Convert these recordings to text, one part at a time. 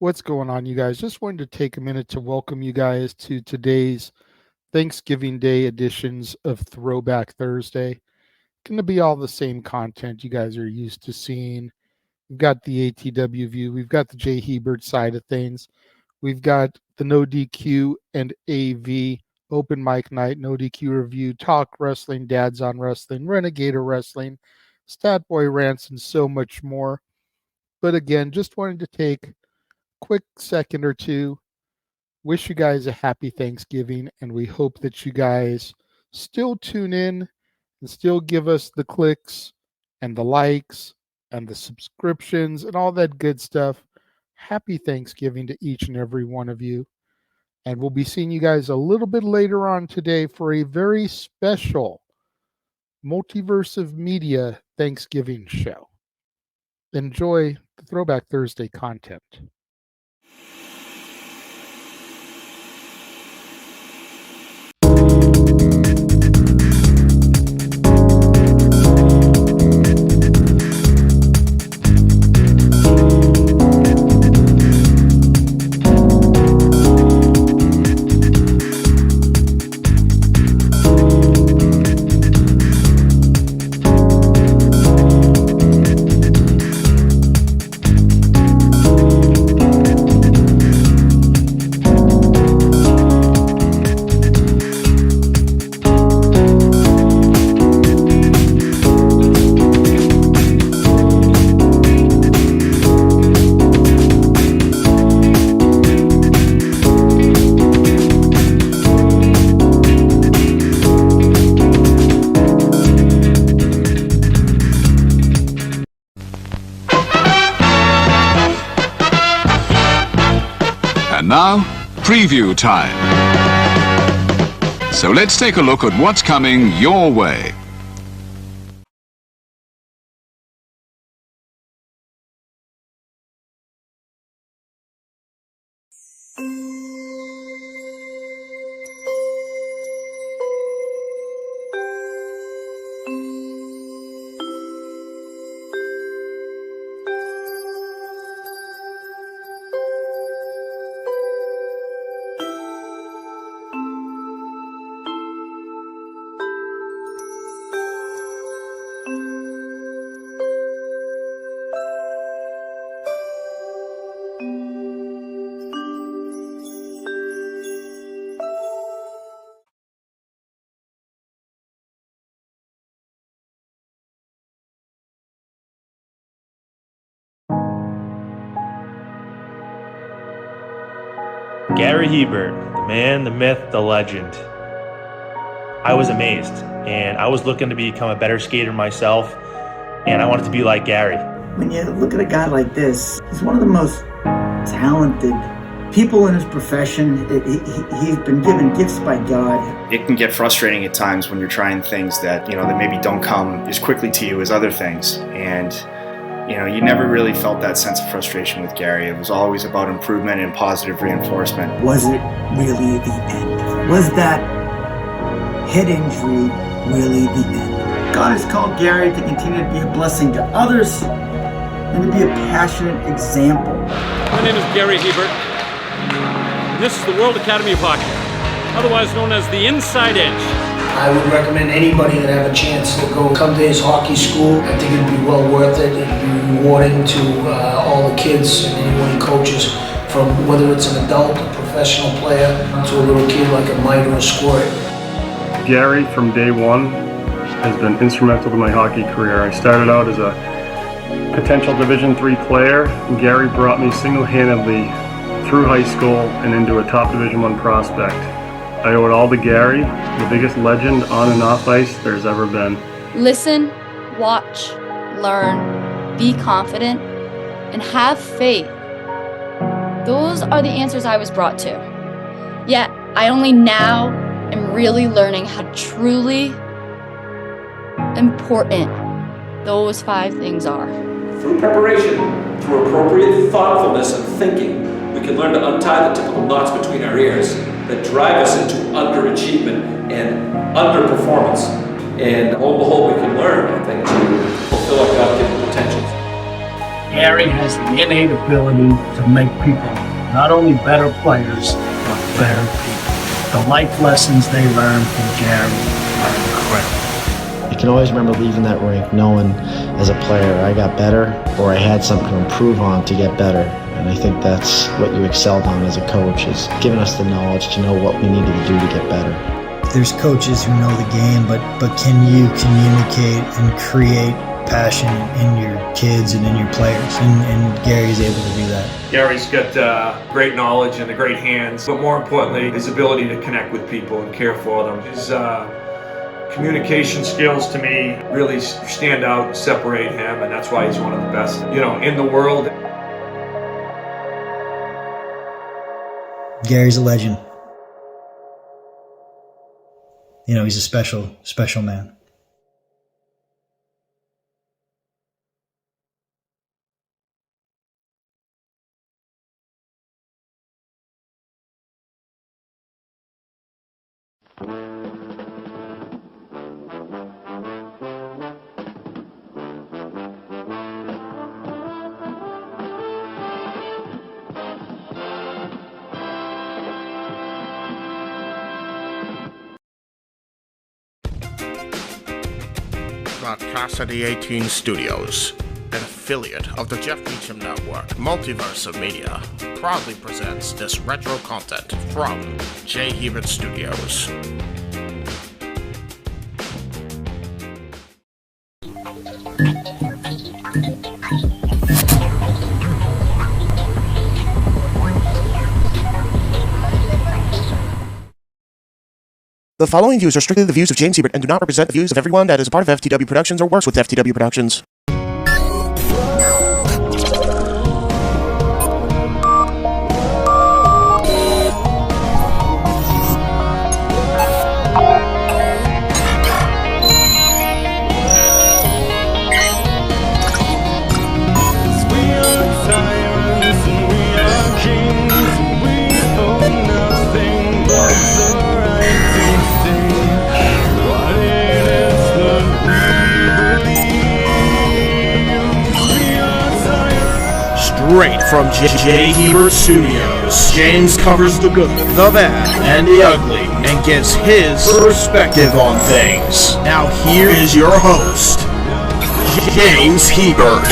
What's going on, you guys? Just wanted to take a minute to welcome you guys to today's Thanksgiving Day editions of Throwback Thursday. Going to be all the same content you guys are used to seeing. We've got the ATW view. We've got the JHebert side of things. We've got the NoDQ&AV open mic night, NoDQ review, talk wrestling, dads on wrestling, Renegader wrestling, stat boy rants, and so much more. But again, just wanted to take quick second or two, wish you guys a happy Thanksgiving, and we hope that you guys still tune in and still give us the clicks and the likes and the subscriptions and all that good stuff. Happy Thanksgiving to each and every one of you. And we'll be seeing you guys a little bit later on today for a very special Multiverse of Media Thanksgiving show. Enjoy the Throwback Thursday content. Now, preview time. So let's take a look at what's coming your way. Gary Hebert, the man, the myth, the legend. I was amazed, and I was looking to become a better skater myself, and I wanted to be like Gary. When you look at a guy like this, he's one of the most talented people in his profession. He's been given gifts by God. It can get frustrating at times when you're trying things that, that maybe don't come as quickly to you as other things. And you never really felt that sense of frustration with Gary. It was always about improvement and positive reinforcement. Was it really the end? Was that head injury really the end? God has called Gary to continue to be a blessing to others and to be a passionate example. My name is Gary Hebert, and this is the World Academy of Hockey, otherwise known as the Inside Edge. I would recommend anybody that have a chance to come to his hockey school. I think it'd be well worth it. It'd be rewarding to all the kids and anyone he coaches, from whether it's an adult, a professional player, to a little kid like a Mite or a Squirt. Gary, from day one, has been instrumental to my hockey career. I started out as a potential Division III player, and Gary brought me single-handedly through high school and into a top Division I prospect. I owe it all to Gary, the biggest legend on and off ice there's ever been. Listen, watch, learn, be confident, and have faith. Those are the answers I was brought to. Yet, I only now am really learning how truly important those 5 things are. Through preparation, through appropriate thoughtfulness and thinking, we can learn to untie the typical knots between our ears that drive us into underachievement and underperformance. And lo and behold, we can learn, I think, to fulfill our God-given potentials. Gary Gary has the innate ability to make people not only better players, but better people. The life lessons they learn from Gary are incredible. I can always remember leaving that rink knowing as a player I got better or I had something to improve on to get better. And I think that's what you excelled on as a coach, is giving us the knowledge to know what we needed to do to get better. There's coaches who know the game, but can you communicate and create passion in your kids and in your players? And Gary's able to do that. Gary's got great knowledge and great hands, but more importantly, his ability to connect with people and care for them. His communication skills, to me, really stand out and separate him, and that's why he's one of the best, in the world. Gary's a legend. He's a special, special man. Casa D18 Studios, an affiliate of the Jeff Meacham Network, Multiverse of Media, proudly presents this retro content from JHebert Studios. The following views are strictly the views of James Hebert and do not represent the views of everyone that is a part of FTW Productions or works with FTW Productions. Straight from JHebert Studios, James covers the good, the bad, and the ugly, and gives his perspective on things. Now here is your host, James Hebert.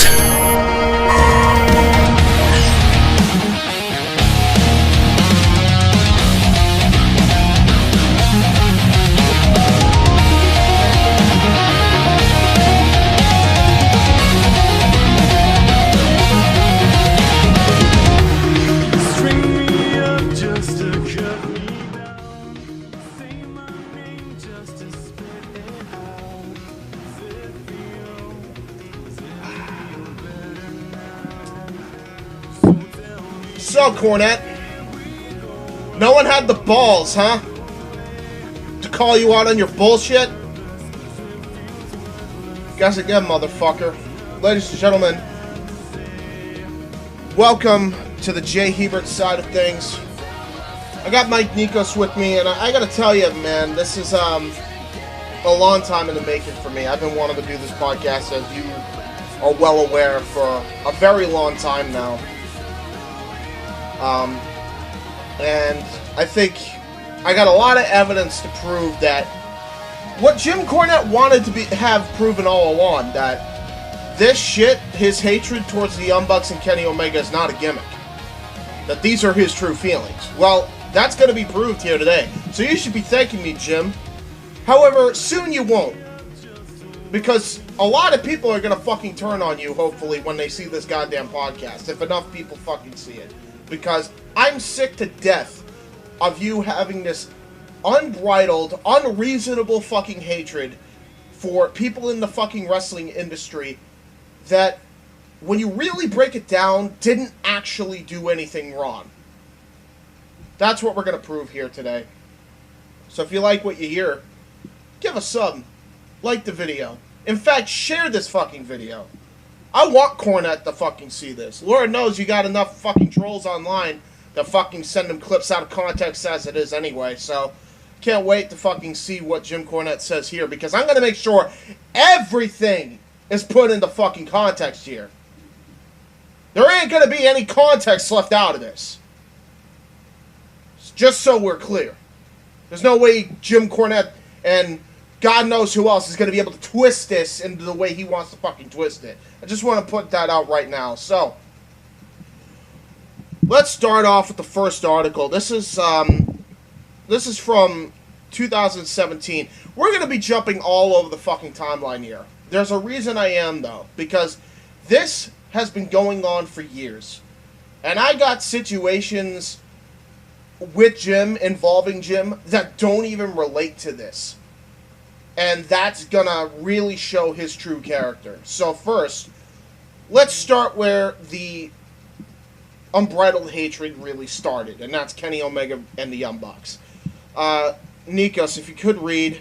So, Cornette, no one had the balls, huh? To call you out on your bullshit? Guess again, motherfucker. Ladies and gentlemen, welcome to the JHebert Side of Things. I got Mike Nikos with me, and I gotta tell you, man, this is a long time in the making for me. I've been wanting to do this podcast, as you are well aware, for a very long time now. And I think I got a lot of evidence to prove that what Jim Cornette wanted to have proven all along, that this shit, his hatred towards the Young Bucks and Kenny Omega, is not a gimmick. That these are his true feelings. Well, that's going to be proved here today. So you should be thanking me, Jim. However, soon you won't. Because a lot of people are going to fucking turn on you, hopefully, when they see this goddamn podcast. If enough people fucking see it. Because I'm sick to death of you having this unbridled, unreasonable fucking hatred for people in the fucking wrestling industry that, when you really break it down, didn't actually do anything wrong. That's what we're going to prove here today. So if you like what you hear, give a sub, like the video. In fact, share this fucking video. I want Cornette to fucking see this. Lord knows you got enough fucking trolls online to fucking send him clips out of context as it is anyway, so can't wait to fucking see what Jim Cornette says here, because I'm going to make sure everything is put into fucking context here. There ain't going to be any context left out of this. Just so we're clear. There's no way Jim Cornette and God knows who else is going to be able to twist this into the way he wants to fucking twist it. I just want to put that out right now. So, let's start off with the first article. This is from 2017. We're going to be jumping all over the fucking timeline here. There's a reason I am, though, because this has been going on for years. And I got situations with Jim, involving Jim, that don't even relate to this. And that's gonna really show his true character. So first, let's start where the unbridled hatred really started, and that's Kenny Omega and the Young Bucks. Nikos, if you could read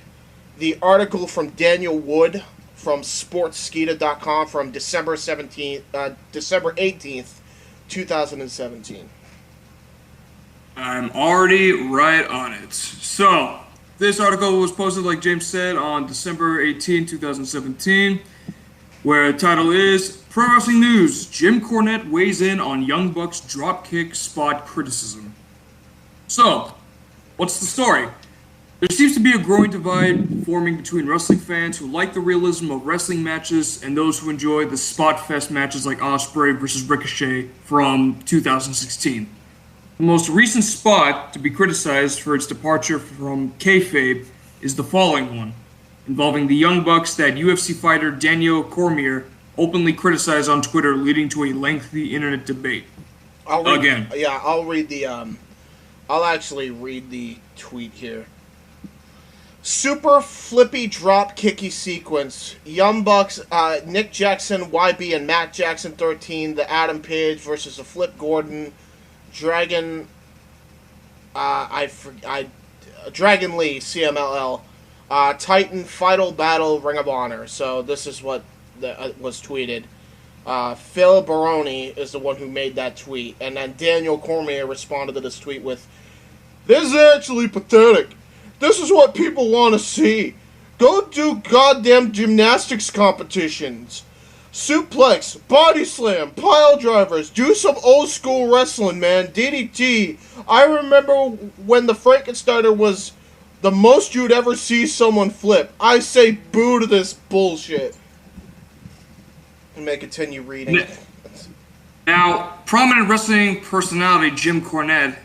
the article from Daniel Wood from Sportskeeda.com from December 18th, 2017. I'm already right on it. So, this article was posted, like James said, on December 18, 2017, where the title is Pro Wrestling News, Jim Cornette weighs in on Young Bucks dropkick spot criticism. So, what's the story? There seems to be a growing divide forming between wrestling fans who like the realism of wrestling matches and those who enjoy the spot fest matches like Ospreay versus Ricochet from 2016. The most recent spot to be criticized for its departure from kayfabe is the following one, involving the Young Bucks that UFC fighter Daniel Cormier openly criticized on Twitter, leading to a lengthy internet debate. I'll actually read the tweet here. Super flippy drop kicky sequence. Young Bucks, Nick Jackson, YB, and Matt Jackson 13, the Adam Page versus the Flip Gordon, Dragon Dragon Lee, CMLL, Titan Final Battle Ring of Honor. So this is what was tweeted. Phil Baroni is the one who made that tweet, and then Daniel Cormier responded to this tweet with, "This is actually pathetic. This is what people want to see. Go do goddamn gymnastics competitions. Suplex, body slam, pile drivers, do some old school wrestling, man. DDT. I remember when the Frankensteiner was the most you'd ever see someone flip. I say boo to this bullshit." And may continue reading. Now, prominent wrestling personality Jim Cornette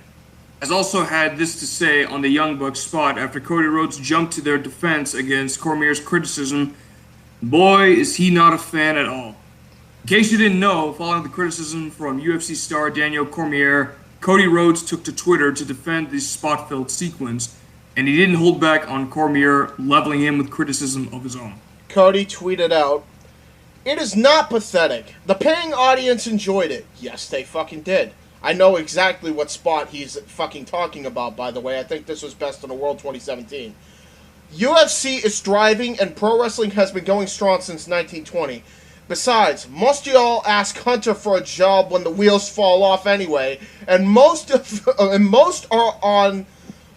has also had this to say on the Young Bucks spot after Cody Rhodes jumped to their defense against Cormier's criticism. Boy, is he not a fan at all. In case you didn't know, following the criticism from UFC star Daniel Cormier, Cody Rhodes took to Twitter to defend the spot-filled sequence, and he didn't hold back on Cormier, leveling him with criticism of his own. Cody tweeted out, "It is not pathetic. The paying audience enjoyed it." Yes, they fucking did. I know exactly what spot he's fucking talking about, by the way. I think this was Best in the World 2017. UFC is thriving and pro wrestling has been going strong since 1920. Besides, most of y'all ask Hunter for a job when the wheels fall off anyway, and most are on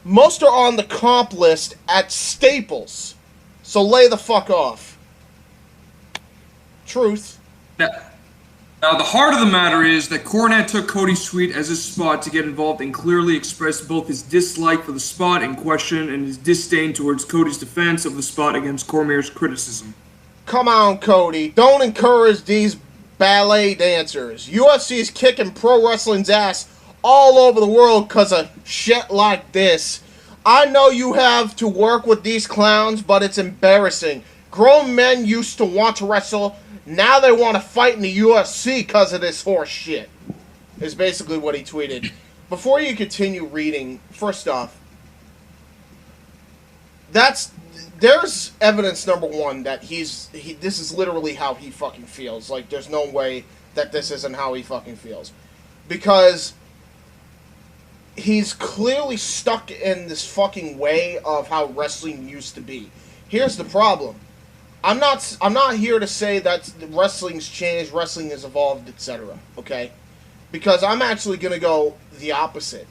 the comp list at Staples. So lay the fuck off. Truth. Now, the heart of the matter is that Cornette took Cody's tweet as his spot to get involved and clearly expressed both his dislike for the spot in question and his disdain towards Cody's defense of the spot against Cormier's criticism. Come on, Cody. Don't encourage these ballet dancers. UFC is kicking pro wrestling's ass all over the world because of shit like this. I know you have to work with these clowns, but it's embarrassing. Grown men used to want to wrestle. Now they want to fight in the UFC because of this horse shit, is basically what he tweeted. Before you continue reading, first off, there's evidence number one that this is literally how he fucking feels. Like, there's no way that this isn't how he fucking feels. Because he's clearly stuck in this fucking way of how wrestling used to be. Here's the problem. I'm not here to say that wrestling's changed, wrestling has evolved, etc. Okay? Because I'm actually going to go the opposite.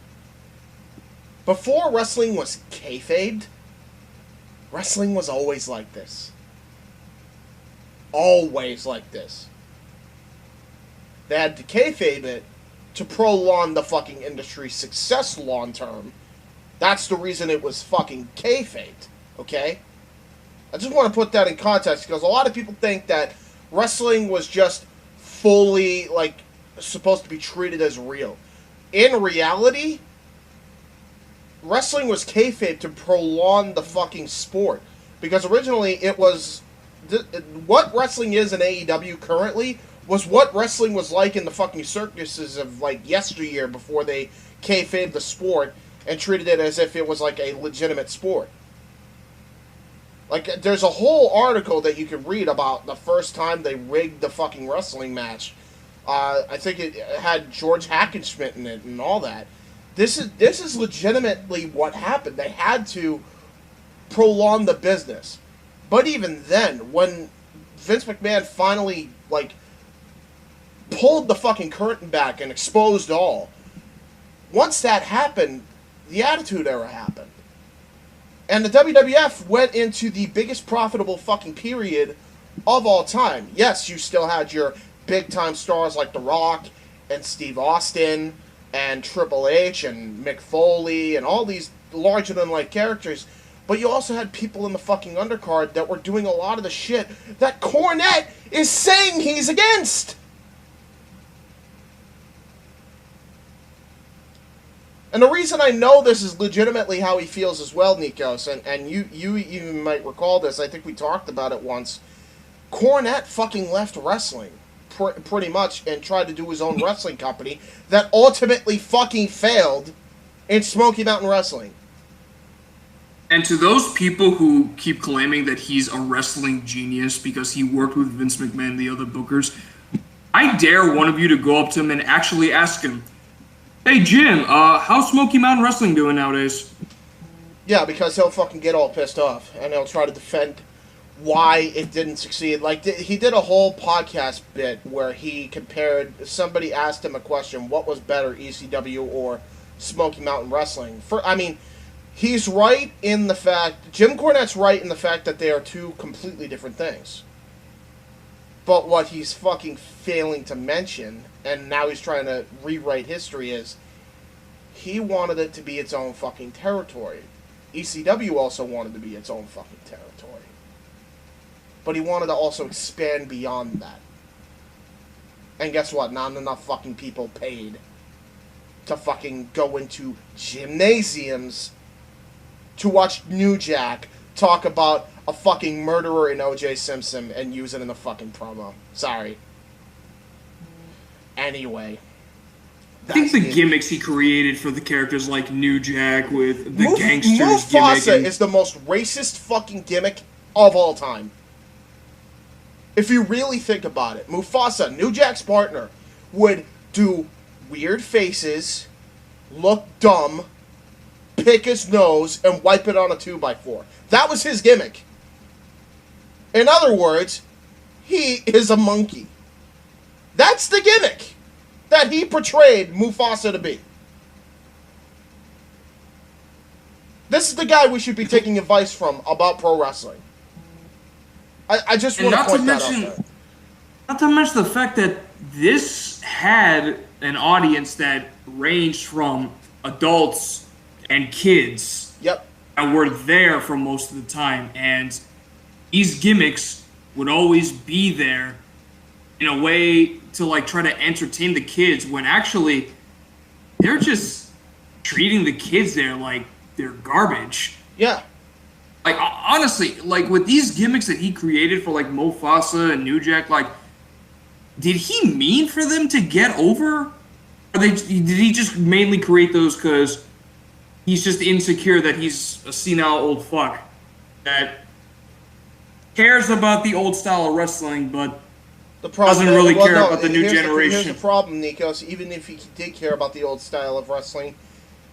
Before wrestling was kayfabed, wrestling was always like this. Always like this. They had to kayfabe it to prolong the fucking industry's success long term. That's the reason it was fucking kayfabed, okay? I just want to put that in context because a lot of people think that wrestling was just fully, like, supposed to be treated as real. In reality, wrestling was kayfabe to prolong the fucking sport. Because originally it was... what wrestling is in AEW currently was what wrestling was like in the fucking circuses of, like, yesteryear before they kayfabed the sport and treated it as if it was, like, a legitimate sport. Like, there's a whole article that you could read about the first time they rigged the fucking wrestling match. I think it had George Hackenschmidt in it and all that. This is legitimately what happened. They had to prolong the business. But even then, when Vince McMahon finally, like, pulled the fucking curtain back and exposed all, once that happened, the Attitude Era happened. And the WWF went into the biggest profitable fucking period of all time. Yes, you still had your big-time stars like The Rock and Steve Austin and Triple H and Mick Foley and all these larger-than-life characters, but you also had people in the fucking undercard that were doing a lot of the shit that Cornette is saying he's against! And the reason I know this is legitimately how he feels as well, Nikos, and you even might recall this, I think we talked about it once, Cornette fucking left wrestling, pretty much, and tried to do his own wrestling company that ultimately fucking failed in Smoky Mountain Wrestling. And to those people who keep claiming that he's a wrestling genius because he worked with Vince McMahon and the other bookers, I dare one of you to go up to him and actually ask him, "Hey Jim, how's Smoky Mountain Wrestling doing nowadays?" Yeah, because he'll fucking get all pissed off, and he'll try to defend why it didn't succeed. Like, he did a whole podcast bit where he compared, somebody asked him a question, what was better, ECW or Smoky Mountain Wrestling? He's right in the fact, Jim Cornette's right in the fact that they are two completely different things. But what he's fucking failing to mention, and now he's trying to rewrite history, is he wanted it to be its own fucking territory. ECW also wanted to be its own fucking territory. But he wanted to also expand beyond that. And guess what? Not enough fucking people paid to fucking go into gymnasiums to watch New Jack talk about a fucking murderer in O.J. Simpson and use it in a fucking promo. Sorry. Anyway. I think the gimmicks he created for the characters like New Jack with the gangsters Mufasa is the most racist fucking gimmick of all time. If you really think about it, Mufasa, New Jack's partner, would do weird faces, look dumb, pick his nose, and wipe it on a 2x4. That was his gimmick. In other words, he is a monkey. That's the gimmick that he portrayed Mufasa to be. This is the guy we should be taking advice from about pro wrestling. I just want to point that out there. Not to mention the fact that this had an audience that ranged from adults and kids. Yep. That were there for most of the time, and these gimmicks would always be there in a way to like try to entertain the kids when actually they're just treating the kids there like they're garbage. Yeah. Like, honestly, like, with these gimmicks that he created for, like, Mufasa and New Jack, like, did he mean for them to get over? Or did he just mainly create those because he's just insecure that he's a senile old fuck that cares about the old style of wrestling, but doesn't really care about the new generation? Here's the problem, Nikos. Even if he did care about the old style of wrestling,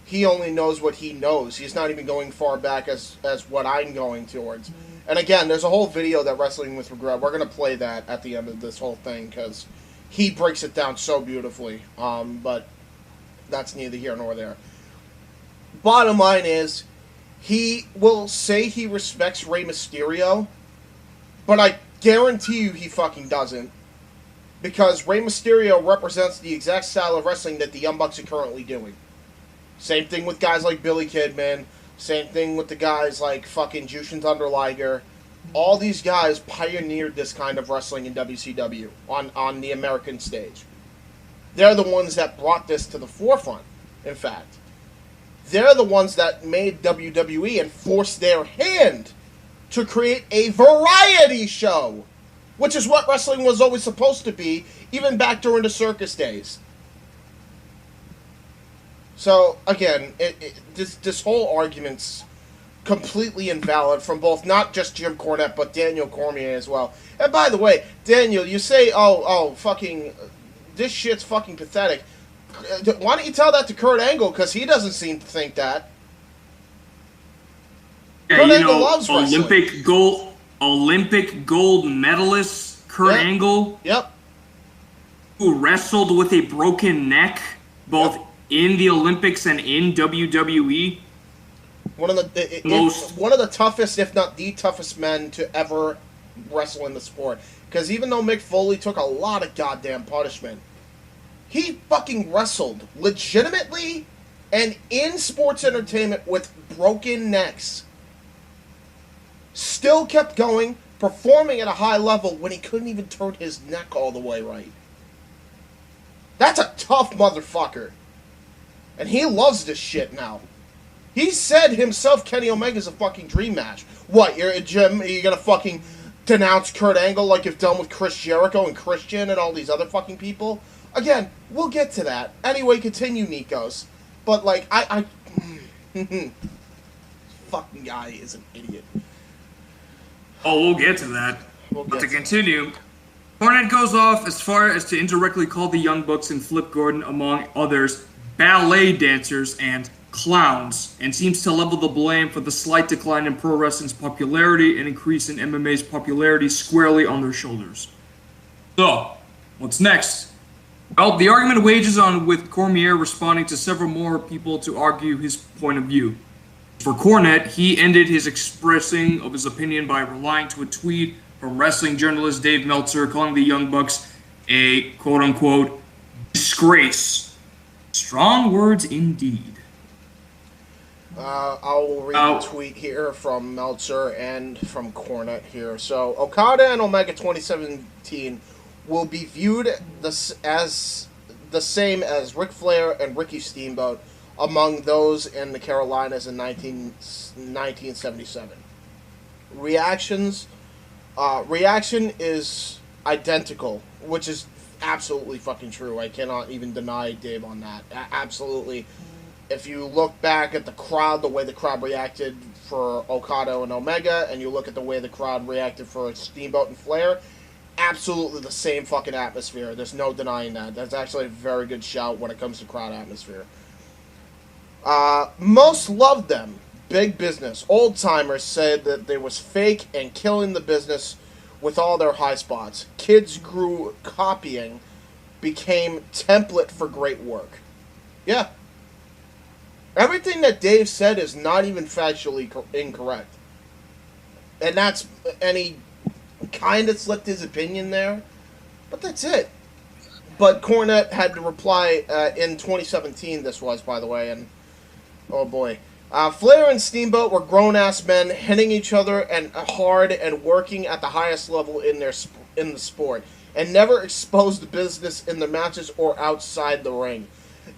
he only knows what he knows. He's not even going far back as what I'm going towards. And again, there's a whole video that Wrestling with Regret, we're going to play that at the end of this whole thing, because he breaks it down so beautifully. But that's neither here nor there. Bottom line is, he will say he respects Rey Mysterio, but I guarantee you he fucking doesn't. because Rey Mysterio represents the exact style of wrestling that the Young Bucks are currently doing. Same thing with guys like Billy Kidman. Same thing with the guys like fucking Jushin Thunder Liger. All these guys pioneered this kind of wrestling in WCW on the American stage. They're the ones that brought this to the forefront, in fact. They're the ones that made WWE and forced their hand to create a variety show, which is what wrestling was always supposed to be, even back during the circus days. So, again, this whole argument's completely invalid from both, not just Jim Cornette, but Daniel Cormier as well. And by the way, Daniel, you say, fucking, this shit's fucking pathetic. Why don't you tell that to Kurt Angle, because he doesn't seem to think that. Yeah, Kurt Angle loves wrestling. Olympic gold medalist Kurt Angle. Yep. Who wrestled with a broken neck, both in the Olympics and in WWE. One of the toughest, if not the toughest men to ever wrestle in the sport. Because even though Mick Foley took a lot of goddamn punishment, he fucking wrestled legitimately and in sports entertainment with broken necks. Still kept going, performing at a high level when he couldn't even turn his neck all the way right. That's a tough motherfucker. And he loves this shit now. He said himself Kenny Omega's a fucking dream match. What, Jim, are you gonna fucking denounce Kurt Angle like you've done with Chris Jericho and Christian and all these other fucking people? Again, we'll get to that. Anyway, continue, Nikos. But, like, fucking guy is an idiot. Oh, we'll get to that. But to continue, Cornette goes off as far as to indirectly call the Young Bucks and Flip Gordon, among others, ballet dancers and clowns, and seems to level the blame for the slight decline in pro wrestling's popularity and increase in MMA's popularity squarely on their shoulders. So, what's next? Well, the argument wages on, with Cormier responding to several more people to argue his point of view. For Cornette, he ended his expressing of his opinion by relying to a tweet from wrestling journalist Dave Meltzer calling the Young Bucks a quote-unquote disgrace. Strong words indeed. I'll read a tweet here from Meltzer and from Cornette here. So, Okada and Omega 2017 will be viewed as the same as Ric Flair and Ricky Steamboat among those in the Carolinas in 1977. Reaction is identical, which is absolutely fucking true. I cannot even deny Dave on that. Absolutely. If you look back at the crowd, the way the crowd reacted for Okada and Omega, and you look at the way the crowd reacted for Steamboat and Flair, absolutely the same fucking atmosphere. There's no denying that. That's actually a very good shout when it comes to crowd atmosphere. Most loved them. Big business. Old-timers said that they was fake and killing the business with all their high spots. Kids grew copying, became template for great work. Yeah. Everything that Dave said is not even factually incorrect. And he kind of slipped his opinion there, but that's it. But Cornette had to reply in 2017, this was, by the way, and oh boy. Flair and Steamboat were grown-ass men hitting each other and hard and working at the highest level in the sport, and never exposed the business in the matches or outside the ring.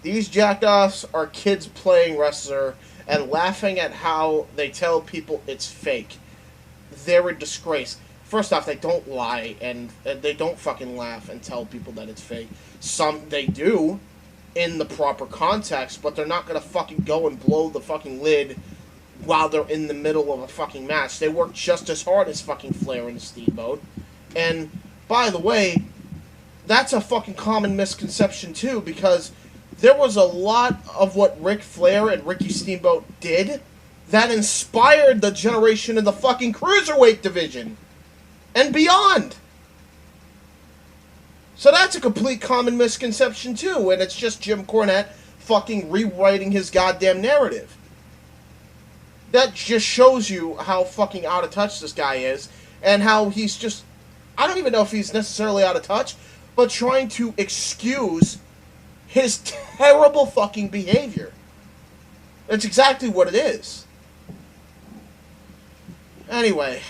These jackoffs are kids playing wrestler and laughing at how they tell people it's fake. They're a disgrace. First off, they don't lie, and they don't fucking laugh and tell people that it's fake. Some, they do, in the proper context, but they're not gonna fucking go and blow the fucking lid while they're in the middle of a fucking match. They work just as hard as fucking Flair and Steamboat. And, by the way, that's a fucking common misconception, too, because there was a lot of what Ric Flair and Ricky Steamboat did that inspired the generation in the fucking cruiserweight division and beyond. So that's a complete common misconception too, and it's just Jim Cornette fucking rewriting his goddamn narrative. That just shows you how fucking out of touch this guy is, and how he's just, I don't even know if he's necessarily out of touch, but trying to excuse his terrible fucking behavior. That's exactly what it is. Anyway,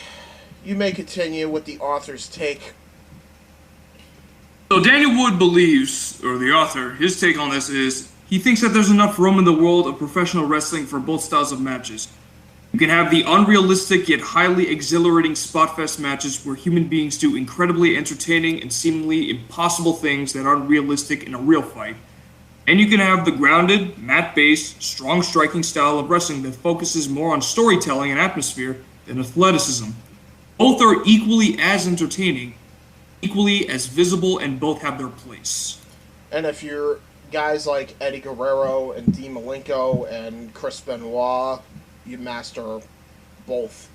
you may continue with the author's take. So Daniel Wood believes, or the author, his take on this is, he thinks that there's enough room in the world of professional wrestling for both styles of matches. You can have the unrealistic yet highly exhilarating spot fest matches where human beings do incredibly entertaining and seemingly impossible things that aren't realistic in a real fight. And you can have the grounded, mat-based, strong striking style of wrestling that focuses more on storytelling and atmosphere than athleticism. Both are equally as entertaining, equally as visible, and both have their place. And if you're guys like Eddie Guerrero and Dean Malenko and Chris Benoit, you master both.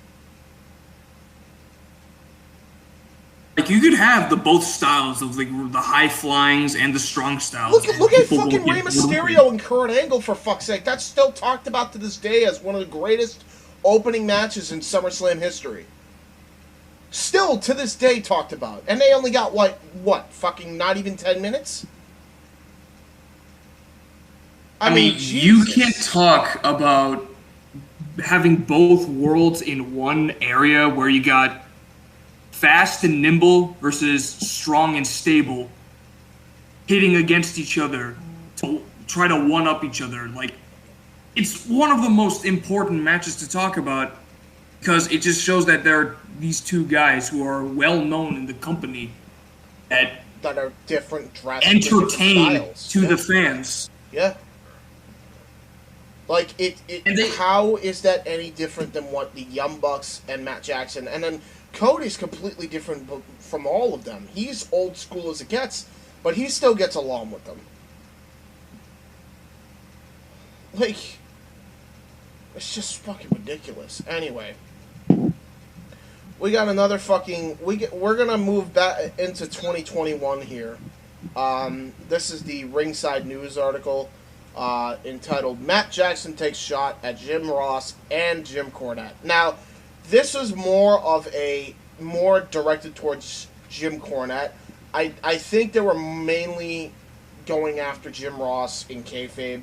Like, you could have the both styles of the high flyings and the strong styles. Look at fucking Rey Mysterio and Kurt Angle, for fuck's sake. That's still talked about to this day as one of the greatest opening matches in SummerSlam history. Still, to this day, talked about. And they only got, what, fucking not even 10 minutes? I mean, you can't talk about having both worlds in one area where you got fast and nimble versus strong and stable hitting against each other to try to one-up each other. Like, it's one of the most important matches to talk about because it just shows that there are these two guys who are well-known in the company that are different, drastically entertain to the fans. Yeah. Like, how is that any different than what the Young Bucks and Matt Jackson, and then Cody's completely different from all of them. He's old school as it gets, but he still gets along with them. Like, it's just fucking ridiculous. Anyway, we got another fucking... We're gonna move back into 2021 here. This is the Ringside News article entitled, Matt Jackson Takes Shot at Jim Ross and Jim Cornette. Now, this is more directed towards Jim Cornette. I think they were mainly going after Jim Ross in kayfabe,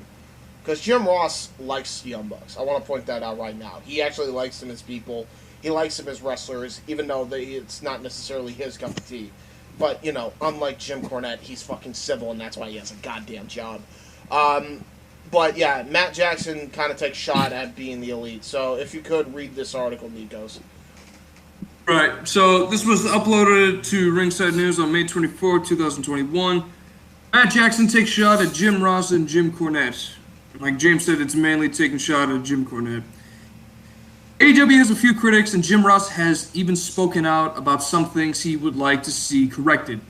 because Jim Ross likes the Young Bucks. I want to point that out right now. He actually likes them as people. He likes them as wrestlers, even though it's not necessarily his cup of tea. But, you know, unlike Jim Cornette, he's fucking civil, and that's why he has a goddamn job. But yeah, Matt Jackson kind of takes shot at being the elite. So if you could read this article, Nikos. Right, so this was uploaded to Ringside News on May 24, 2021. Matt Jackson takes shot at Jim Ross and Jim Cornette. Like James said, it's mainly taking shot at Jim Cornette. AEW has a few critics, and Jim Ross has even spoken out about some things he would like to see corrected.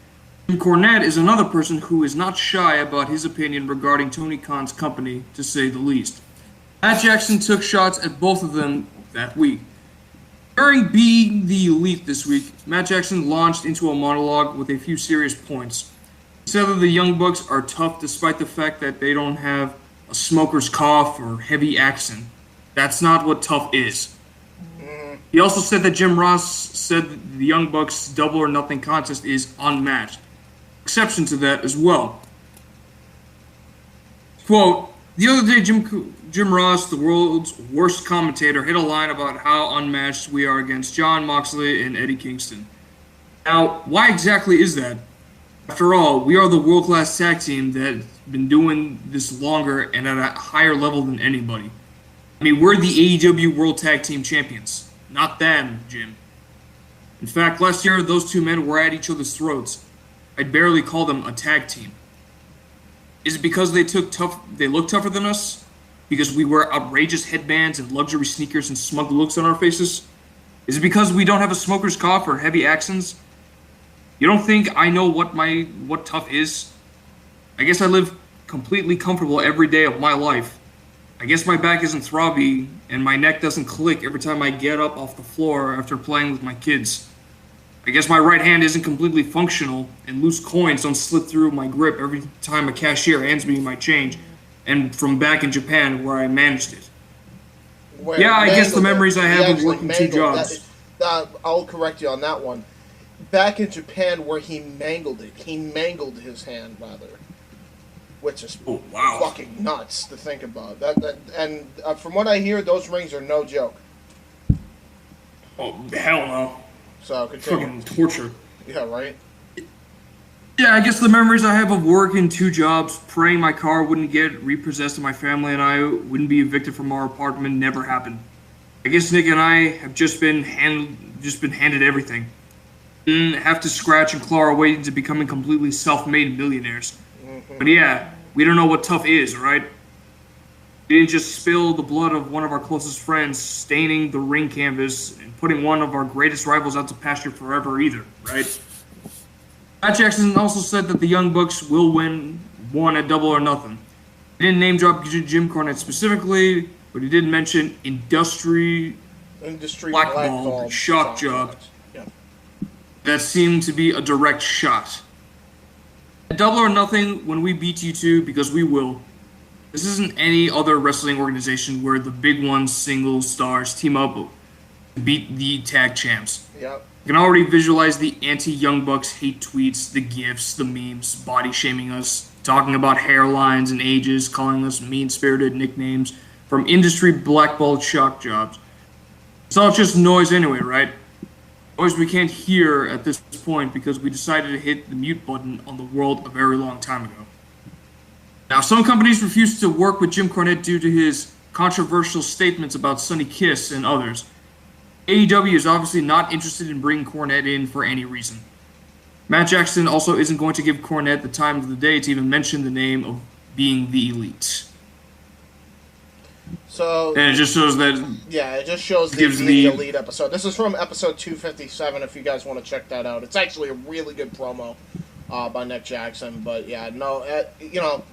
Jim Cornette is another person who is not shy about his opinion regarding Tony Khan's company, to say the least. Matt Jackson took shots at both of them that week. During Being the Elite this week, Matt Jackson launched into a monologue with a few serious points. He said that the Young Bucks are tough despite the fact that they don't have a smoker's cough or heavy accent. That's not what tough is. He also said that Jim Ross said that the Young Bucks' Double or Nothing contest is unmatched. Exception to that as well. Quote, the other day Jim Ross, the world's worst commentator, hit a line about how unmatched we are against Jon Moxley and Eddie Kingston. Now, why exactly is that? After all, we are the world-class tag team that's been doing this longer and at a higher level than anybody. I mean, we're the AEW World Tag Team Champions. Not them, Jim. In fact, last year, those two men were at each other's throats. I'd barely call them a tag team. Is it because they look tougher than us? Because we wear outrageous headbands and luxury sneakers and smug looks on our faces? Is it because we don't have a smoker's cough or heavy accents? You don't think I know what tough is? I guess I live completely comfortable every day of my life. I guess my back isn't throbby and my neck doesn't click every time I get up off the floor after playing with my kids. I guess my right hand isn't completely functional and loose coins don't slip through my grip every time a cashier hands me my change, and from back in Japan where I managed it. I guess the memories I have of working two jobs. I'll correct you on that one. back in Japan where he mangled it. He mangled his hand, rather. Which is fucking nuts to think about. And from what I hear, those rings are no joke. Oh, hell no. So, continue. Fucking torture. Yeah, right? Yeah, I guess the memories I have of working 2 jobs, praying my car wouldn't get repossessed and my family and I wouldn't be evicted from our apartment never happened. I guess Nick and I have just been handed everything. Didn't have to scratch and claw our way into becoming completely self-made millionaires. But yeah, we don't know what tough is, right? We didn't just spill the blood of one of our closest friends, staining the ring canvas and putting one of our greatest rivals out to pasture forever either, right? Matt Jackson also said that the Young Bucks will win one at Double or Nothing. He didn't name drop Jim Cornette specifically, but he did mention industry blackball shock job. That seemed to be a direct shot. At Double or Nothing, when we beat you two, because we will, this isn't any other wrestling organization where the big ones, single stars, team up to beat the tag champs. Yep. You can already visualize the anti-Young Bucks hate tweets, the gifs, the memes, body shaming us, talking about hairlines and ages, calling us mean-spirited nicknames from industry blackballed shock jobs. It's all just noise anyway, right? Noise we can't hear at this point because we decided to hit the mute button on the world a very long time ago. Now, some companies refuse to work with Jim Cornette due to his controversial statements about Sonny Kiss and others. AEW is obviously not interested in bringing Cornette in for any reason. Matt Jackson also isn't going to give Cornette the time of the day to even mention the name of being the Elite. So, and it just shows that... Yeah, it just shows the Elite episode. This is from episode 257, if you guys want to check that out. It's actually a really good promo by Nick Jackson, but yeah, no, you know,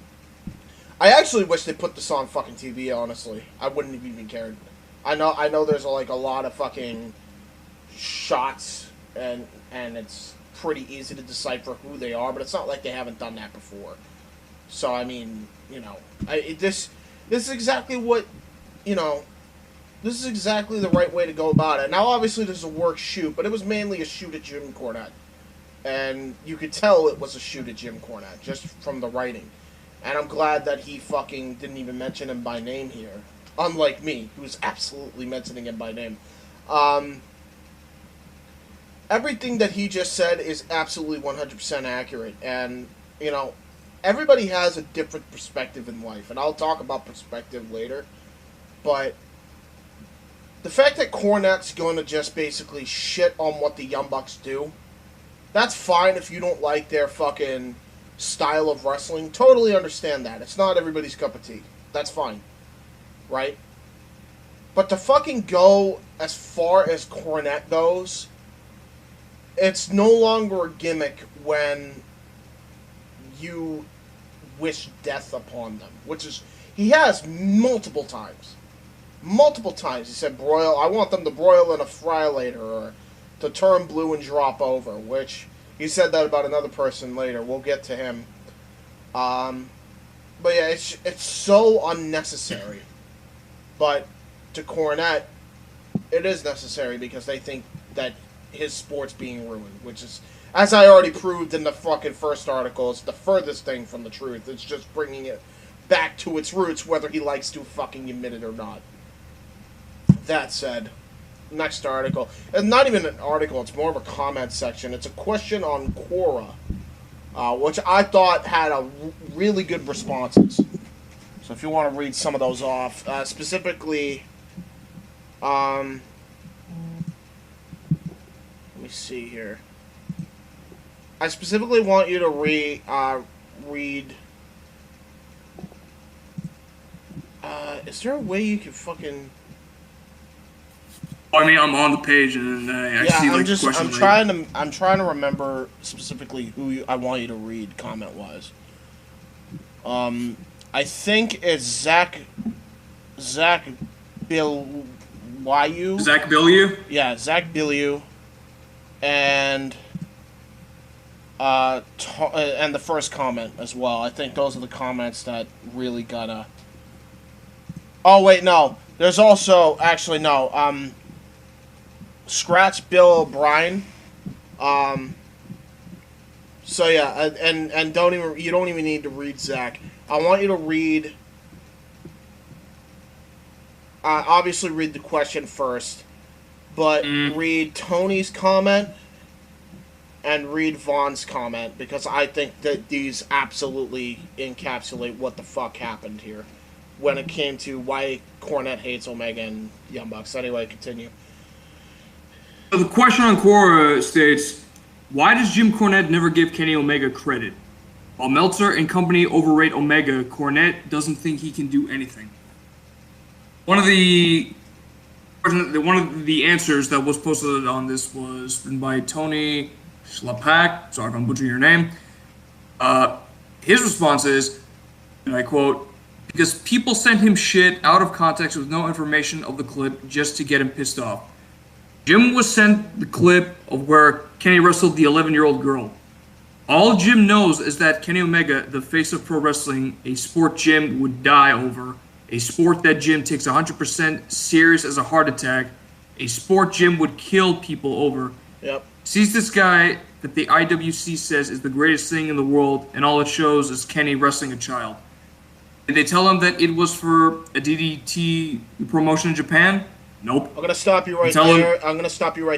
I actually wish they put this on fucking TV, honestly. I wouldn't have even cared. I know there's a lot of fucking shots, and it's pretty easy to decipher who they are, but it's not like they haven't done that before. So, I mean, you know, this is exactly what, you know, this is exactly the right way to go about it. Now, obviously, there's a work shoot, but it was mainly a shoot at Jim Cornette. And you could tell it was a shoot at Jim Cornette, just from the writing. And I'm glad that he fucking didn't even mention him by name here. Unlike me, who's absolutely mentioning him by name. Everything that he just said is absolutely 100% accurate. And, you know, everybody has a different perspective in life. And I'll talk about perspective later. But the fact that Cornette's going to just basically shit on what the Young Bucks do, that's fine if you don't like their fucking style of wrestling. Totally understand that. It's not everybody's cup of tea. That's fine. Right? But to fucking go as far as Cornette goes, it's no longer a gimmick when you wish death upon them. Which is, he has multiple times. Multiple times he said, broil, I want them to broil in a fry later, or to turn blue and drop over, which he said that about another person later. We'll get to him. But yeah, it's so unnecessary. But to Cornette, it is necessary because they think that his sport's being ruined, which is, as I already proved in the fucking first article, it's the furthest thing from the truth. It's just bringing it back to its roots, whether he likes to fucking admit it or not. That said, next article. It's not even an article, it's more of a comment section. It's a question on Quora, which I thought had a really good responses. So if you want to read some of those off, specifically, let me see here. I specifically want you to read. Is there a way you can fucking? I mean, I'm on the page and I see like the question. I'm trying to remember specifically who I want you to read comment wise. I think it's Zach Bilyeu. Zach Bilyeu? Yeah, Zach Bilyeu. And the first comment as well. I think those are the comments that really gotta... Oh, wait, no. There's also... Actually, no. Scratch Bill O'Brien. So yeah, and you don't even need to read Zach. I want you to read. Obviously, read the question first, but read Tony's comment and read Vaughn's comment, because I think that these absolutely encapsulate what the fuck happened here when it came to why Cornette hates Omega and Young Bucks. Anyway, continue. So the question on Quora states, why does Jim Cornette never give Kenny Omega credit? While Meltzer and company overrate Omega, Cornette doesn't think he can do anything. One of the answers that was posted on this was written by Tony Schlapak. Sorry if I'm butchering your name. His response is, and I quote, because people sent him shit out of context with no information of the clip just to get him pissed off. Jim was sent the clip of where Kenny wrestled the 11-year-old girl. All Jim knows is that Kenny Omega, the face of pro wrestling, a sport Jim would die over, a sport that Jim takes 100% serious as a heart attack, a sport Jim would kill people over. Yep. Sees this guy that the IWC says is the greatest thing in the world, and all it shows is Kenny wrestling a child. Did they tell him that it was for a DDT promotion in Japan? Nope. I'm gonna stop you right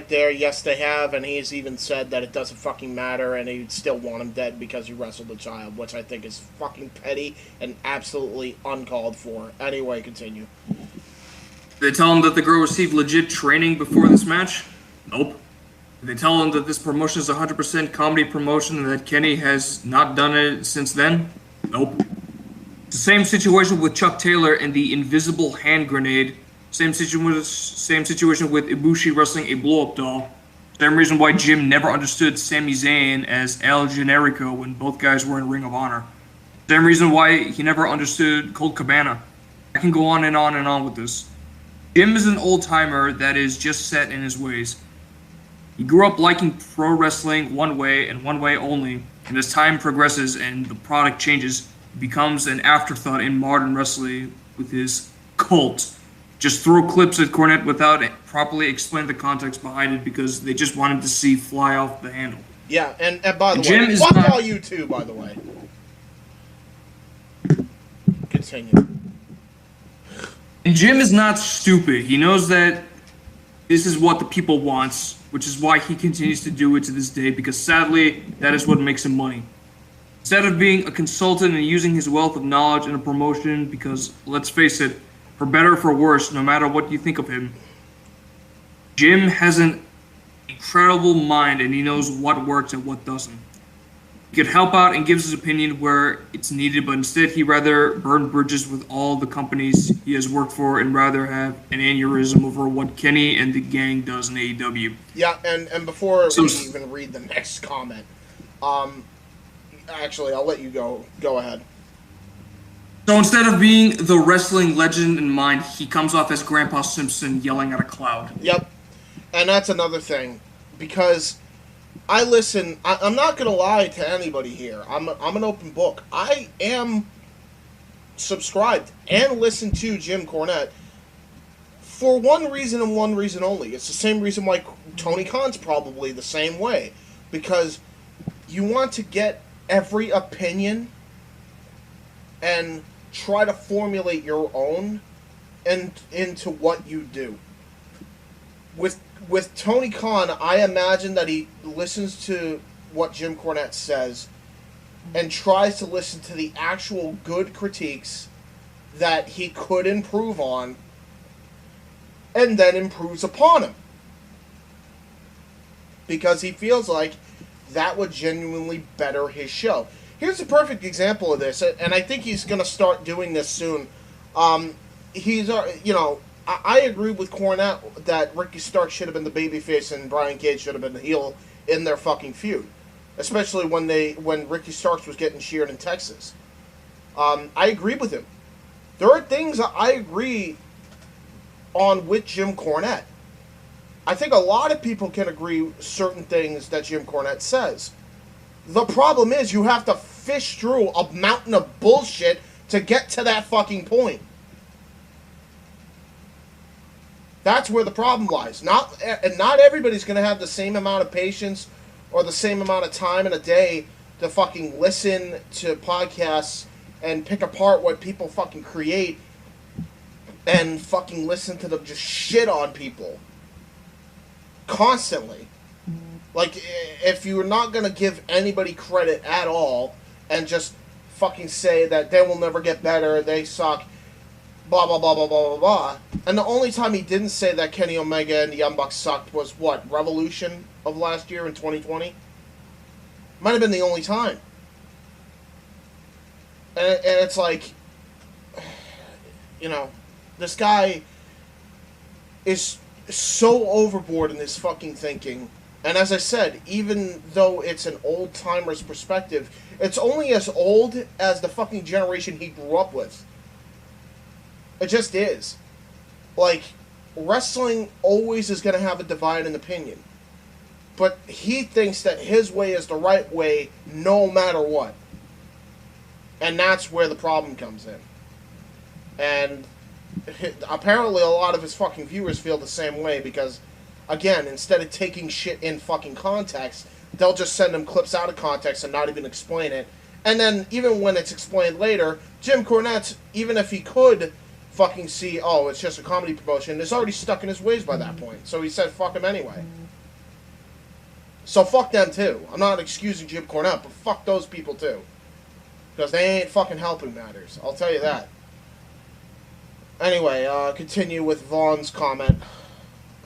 there. Yes, they have, and he's even said that it doesn't fucking matter, and he'd still want him dead because he wrestled a child, which I think is fucking petty and absolutely uncalled for. Anyway, continue. Did they tell him that the girl received legit training before this match? Nope. Did they tell him that this promotion is 100% comedy promotion and that Kenny has not done it since then? Nope. It's the same situation with Chuck Taylor and the invisible hand grenade. Same situation with Ibushi wrestling a blow-up doll. Same reason why Jim never understood Sami Zayn as El Generico when both guys were in Ring of Honor. Same reason why he never understood Colt Cabana. I can go on and on and on with this. Jim is an old-timer that is just set in his ways. He grew up liking pro wrestling one way and one way only, and as time progresses and the product changes, he becomes an afterthought in modern wrestling with his cult. Just throw clips at Cornette without properly explaining the context behind it because they just wanted to see fly off the handle. Yeah, and by the Jim way, is fuck not- all you two, by the way. Continue. And Jim is not stupid. He knows that this is what the people wants, which is why he continues to do it to this day, because sadly, that is what makes him money. Instead of being a consultant and using his wealth of knowledge in a promotion, because let's face it, for better or for worse, no matter what you think of him, Jim has an incredible mind and he knows what works and what doesn't. He could help out and gives his opinion where it's needed, but instead he'd rather burn bridges with all the companies he has worked for and rather have an aneurysm over what Kenny and the gang does in AEW. Yeah, and before we even read the next comment, actually, I'll let you go. Go ahead. So instead of being the wrestling legend in mind, he comes off as Grandpa Simpson yelling at a cloud. Yep. And that's another thing, because I listen. I'm not gonna lie to anybody here. I'm an open book. I am subscribed and listen to Jim Cornette for one reason and one reason only. It's the same reason why Tony Khan's probably the same way, because you want to get every opinion and try to formulate your own and into what you do. With Tony Khan, I imagine that he listens to what Jim Cornette says and tries to listen to the actual good critiques that he could improve on and then improves upon him. Because he feels like that would genuinely better his show. Here's a perfect example of this, and I think he's going to start doing this soon. I agree with Cornette that Ricky Starks should have been the babyface and Brian Cage should have been the heel in their fucking feud, especially when Ricky Starks was getting sheared in Texas. I agree with him. There are things I agree on with Jim Cornette. I think a lot of people can agree certain things that Jim Cornette says. The problem is you have to fish through a mountain of bullshit to get to that fucking point. That's where the problem lies. Not everybody's going to have the same amount of patience or the same amount of time in a day to fucking listen to podcasts and pick apart what people fucking create and fucking listen to them just shit on people constantly. Like, if you're not gonna give anybody credit at all and just fucking say that they will never get better, they suck, blah, blah, blah, blah, blah, blah, blah. And the only time he didn't say that Kenny Omega and the Young Bucks sucked was, what, Revolution of last year in 2020? Might have been the only time. And it's like, you know, this guy is so overboard in his fucking thinking. And as I said, even though it's an old-timer's perspective, it's only as old as the fucking generation he grew up with. It just is. Like, wrestling always is going to have a divide in opinion. But he thinks that his way is the right way no matter what. And that's where the problem comes in. And apparently a lot of his fucking viewers feel the same way because, again, instead of taking shit in fucking context, they'll just send him clips out of context and not even explain it. And then, even when it's explained later, Jim Cornette, even if he could fucking see, oh, it's just a comedy promotion, is already stuck in his ways by that point. So he said fuck him anyway. So fuck them too. I'm not excusing Jim Cornette, but fuck those people too. Because they ain't fucking helping matters. I'll tell you that. Anyway, continue with Vaughn's comment.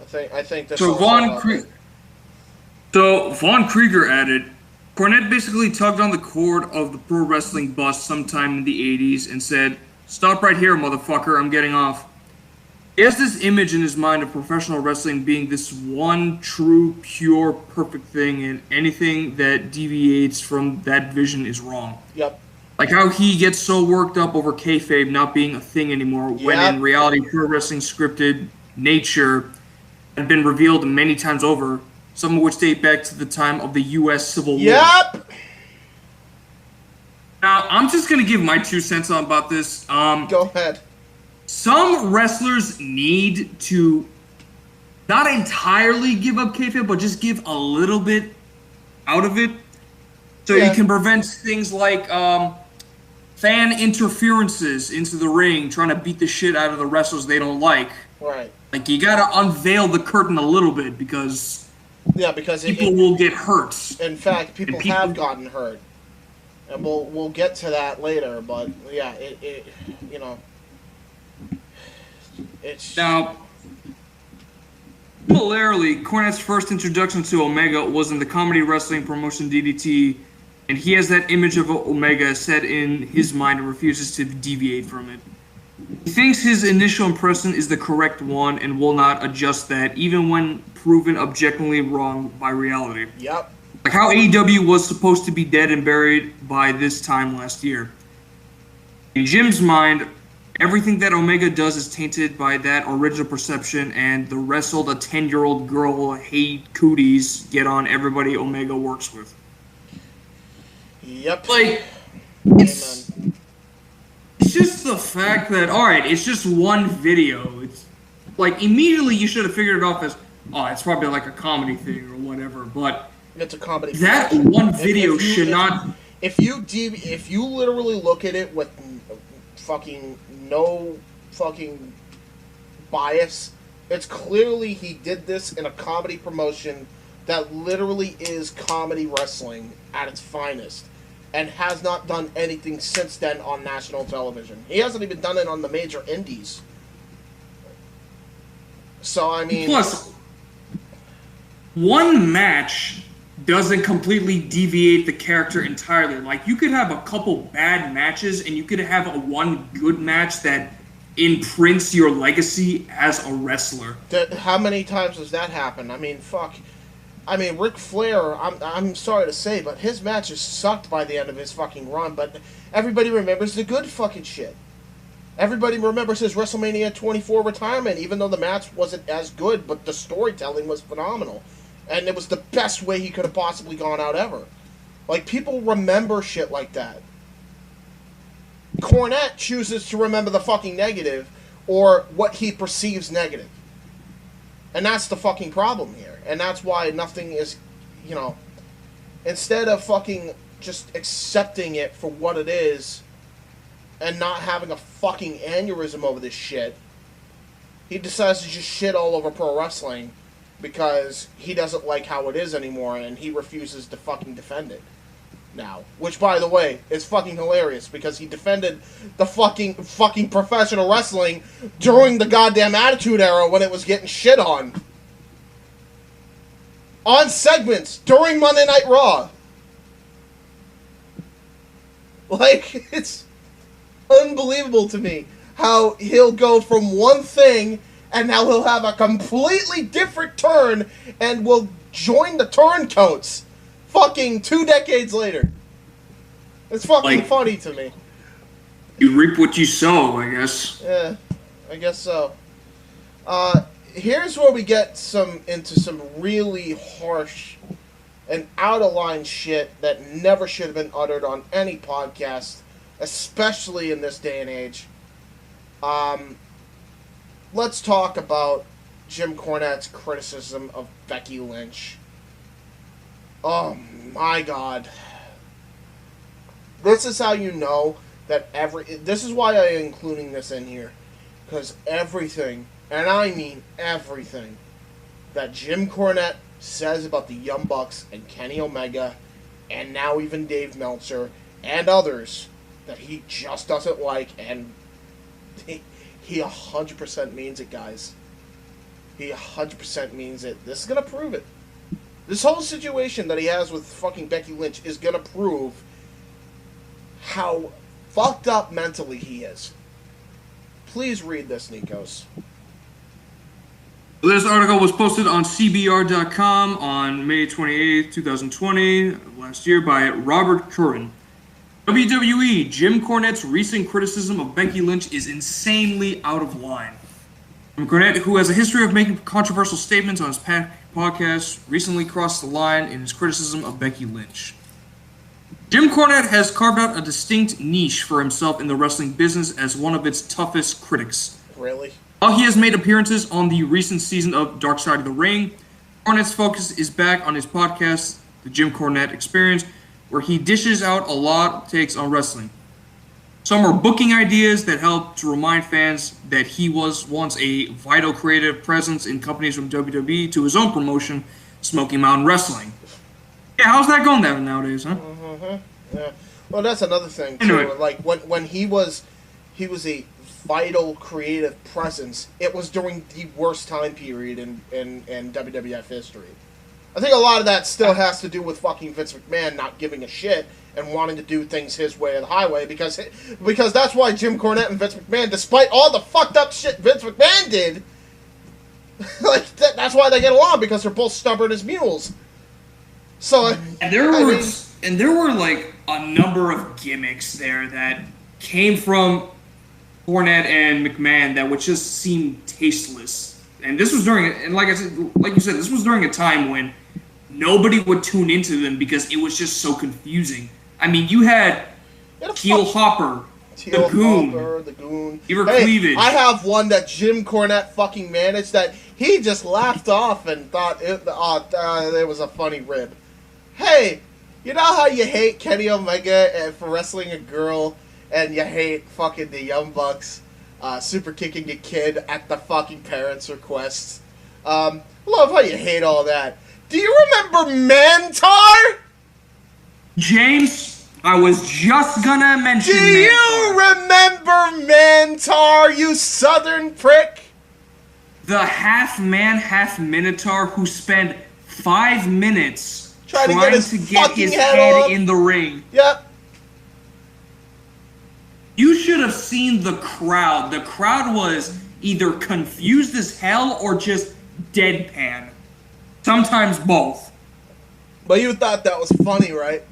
I think this. So Vaughn Krieger added, Cornette basically tugged on the cord of the pro wrestling bus sometime in the 80s and said, "Stop right here, motherfucker, I'm getting off." He has this image in his mind of professional wrestling being this one true, pure, perfect thing, and anything that deviates from that vision is wrong. Yep. Like how he gets so worked up over kayfabe not being a thing anymore, when in reality pro wrestling's scripted nature had been revealed many times over, some of which date back to the time of the U.S. Civil War. Yep. Now, I'm just going to give my 2 cents on about this. Go ahead. Some wrestlers need to not entirely give up kayfabe, but just give a little bit out of it. So you can prevent things like fan interferences into the ring, trying to beat the shit out of the wrestlers they don't like. Right. Like, you got to unveil the curtain a little bit because people will get hurt. In fact, people have gotten hurt. And we'll get to that later, but yeah, it you know, it's... Now, similarly, Cornette's first introduction to Omega was in the comedy wrestling promotion DDT, and he has that image of Omega set in his mind and refuses to deviate from it. He thinks his initial impression is the correct one and will not adjust that, even when proven objectively wrong by reality. Yep. Like how AEW was supposed to be dead and buried by this time last year. In Jim's mind, everything that Omega does is tainted by that original perception, and the wrestled a 10-year-old girl hate cooties get on everybody Omega works with. Yep. Like, it's just the fact that, alright, it's just one video. It's like, immediately you should have figured it off as, oh, it's probably like a comedy thing or whatever, but it's a comedy. That one video should not. If you literally look at it with fucking no fucking bias, it's clearly he did this in a comedy promotion that literally is comedy wrestling at its finest, and has not done anything since then on national television. He hasn't even done it on the major indies. So I mean, plus, one match doesn't completely deviate the character entirely. Like, you could have a couple bad matches, and you could have a one good match that imprints your legacy as a wrestler. How many times does that happen? I mean, fuck. I mean, Ric Flair, I'm sorry to say, but his matches sucked by the end of his fucking run, but everybody remembers the good fucking shit. Everybody remembers his WrestleMania 24 retirement, even though the match wasn't as good, but the storytelling was phenomenal. And it was the best way he could have possibly gone out ever. Like, people remember shit like that. Cornette chooses to remember the fucking negative, or what he perceives negative. And that's the fucking problem here. And that's why nothing is, you know, instead of fucking just accepting it for what it is and not having a fucking aneurysm over this shit, he decides to just shit all over pro wrestling because he doesn't like how it is anymore and he refuses to fucking defend it now. Which, by the way, is fucking hilarious because he defended the fucking professional wrestling during the goddamn Attitude Era when it was getting shit on segments during Monday Night Raw. Like, it's unbelievable to me how he'll go from one thing and now he'll have a completely different turn and will join the turncoats fucking 2 decades later. It's fucking funny to me. You reap what you sow, I guess. Yeah, I guess so. Here's where we get into some really harsh and out-of-line shit that never should have been uttered on any podcast, especially in this day and age. Let's talk about Jim Cornette's criticism of Becky Lynch. Oh my God. This is how you know that this is why I'm including this in here. Because everything, and I mean everything, that Jim Cornette says about the Young Bucks and Kenny Omega, and now even Dave Meltzer, and others, that he just doesn't like, and he 100% means it, guys. He 100% means it. This is going to prove it. This whole situation that he has with fucking Becky Lynch is going to prove how fucked up mentally he is. Please read this, Nikos. This article was posted on CBR.com on May 28, 2020, last year, by Robert Curran. WWE, Jim Cornette's recent criticism of Becky Lynch is insanely out of line. Jim Cornette, who has a history of making controversial statements on his podcast, recently crossed the line in his criticism of Becky Lynch. Jim Cornette has carved out a distinct niche for himself in the wrestling business as one of its toughest critics. Really? While he has made appearances on the recent season of Dark Side of the Ring, Cornette's focus is back on his podcast, The Jim Cornette Experience, where he dishes out a lot of takes on wrestling. Some are booking ideas that help to remind fans that he was once a vital creative presence in companies from WWE to his own promotion, Smoky Mountain Wrestling. Yeah, how's that going nowadays, huh? Mm-hmm. Yeah. Well, that's another thing too. Anyway. Like when he was a vital creative presence, it was during the worst time period in WWF history. I think a lot of that still has to do with fucking Vince McMahon not giving a shit and wanting to do things his way or the highway, because that's why Jim Cornette and Vince McMahon, despite all the fucked up shit Vince McMahon did, like that's why they get along, because they're both stubborn as mules. So And there were like a number of gimmicks there that came from Cornette and McMahon that would just seem tasteless. And this was during, and like you said, this was during a time when nobody would tune into them because it was just so confusing. I mean, you had Teal Hopper, the Goon. Even Cleavage. I have one that Jim Cornette fucking managed that he just laughed off and thought it was a funny rib. Hey, you know how you hate Kenny Omega for wrestling a girl, and you hate fucking the Young Bucks super kicking a kid at the fucking parents' request? Love how you hate all that. Do you remember Mantar? James, I was just gonna mention Do you remember Mantar, you southern prick? The half-man, half-minotaur who spent 5 minutes trying to get his head in the ring. Yep. You should have seen the crowd. The crowd was either confused as hell or just deadpan. Sometimes both. But you thought that was funny, right?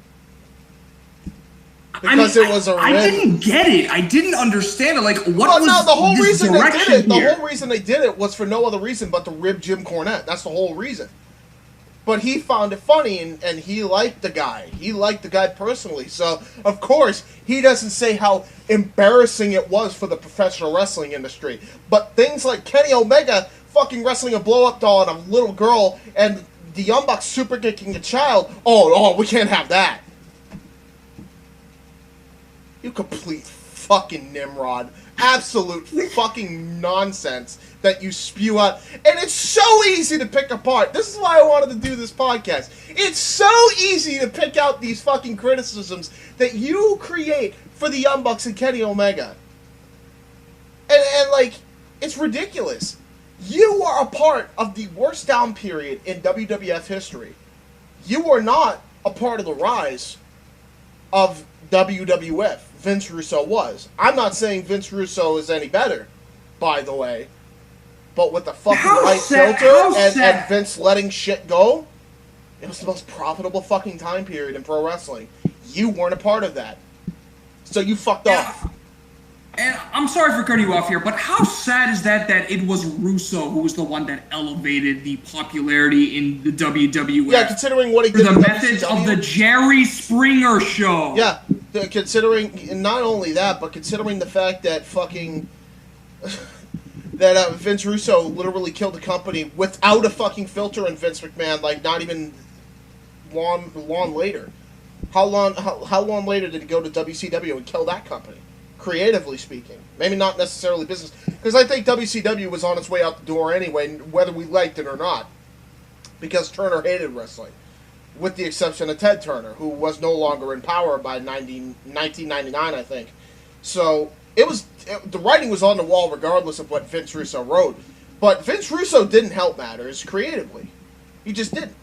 Because it was a rib. I didn't get it. I didn't understand it. Like, what was the whole this reason they did it? here? The whole reason they did it was for no other reason but to rib Jim Cornette. That's the whole reason. But he found it funny, and he liked the guy. He liked the guy personally. So, of course, he doesn't say how embarrassing it was for the professional wrestling industry. But things like Kenny Omega fucking wrestling a blow-up doll and a little girl, and the Young Bucks super kicking a child. Oh, we can't have that. You complete fucking Nimrod. Absolute fucking nonsense that you spew out. And it's so easy to pick apart. This is why I wanted to do this podcast. It's so easy to pick out these fucking criticisms that you create for the Young Bucks and Kenny Omega. And like, it's ridiculous. You are a part of the worst down period in WWF history. You are not a part of the rise of WWF. Vince Russo was. I'm not saying Vince Russo is any better, by the way. But with the fucking right filter and Vince letting shit go, it was the most profitable fucking time period in pro wrestling. You weren't a part of that. So you fucked off. And I'm sorry for cutting you off here, but how sad is that it was Russo who was the one that elevated the popularity in the WWF? Yeah, considering what he did the methods of the Jerry Springer show. Yeah, considering not only that, but considering the fact that fucking that Vince Russo literally killed the company without a fucking filter, and Vince McMahon, like, not even long later. How long later did he go to WCW and kill that company? Creatively speaking. Maybe not necessarily business. Because I think WCW was on its way out the door anyway, whether we liked it or not. Because Turner hated wrestling. With the exception of Ted Turner, who was no longer in power by 1999, I think. So, the writing was on the wall regardless of what Vince Russo wrote. But Vince Russo didn't help matters creatively. He just didn't.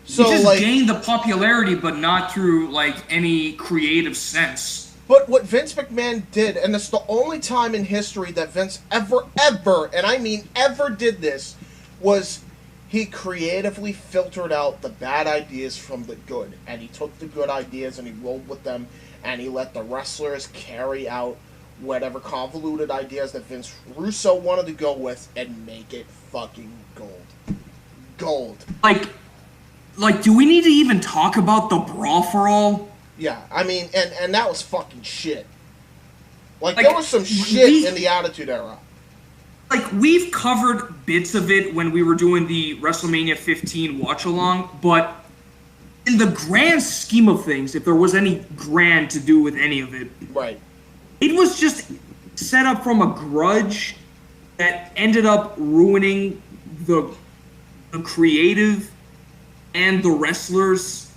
So, he just gained the popularity, but not through, like, any creative sense. But what Vince McMahon did, and it's the only time in history that Vince ever, and I mean ever did this, was he creatively filtered out the bad ideas from the good. And he took the good ideas and he rolled with them, and he let the wrestlers carry out whatever convoluted ideas that Vince Russo wanted to go with and make it fucking gold. Gold. Like, do we need to even talk about the Brawl for All? Yeah, I mean, and that was fucking shit. Like there was some shit in the Attitude Era. Like, we've covered bits of it when we were doing the WrestleMania 15 watch-along, but in the grand scheme of things, if there was any grand to do with any of it, right, it was just set up from a grudge that ended up ruining the creative and the wrestlers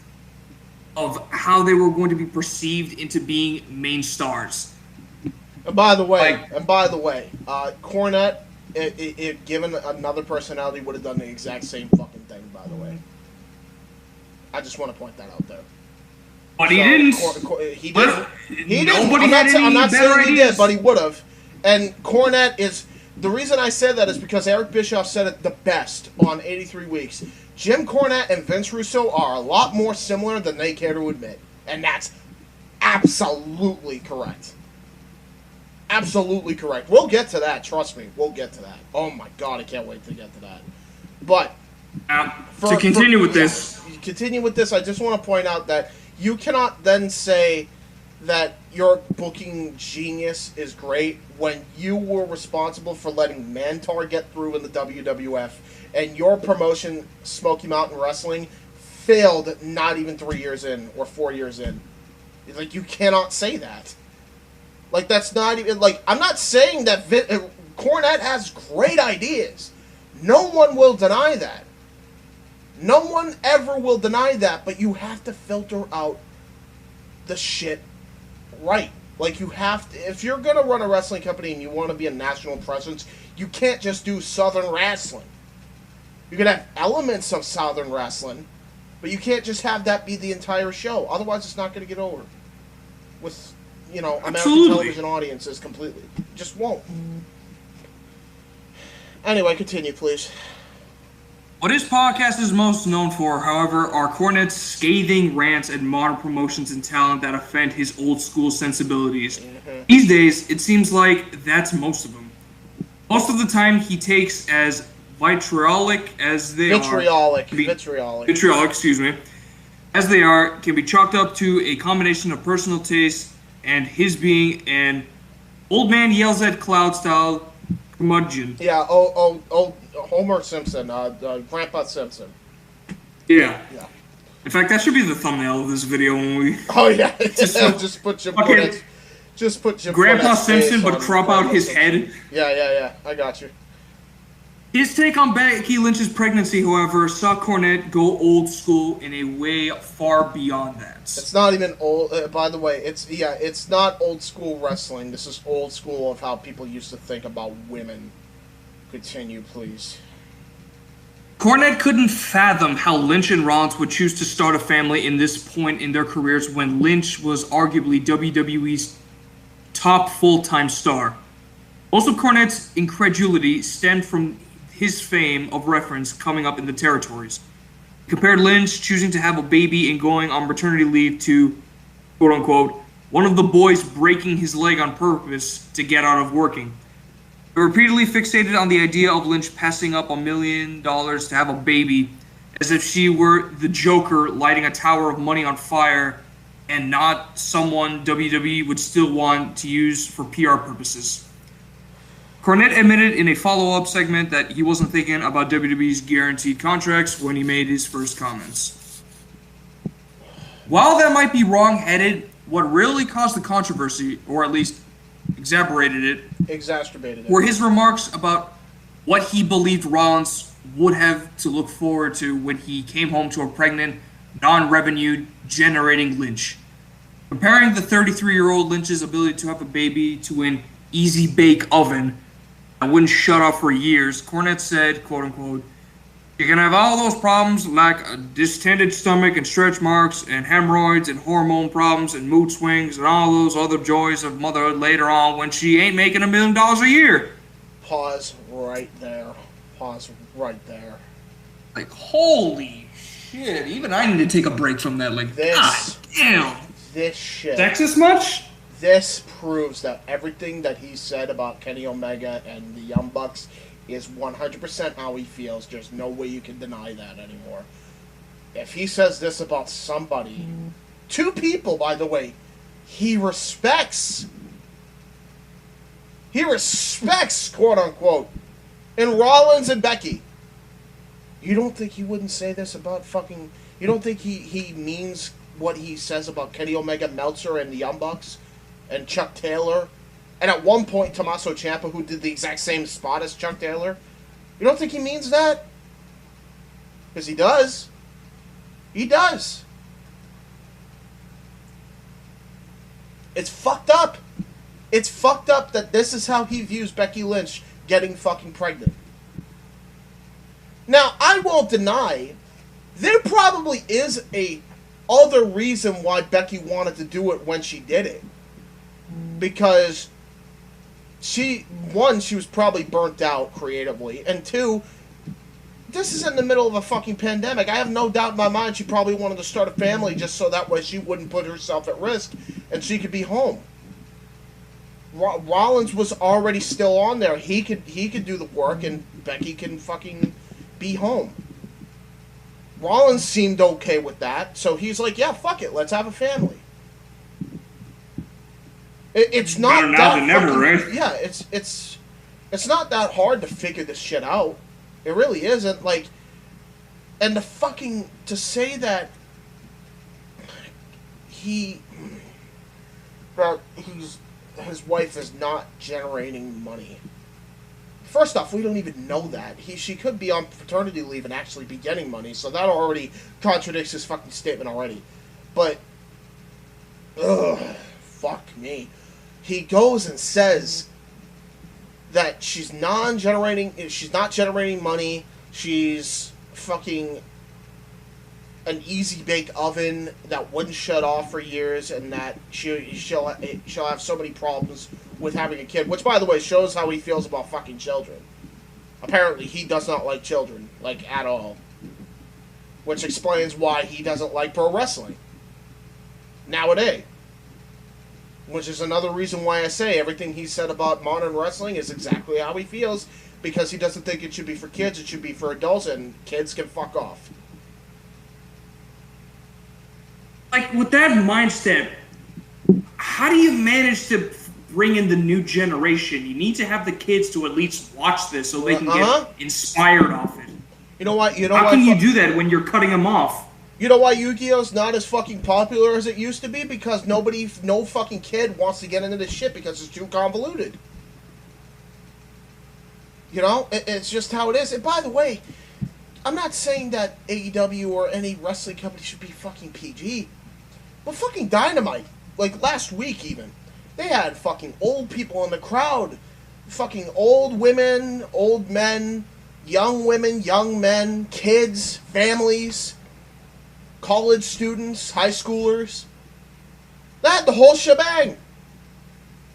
of how they were going to be perceived into being main stars. And by the way, Cornette, if given another personality, would have done the exact same fucking thing, by the way. I just want to point that out there. But he didn't. He didn't. He didn't. Nobody had any I'm not better saying he ideas. did, but he would have. And Cornette is... The reason I said that is because Eric Bischoff said it the best on 83 Weeks. Jim Cornette and Vince Russo are a lot more similar than they care to admit. And that's absolutely correct. Absolutely correct. We'll get to that, trust me. We'll get to that. Oh my god, I can't wait to get to that. But... to continue with this... Continue with this, I just want to point out that you cannot then say that your booking genius is great when you were responsible for letting Mantar get through in the WWF and your promotion, Smoky Mountain Wrestling, failed not even 3 years in or 4 years in. Like, you cannot say that. Like, that's not even... Like, I'm not saying that Cornette has great ideas. No one will deny that. No one ever will deny that, but you have to filter out the shit right. Like, you have to... If you're going to run a wrestling company and you want to be a national presence, you can't just do Southern wrestling. You can have elements of Southern wrestling, but you can't just have that be the entire show. Otherwise, it's not going to get over with, you know, American television audiences completely. It just won't. Anyway, continue, please. What his podcast is most known for, however, are Cornette's scathing rants at modern promotions and talent that offend his old school sensibilities. These days, it seems like that's most of them. Most of the time, he takes as vitriolic as they Vitriolic, excuse me. As they are, can be chalked up to a combination of personal taste and his being an old man yells at cloud style curmudgeon. Yeah, Homer Simpson, Grandpa Simpson. Yeah. In fact, that should be the thumbnail of this video when we. Oh yeah, just put Jim Cornette. Just put Jim Grandpa Cornette's Simpson, face but on crop out his head. Yeah. I got you. His take on Becky Lynch's pregnancy, however, saw Cornette go old school in a way far beyond that. It's not even old. By the way, it's not old school wrestling. This is old school of how people used to think about women. Continue, please. Cornette couldn't fathom how Lynch and Rollins would choose to start a family in this point in their careers when Lynch was arguably WWE's top full-time star. Most of Cornette's incredulity stemmed from his fame of reference coming up in the territories. He compared Lynch choosing to have a baby and going on maternity leave to, quote-unquote, one of the boys breaking his leg on purpose to get out of working. He repeatedly fixated on the idea of Lynch passing up $1 million to have a baby, as if she were the Joker lighting a tower of money on fire and not someone WWE would still want to use for PR purposes. Cornette admitted in a follow-up segment that he wasn't thinking about WWE's guaranteed contracts when he made his first comments. While that might be wrong-headed, what really caused the controversy, or at least exacerbated it, were his remarks about what he believed Rollins would have to look forward to when he came home to a pregnant, non-revenue generating Lynch. Comparing the 33-year-old Lynch's ability to have a baby to an easy bake oven that wouldn't shut off for years, Cornette said, quote-unquote, "You can have all those problems like a distended stomach and stretch marks and hemorrhoids and hormone problems and mood swings and all those other joys of motherhood later on when she ain't making $1 million a year." Pause right there. Like, holy shit. Even I need to take a break from that. Like, God damn. This shit. Sexist much? This proves that everything that he said about Kenny Omega and the Young Bucks is 100% how he feels. There's no way you can deny that anymore. If he says this about somebody, two people, by the way, he respects, quote unquote, in Rollins and Becky. You don't think he wouldn't say this about fucking, you don't think he means what he says about Kenny Omega, Meltzer, and the Young Bucks, and Chuck Taylor, and at one point Tommaso Ciampa, who did the exact same spot as Chuck Taylor? You don't think he means that? Because he does. He does. It's fucked up. It's fucked up that this is how he views Becky Lynch getting fucking pregnant. Now, I won't deny, there probably is a other reason why Becky wanted to do it when she did it. Because she was probably burnt out creatively, and two, this is in the middle of a fucking pandemic. I have no doubt in my mind she probably wanted to start a family just so that way she wouldn't put herself at risk and she could be home. Rollins was already still on there. He could do the work, and Becky can fucking be home. Rollins seemed okay with that, so he's like, yeah, fuck it, let's have a family. It's not better now than never, right? Yeah, it's not that hard to figure this shit out. It really isn't. Like, and to say that his wife is not generating money. First off, we don't even know that. She could be on paternity leave and actually be getting money, so that already contradicts his fucking statement already. But, fuck me. He goes and says that she's not generating money, she's fucking an easy bake oven that wouldn't shut off for years, and that she'll have so many problems with having a kid, which, by the way, shows how he feels about fucking children. Apparently, he does not like children, like, at all. Which explains why he doesn't like pro wrestling nowadays. Which is another reason why I say everything he said about modern wrestling is exactly how he feels, because he doesn't think it should be for kids, it should be for adults, and kids can fuck off. Like, with that mindset, how do you manage to bring in the new generation? You need to have the kids to at least watch this so they can get inspired off it. You know what? How can you do that when you're cutting him off? You know why Yu-Gi-Oh's not as fucking popular as it used to be? Because no fucking kid wants to get into this shit because it's too convoluted. You know? It's just how it is. And by the way, I'm not saying that AEW or any wrestling company should be fucking PG. But fucking Dynamite, like last week even, they had fucking old people in the crowd. Fucking old women, old men, young women, young men, kids, families, college students, high schoolers. They had the whole shebang.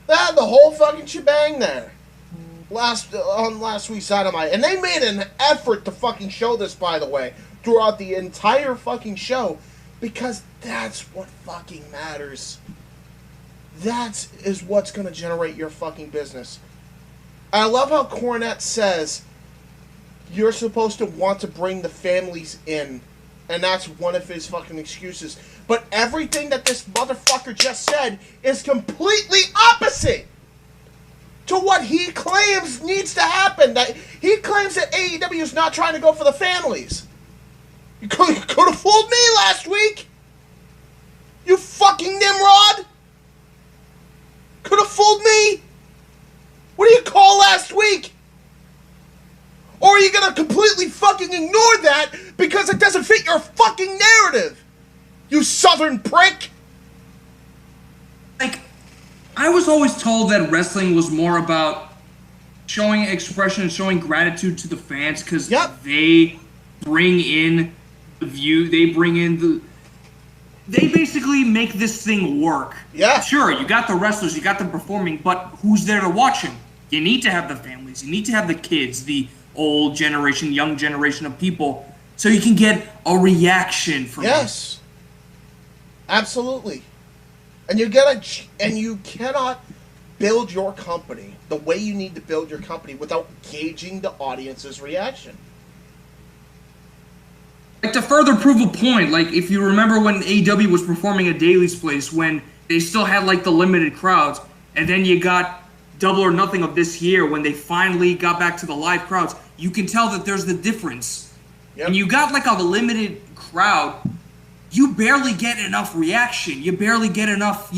They had the whole fucking shebang there. On last week's Dynamite. And they made an effort to fucking show this, by the way, throughout the entire fucking show. Because that's what fucking matters. That is what's going to generate your fucking business. I love how Cornette says you're supposed to want to bring the families in. And that's one of his fucking excuses. But everything that this motherfucker just said is completely opposite to what he claims needs to happen. That he claims that AEW is not trying to go for the families. You could have fooled me last week. You fucking Nimrod. Could have fooled me. What do you call last week? Or are you gonna completely fucking ignore that because it doesn't fit your fucking narrative? You southern prick! Like, I was always told that wrestling was more about showing expression and showing gratitude to the fans because they bring in the view, they basically make this thing work. Yeah. Sure, you got the wrestlers, you got them performing, but who's there to watch them? You need to have the families, you need to have the kids, the old generation, young generation of people, so you can get a reaction from them. Yes. Absolutely. And you cannot build your company the way you need to build your company without gauging the audience's reaction. Like, to further prove a point, like, if you remember when AEW was performing at Daly's Place, when they still had, like, the limited crowds, and then you got Double or Nothing of this year, when they finally got back to the live crowds, you can tell that there's the difference. Yep. When you got, like, a limited crowd, you barely get enough reaction. You barely get enough,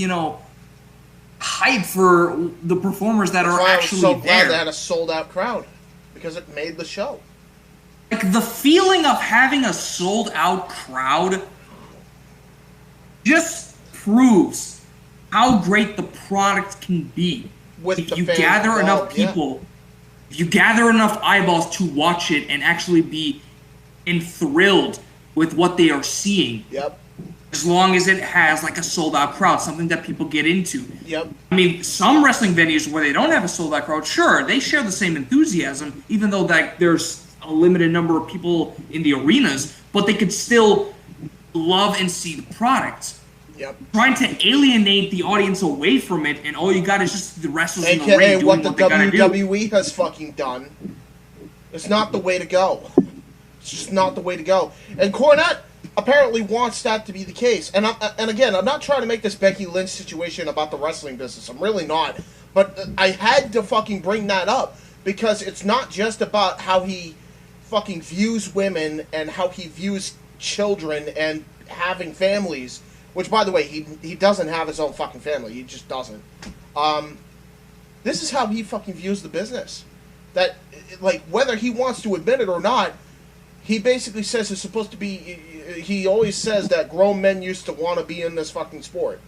hype for the performers that are actually there. I was so glad they had a sold-out crowd, because it made the show. Like, the feeling of having a sold-out crowd just proves how great the product can be. If you gather enough people, if you gather enough eyeballs to watch it and actually be enthralled with what they are seeing. Yep. As long as it has like a sold-out crowd, something that people get into. Yep. I mean, some wrestling venues where they don't have a sold-out crowd, sure, they share the same enthusiasm, even though there's a limited number of people in the arenas, but they could still love and see the product. Yep. Trying to alienate the audience away from it, and all you got is just the wrestlers in the ring doing what the they gotta do. WWE has fucking done. It's not the way to go. It's just not the way to go. And Cornette apparently wants that to be the case. And again, I'm not trying to make this Becky Lynch situation about the wrestling business. I'm really not. But I had to fucking bring that up because it's not just about how he fucking views women and how he views children and having families. Which, by the way, he doesn't have his own fucking family. He just doesn't. This is how he fucking views the business. That, like, whether he wants to admit it or not, he basically says it's supposed to be... He always says that grown men used to want to be in this fucking sport.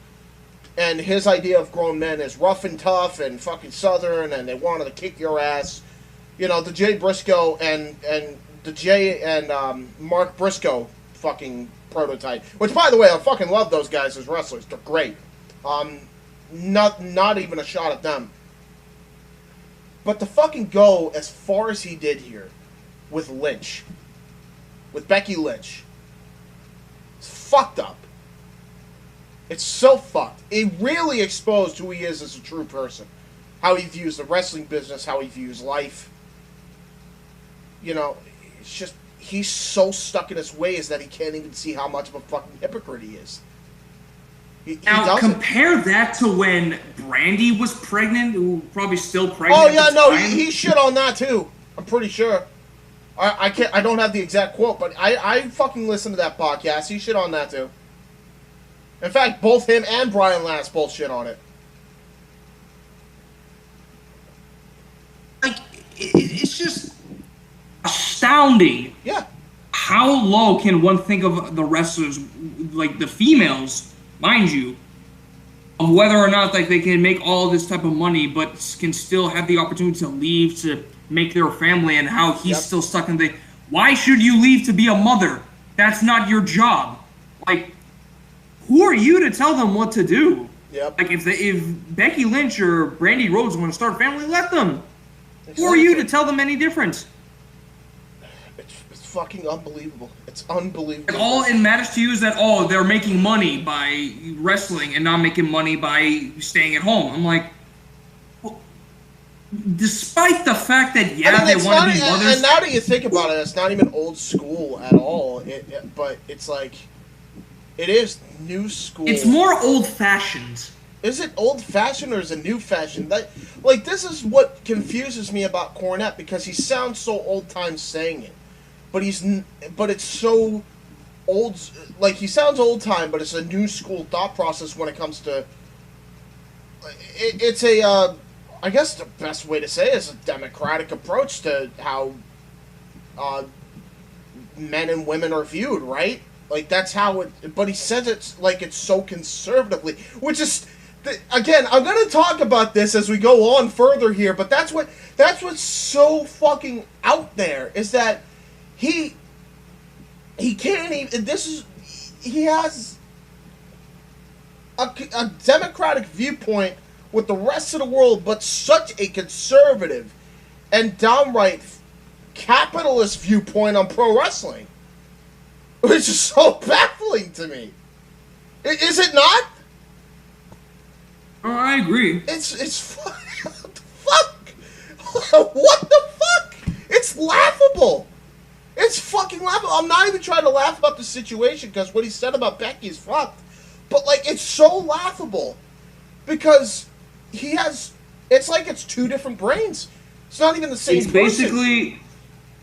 And his idea of grown men is rough and tough and fucking southern, and they wanted to kick your ass. You know, the Jay Briscoe and the Jay and Mark Briscoe fucking prototype. Which, by the way, I fucking love those guys as wrestlers. They're great. Not even a shot at them. But to fucking go as far as he did here with Lynch, with Becky Lynch, it's fucked up. It's so fucked. It really exposed who he is as a true person. How he views the wrestling business, how he views life. You know, it's just... He's so stuck in his ways that he can't even see how much of a fucking hypocrite he is. Now, compare that to when Brandy was pregnant, who probably still pregnant. Oh, yeah, no, he shit on that, too. I'm pretty sure. I don't have the exact quote, but I fucking listened to that podcast. He shit on that too. In fact, both him and Brian Last both shit on it. Like, it's just astounding. Yeah. How low can one think of the wrestlers, like the females, mind you, of whether or not like they can make all this type of money, but can still have the opportunity to leave to make their family, and how he's still stuck in the. Why should you leave to be a mother? That's not your job. Like, who are you to tell them what to do? Yep. Like if Becky Lynch or Brandy Rhodes want to start a family, let them. Who are you to tell them any different? It's fucking unbelievable. It's unbelievable. And all it matters to you is that, oh, they're making money by wrestling and not making money by staying at home. I'm like, well, despite the fact that, they want to be mothers. And now that you think about it, it's not even old school at all. But it's like, it is new school. It's more old-fashioned. Is it old-fashioned or is it new-fashioned? Like, this is what confuses me about Cornette, because he sounds so old-time saying it. But it's so old, like, he sounds old-time, but it's a new-school thought process when it comes to, it's a, I guess the best way to say it is a democratic approach to how men and women are viewed, right? Like, that's how it, but he says it's like it's so conservatively, which is, again, I'm going to talk about this as we go on further here, but that's what's so fucking out there, is that he can't even, he has a democratic viewpoint with the rest of the world, but such a conservative and downright capitalist viewpoint on pro wrestling, which is so baffling to me. Is it not? Oh, I agree. It's what the fuck? What the fuck? It's laughable. It's fucking laughable. I'm not even trying to laugh about the situation, because what he said about Becky is fucked. But, like, it's so laughable. Because he has... It's like it's two different brains. It's not even the same person.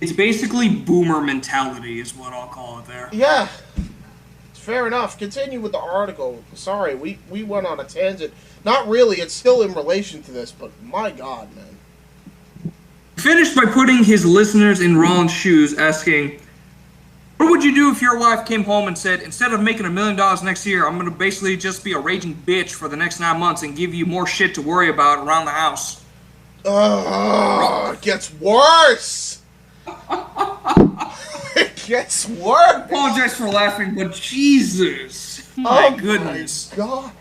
It's basically boomer mentality is what I'll call it there. Yeah. Fair enough. Continue with the article. Sorry, we went on a tangent. Not really. It's still in relation to this, but my God, man. Finished by putting his listeners in Rollins' shoes, asking, what would you do if your wife came home and said, instead of making $1 million next year, I'm going to basically just be a raging bitch for the next 9 months and give you more shit to worry about around the house? It gets worse. It gets worse. I apologize for laughing, but Jesus. My goodness. My God.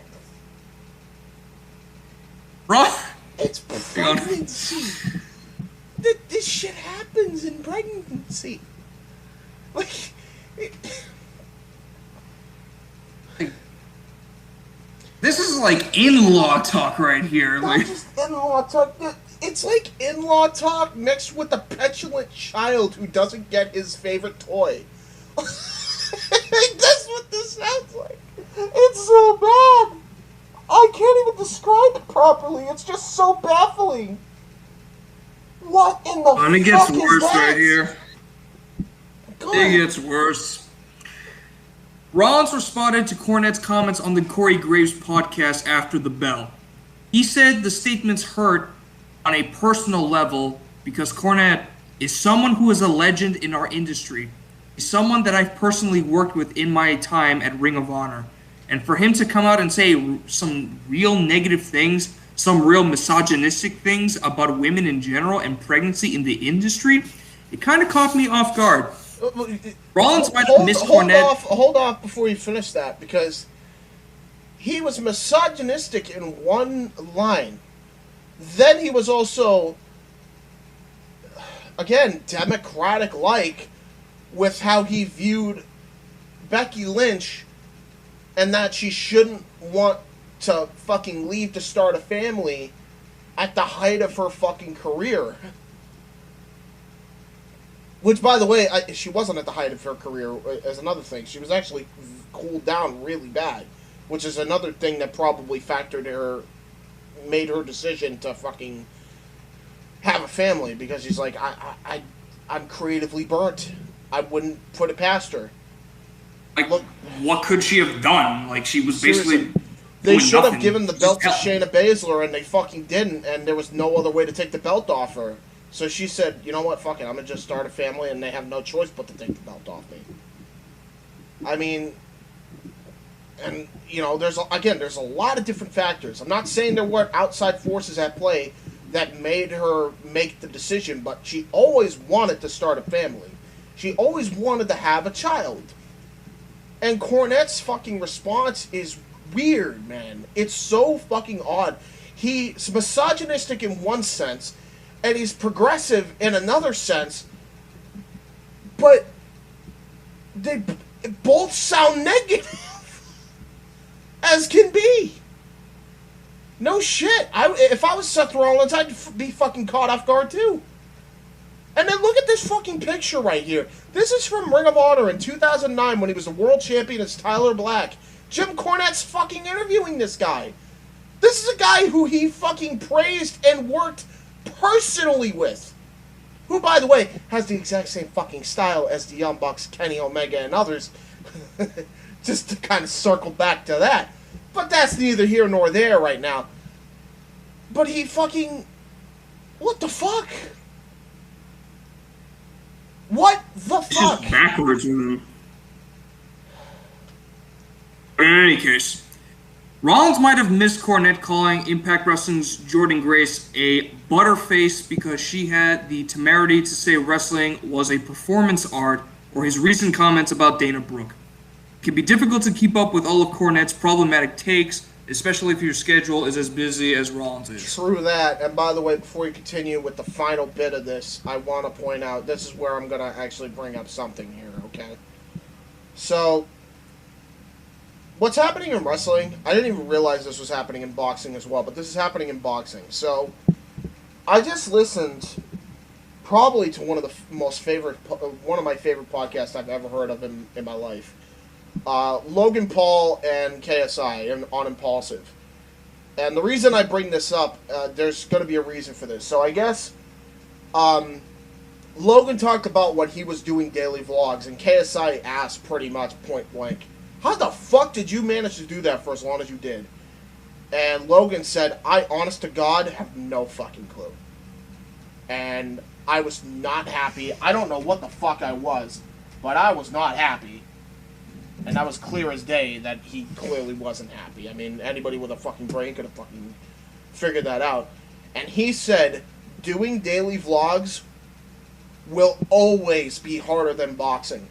Bro. It's pregnancy. This shit happens in pregnancy. Like, this is like in-law talk right here. Not Like, just in-law talk. It's like in-law talk mixed with a petulant child who doesn't get his favorite toy. That's what this sounds like. It's so bad. I can't even describe it properly. It's just so baffling. What in the fuck and it gets is worse that? right here. It gets worse. Rollins responded to Cornette's comments on the Corey Graves podcast after the bell. He said the statements hurt on a personal level because Cornette is someone who is a legend in our industry. He's someone that I've personally worked with in my time at Ring of Honor. And for him to come out and say some real negative things, some real misogynistic things about women in general and pregnancy in the industry, it kind of caught me off guard. Rollins might have missed Cornette. Hold off before you finish that, because he was misogynistic in one line. Then he was also, again, democratic-like with how he viewed Becky Lynch and that she shouldn't want to fucking leave to start a family at the height of her fucking career. Which, by the way, she wasn't at the height of her career as another thing. She was actually cooled down really bad, which is another thing that probably made her decision to fucking have a family, because she's like, I I'm creatively burnt. I wouldn't put it past her. Like, what could she have done? Like, she was basically. They should have given the belt to Shayna Baszler, and they fucking didn't, and there was no other way to take the belt off her. So she said, you know what, fuck it, I'm going to just start a family, and they have no choice but to take the belt off me. I mean, and, you know, there's a lot of different factors. I'm not saying there weren't outside forces at play that made her make the decision, but she always wanted to start a family. She always wanted to have a child. And Cornette's fucking response is weird, man. It's so fucking odd. He's misogynistic in one sense, and he's progressive in another sense, but they both sound negative as can be. No shit. If I was Seth Rollins, I'd be fucking caught off guard too. And then look at this fucking picture right here. This is from Ring of Honor in 2009 when he was a world champion as Tyler Black. Jim Cornette's fucking interviewing this guy. This is a guy who he fucking praised and worked personally with. Who, by the way, has the exact same fucking style as the Young Bucks, Kenny Omega, and others. Just to kind of circle back to that. But that's neither here nor there right now. But he fucking... What the fuck? What the fuck? It's just backwards with him. But in any case, Rollins might have missed Cornette calling Impact Wrestling's Jordynne Grace a butterface because she had the temerity to say wrestling was a performance art, or his recent comments about Dana Brooke. It can be difficult to keep up with all of Cornette's problematic takes, especially if your schedule is as busy as Rollins is. True that. And by the way, before you continue with the final bit of this, I want to point out, this is where I'm going to actually bring up something here, okay? So, what's happening in wrestling, I didn't even realize this was happening in boxing as well, but this is happening in boxing. So, I just listened probably to one of my favorite podcasts I've ever heard of in my life. Logan Paul and KSI on Impulsive. And the reason I bring this up, there's going to be a reason for this. So I guess Logan talked about when he was doing daily vlogs, and KSI asked pretty much point blank, how the fuck did you manage to do that for as long as you did? And Logan said, I honest to God have no fucking clue. And I was not happy. I don't know what the fuck I was, but I was not happy. And that was clear as day that he clearly wasn't happy. I mean, anybody with a fucking brain could have fucking figured that out. And he said, doing daily vlogs will always be harder than boxing.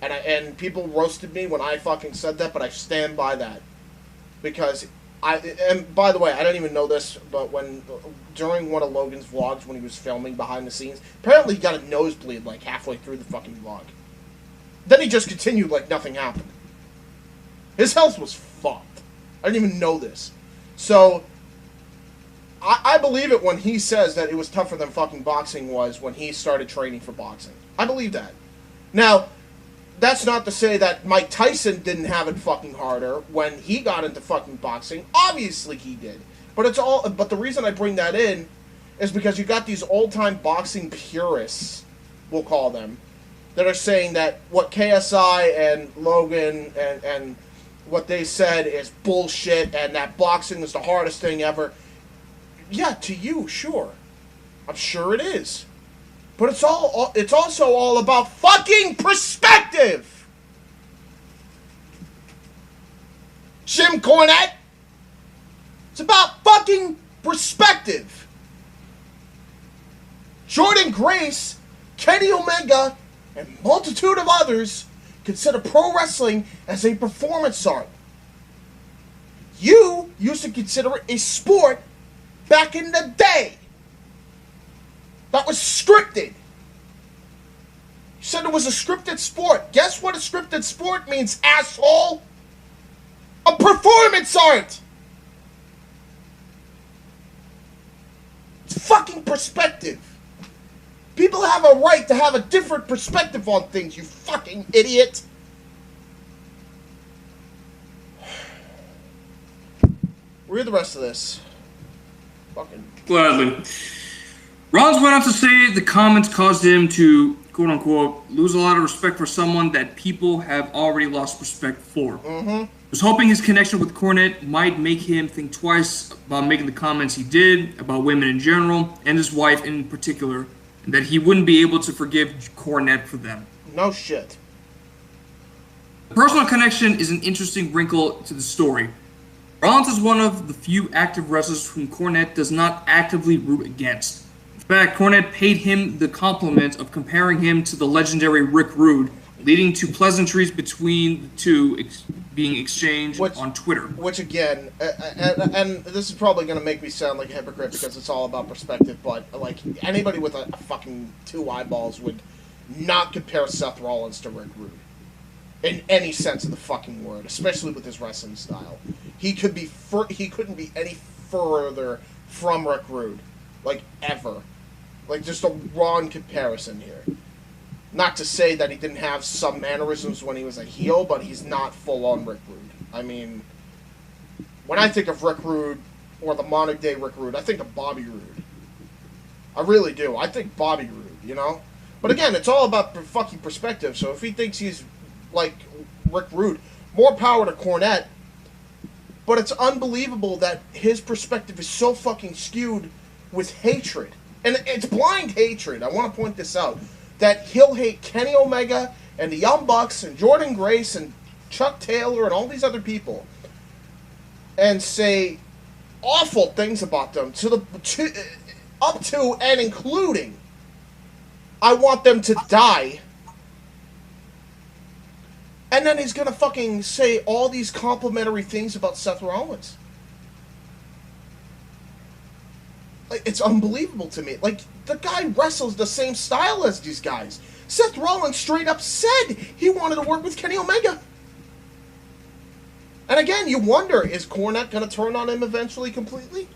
And people roasted me when I fucking said that, but I stand by that. Because and by the way, I didn't even know this, but during one of Logan's vlogs when he was filming behind the scenes, apparently he got a nosebleed like halfway through the fucking vlog. Then he just continued like nothing happened. His health was fucked. I didn't even know this. So, I believe it when he says that it was tougher than fucking boxing was when he started training for boxing. I believe that. Now, that's not to say that Mike Tyson didn't have it fucking harder when he got into fucking boxing. Obviously he did. But the reason I bring that in is because you got these old-time boxing purists, we'll call them, that are saying that what KSI and Logan and what they said is bullshit and that boxing is the hardest thing ever. Yeah, to you, sure. I'm sure it is. But it's also all about fucking perspective! Jim Cornette! It's about fucking perspective! Jordynne Grace, Kenny Omega, and a multitude of others consider pro wrestling as a performance art. You used to consider it a sport back in the day. That was scripted. You said it was a scripted sport. Guess what a scripted sport means, asshole? A performance art! It's fucking perspective. People have a right to have a different perspective on things, you fucking idiot. Read the rest of this. Fucking. Gladly. Rollins went on to say the comments caused him to, quote unquote, lose a lot of respect for someone that people have already lost respect for. Was hoping his connection with Cornette might make him think twice about making the comments he did about women in general and his wife in particular, and that he wouldn't be able to forgive Cornette for them. No shit. The personal connection is an interesting wrinkle to the story. Rollins is one of the few active wrestlers whom Cornette does not actively root against. In fact, Cornette paid him the compliment of comparing him to the legendary Rick Rude, leading to pleasantries between the two being exchanged on Twitter. Which again, and this is probably going to make me sound like a hypocrite because it's all about perspective, but like anybody with a fucking 2 eyeballs would not compare Seth Rollins to Rick Rude. In any sense of the fucking word, especially with his wrestling style. He couldn't be any further from Rick Rude. Like, ever. Like, just a wrong comparison here. Not to say that he didn't have some mannerisms when he was a heel, but he's not full-on Rick Rude. I mean, when I think of Rick Rude, or the modern-day Rick Rude, I think of Bobby Roode. I really do. I think Bobby Roode, you know? But again, it's all about fucking perspective, so if he thinks he's like Rick Rude, more power to Cornette, but it's unbelievable that his perspective is so fucking skewed with hatred. And it's blind hatred, I want to point this out, that he'll hate Kenny Omega and the Young Bucks and Jordan Grace and Chuck Taylor and all these other people and say awful things about them up to and including I want them to die. And then he's going to fucking say all these complimentary things about Seth Rollins. Like, it's unbelievable to me. Like, the guy wrestles the same style as these guys. Seth Rollins straight up said he wanted to work with Kenny Omega. And again, you wonder, is Cornette going to turn on him eventually completely?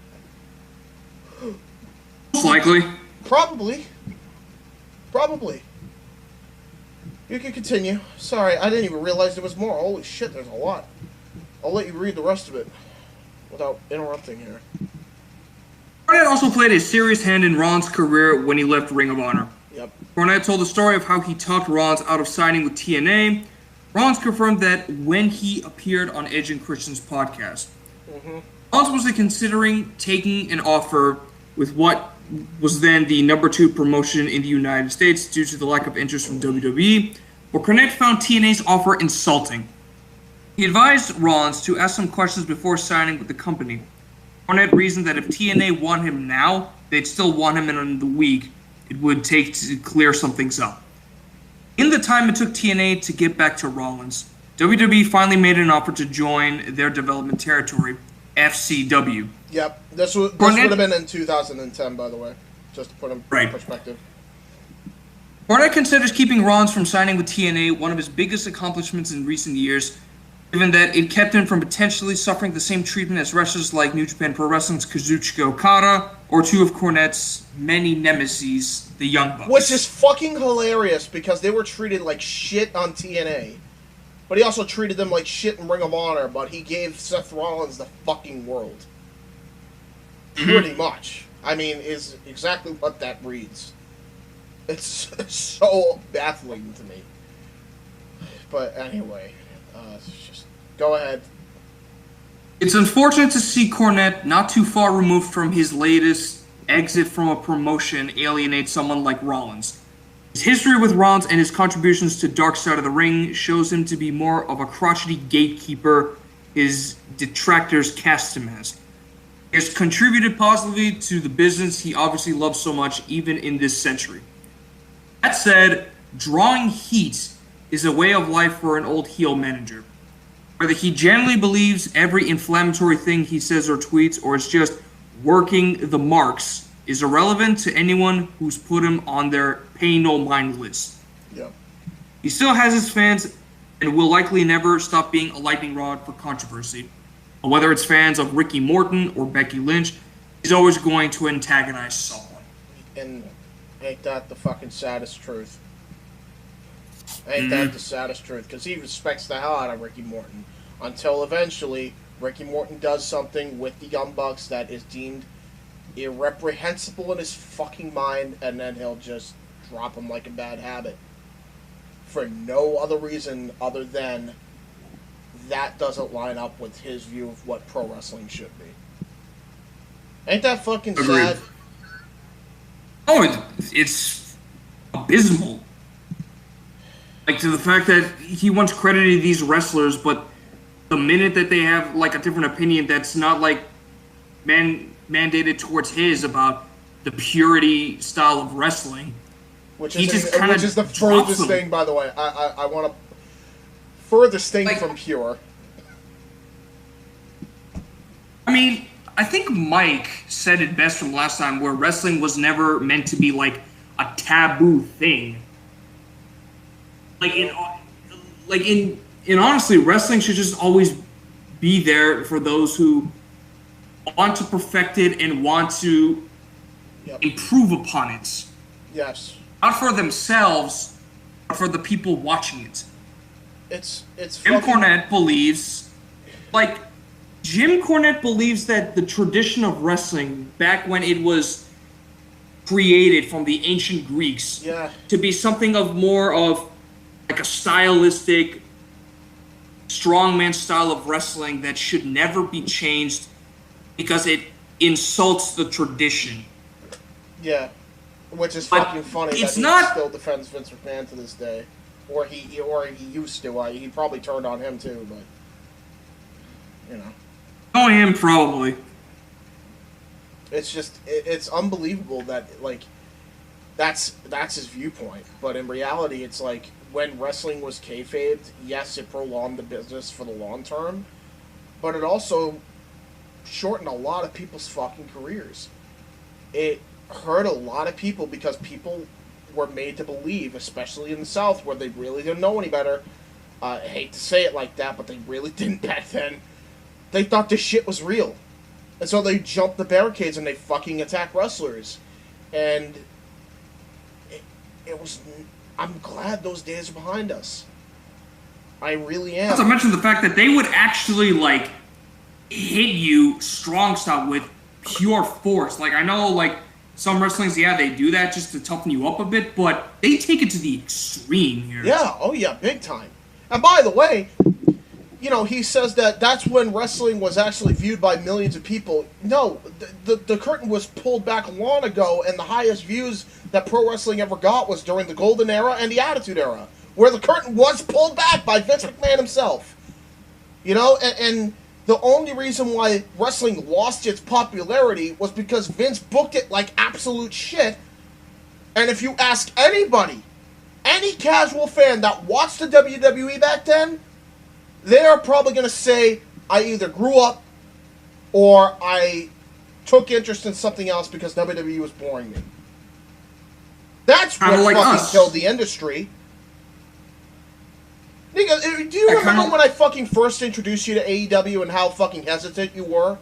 Most likely. Probably. You can continue. Sorry, I didn't even realize there was more. Holy shit, there's a lot. I'll let you read the rest of it without interrupting here. Cornette also played a serious hand in Rollins' career when he left Ring of Honor. Yep. Cornette told the story of how he talked Rollins out of signing with TNA. Rollins confirmed that when he appeared on Edge and Christian's podcast. Rollins was considering taking an offer with what was then the number 2 promotion in the United States due to the lack of interest from WWE, but Cornette found TNA's offer insulting. He advised Rollins to ask some questions before signing with the company. Cornette reasoned that if TNA want him now, they'd still want him in the week it would take to clear some things up. In the time it took TNA to get back to Rollins, WWE finally made an offer to join their development territory, FCW. Yep, this would have been in 2010, by the way, just to put him in perspective. Cornette considers keeping Rollins from signing with TNA one of his biggest accomplishments in recent years, given that it kept him from potentially suffering the same treatment as wrestlers like New Japan Pro Wrestling's Kazuchika Okada, or 2 of Cornette's many nemesis, the Young Bucks. Which is fucking hilarious, because they were treated like shit on TNA. But he also treated them like shit in Ring of Honor, but he gave Seth Rollins the fucking world. Pretty much. I mean, is exactly what that reads. It's so baffling to me. But anyway, just go ahead. It's unfortunate to see Cornette, not too far removed from his latest exit from a promotion, alienate someone like Rollins. His history with Rollins and his contributions to Dark Side of the Ring shows him to be more of a crotchety gatekeeper his detractors cast him as. He has contributed positively to the business he obviously loves so much, even in this century. That said, drawing heat is a way of life for an old heel manager. Whether he generally believes every inflammatory thing he says or tweets, or is just working the marks, is irrelevant to anyone who's put him on their pay no mind list. Yep. He still has his fans and will likely never stop being a lightning rod for controversy. Whether it's fans of Ricky Morton or Becky Lynch, he's always going to antagonize someone. And ain't that the fucking saddest truth? Ain't that the saddest truth? Because he respects the hell out of Ricky Morton. Until eventually, Ricky Morton does something with the Young Bucks that is deemed irreprehensible in his fucking mind, and then he'll just drop him like a bad habit. For no other reason other than that doesn't line up with his view of what pro wrestling should be. Ain't that fucking sad? Oh, it's abysmal. Like, to the fact that he once credited these wrestlers, but the minute that they have, like, a different opinion that's not, like, mandated towards his about the purity style of wrestling, which is the furthest thing, by the way. I want to furthest thing from pure. I mean, I think Mike said it best from last time, where wrestling was never meant to be like a taboo thing. In honestly, wrestling should just always be there for those who want to perfect it and want to improve upon it. Yes. Not for themselves, but for the people watching it. It's Jim Cornette believes, Jim Cornette believes that the tradition of wrestling, back when it was created from the ancient Greeks, to be something of more of like a stylistic, strongman style of wrestling that should never be changed because it insults the tradition. Yeah. Which is fucking funny that he still defends Vince McMahon to this day. Or he used to. He probably turned on him too, but you know. Oh, him probably. It's just it's unbelievable that that's his viewpoint. But in reality, it's like when wrestling was kayfabed, yes, it prolonged the business for the long term, but it also shortened a lot of people's fucking careers. It hurt a lot of people because people were made to believe, especially in the South where they really didn't know any better. I hate to say it like that, but they really didn't back then. They thought this shit was real. And so they jumped the barricades and they fucking attacked wrestlers. And it was... I'm glad those days are behind us. I really am. Not to mention the fact that they would actually, hit you strong style with pure force. I know, some wrestlings, they do that just to toughen you up a bit, but they take it to the extreme here. Yeah, oh yeah, big time. And by the way, he says that that's when wrestling was actually viewed by millions of people. No, the curtain was pulled back long ago, and the highest views that pro wrestling ever got was during the Golden Era and the Attitude Era, where the curtain was pulled back by Vince McMahon himself. And the only reason why wrestling lost its popularity was because Vince booked it like absolute shit. And if you ask anybody, any casual fan that watched the WWE back then, they are probably going to say, I either grew up or I took interest in something else because WWE was boring me. That's what fucking killed the industry. Nigga, do you remember when I fucking first introduced you to AEW and how fucking hesitant you were?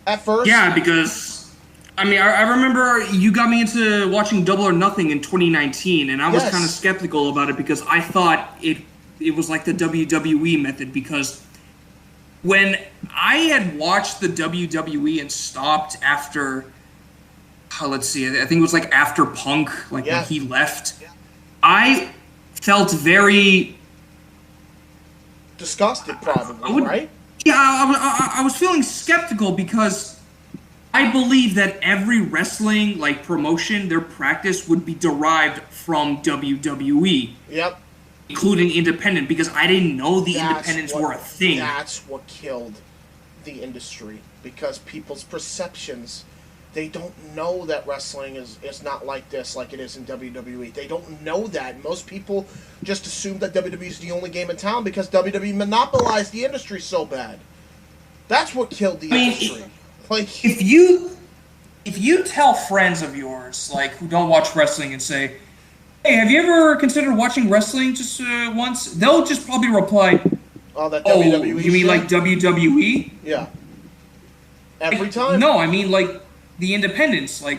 At first? Yeah, because, I remember you got me into watching Double or Nothing in 2019, and I was kind of skeptical about it because I thought it was like the WWE method, because when I had watched the WWE and stopped after, let's see, I think it was after Punk, when he left, I felt very disgusted, probably, right? Yeah, I was feeling skeptical because I believe that every wrestling promotion, their practice would be derived from WWE. Yep. Including independent, because I didn't know the independents were a thing. That's what killed the industry, because people's perceptions, they don't know that wrestling is not like this, like it is in WWE. They don't know that. Most people just assume that WWE is the only game in town because WWE monopolized the industry so bad. That's what killed the industry. If you tell friends of yours, who don't watch wrestling, and say, hey, have you ever considered watching wrestling just once? They'll just probably reply, that WWE you mean shit? WWE? Yeah. Every time? No, I mean the independents, the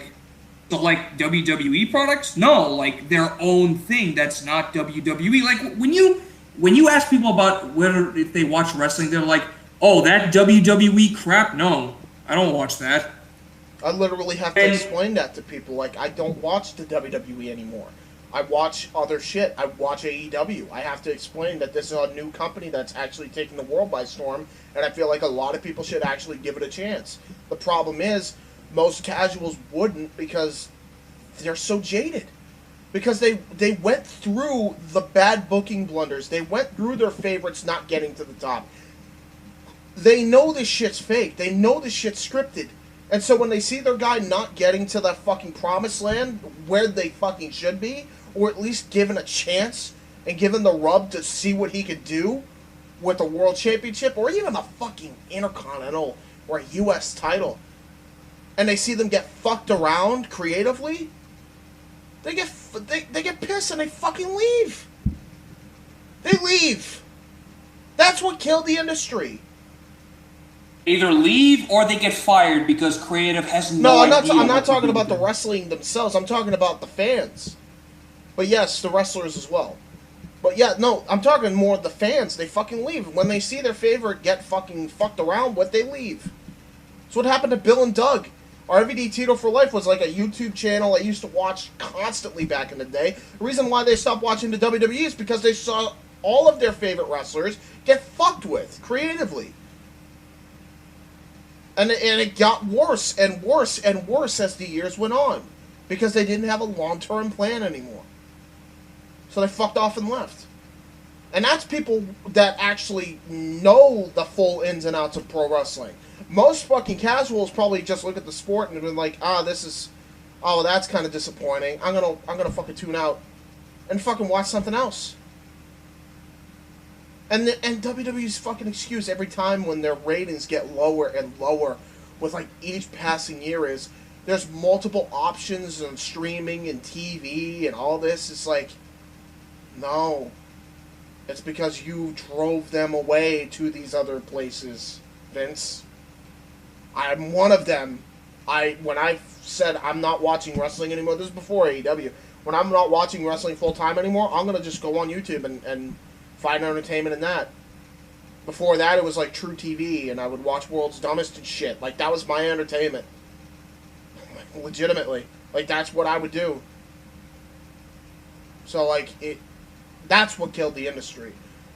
WWE products? No, their own thing that's not WWE. When you ask people about whether if they watch wrestling, they're like, oh, that WWE crap? No, I don't watch that. I literally have to explain that to people. Like, I don't watch the WWE anymore. I watch other shit. I watch AEW. I have to explain that this is a new company that's actually taking the world by storm, and I feel like a lot of people should actually give it a chance. The problem is, most casuals wouldn't because they're so jaded. Because they went through the bad booking blunders. They went through their favorites not getting to the top. They know this shit's fake. They know this shit's scripted. And so when they see their guy not getting to that fucking promised land where they fucking should be, or at least given a chance and given the rub to see what he could do with a world championship or even a fucking intercontinental or a U.S. title, and they see them get fucked around creatively, they get pissed and they fucking leave. They leave. That's what killed the industry. Either leave or they get fired because creative has no idea. I'm not talking about the wrestling themselves. I'm talking about the fans. But yes, the wrestlers as well. But yeah, no, I'm talking more the fans. They fucking leave. When they see their favorite get fucking fucked around with, they leave. That's what happened to Bill and Doug. RVD Tito for Life was like a YouTube channel I used to watch constantly back in the day. The reason why they stopped watching the WWE is because they saw all of their favorite wrestlers get fucked with creatively. And it got worse and worse and worse as the years went on. Because they didn't have a long-term plan anymore. So they fucked off and left. And that's people that actually know the full ins and outs of pro wrestling. Most fucking casuals probably just look at the sport and been like, that's kind of disappointing. I'm gonna fucking tune out and fucking watch something else. And WWE's fucking excuse every time when their ratings get lower and lower with like each passing year is there's multiple options on streaming and TV and all this. It's like, no. It's because you drove them away to these other places, Vince. I'm one of them. When I said I'm not watching wrestling anymore, this is before AEW. When I'm not watching wrestling full time anymore, I'm gonna just go on YouTube and find entertainment in that. Before that, it was like True TV, and I would watch World's Dumbest and shit. Like, that was my entertainment. Legitimately. Like, that's what I would do. So, like, that's what killed the industry.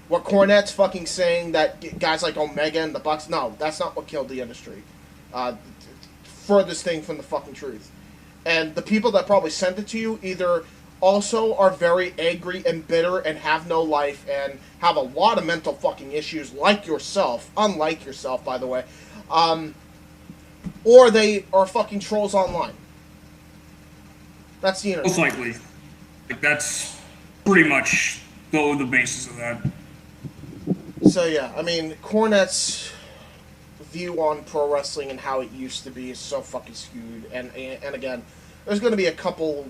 What Cornette's fucking saying that guys like Omega and the Bucks, no, that's not what killed the industry. Furthest thing from the fucking truth. And the people that probably sent it to you either also are very angry and bitter and have no life and have a lot of mental fucking issues like yourself, unlike yourself, by the way, or they are fucking trolls online. That's the internet. Most likely. Like, that's pretty much the basis of that. So yeah, I mean, Cornette's view on pro wrestling and how it used to be is so fucking skewed. And again, there's going to be a couple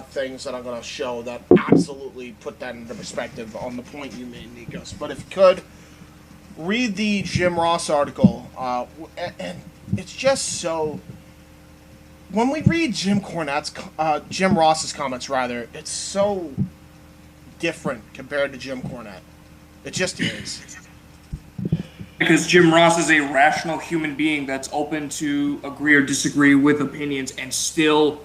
things that I'm going to show that absolutely put that into perspective on the point you made, Nikos. But if you could, read the Jim Ross article. And it's just so... When we read Jim Ross's comments, rather, it's so different compared to Jim Cornette. It just is. Because Jim Ross is a rational human being that's open to agree or disagree with opinions and still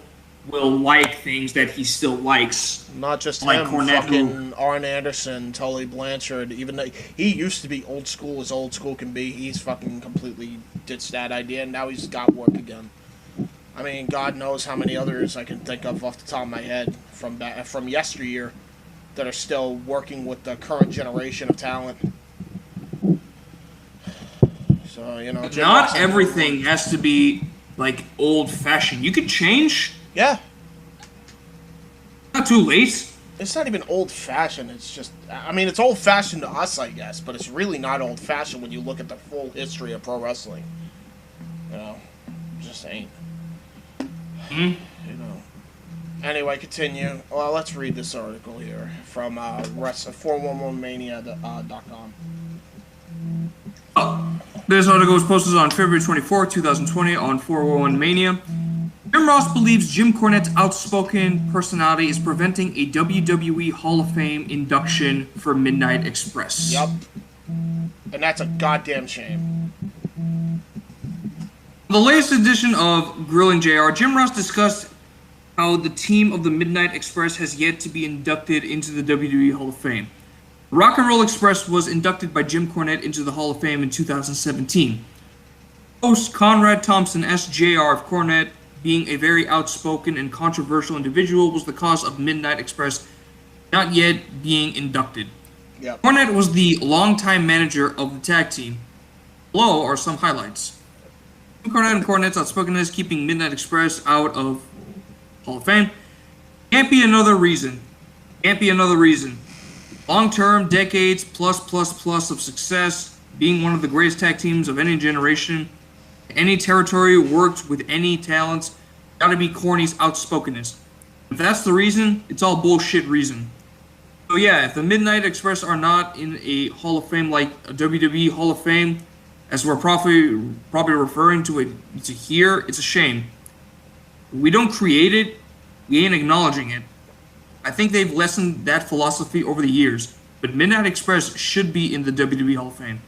will like things that he still likes. Not just like him, Cornette, fucking Arn Anderson, Tully Blanchard, even though he used to be old school as old school can be, he's fucking completely ditched that idea and now he's got work again. I mean, God knows how many others I can think of off the top of my head from yesteryear that are still working with the current generation of talent. So, you know, not everything has to be like old-fashioned. You could change. Yeah. Not too late. It's not even old-fashioned. It's just, I mean, it's old-fashioned to us, I guess, but it's really not old-fashioned when you look at the full history of pro wrestling. You know, just ain't. You know. Anyway, continue. Well, let's read this article here from 411mania.com. This article was posted on February 24, 2020 on 411 Mania. Jim Ross believes Jim Cornette's outspoken personality is preventing a WWE Hall of Fame induction for Midnight Express. Yup. And that's a goddamn shame. The latest edition of Grilling JR, Jim Ross discussed how the team of the Midnight Express has yet to be inducted into the WWE Hall of Fame. Rock and Roll Express was inducted by Jim Cornette into the Hall of Fame in 2017. Host Conrad Thompson asked JR if Cornette, being a very outspoken and controversial individual, was the cause of Midnight Express not yet being inducted. Yep. Cornette was the longtime manager of the tag team. Below are some highlights. Jim Cornette and Cornette's outspokenness keeping Midnight Express out of Hall of Fame. Can't be another reason. Long-term, decades, plus of success, being one of the greatest tag teams of any generation, any territory, worked with any talents, gotta be Corny's outspokenness. If that's the reason, it's all bullshit reason. So yeah, if the Midnight Express are not in a Hall of Fame like a WWE Hall of Fame, as we're probably referring to it here, it's a shame. We don't create it, we ain't acknowledging it. I think they've lessened that philosophy over the years, but Midnight Express should be in the WWE Hall of Fame.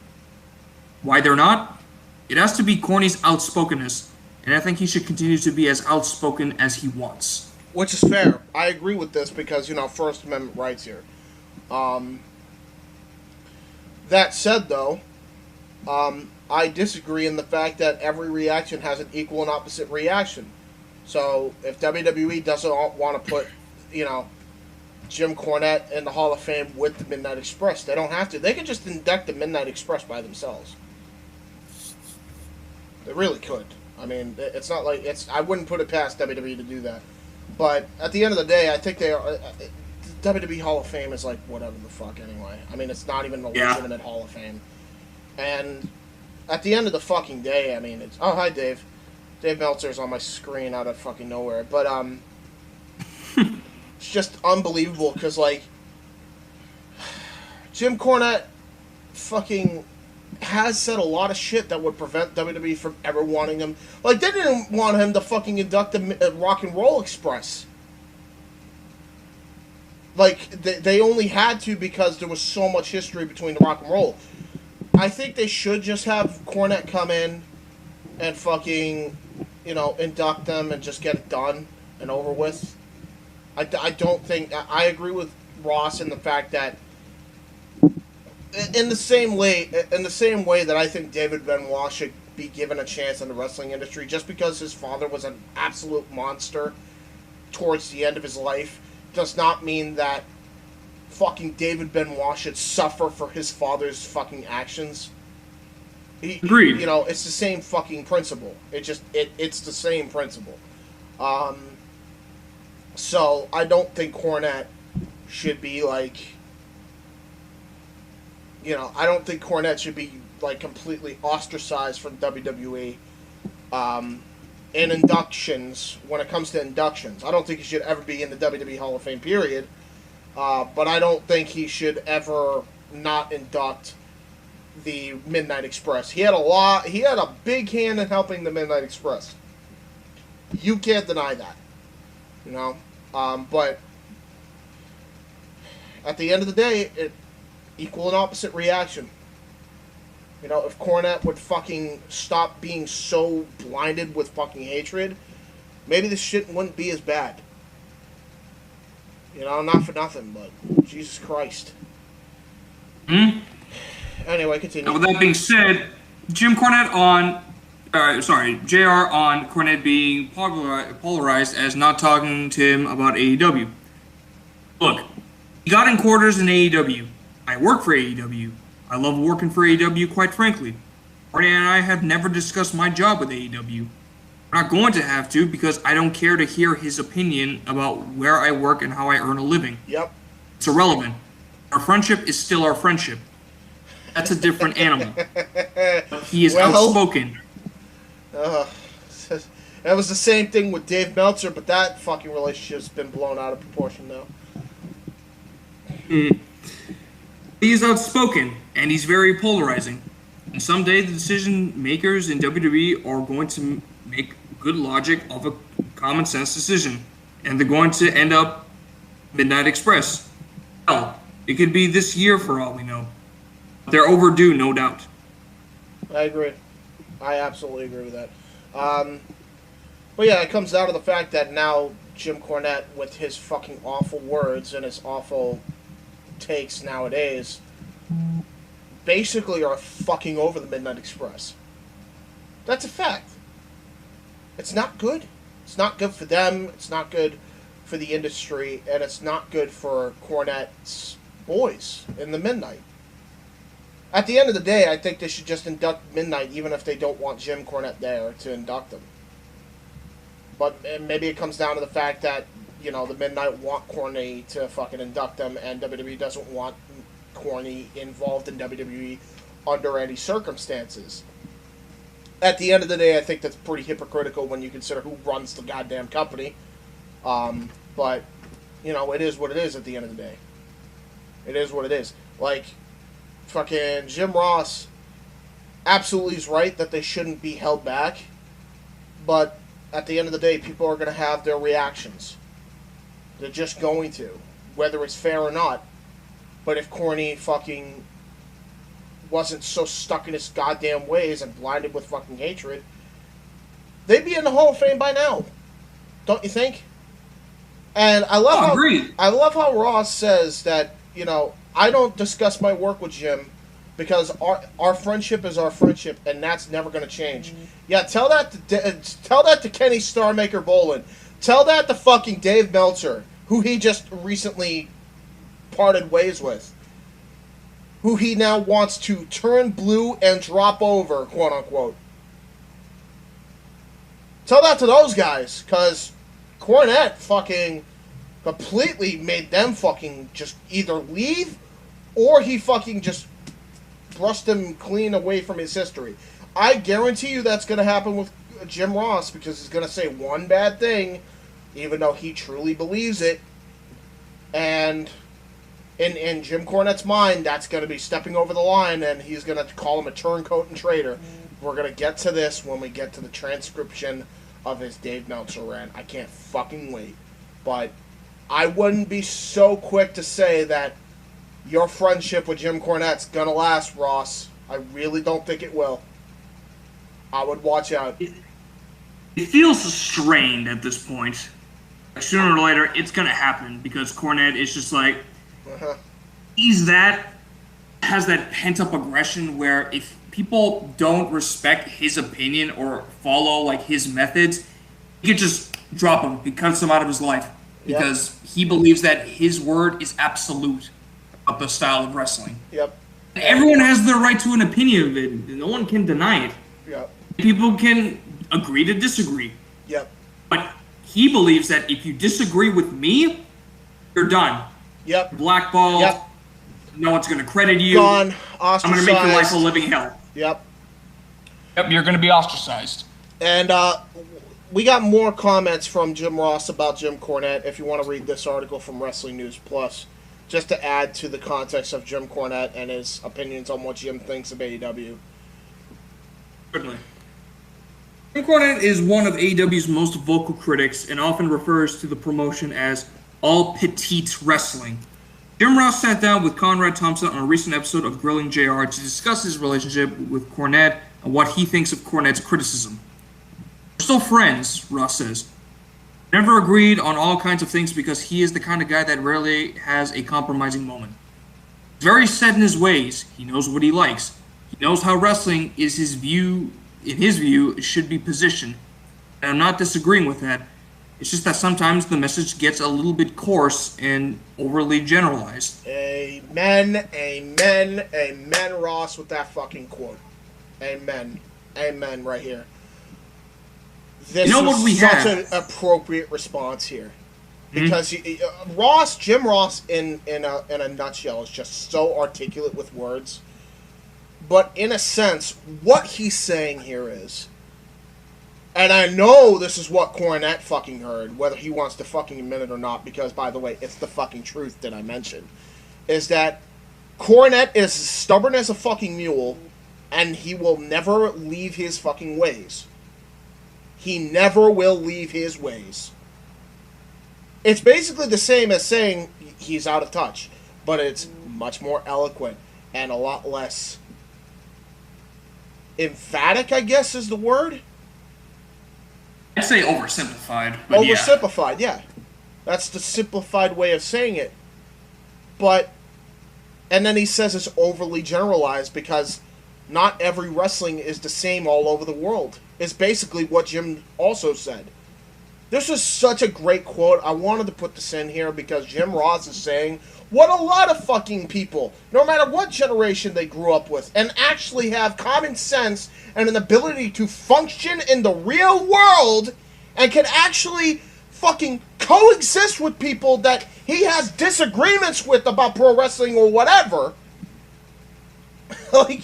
Why they're not? It has to be Corny's outspokenness, and I think he should continue to be as outspoken as he wants. Which is fair. I agree with this because, First Amendment rights here. That said, though, I disagree in the fact that every reaction has an equal and opposite reaction. So if WWE doesn't want to put, Jim Cornette in the Hall of Fame with the Midnight Express, they don't have to. They could just induct the Midnight Express by themselves. They really could. I mean, it's not like I wouldn't put it past WWE to do that. But at the end of the day, I think they are. WWE Hall of Fame is like whatever the fuck anyway. I mean, it's not even a legitimate Hall of Fame. And at the end of the fucking day, I mean, it's... Oh, hi, Dave. Dave Meltzer's on my screen out of fucking nowhere. But, it's just unbelievable because, like, Jim Cornette fucking has said a lot of shit that would prevent WWE from ever wanting him. Like, they didn't want him to fucking induct the Rock and Roll Express. Like, they only had to because there was so much history between the Rock and Roll. I think they should just have Cornette come in and fucking, induct them and just get it done and over with. I don't think... I agree with Ross in the fact that in the same way that I think David Benoit should be given a chance in the wrestling industry just because his father was an absolute monster towards the end of his life does not mean that fucking David Benoit should suffer for his father's fucking actions. Agreed. It's the same fucking principle. It's the same principle. So I don't think Cornette should be like, I don't think Cornette should be like completely ostracized from WWE in inductions. When it comes to inductions, I don't think he should ever be in the WWE Hall of Fame. Period. But I don't think he should ever not induct the Midnight Express. He had a big hand in helping the Midnight Express. You can't deny that. But at the end of the day, equal and opposite reaction. If Cornette would fucking stop being so blinded with fucking hatred, maybe this shit wouldn't be as bad. Not for nothing, but Jesus Christ. Anyway, continue. Now, with that being said, JR on Cornette being polarized as not talking to him about AEW. Look, he got in quarters in AEW. I work for AEW. I love working for AEW, quite frankly. Cornette and I have never discussed my job with AEW. We're not going to have to because I don't care to hear his opinion about where I work and how I earn a living. Yep. It's irrelevant. Our friendship is still our friendship. That's a different animal. He is outspoken. That was the same thing with Dave Meltzer, but that fucking relationship's been blown out of proportion now. He's outspoken, and he's very polarizing. And someday the decision makers in WWE are going to make good logic of a common sense decision. And they're going to end up Midnight Express. Hell, it could be this year for all we know. They're overdue, no doubt. I agree. I absolutely agree with that. But yeah, it comes down to the fact that now Jim Cornette, with his fucking awful words and his awful takes nowadays, basically are fucking over the Midnight Express. That's a fact. It's not good. It's not good for them. It's not good for the industry, and it's not good for Cornette's boys in the Midnight. At the end of the day, I think they should just induct Midnight, even if they don't want Jim Cornette there to induct them. But maybe it comes down to the fact that, you know, the Midnight want Corny to fucking induct them, and WWE doesn't want Corny involved in WWE under any circumstances. At the end of the day, I think that's pretty hypocritical when you consider who runs the goddamn company. But, you know, it is what it is at the end of the day. It is what it is. Like, fucking Jim Ross absolutely is right that they shouldn't be held back. But at the end of the day, people are going to have their reactions. They're just going to. Whether it's fair or not. But if Corny fucking wasn't so stuck in his goddamn ways and blinded with fucking hatred, they'd be in the Hall of Fame by now. Don't you think? And I love how Ross says that, you know, I don't discuss my work with Jim because our friendship is our friendship, and that's never going to change. Mm-hmm. Yeah, tell that to Kenny Starmaker Bolin. Tell that to fucking Dave Meltzer, who he just recently parted ways with, who he now wants to turn blue and drop over, quote unquote. Tell that to those guys, because Cornette fucking completely made them fucking just either leave or he fucking just brushed them clean away from his history. I guarantee you that's going to happen with Jim Ross, because he's going to say one bad thing, even though he truly believes it, and in Jim Cornette's mind, that's going to be stepping over the line, and he's going to call him a turncoat and traitor. We're going to get to this when we get to the transcription of his Dave Meltzer rant. I can't fucking wait. But I wouldn't be so quick to say that your friendship with Jim Cornette's going to last, Ross. I really don't think it will. I would watch out. It feels strained at this point. Sooner or later, it's going to happen, because Cornette is just like, has that pent-up aggression where if people don't respect his opinion or follow like his methods, he could just drop him. He cuts him out of his life because he believes that his word is absolute about the style of wrestling. Yep. And everyone has the right to an opinion of it. No one can deny it. Yep. People can agree to disagree. Yep. But he believes that if you disagree with me, you're done. Yep. Blackballed. Yep. No one's going to credit you. Gone. I'm going to make your life a living hell. Yep. Yep, you're going to be ostracized. And we got more comments from Jim Ross about Jim Cornette, if you want to read this article from Wrestling News Plus, just to add to the context of Jim Cornette and his opinions on what Jim thinks of AEW. Certainly. Jim Cornette is one of AEW's most vocal critics and often refers to the promotion as all petite wrestling. Jim Ross sat down with Conrad Thompson on a recent episode of Grilling JR to discuss his relationship with Cornette and what he thinks of Cornette's criticism. We're still friends, Ross says. Never agreed on all kinds of things because he is the kind of guy that rarely has a compromising moment. He's very set in his ways. He knows what he likes. He knows how wrestling is in his view, should be positioned. And I'm not disagreeing with that. It's just that sometimes the message gets a little bit coarse and overly generalized. Amen, amen, amen, Ross, with that fucking quote. Amen. Amen right here. This is such an appropriate response here. Because Jim Ross, in a nutshell, is just so articulate with words. But in a sense, what he's saying here is, and I know this is what Cornette fucking heard, whether he wants to fucking admit it or not, because, by the way, it's the fucking truth that I mentioned, is that Cornette is stubborn as a fucking mule, and he will never leave his fucking ways. He never will leave his ways. It's basically the same as saying he's out of touch, but it's much more eloquent and a lot less emphatic, I guess is the word. say oversimplified. But Oversimplified, yeah. That's the simplified way of saying it. But, and then he says it's overly generalized because not every wrestling is the same all over the world. It's basically what Jim also said. This was such a great quote. I wanted to put this in here because Jim Ross is saying what a lot of fucking people, no matter what generation they grew up with, and actually have common sense and an ability to function in the real world and can actually fucking coexist with people that he has disagreements with about pro wrestling or whatever. Like,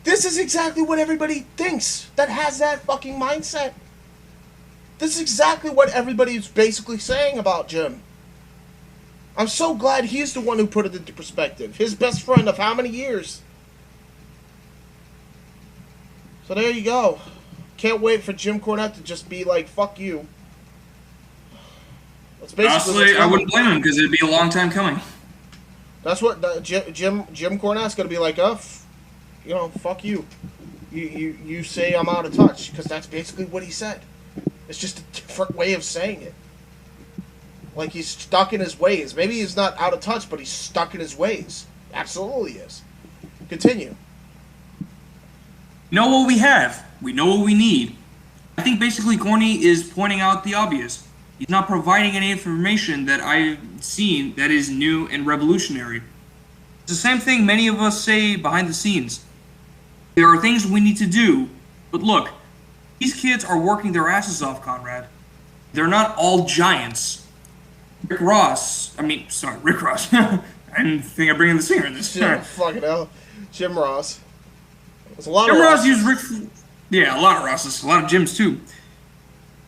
this is exactly what everybody thinks that has that fucking mindset. This is exactly what everybody's basically saying about Jim. I'm so glad he's the one who put it into perspective. His best friend of how many years? So there you go. Can't wait for Jim Cornette to just be like, fuck you. That's basically honestly, I wouldn't blame him because it'd be a long time coming. That's what Jim Cornette's going to be like, fuck you. You say I'm out of touch, because that's basically what he said. It's just a different way of saying it. Like he's stuck in his ways. Maybe he's not out of touch, but he's stuck in his ways. Absolutely is. Continue. We know what we have. We know what we need. I think basically Corny is pointing out the obvious. He's not providing any information that I've seen that is new and revolutionary. It's the same thing many of us say behind the scenes. There are things we need to do, but look, these kids are working their asses off, Conrad. They're not all giants. Rick Ross. I didn't think I'd bring in the singer in this. Fucking hell. Jim Ross. There's a lot Jim of Ross used Rick... Yeah, a lot of Rosses. A lot of Jims, too.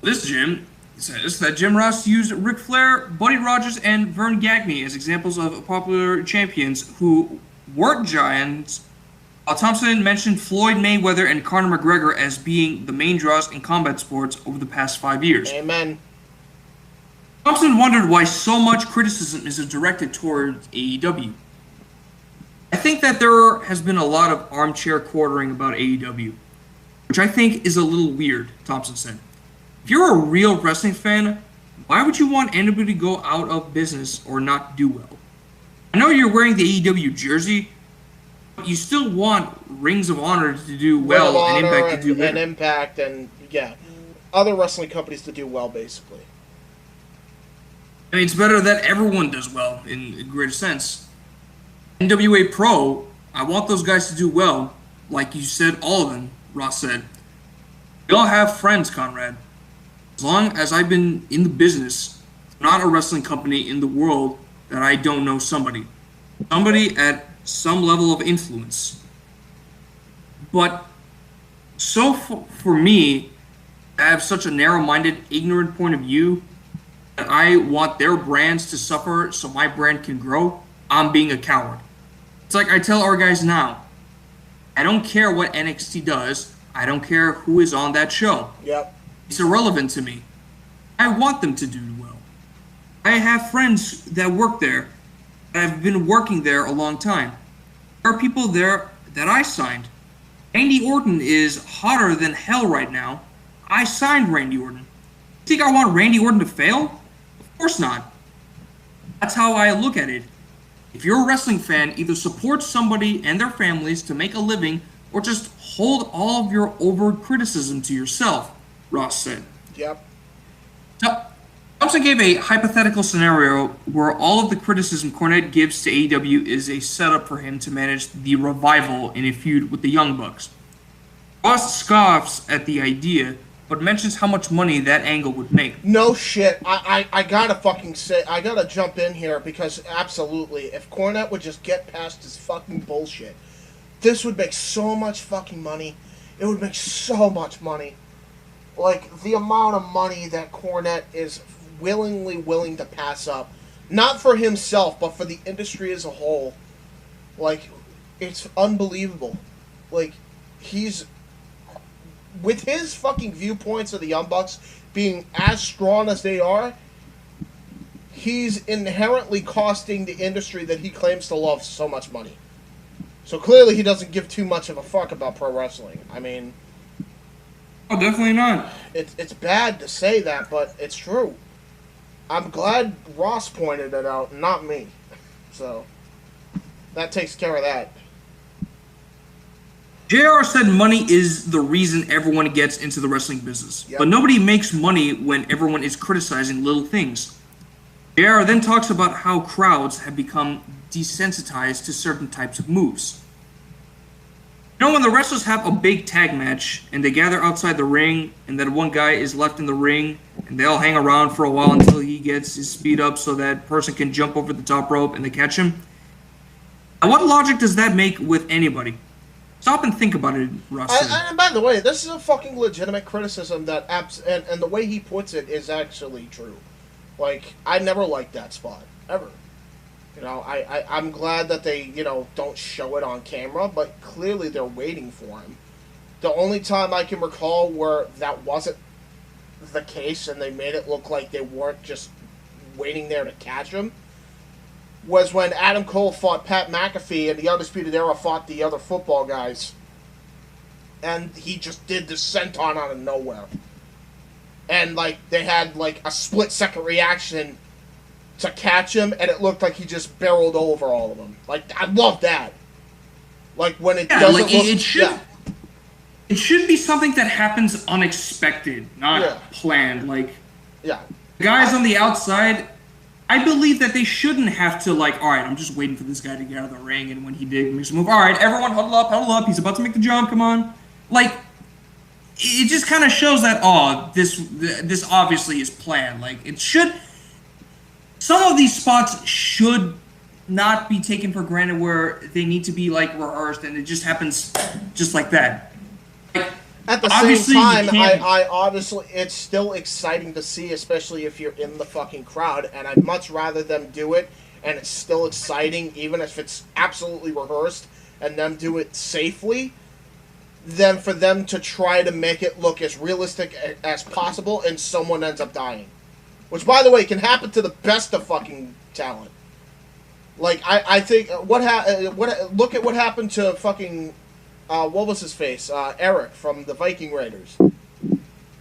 This Jim says that Jim Ross used Ric Flair, Buddy Rogers, and Vern Gagne as examples of popular champions who weren't giants. Thompson mentioned Floyd Mayweather and Conor McGregor as being the main draws in combat sports over the past 5 years. Amen. Thompson wondered why so much criticism is directed towards AEW. I think that there has been a lot of armchair quartering about AEW, which I think is a little weird, Thompson said. If you're a real wrestling fan, why would you want anybody to go out of business or not do well? I know you're wearing the AEW jersey, but you still want Rings of Honor to do well and Impact to do well. And Impact and, yeah, other wrestling companies to do well, basically. I mean, it's better that everyone does well, in a greater sense. NWA Pro, I want those guys to do well, like you said, all of them, Ross said. We all have friends, Conrad. As long as I've been in the business, not a wrestling company in the world that I don't know somebody. Somebody at some level of influence. But so for me, I have such a narrow-minded, ignorant point of view that I want their brands to suffer so my brand can grow. I'm being a coward. It's like I tell our guys now, I don't care what NXT does. I don't care who is on that show. Yep. It's irrelevant to me. I want them to do well. I have friends that work there, that have been working there a long time. There are people there that I signed. Randy Orton is hotter than hell right now. I signed Randy Orton. You think I want Randy Orton to fail? Of course not. That's how I look at it. If you're a wrestling fan, either support somebody and their families to make a living, or just hold all of your overt criticism to yourself, Ross said. Yep. Thompson gave a hypothetical scenario where all of the criticism Cornette gives to AEW is a setup for him to manage the Revival in a feud with the Young Bucks. Ross scoffs at the idea, but mentions how much money that angle would make. No shit. I gotta fucking say, I gotta jump in here because absolutely, if Cornette would just get past his fucking bullshit, this would make so much fucking money. It would make so much money. Like, the amount of money that Cornette is willingly willing to pass up. Not for himself, but for the industry as a whole. Like, it's unbelievable. Like, he's... With his fucking viewpoints of the Young Bucks being as strong as they are, he's inherently costing the industry that he claims to love so much money. So clearly he doesn't give too much of a fuck about pro wrestling. I mean, Oh, definitely not. It's bad to say that, but it's true. I'm glad Ross pointed it out, not me. So that takes care of that. JR said money is the reason everyone gets into the wrestling business. Yep. But nobody makes money when everyone is criticizing little things. JR then talks about how crowds have become desensitized to certain types of moves. You know, when the wrestlers have a big tag match and they gather outside the ring and that one guy is left in the ring and they all hang around for a while until he gets his speed up so that person can jump over the top rope and they catch him? Now, what logic does that make with anybody? Stop and think about it, Russ. And by the way, this is a fucking legitimate criticism that and the way he puts it is actually true. Like, I never liked that spot, ever. You know, I'm glad that they, you know, don't show it on camera, but clearly they're waiting for him. The only time I can recall where that wasn't the case and they made it look like they weren't just waiting there to catch him was when Adam Cole fought Pat McAfee and the Undisputed Era fought the other football guys. And he just did the senton out of nowhere. And, like, they had, like, a split-second reaction to catch him, and it looked like he just barreled over all of them. Like, I love that. Like, when it doesn't like, look... It should be something that happens unexpected, not planned. Like, guys on the outside, I believe that they shouldn't have to, like, all right, I'm just waiting for this guy to get out of the ring, and when he makes a move, all right, everyone huddle up, he's about to make the jump, come on. Like, it just kind of shows that, this obviously is planned. Like, it should... Some of these spots should not be taken for granted where they need to be, like, rehearsed, and it just happens just like that. Like, at the same time, I obviously, it's still exciting to see, especially if you're in the fucking crowd, and I'd much rather them do it, and it's still exciting, even if it's absolutely rehearsed, and them do it safely, than for them to try to make it look as realistic as possible, and someone ends up dying. Which, by the way, can happen to the best of fucking talent. Like, I think, look at what happened to fucking, what was his face? Eric from the Viking Raiders.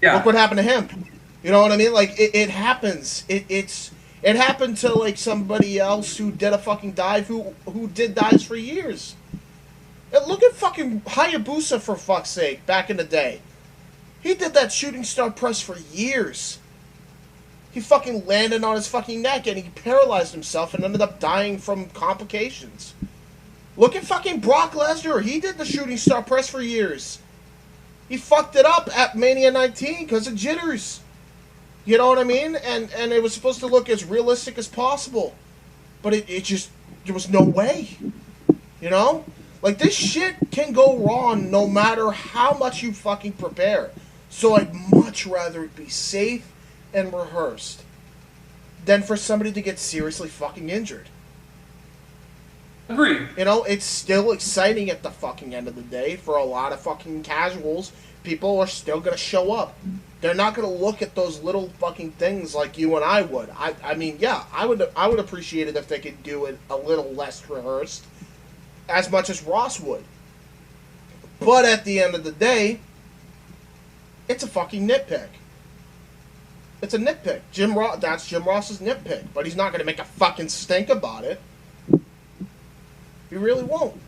Yeah. Look what happened to him. You know what I mean? Like, it happens. It happened to, like, somebody else who did a fucking dive who did dives for years. And look at fucking Hayabusa, for fuck's sake, back in the day. He did that shooting star press for years. He fucking landed on his fucking neck and he paralyzed himself and ended up dying from complications. Look at fucking Brock Lesnar. He did the shooting star press for years. He fucked it up at Mania 19 because of jitters. You know what I mean? And it was supposed to look as realistic as possible. But it just, there was no way. You know? Like, this shit can go wrong no matter how much you fucking prepare. So I'd much rather it be safe and rehearsed than for somebody to get seriously fucking injured. Agreed. You know, it's still exciting at the fucking end of the day for a lot of fucking casuals. People are still gonna show up. They're not gonna look at those little fucking things like you and I would. I mean, yeah, I would appreciate it if they could do it a little less rehearsed, as much as Ross would. But at the end of the day, it's a fucking nitpick. It's a nitpick. That's Jim Ross's nitpick. But he's not going to make a fucking stink about it. He really won't.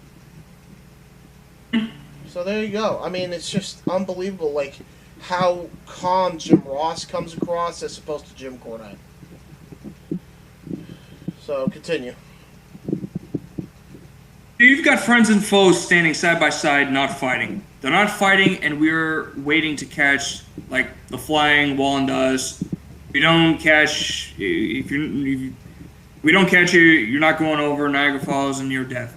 So there you go. I mean, it's just unbelievable, like, how calm Jim Ross comes across as opposed to Jim Cornette. So, continue. You've got friends and foes standing side by side, not fighting. They're not fighting, and we're waiting to catch, like, the flying Wallendas. We don't catch. If we don't catch you, you're not going over Niagara Falls and you're dead.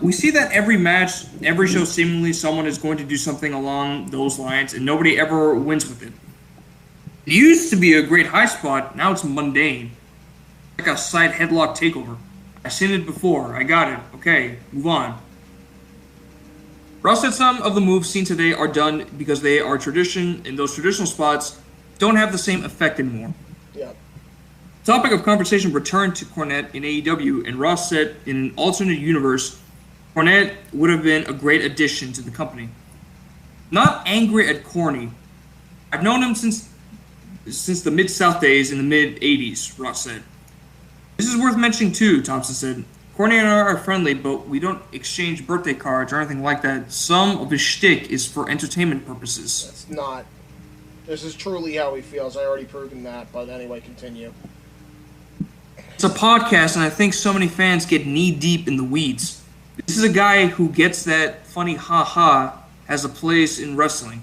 We see that every match, every show, seemingly someone is going to do something along those lines, and nobody ever wins with it. It used to be a great high spot. Now it's mundane, like a side headlock takeover. I've seen it before. I got it. Okay, move on. Ross said some of the moves seen today are done because they are tradition, and those traditional spots don't have the same effect anymore. Yeah. Topic of conversation returned to Cornette in AEW, and Ross said in an alternate universe, Cornette would have been a great addition to the company. Not angry at Corny. I've known him since the Mid-South days in the mid-'80s, Ross said. This is worth mentioning too, Thompson said. Corny and I are friendly, but we don't exchange birthday cards or anything like that. Some of his shtick is for entertainment purposes. It's not. This is truly how he feels. I already proven that, but anyway, continue. It's a podcast, and I think so many fans get knee-deep in the weeds. This is a guy who gets that funny ha-ha has a place in wrestling.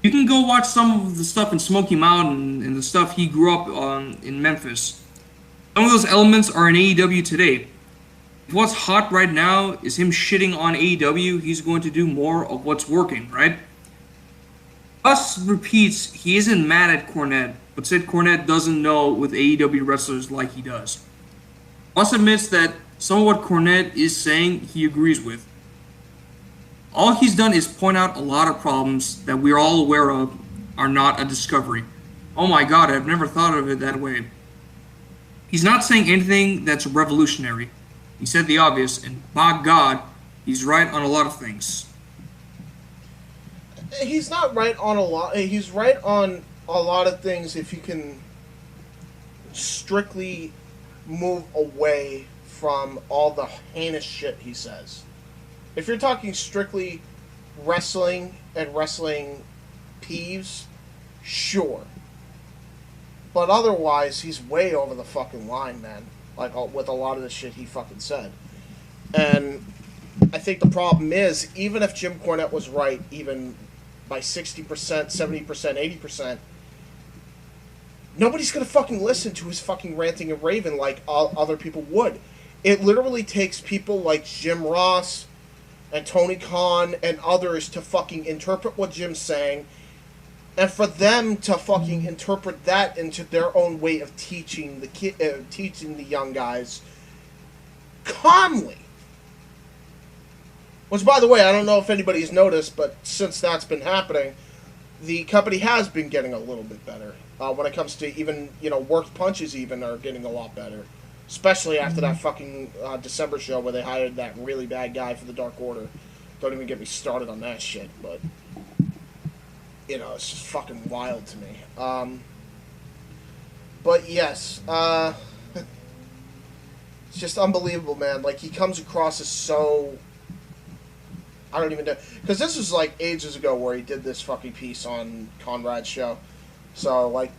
You can go watch some of the stuff in Smoky Mountain and the stuff he grew up on in Memphis. Some of those elements are in AEW today. If what's hot right now is him shitting on AEW, he's going to do more of what's working, right? Us repeats he isn't mad at Cornette, but said Cornette doesn't know with AEW wrestlers like he does. Us admits that some of what Cornette is saying he agrees with. All he's done is point out a lot of problems that we're all aware of are not a discovery. Oh my god, I've never thought of it that way. He's not saying anything that's revolutionary. He said the obvious, and by God, he's right on a lot of things. He's not right on a lot. He's right on a lot of things if you can strictly move away from all the heinous shit he says. If you're talking strictly wrestling and wrestling peeves, sure. But otherwise, he's way over the fucking line, man. Like, with a lot of the shit he fucking said. And I think the problem is, even if Jim Cornette was right, even by 60%, 70%, 80%, nobody's gonna fucking listen to his fucking ranting and raving like other people would. It literally takes people like Jim Ross and Tony Khan and others to fucking interpret what Jim's saying, and for them to fucking interpret that into their own way of teaching teaching the young guys calmly. Which, by the way, I don't know if anybody's noticed, but since that's been happening, the company has been getting a little bit better. When it comes to even, worked punches even are getting a lot better. Especially after that fucking December show where they hired that really bad guy for the Dark Order. Don't even get me started on that shit, but it's just fucking wild to me. But yes, it's just unbelievable, man. Like, he comes across as so... I don't even know. Because this was like ages ago where he did this fucking piece on Conrad's show. So, like,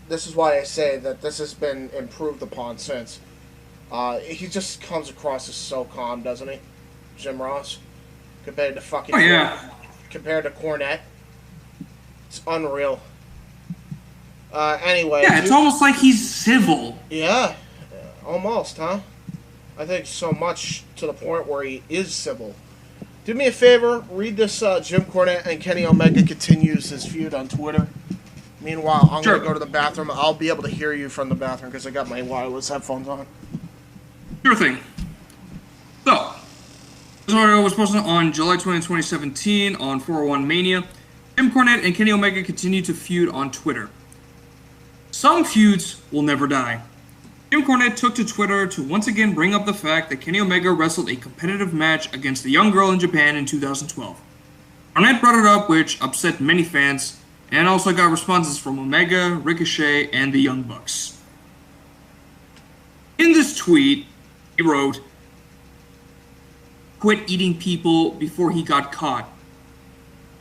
this is why I say that this has been improved upon since. He just comes across as so calm, doesn't he? Jim Ross? Compared to fucking... Oh, yeah. Compared to Cornette. It's unreal. Anyway. Yeah, it's almost like he's civil. Yeah. Almost, huh? I think so much to the point where he is civil. Do me a favor, read this Jim Cornette and Kenny Omega continues his feud on Twitter. Meanwhile, I'm going to go to the bathroom. I'll be able to hear you from the bathroom because I got my wireless headphones on. Sure thing. So, this article was posted on July 20, 2017 on 401 Mania. Jim Cornette and Kenny Omega continue to feud on Twitter. Some feuds will never die. Jim Cornette took to Twitter to once again bring up the fact that Kenny Omega wrestled a competitive match against a young girl in Japan in 2012. Cornette brought it up, which upset many fans, and also got responses from Omega, Ricochet, and the Young Bucks. In this tweet, he wrote, "Quit eating people before he got caught.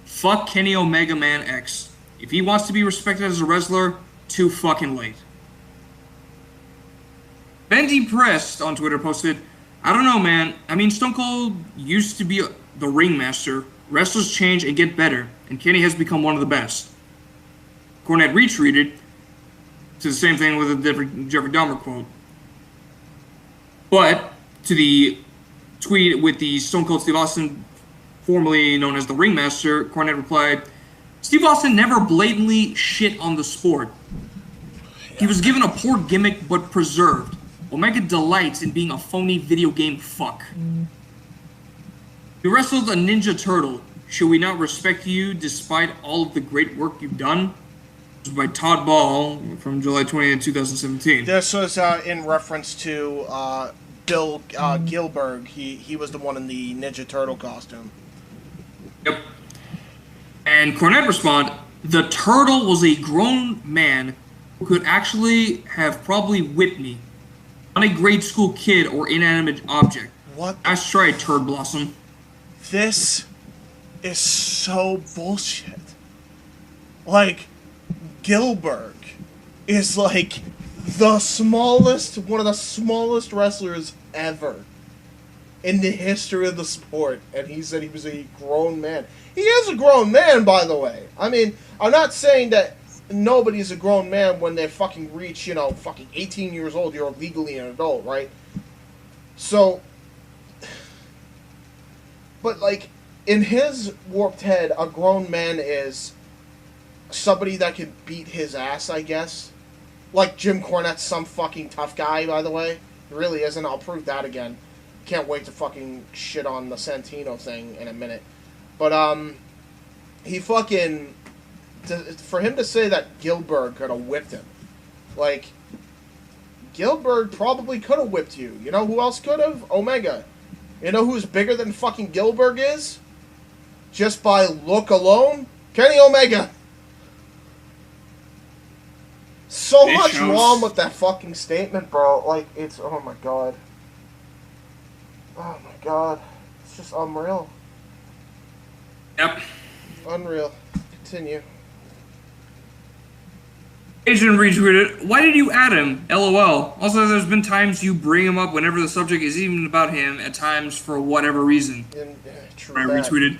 Fuck Kenny Omega Man X. If he wants to be respected as a wrestler, too fucking late." Ben Depressed on Twitter posted, "I don't know, man. I mean, Stone Cold used to be the ringmaster. Wrestlers change and get better, and Kenny has become one of the best." Cornette retweeted to the same thing with a different Jeffrey Dahmer quote. But to the tweet with the Stone Cold Steve Austin, formerly known as the ringmaster, Cornette replied, "Steve Austin never blatantly shit on the sport. He was given a poor gimmick but preserved. Omega delights in being a phony video game fuck. You wrestled a Ninja Turtle. Should we not respect you despite all of the great work you've done?" This was by Todd Ball from July 20th, 2017. This was in reference to Bill Gilberg. He was the one in the Ninja Turtle costume. Yep. And Cornette responded, the turtle was a grown man who could actually have probably whipped me. Not a grade school kid or inanimate object. What? Nice try, Turd Blossom. This is so bullshit. Like, Gilbert is like the smallest, one of the smallest wrestlers ever in the history of the sport, and he said he was a grown man. He is a grown man, by the way. I mean, I'm not saying that nobody's a grown man when they fucking reach, fucking 18 years old. You're legally an adult, right? So, but like, in his warped head, a grown man is somebody that can beat his ass, I guess. Like Jim Cornette's some fucking tough guy, by the way. He really isn't. I'll prove that again. Can't wait to fucking shit on the Santino thing in a minute. But, he fucking... For him to say that Gilbert could have whipped him. Like, Gilbert probably could have whipped you. You know who else could have? Omega. You know who's bigger than fucking Gilbert is? Just by look alone? Kenny Omega. So much wrong with that fucking statement, bro. Like, it's... Oh, my God. Oh, my God. It's just unreal. Yep. Unreal. Continue. Agent retweeted, why did you add him? LOL. Also, there's been times you bring him up whenever the subject is even about him, at times for whatever reason. True I retweeted.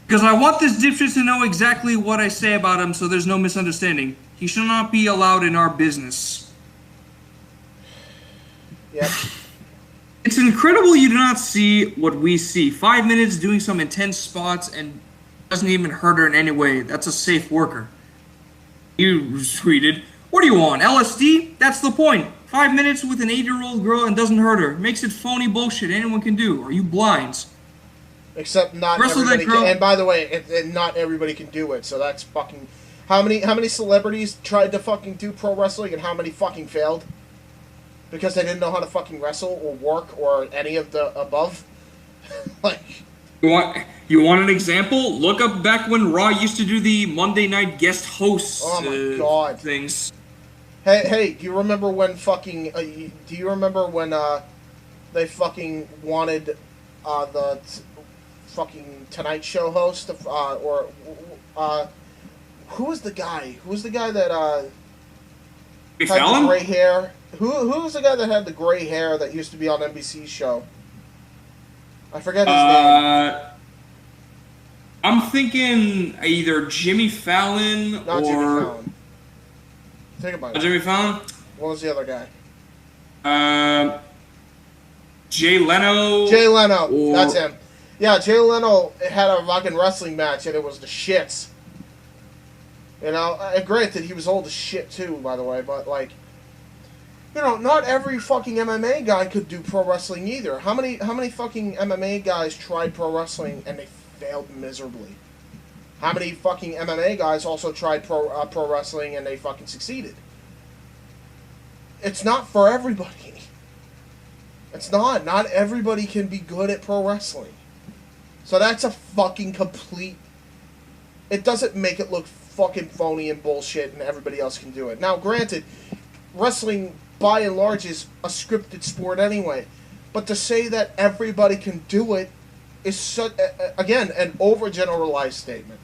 Because I want this dipshit to know exactly what I say about him so there's no misunderstanding. He should not be allowed in our business. Yep. It's incredible you do not see what we see. 5 minutes doing some intense spots and doesn't even hurt her in any way. That's a safe worker. You tweeted, what do you want, LSD? That's the point. 5 minutes with an 8-year-old girl and doesn't hurt her. Makes it phony bullshit anyone can do. Are you blind? Except not everybody can. And by the way, not everybody can do it. So that's fucking... How many celebrities tried to fucking do pro wrestling and how many fucking failed? Because they didn't know how to fucking wrestle or work or any of the above? Like... You want an example? Look up back when Raw used to do the Monday night guest host things. Hey, do you remember when fucking... do you remember when they fucking wanted the fucking Tonight Show host? Who was the guy? Who was the guy that had Fallon? the gray hair? Who was the guy that had the gray hair that used to be on NBC's show? I forget his name. I'm thinking either Jimmy Fallon Not or... Jimmy Fallon. Think about it. Jimmy Fallon? What was the other guy? Jay Leno. Jay Leno. That's him. Yeah, Jay Leno had a fucking wrestling match and it was the shits. You know, and granted, he was old as shit too, by the way, but like... You know, not every fucking MMA guy could do pro wrestling either. How many fucking MMA guys tried pro wrestling and they failed miserably? How many fucking MMA guys also tried pro wrestling and they fucking succeeded? It's not for everybody. It's not. Not everybody can be good at pro wrestling. So that's a fucking complete... It doesn't make it look fucking phony and bullshit and everybody else can do it. Now, granted, wrestling... by and large, is a scripted sport anyway. But to say that everybody can do it is, again, an overgeneralized statement.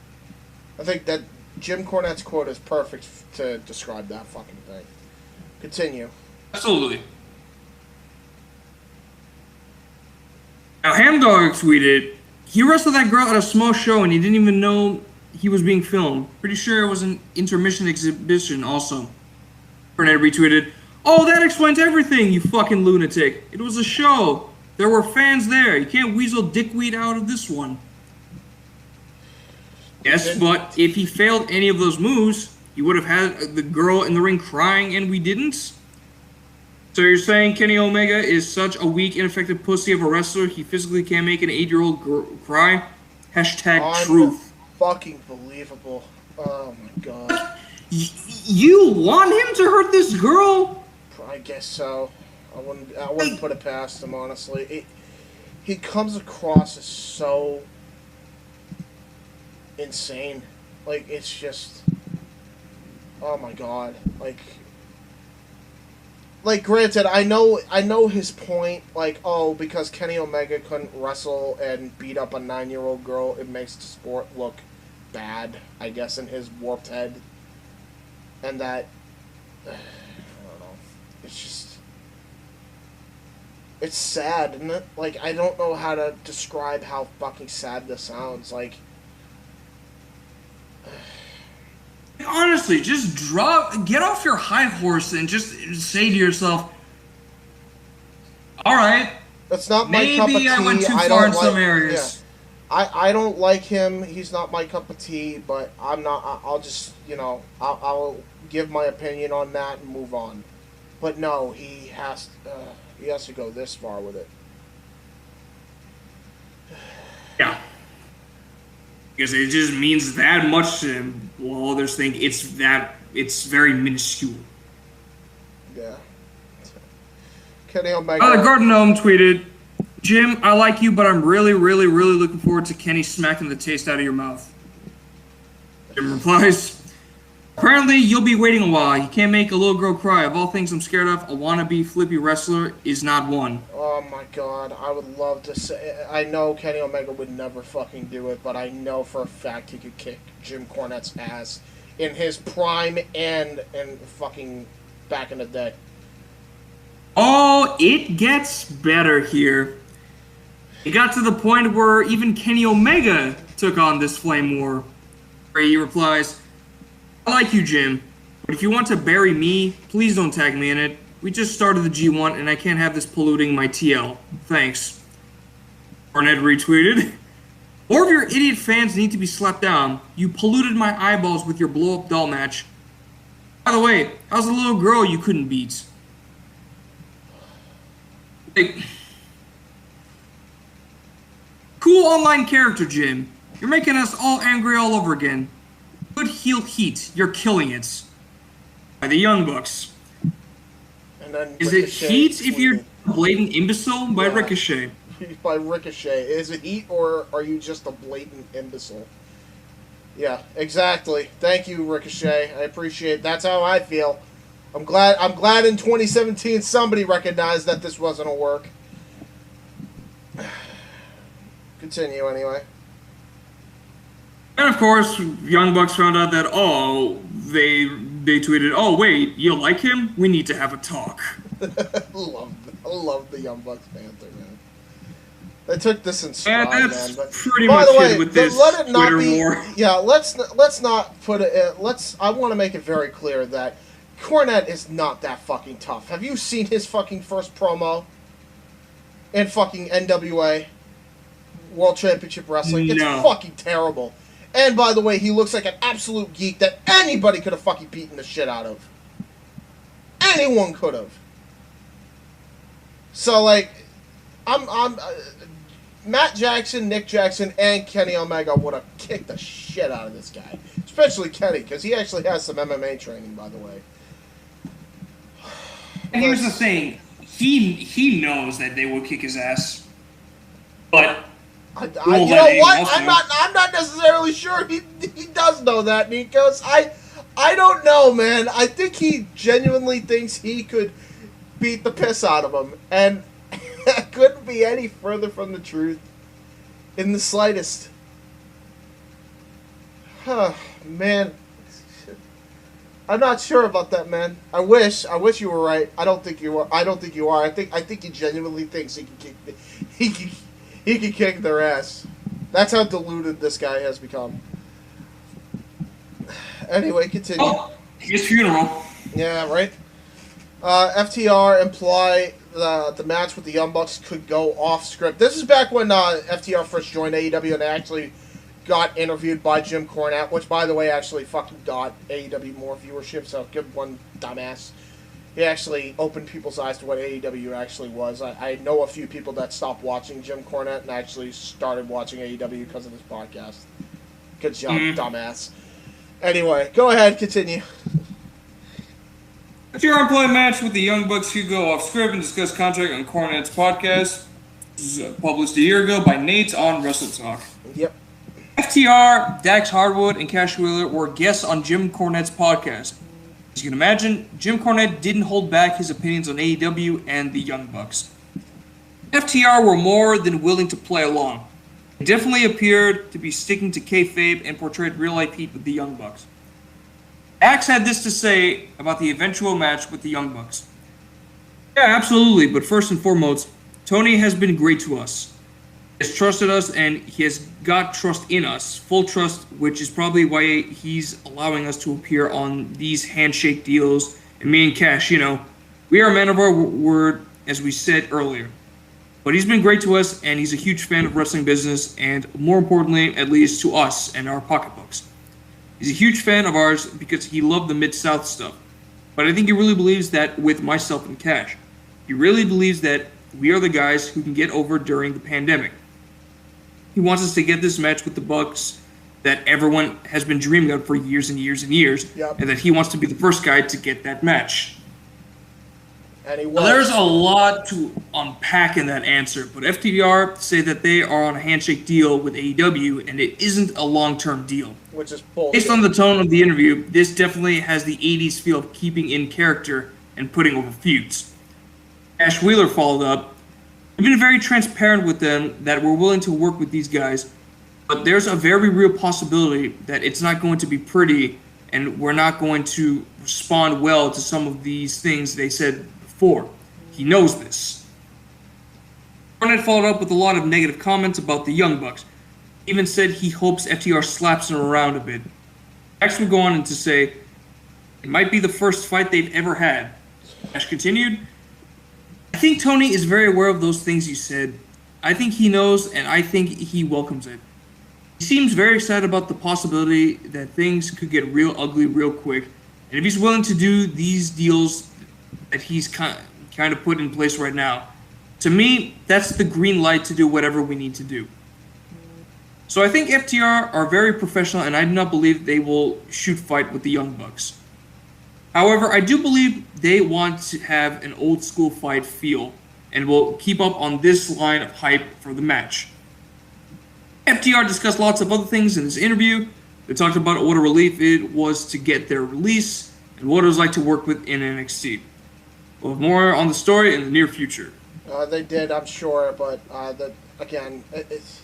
I think that Jim Cornette's quote is perfect to describe that fucking thing. Continue. Absolutely. Now, Hamdog tweeted, he wrestled that girl at a small show and he didn't even know he was being filmed. Pretty sure it was an intermission exhibition also. Cornette retweeted, oh, that explains everything, you fucking lunatic. It was a show. There were fans there. You can't weasel dickweed out of this one. Yes, but if he failed any of those moves, he would have had the girl in the ring crying and we didn't? So you're saying Kenny Omega is such a weak, ineffective pussy of a wrestler, he physically can't make an 8-year-old cry? Hashtag truth. Fucking believable. Oh my god. You want him to hurt this girl? I guess so. I wouldn't put it past him, honestly. He comes across as so insane. Like, it's just, oh my god. Like, granted, I know his point, like, oh, because Kenny Omega couldn't wrestle and beat up a 9-year-old girl, it makes the sport look bad, I guess, in his warped head. And that, I don't know, it's just, it's sad, isn't it? Like, I don't know how to describe how fucking sad this sounds, like, honestly, just get off your high horse and just say to yourself, all right, that's not my cup of tea. Maybe I went too far in some areas. Yeah. I don't like him. He's not my cup of tea, but I'll just, I'll give my opinion on that and move on. But no, he has to go this far with it. Yeah. Because it just means that much to him, while others think it's very minuscule. Yeah. Kenny Omega. Garden Gnome tweeted, Jim, I like you, but I'm really, really, really looking forward to Kenny smacking the taste out of your mouth. Jim replies, apparently you'll be waiting a while. You can't make a little girl cry. Of all things I'm scared of, a wannabe flippy wrestler is not one. Oh my god, I would love to say... I know Kenny Omega would never fucking do it, but I know for a fact he could kick Jim Cornette's ass in his prime and fucking back in the day. Oh, it gets better here. It got to the point where even Kenny Omega took on this flame war. Where he replies, I like you, Jim, but if you want to bury me, please don't tag me in it. We just started the G1 and I can't have this polluting my TL. Thanks. Cornette retweeted, more of your idiot fans need to be slapped down. You polluted my eyeballs with your blow-up doll match. By the way, how's the little girl you couldn't beat? Like, cool online character, Jim. You're making us all angry all over again. Good heel heat. You're killing it. By the Young Bucks. And then is it heat if you're a blatant imbecile? By Ricochet. By Ricochet. Is it heat or are you just a blatant imbecile? Yeah, exactly. Thank you, Ricochet. I appreciate it. That's how I feel. I'm glad in 2017 somebody recognized that this wasn't a work. Continue anyway. And of course, Young Bucks found out that, they tweeted, oh wait, you like him? We need to have a talk. I love the Young Bucks banter, man. They took this in stride, man. That's But pretty by much the way, it with this let it not Twitter be, war. Yeah, let's not put it. I want to make it very clear that Cornette is not that fucking tough. Have you seen his fucking first promo in fucking NWA World Championship Wrestling? It's fucking terrible. And by the way, he looks like an absolute geek that anybody could have fucking beaten the shit out of. Anyone could have. So like, I'm Matt Jackson, Nick Jackson, and Kenny Omega would have kicked the shit out of this guy, especially Kenny, because he actually has some MMA training, by the way. And here's the thing, he knows that they will kick his ass, but you know what? I'm not necessarily sure he does know that, because I don't know, man. I think he genuinely thinks he could beat the piss out of him, and it couldn't be any further from the truth in the slightest. Man. I'm not sure about that, man. I wish you were right. I don't think you are. I think he genuinely thinks he can kick their ass. That's how deluded this guy has become. Anyway, continue. Oh, his funeral. Yeah, right. FTR imply the match with the Young Bucks could go off script. This is back when FTR first joined AEW and they actually got interviewed by Jim Cornette, which, by the way, actually fucking got AEW more viewership, so good one, dumbass. He actually opened people's eyes to what AEW actually was. I know a few people that stopped watching Jim Cornette and actually started watching AEW because of this podcast. Good job, dumbass. Anyway, go ahead, continue. If your employee match with the Young Bucks could go off script and discuss contract on Cornette's podcast. This was published a year ago by Nate on Wrestle Talk. Yep. FTR, Dax Hardwood, and Cash Wheeler were guests on Jim Cornette's podcast. As you can imagine, Jim Cornette didn't hold back his opinions on AEW and the Young Bucks. FTR were more than willing to play along. They definitely appeared to be sticking to kayfabe and portrayed real-life heat with the Young Bucks. Dax had this to say about the eventual match with the Young Bucks. Yeah, absolutely, but first and foremost, Tony has been great to us. He has trusted us, and he has got trust in us, full trust, which is probably why he's allowing us to appear on these handshake deals. And me and Cash, we are men of our word, as we said earlier. But he's been great to us, and he's a huge fan of wrestling business, and more importantly, at least to us and our pocketbooks. He's a huge fan of ours because he loved the Mid-South stuff. But I think he really believes that with myself and Cash. He really believes that we are the guys who can get over during the pandemic. He wants us to get this match with the Bucks that everyone has been dreaming of for years and years and years, and that he wants to be the first guy to get that match. And he was. Now, there's a lot to unpack in that answer, but FTR say that they are on a handshake deal with AEW, and it isn't a long-term deal. Which is bullshit. Based on the tone of the interview, this definitely has the 80s feel of keeping in character and putting over feuds. Ash Wheeler followed up. We've been very transparent with them that we're willing to work with these guys, but there's a very real possibility that it's not going to be pretty and we're not going to respond well to some of these things they said before. He knows this. Cornette followed up with a lot of negative comments about the Young Bucks. He even said he hopes FTR slaps him around a bit. Ash would go on to say, it might be the first fight they've ever had. Ash continued, I think Tony is very aware of those things you said. I think he knows, and I think he welcomes it. He seems very excited about the possibility that things could get real ugly real quick, and if he's willing to do these deals that he's kind of put in place right now, to me, that's the green light to do whatever we need to do. So I think FTR are very professional, and I do not believe they will shoot fight with the Young Bucks. However, I do believe they want to have an old school fight feel and will keep up on this line of hype for the match. FTR discussed lots of other things in this interview. They talked about what a relief it was to get their release and what it was like to work with in NXT. We'll have more on the story in the near future. They did, I'm sure, but it's...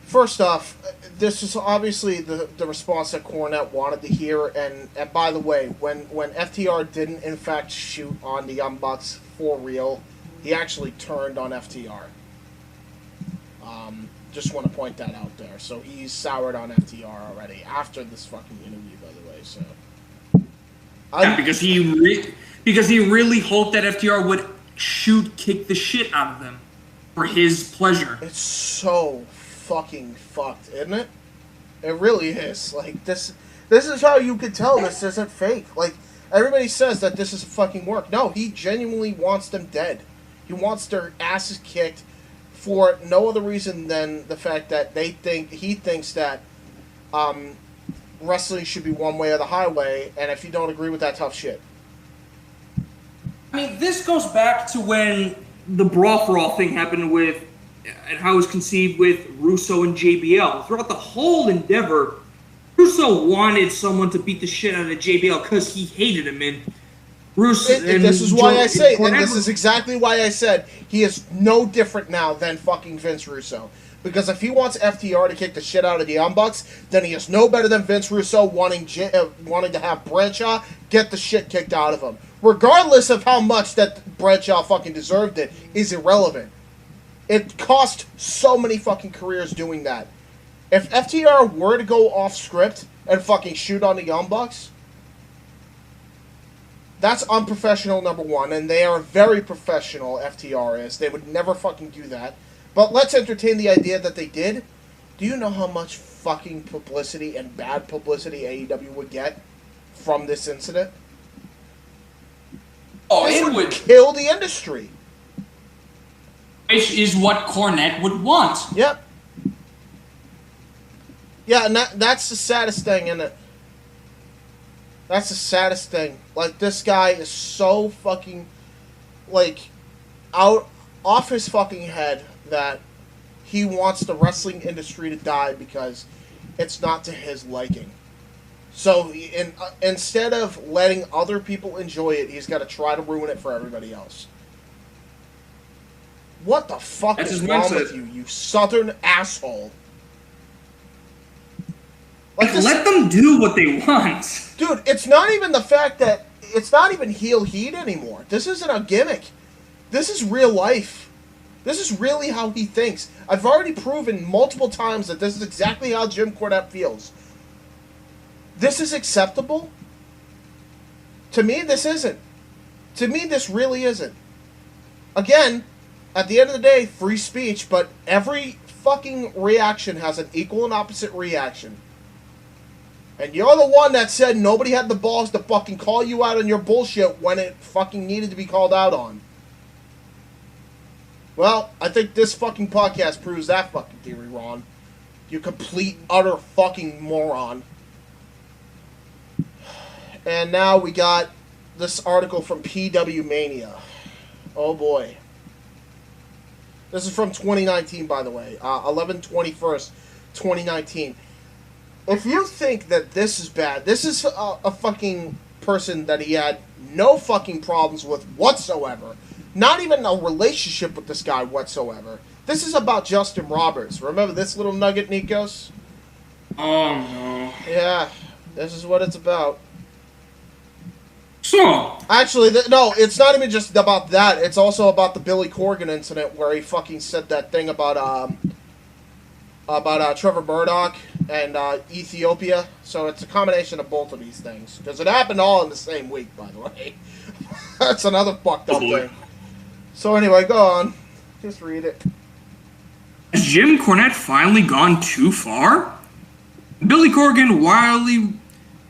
First off, this is obviously the response that Cornette wanted to hear, and by the way, when FTR didn't in fact shoot on the Young Bucks for real, he actually turned on FTR. Just want to point that out there. So he's soured on FTR already after this fucking interview, by the way. So because he really hoped that FTR would kick the shit out of them for his pleasure. It's so fucking fucked, isn't it? It really is. Like this is how you could tell this isn't fake. Like everybody says that this is fucking work. No, he genuinely wants them dead. He wants their asses kicked for no other reason than the fact that he thinks that wrestling should be one way or the highway, and if you don't agree with that, tough shit. I mean, this goes back to when the Brawl for All thing happened with, and how it was conceived with Russo and JBL. Throughout the whole endeavor, Russo wanted someone to beat the shit out of JBL because he hated him. And Russo. This is why I say, and this is exactly why I said he is no different now than fucking Vince Russo. Because if he wants FTR to kick the shit out of the Young Bucks, then he is no better than Vince Russo wanting to have Bradshaw get the shit kicked out of him. Regardless of how much that Bradshaw fucking deserved it, is irrelevant. It cost so many fucking careers doing that. If FTR were to go off script and fucking shoot on the Young Bucks, that's unprofessional, number one, and they are very professional, FTR is. They would never fucking do that. But let's entertain the idea that they did. Do you know how much fucking publicity and bad publicity AEW would get from this incident? Oh, this it would kill the industry. Which is what Cornette would want. Yep. Yeah, and that's the saddest thing, isn't it? That's the saddest thing. Like, this guy is so fucking, like, off his fucking head that he wants the wrestling industry to die because it's not to his liking. So instead of letting other people enjoy it, he's got to try to ruin it for everybody else. What the fuck is wrong with you, you southern asshole? Like, let them do what they want. Dude, it's not even the fact that it's not even heel heat anymore. This isn't a gimmick. This is real life. This is really how he thinks. I've already proven multiple times that this is exactly how Jim Cornette feels. This is acceptable? To me, this isn't. To me, this really isn't. Again, at the end of the day, free speech, but every fucking reaction has an equal and opposite reaction. And you're the one that said nobody had the balls to fucking call you out on your bullshit when it fucking needed to be called out on. Well, I think this fucking podcast proves that fucking theory wrong. You complete, utter fucking moron. And now we got this article from PW Mania. Oh boy. This is from 2019, by the way. 11/21st, 2019. If you think that this is bad, this is a fucking person that he had no fucking problems with whatsoever. Not even a relationship with this guy whatsoever. This is about Justin Roberts. Remember this little nugget, Nikos? Oh, no. Yeah, this is what it's about. So, actually, no, it's not even just about that. It's also about the Billy Corgan incident where he fucking said that thing about Trevor Murdoch and Ethiopia. So it's a combination of both of these things. Because it happened all in the same week, by the way. That's another fucked up thing. So anyway, go on. Just read it. Has Jim Cornette finally gone too far? Billy Corgan, widely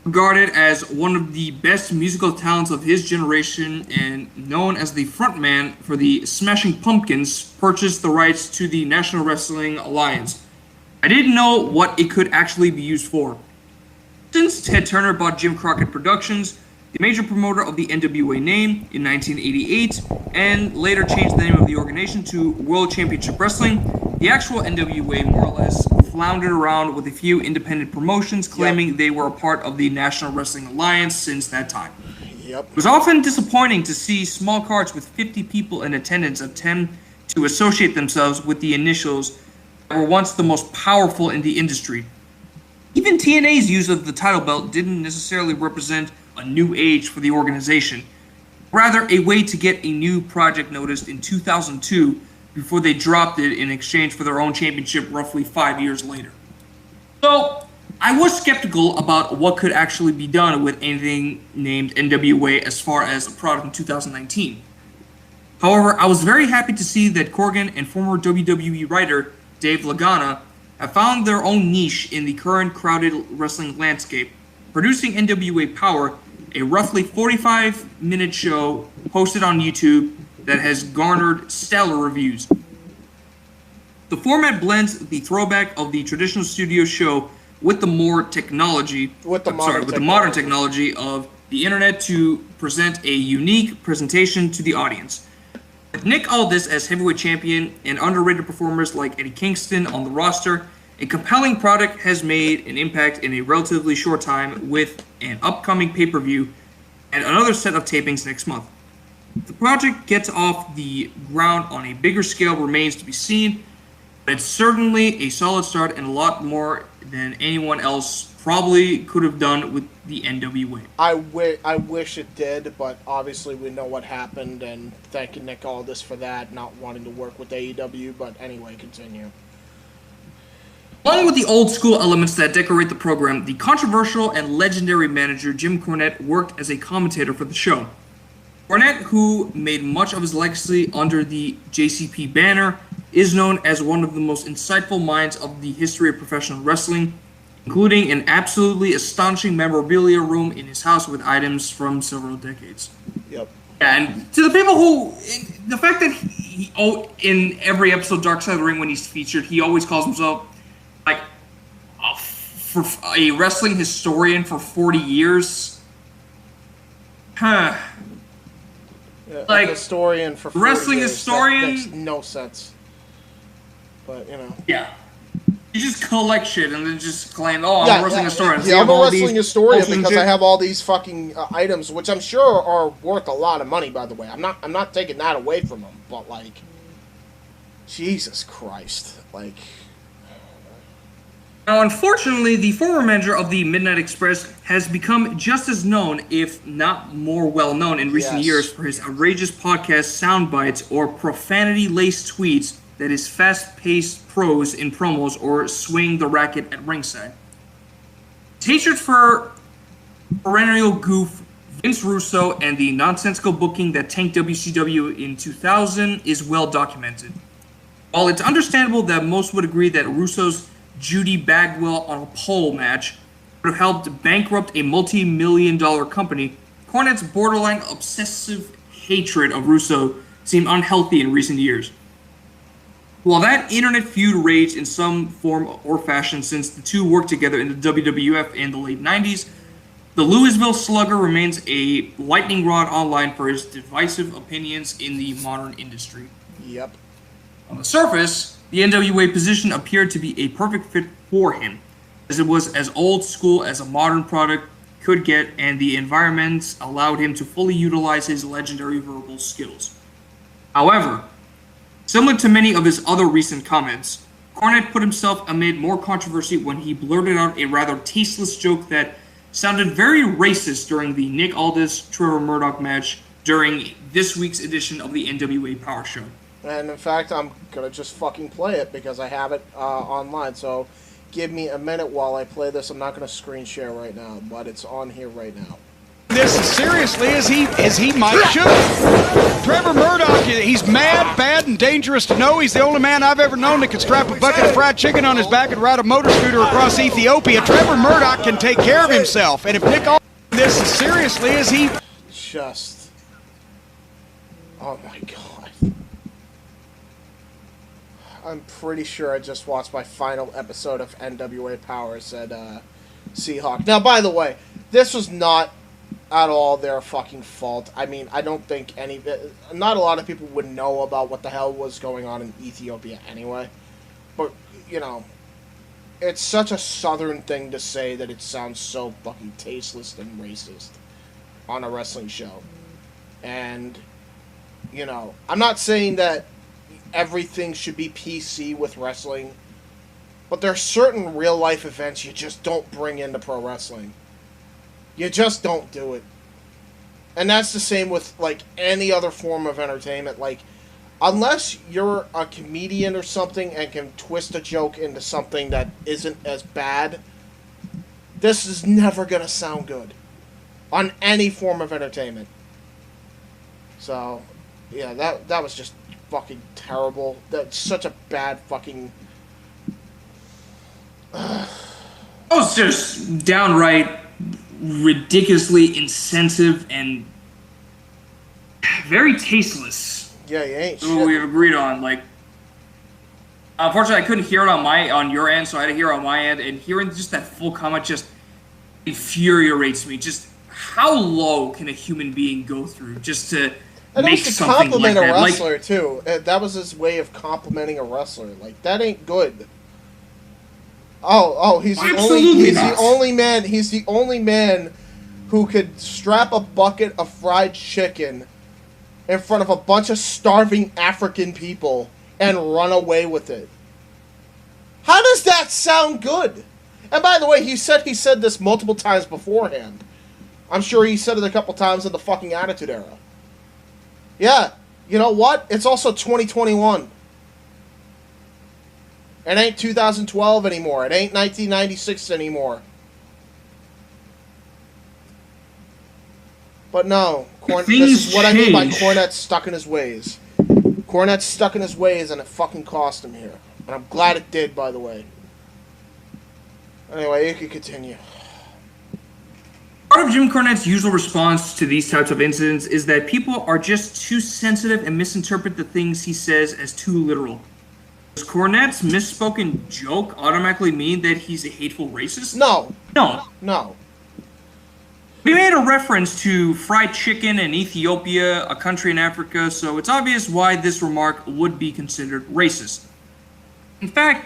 regarded as one of the best musical talents of his generation and known as the frontman for the Smashing Pumpkins, purchased the rights to the National Wrestling Alliance. I didn't know what it could actually be used for. Since Ted Turner bought Jim Crockett Productions, the major promoter of the NWA name, in 1988, and later changed the name of the organization to World Championship Wrestling, the actual NWA more or less floundered around with a few independent promotions claiming they were a part of the National Wrestling Alliance since that time. Yep. It was often disappointing to see small cards with 50 people in attendance attempt to associate themselves with the initials that were once the most powerful in the industry. Even TNA's use of the title belt didn't necessarily represent a new age for the organization, rather a way to get a new project noticed in 2002 before they dropped it in exchange for their own championship roughly 5 years later. So, I was skeptical about what could actually be done with anything named NWA as far as a product in 2019. However, I was very happy to see that Corgan and former WWE writer Dave Lagana have found their own niche in the current crowded wrestling landscape, producing NWA Power, a roughly 45-minute show posted on YouTube that has garnered stellar reviews. The format blends the throwback of the traditional studio show with the modern technology of the internet to present a unique presentation to the audience. With Nick Aldis as heavyweight champion and underrated performers like Eddie Kingston on the roster, a compelling product has made an impact in a relatively short time with an upcoming pay-per-view and another set of tapings next month. If the project gets off the ground on a bigger scale remains to be seen, but it's certainly a solid start and a lot more than anyone else probably could have done with the NWA. I wish it did, but obviously we know what happened, and thanking Nick Aldis for that, not wanting to work with AEW, but anyway, continue. Along with the old school elements that decorate the program, the controversial and legendary manager Jim Cornette worked as a commentator for the show. Cornette, who made much of his legacy under the JCP banner, is known as one of the most insightful minds of the history of professional wrestling, including an absolutely astonishing memorabilia room in his house with items from several decades. Yep. And to the people who, the fact that he in every episode Dark Side of the Ring when he's featured, he always calls himself like for a wrestling historian for 40 years. Yeah, like a historian for 40 wrestling years, historian that makes no sense. But, you know. Yeah. You just collect shit and then just claim, oh, I'm a wrestling historian. Yeah, I'm a wrestling historian because I have all these fucking items, which I'm sure are worth a lot of money, by the way. I'm not taking that away from them, but, like, Jesus Christ. Like... Now, unfortunately, the former manager of the Midnight Express has become just as known, if not more well-known in recent years, for his outrageous podcast sound bites or profanity-laced tweets that is fast-paced prose in promos or swing the racket at ringside. His hatred for perennial goof Vince Russo and the nonsensical booking that tanked WCW in 2000 is well documented. While it's understandable that most would agree that Russo's Judy Bagwell on a pole match would have helped bankrupt a multi-million-dollar company, Cornette's borderline obsessive hatred of Russo seemed unhealthy in recent years. While that internet feud raged in some form or fashion since the two worked together in the WWF in the late 90s, the Louisville Slugger remains a lightning rod online for his divisive opinions in the modern industry. Yep. On the surface, the NWA position appeared to be a perfect fit for him, as it was as old school as a modern product could get, and the environments allowed him to fully utilize his legendary verbal skills. However, similar to many of his other recent comments, Cornette put himself amid more controversy when he blurted out a rather tasteless joke that sounded very racist during the Nick Aldis-Trevor Murdoch match during this week's edition of the NWA Power Show. And in fact, I'm going to just fucking play it because I have it online. So give me a minute while I play this. I'm not going to screen share right now, but it's on here right now. This as seriously as he might should. Trevor Murdoch, he's mad, bad, and dangerous to know. He's the only man I've ever known that can strap a bucket of fried chicken on his back and ride a motor scooter across Ethiopia. Trevor Murdoch can take care of himself. And if Nick this as seriously as he... Just... Oh my God. I'm pretty sure I just watched my final episode of NWA Power, said Seahawk. Now, by the way, this was not at all their fucking fault. I mean, I don't think not a lot of people would know about what the hell was going on in Ethiopia anyway. But, you know, it's such a southern thing to say that it sounds so fucking tasteless and racist on a wrestling show. And, you know, I'm not saying that everything should be PC with wrestling, but there are certain real life events you just don't bring into pro wrestling. You just don't do it. And that's the same with, like, any other form of entertainment. Like, unless you're a comedian or something and can twist a joke into something that isn't as bad, this is never gonna sound good on any form of entertainment. So, yeah, that was just fucking terrible. That's such a bad fucking... That was just downright ridiculously insensitive and very tasteless. Yeah, you ain't shit. We've agreed on. Like, unfortunately, I couldn't hear it on your end, so I had to hear it on my end. And hearing just that full comment just infuriates me. Just how low can a human being go through just to make something like that? And a wrestler too. That was his way of complimenting a wrestler. Like, that ain't good. He's the only man who could strap a bucket of fried chicken in front of a bunch of starving African people and run away with it. How does that sound good? And by the way, he said this multiple times beforehand. I'm sure he said it a couple times in the fucking Attitude Era. Yeah, you know what? It's also 2021. It ain't 2012 anymore. It ain't 1996 anymore. But no, this is what I mean by Cornette's stuck in his ways. Cornette's stuck in his ways, and it fucking cost him here. And I'm glad it did, by the way. Anyway, you can continue. Part of Jim Cornette's usual response to these types of incidents is that people are just too sensitive and misinterpret the things he says as too literal. Does Cornette's misspoken joke automatically mean that he's a hateful racist? No. No. We made a reference to fried chicken in Ethiopia, a country in Africa, so it's obvious why this remark would be considered racist. In fact,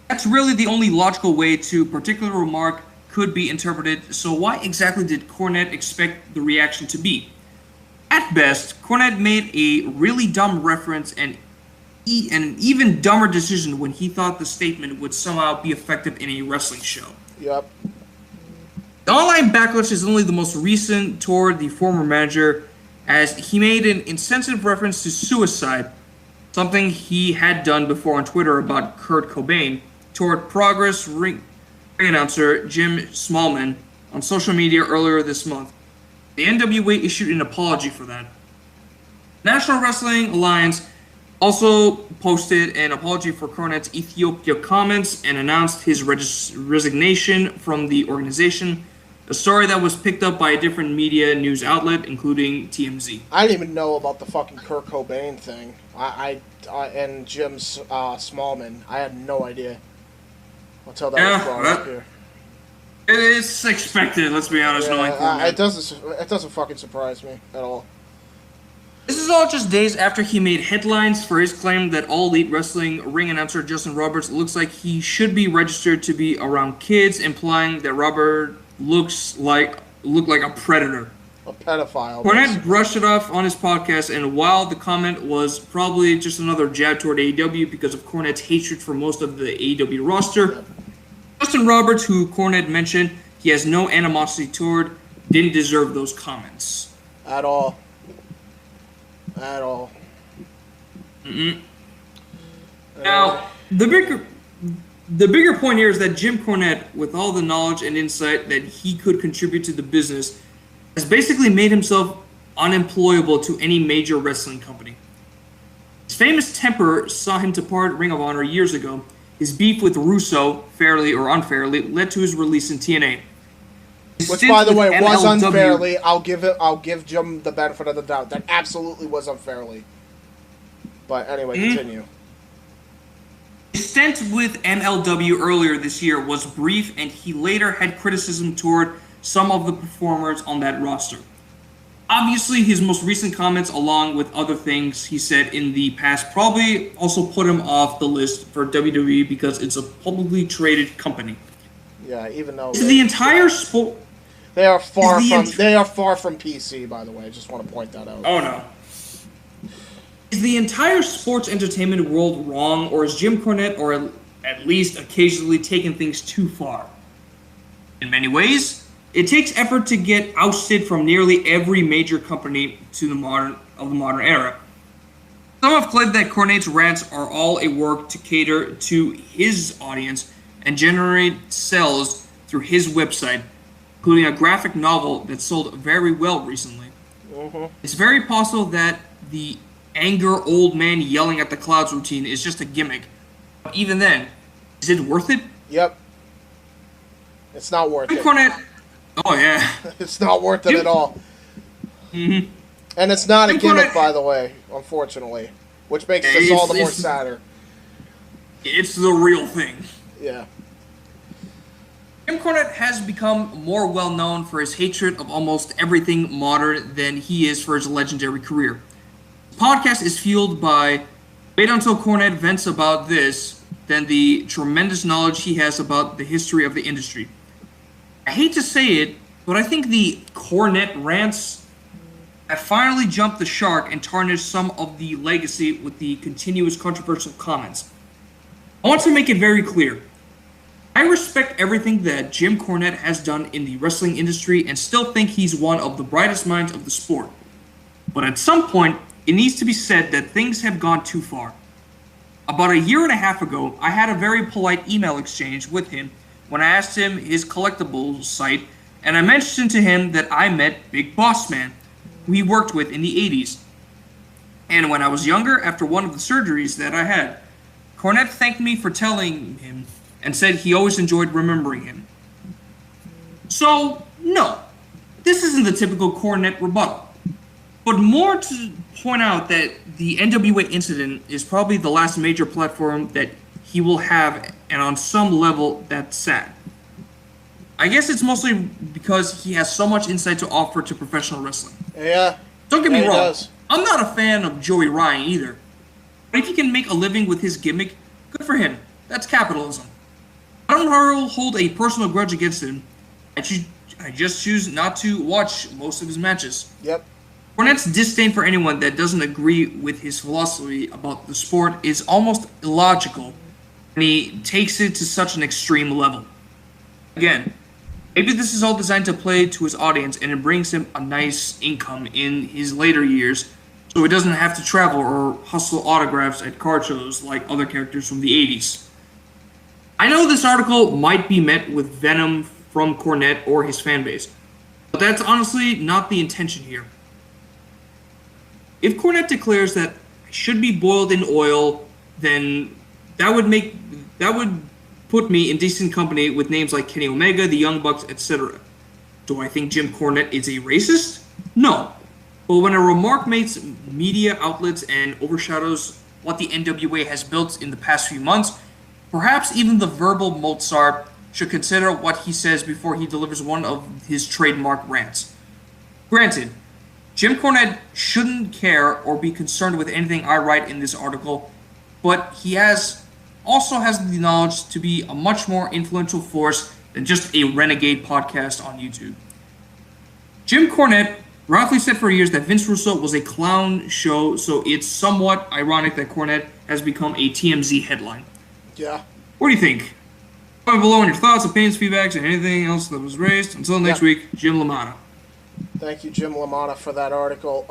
that's really the only logical way to particular remark could be interpreted, so why exactly did Cornette expect the reaction to be? At best, Cornette made a really dumb reference and an even dumber decision when he thought the statement would somehow be effective in a wrestling show. Yep. The online backlash is only the most recent toward the former manager, as he made an insensitive reference to suicide, something he had done before on Twitter about Kurt Cobain, toward Progress ring announcer Jim Smallman on social media earlier this month. The NWA issued an apology for that. National Wrestling Alliance also posted an apology for Cornette's Ethiopia comments and announced his resignation from the organization, a story that was picked up by a different media news outlet, including TMZ. I didn't even know about the fucking Kurt Cobain thing. And Jim Smallman. I had no idea until that was brought up here. It's expected, let's be honest. Yeah, it doesn't fucking surprise me at all. This is all just days after he made headlines for his claim that All Elite Wrestling ring announcer Justin Roberts looks like he should be registered to be around kids, implying that Robert looked like a predator. A pedophile. Cornette brushed it off on his podcast, and while the comment was probably just another jab toward AEW because of Cornette's hatred for most of the AEW roster, Justin Roberts, who Cornette mentioned he has no animosity toward, didn't deserve those comments. At all. At all. Now, the bigger point here is that Jim Cornette, with all the knowledge and insight that he could contribute to the business, has basically made himself unemployable to any major wrestling company. His famous temper saw him depart Ring of Honor years ago. His beef with Russo, fairly or unfairly, led to his release in TNA. Which, by the way, was unfairly. I'll give Jim the benefit of the doubt. That absolutely was unfairly. But anyway, continue. His stint with MLW earlier this year was brief, and he later had criticism toward some of the performers on that roster. Obviously, his most recent comments, along with other things he said in the past, probably also put him off the list for WWE because it's a publicly traded company. Yeah, even though the entire sport, they are far from PC. By the way, I just want to point that out. Oh no. Is the entire sports entertainment world wrong, or is Jim Cornette, or at least occasionally, taking things too far? In many ways, it takes effort to get ousted from nearly every major company to the modern era. Some have claimed that Cornette's rants are all a work to cater to his audience and generate sales through his website, including a graphic novel that sold very well recently. It's very possible that the anger old man yelling at the clouds routine is just a gimmick. But even then, is it worth it? Yep. It's not worth it. Cornette. Oh, yeah. It's not worth it at all. And it's not a gimmick, by the way, unfortunately. Which makes this all the more sadder. It's the real thing. Yeah. Jim Cornette has become more well-known for his hatred of almost everything modern than he is for his legendary career. The podcast is fueled by, wait until Cornette vents about this, than the tremendous knowledge he has about the history of the industry. I hate to say it, but I think the Cornette rants have finally jumped the shark and tarnished some of the legacy with the continuous controversial comments. I want to make it very clear. I respect everything that Jim Cornette has done in the wrestling industry and still think he's one of the brightest minds of the sport. But at some point, it needs to be said that things have gone too far. About a year and a half ago, I had a very polite email exchange with him when I asked him his collectibles site, and I mentioned to him that I met Big Boss Man, who he worked with in the 80s. And when I was younger, after one of the surgeries that I had, Cornette thanked me for telling him and said he always enjoyed remembering him. So, no, this isn't the typical Cornette rebuttal, but more to point out that the NWA incident is probably the last major platform that he will have, and on some level, that's sad. I guess it's mostly because he has so much insight to offer to professional wrestling. Yeah. Don't get me wrong, does. I'm not a fan of Joey Ryan either, but if he can make a living with his gimmick, Good for him. That's capitalism. I don't hold a personal grudge against him. I just choose not to watch most of his matches. Yep. Cornette's disdain for anyone that doesn't agree with his philosophy about the sport is almost illogical, and he takes it to such an extreme level. Again, maybe this is all designed to play to his audience, and it brings him a nice income in his later years, so he doesn't have to travel or hustle autographs at card shows like other characters from the 80s. I know this article might be met with venom from Cornette or his fanbase, but that's honestly not the intention here. If Cornette declares that I should be boiled in oil, then that would put me in decent company with names like Kenny Omega, the Young Bucks, etc. Do I think Jim Cornette is a racist? No. But when a remark makes media outlets and overshadows what the NWA has built in the past few months, perhaps even the verbal Mozart should consider what he says before he delivers one of his trademark rants. Granted, Jim Cornette shouldn't care or be concerned with anything I write in this article, but he also has the knowledge to be a much more influential force than just a renegade podcast on YouTube. Jim Cornette rightfully said for years that Vince Russo was a clown show, so it's somewhat ironic that Cornette has become a TMZ headline. Yeah. What do you think? Comment below on your thoughts, opinions, feedbacks, and anything else that was raised. Until next week, Jim LaMotta. Thank you, Jim LaMotta, for that article.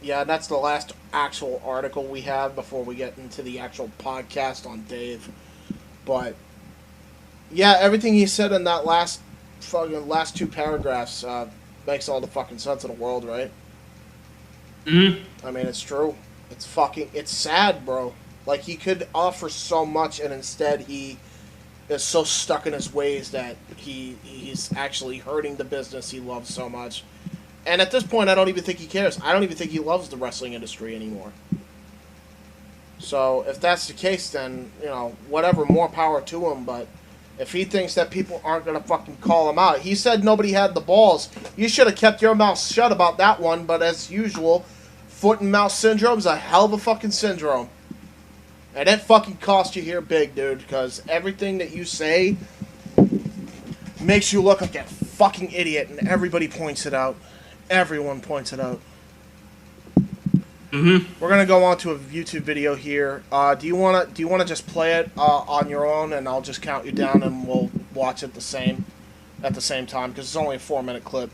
Yeah, that's the last actual article we have before we get into the actual podcast on Dave. But yeah, everything he said in that last two paragraphs makes all the fucking sense in the world, right? Mm-hmm. I mean, it's true. It's sad, bro. Like, he could offer so much, and instead he is so stuck in his ways that he's actually hurting the business he loves so much. And at this point, I don't even think he cares. I don't even think he loves the wrestling industry anymore. So if that's the case, then, whatever, more power to him. But if he thinks that people aren't going to fucking call him out, he said nobody had the balls. You should have kept your mouth shut about that one. But as usual, foot and mouth syndrome is a hell of a fucking syndrome. And it fucking cost you here big, dude, because everything that you say makes you look like a fucking idiot, and everybody points it out. Everyone points it out. Mm-hmm. We're gonna go on to a YouTube video here. Do you wanna just play it on your own, and I'll just count you down, and we'll watch it at the same time, because it's only a 4-minute clip.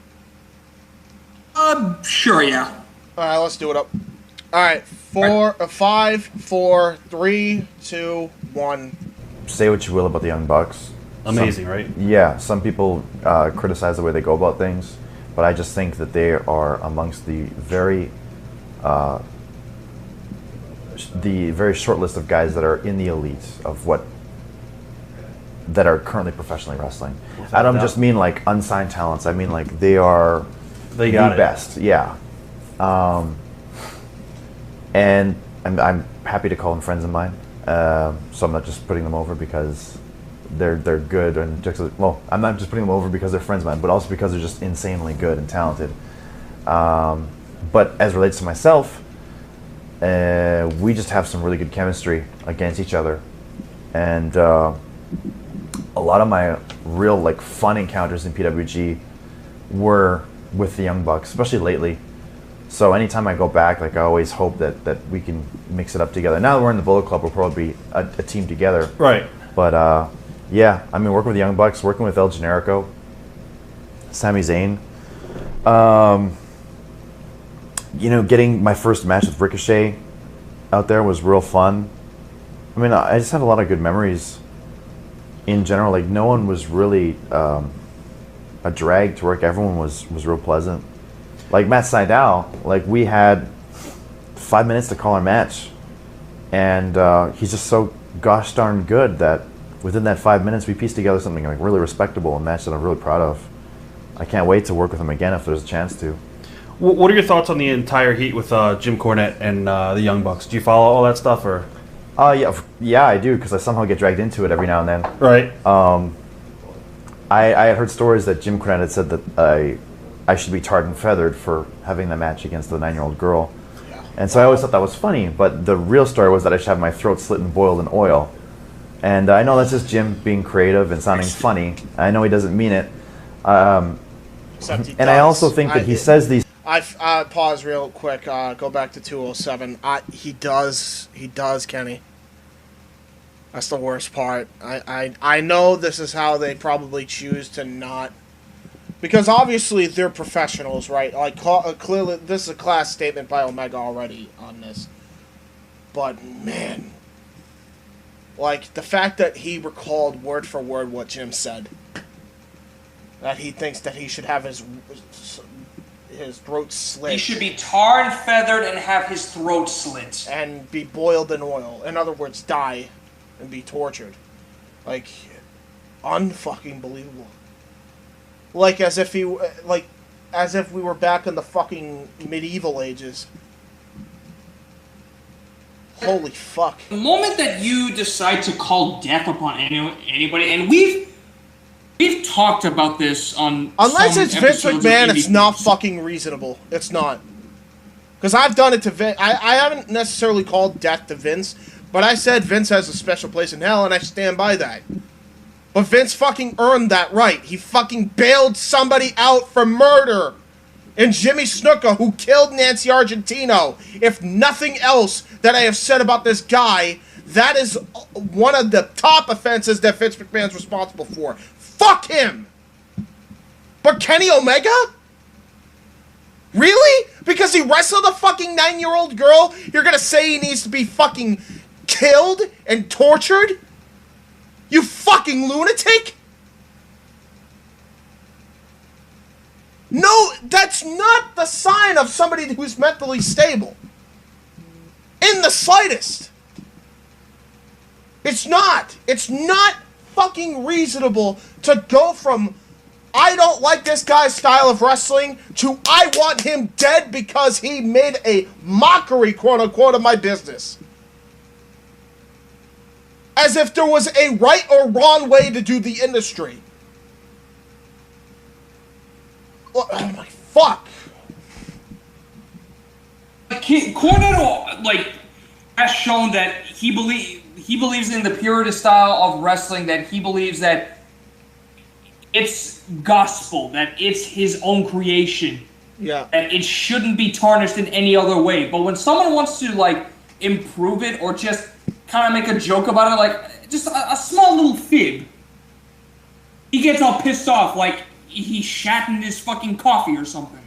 Sure, yeah. All right, let's do it up. All right, 5, 4, 3, 2, 1. Say what you will about the Young Bucks. Amazing, right? Yeah, some people criticize the way they go about things, but I just think that they are amongst the very short list of guys that are in the elite of that are currently professionally wrestling. I don't just mean like unsigned talents. I mean like they are the best. Yeah. And I'm happy to call them friends of mine. So I'm not just putting them over because they're good and I'm not just putting them over because they're friends of mine, but also because they're just insanely good and talented. But as relates to myself, we just have some really good chemistry against each other, and a lot of my real fun encounters in PWG were with the Young Bucks, especially lately. So anytime I go back, I always hope that we can mix it up together. Now that we're in the Bullet Club, we'll probably be a team together. Right. But yeah, I mean, working with the Young Bucks, working with El Generico, Sami Zayn, getting my first match with Ricochet out there was real fun. I mean, I just had a lot of good memories in general. No one was really a drag to work. Everyone was real pleasant. Like Matt Sydal, we had 5 minutes to call our match, and he's just so gosh darn good that within that 5 minutes we pieced together something really respectable, a match that I'm really proud of. I can't wait to work with him again if there's a chance to. What are your thoughts on the entire heat with Jim Cornette and the Young Bucks? Do you follow all that stuff, or? Yeah, I do, because I somehow get dragged into it every now and then. Right. I had heard stories that Jim Cornette had said that I should be tarred and feathered for having that match against the 9-year-old girl. And so I always thought that was funny, but the real story was that I should have my throat slit and boiled in oil. And I know that's just Jim being creative and sounding funny. I know he doesn't mean it. And I also think that he says these... I pause real quick, go back to 207. He does, Kenny. That's the worst part. I know this is how they probably choose to not... Because obviously they're professionals, right? Like, clearly, this is a class statement by Omega already on this. But, man... Like, the fact that he recalled word for word what Jim said. That he thinks that he should have his throat slit. He should be tarred and feathered and have his throat slit. And be boiled in oil. In other words, die and be tortured. Like, unfucking believable. Like as if we were back in the fucking medieval ages. Holy fuck. The moment that you decide to call death upon anybody, and we've talked about this on... Unless it's Vince McMahon, it's not fucking reasonable. It's not. Because I've done it to Vince. I haven't necessarily called death to Vince, but I said Vince has a special place in hell, and I stand by that. But Vince fucking earned that right. He fucking bailed somebody out for murder. And Jimmy Snuka, who killed Nancy Argentino. If nothing else that I have said about this guy, that is one of the top offenses that Vince McMahon's responsible for. Fuck him! But Kenny Omega? Really? Because he wrestled a fucking 9-year-old girl, you're gonna say he needs to be fucking killed and tortured? You fucking lunatic! No, that's not the sign of somebody who's mentally stable. In the slightest. It's not. It's not fucking reasonable to go from I don't like this guy's style of wrestling to I want him dead because he made a mockery, quote unquote, of my business. As if there was a right or wrong way to do the industry. Oh my fuck. Cornette, has shown that he believes in the purist style of wrestling, that he believes that it's gospel, that it's his own creation. Yeah. That it shouldn't be tarnished in any other way. But when someone wants to, improve it or just kind of make a joke about it, just a small little fib, he gets all pissed off, he shat in his fucking coffee or something.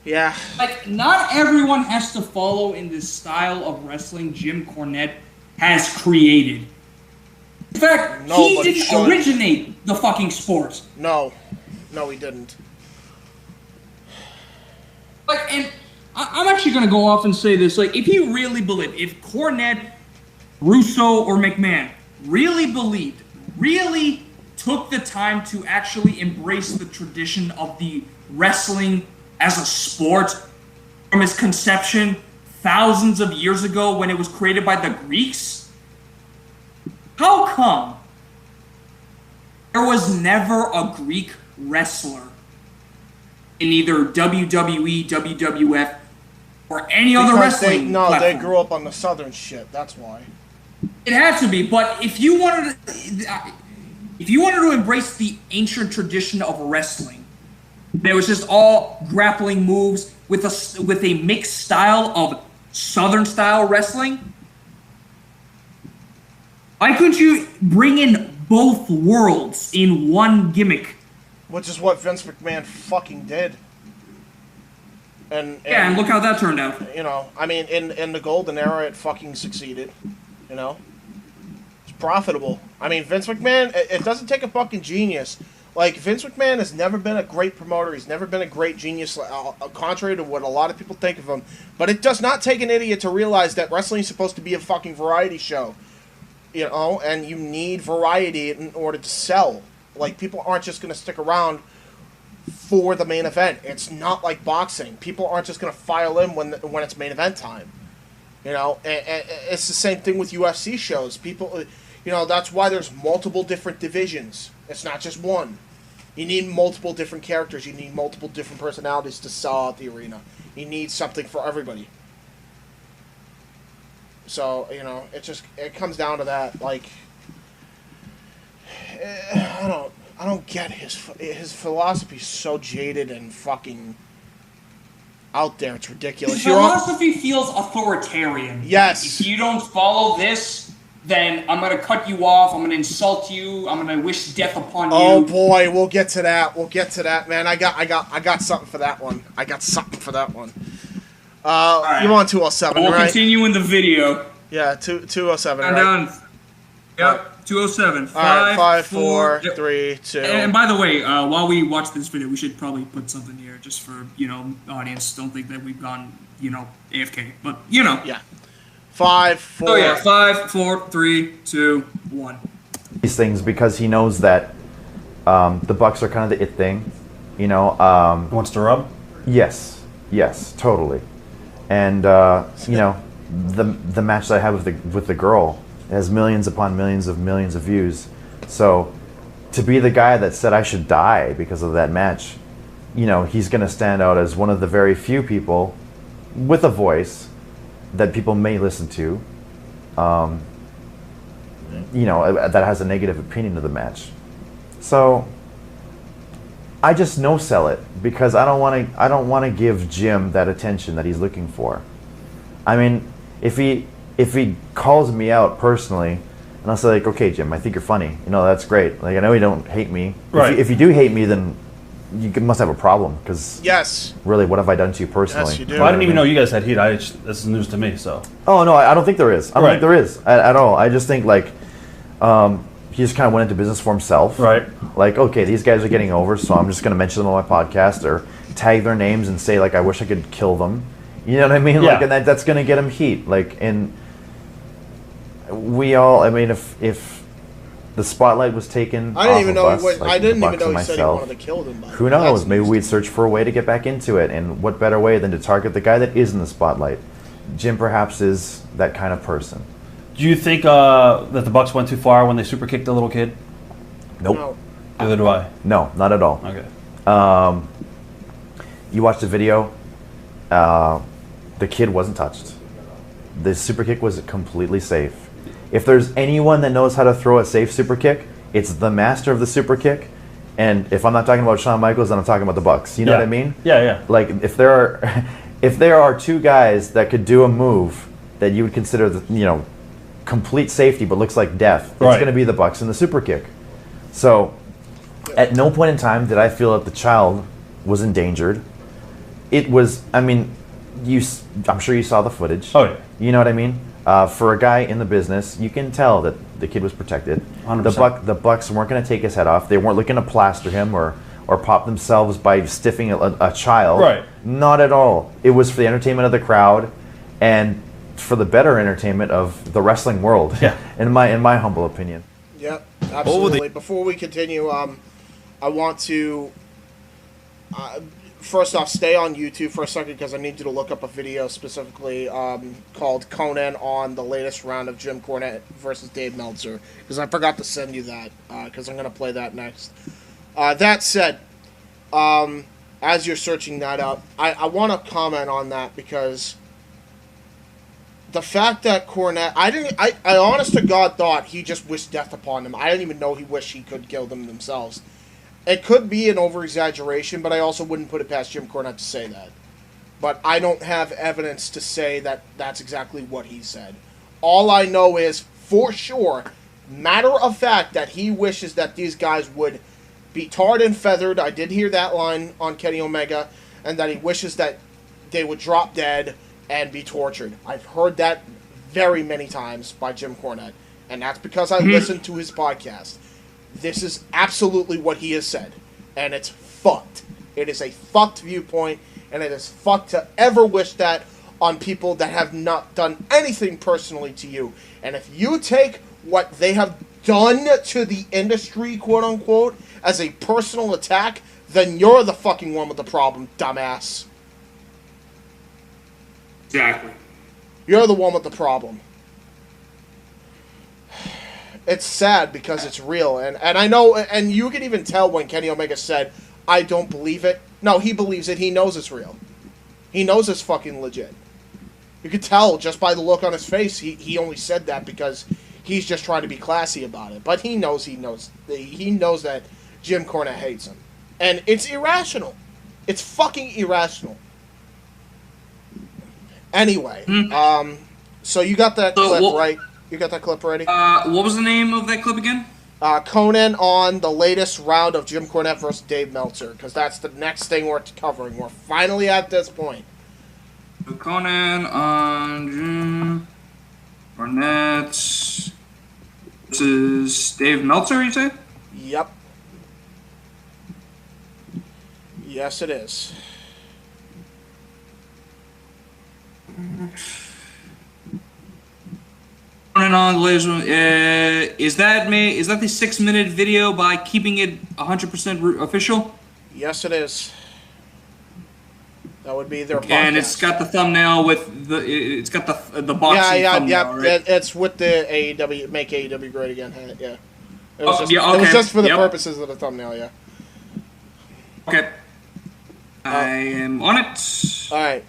Yeah. Not everyone has to follow in this style of wrestling Jim Cornette has created. In fact, he didn't originate the fucking sport. No. No, he didn't. And I'm actually going to go off and say this. If he really believed, if Cornette, Russo, or McMahon really took the time to actually embrace the tradition of the wrestling as a sport from its conception thousands of years ago when it was created by the Greeks, how come there was never a Greek wrestler in either WWE, WWF, or any other wrestling platform? They grew up on the southern shit, that's why. It had to be, but if you wanted to embrace the ancient tradition of wrestling, it was just all grappling moves with a mixed style of Southern style wrestling. Why couldn't you bring in both worlds in one gimmick? Which is what Vince McMahon fucking did. And look how that turned out. In the golden era, it fucking succeeded. It's profitable. Vince McMahon, it doesn't take a fucking genius. Vince McMahon has never been a great promoter. He's never been a great genius, contrary to what a lot of people think of him. But it does not take an idiot to realize that wrestling is supposed to be a fucking variety show. And you need variety in order to sell. People aren't just going to stick around for the main event. It's not like boxing. People aren't just going to file in when it's main event time. And it's the same thing with UFC shows. People, that's why there's multiple different divisions. It's not just one. You need multiple different characters. You need multiple different personalities to sell out the arena. You need something for everybody. So, you know, it comes down to that. Like, I don't get his philosophy. Is so jaded and fucking out there. It's ridiculous. His philosophy feels authoritarian. Yes. If you don't follow this, then I'm gonna cut you off. I'm gonna insult you. I'm gonna wish death upon you. Oh boy, we'll get to that. We'll get to that, man. I got something for that one. Right. You on 207, we'll right? continue in the video. Yeah, 207, And right? Yep, 207. All right, 5, 4, 3, 2. And by the way, while we watch this video, we should probably put something here just for, you know, audience. Don't think that we've gone, you know, AFK. But, you know. Yeah. 5, 4. Oh, yeah. 5, 4, 3, 2, 1. These things because he knows that the Bucks are kind of the it thing. You know. Wants to rub? Yes. Yes, totally. And, you know, the match that I have with the girl has millions upon millions of views. So to be the guy that said I should die because of that match, you know, he's going to stand out as one of the very few people with a voice that people may listen to, you know, that has a negative opinion of the match. So I just no-sell it because I don't want to give Jim that attention that he's looking for. I mean, if he calls me out personally, and I'll say like, okay, Jim, I think you're funny. You know, that's great. Like, I know you don't hate me. Right. If you do hate me, then you must have a problem. Because yes, really, what have I done to you personally? Yes, you do. Well, I didn't even know you guys had heat. This is news to me. So. Oh no, I don't think there is. I don't think there is at all. I just think like he just kind of went into business for himself. Right. Like, okay, these guys are getting over, so I'm just going to mention them on my podcast or tag their names and say like, I wish I could kill them. You know what I mean? Yeah. Like, and that's going to get him heat. Like, and we all. I mean, if the spotlight was taken, I didn't even know. off of us, like I didn't Bucks even know and he said he myself, wanted to kill them. who knows? Maybe we'd search for a way to get back into it, and what better way than to target the guy that is in the spotlight? Jim perhaps is that kind of person. Do you think that the Bucks went too far when they super kicked the little kid? Nope. No. Neither do I. No, not at all. Okay. You watched the video. The kid wasn't touched. The super kick was completely safe. If there's anyone that knows how to throw a safe super kick, it's the master of the super kick. And if I'm not talking about Shawn Michaels, then I'm talking about the Bucks. You know what I mean? Yeah, yeah. Like if there are two guys that could do a move that you would consider complete safety but looks like death, it's going to be the Bucks and the super kick. So at no point in time did I feel that the child was endangered. It was, I mean, I'm sure you saw the footage. Oh yeah. You know what I mean? For a guy in the business, you can tell that the kid was protected. 100%. The Bucks weren't going to take his head off. They weren't looking to plaster him or pop themselves by stiffing a child. Right. Not at all. It was for the entertainment of the crowd and for the better entertainment of the wrestling world. Yeah. in my humble opinion. Yep, absolutely. Before we continue, I want to first off stay on YouTube for a second because I need you to look up a video specifically called Conan on the latest round of Jim Cornette versus Dave Meltzer, because I forgot to send you that because I'm going to play that next. That said, as you're searching that up, I want to comment on that because the fact that Cornette, I honest to God thought he just wished death upon them. I didn't even know he wished he could kill them themselves. It could be an over-exaggeration, but I also wouldn't put it past Jim Cornette to say that. But I don't have evidence to say that that's exactly what he said. All I know is, for sure, matter of fact, that he wishes that these guys would be tarred and feathered. I did hear that line on Kenny Omega, and that he wishes that they would drop dead and be tortured. I've heard that very many times by Jim Cornette, and that's because I listened to his podcast. This is absolutely what he has said, and it's fucked. It is a fucked viewpoint, and it is fucked to ever wish that on people that have not done anything personally to you. And if you take what they have done to the industry, quote-unquote, as a personal attack, then you're the fucking one with the problem, dumbass. Exactly. You're the one with the problem. It's sad because it's real, and I know, and you can even tell when Kenny Omega said, I don't believe it. No, he believes it. He knows it's real. He knows it's fucking legit. You could tell just by the look on his face. He only said that because he's just trying to be classy about it. But he knows that Jim Cornette hates him, and it's irrational. It's fucking irrational. Anyway, so you got that clip, right? You got that clip ready? What was the name of that clip again? Conan on the latest round of Jim Cornette versus Dave Meltzer, because that's the next thing we're covering. We're finally at this point. Conan on Jim Cornette versus Dave Meltzer, you say? Yep. Yes, it is. On the latest one, is that the 6-minute video by keeping it 100% official? Yes, it is. That would be their podcast. And it's got the thumbnail with it's got the boxing thumbnail, right? It's with the AEW, make AEW great again. Yeah. It was It was just for the purposes of the thumbnail, yeah. Okay. I am on it. All right.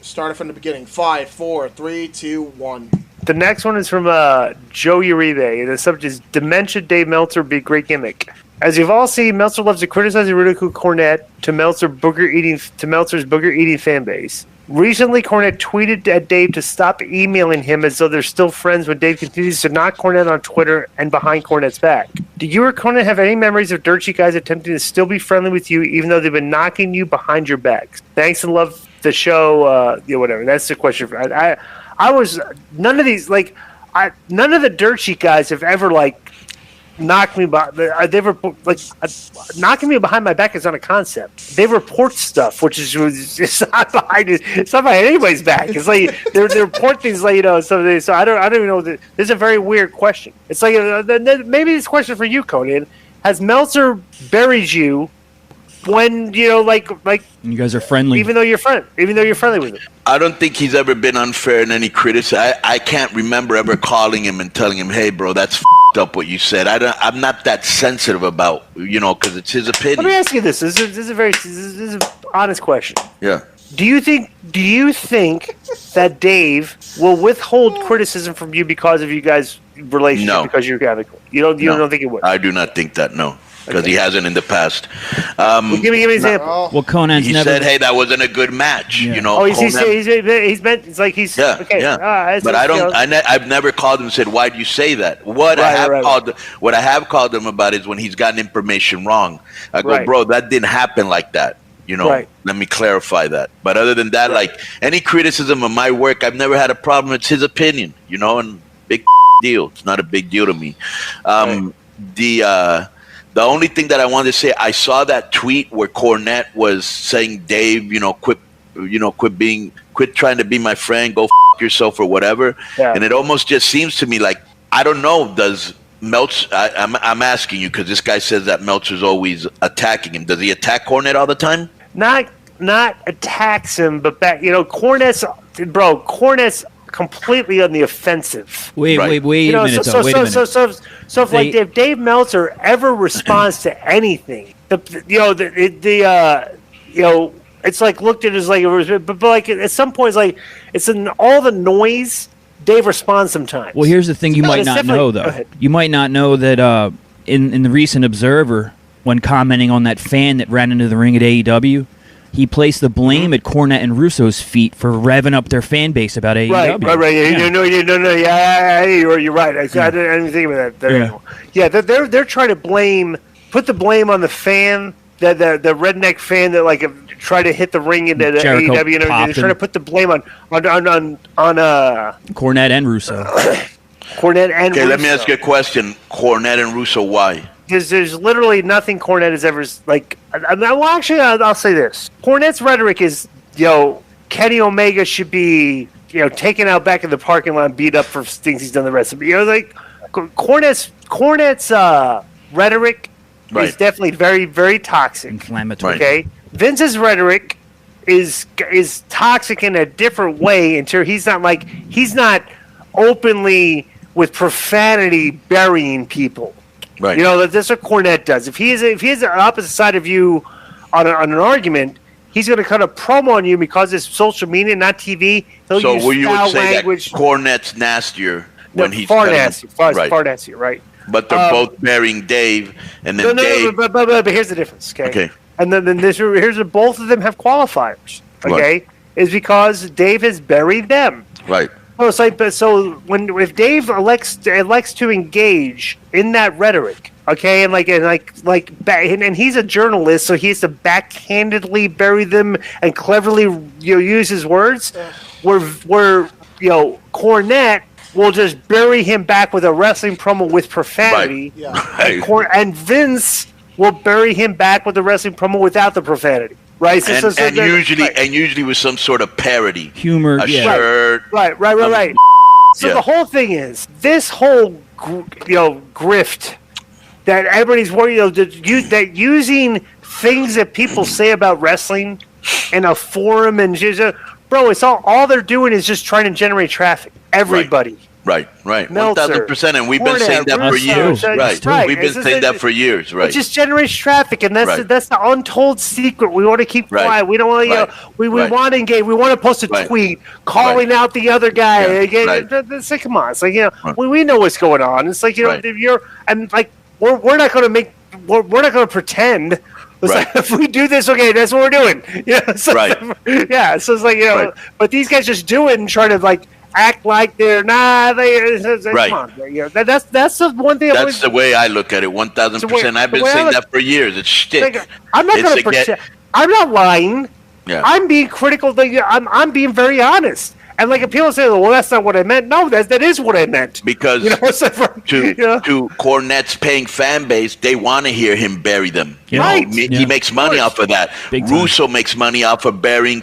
Start it from the beginning. 5, 4, 3, 2, 1. The next one is from Joe Uribe, and the subject is Dementia Dave Meltzer would be a great gimmick. As you've all seen, Meltzer loves to criticize and ridicule Cornette to Meltzer's booger-eating fan base. Recently, Cornette tweeted at Dave to stop emailing him as though they're still friends when Dave continues to knock Cornette on Twitter and behind Cornette's back. Do you or Cornette have any memories of dirt sheet guys attempting to still be friendly with you even though they've been knocking you behind your backs? Thanks and love the show. Whatever. That's the question. I was none of these none of the dirt sheet guys have ever knocked me knocking me behind my back is not a concept. They report stuff, which is it's not behind anybody's back. It's like they report things so I don't even know. This is a very weird question. It's like maybe this question for you, Conan. Has Meltzer buried you when you guys are friendly, even though you're friendly with him? I don't think he's ever been unfair in any criticism. I can't remember ever calling him and telling him, "Hey, bro, that's f***ed up what you said." I'm not that sensitive about because it's his opinion. Let me ask you this. This is an honest question. Yeah. Do you think that Dave will withhold criticism from you because of you guys' relationship? No. Because you're amicable. You don't think it would? I do not think that. No. Because he hasn't in the past. Give me an example. Well, Conan's he never said, "Hey, that wasn't a good match." Yeah. You know. Oh, he's meant. It's like he's okay. Yeah. But I don't. I've never called him and said, "Why'd you say that?" What I have called him about is when he's gotten information wrong. I go, "Bro, that didn't happen like that." You know. Right. Let me clarify that. But other than that, any criticism of my work, I've never had a problem. It's his opinion. You know, and big deal. It's not a big deal to me. The only thing that I wanted to say, I saw that tweet where Cornette was saying, "Dave, quit trying to be my friend, go f*** yourself or whatever." Yeah. And it almost just seems to me like, I don't know, does Meltzer, I'm asking you because this guy says that Meltzer's always attacking him. Does he attack Cornette all the time? Not attacks him, but back. Cornette's completely on the offensive. Wait a minute. Wait a minute. So if Dave Meltzer ever responds to anything, it's like looked at as but at some point it's in all the noise. Dave responds sometimes. Well, here's the thing you might not know though. You might not know that in the recent Observer, when commenting on that fan that ran into the ring at AEW, he placed the blame at Cornette and Russo's feet for revving up their fan base about AEW. Right. Yeah. You're right. I didn't think of that. Yeah, they're trying to put the blame on the fan, the redneck fan that tried to hit the ring into the Jericho AEW, and they're trying to put the blame on Cornette and Russo. Cornette and Russo. Okay, let me ask you a question. Cornette and Russo, why? There's literally nothing Cornette has ever I'll say this. Cornette's rhetoric is, Kenny Omega should be, taken out back in the parking lot and beat up for things he's done the rest of it. Cornette's rhetoric is definitely very, very toxic. Inflammatory. Okay? Vince's rhetoric is toxic in a different way until he's not openly with profanity burying people. Right. That's what Cornette does. If he is the opposite side of you on an argument, he's going to cut a promo on you because it's social media, not TV. He'll So use will you would foul say language. that Cornette's nastier when he's far cutting- nastier, far nastier, right? But they're both burying Dave, and then Dave. But here's the difference, okay? Okay. And then here's both of them have qualifiers, okay? Right. Is because Dave has buried them. Right. So it's like, but so if Dave elects to engage in that rhetoric, okay, and he's a journalist, so he has to backhandedly bury them and cleverly use his words. Where Cornette will just bury him back with a wrestling promo with profanity, and Vince will bury him back with the wrestling promo without the profanity. Right, and usually with some sort of parody, humor, a shirt, right. So the whole thing is this whole grift that everybody's worried that using things that people say about wrestling in a forum and bro, it's all they're doing is just trying to generate traffic. Everybody. Right. Meltzer, 1,000%, and we've been saying that for years. Right. We've been saying that for years. Right. It just generates traffic, and that's the untold secret. We want to keep quiet. We don't want to. We want to engage. We want to post a tweet calling out the other guy. It's like, come on. It's like we know what's going on. It's like we're not going to pretend. Like, if we do this, okay, that's what we're doing. So it's like but these guys just do it and try to act like they're not. Come on, that's the one thing. That's the way I look at it. 1,000%. I've been saying that for years. It's shtick. I'm not going to pretend. I'm not lying. Yeah. I'm being critical. I'm being very honest. And if people say, "Well, that's not what I meant," no, that is what I meant. Because to Cornette's paying fan base, they want to hear him bury them. He makes money off of that. Russo makes money off of burying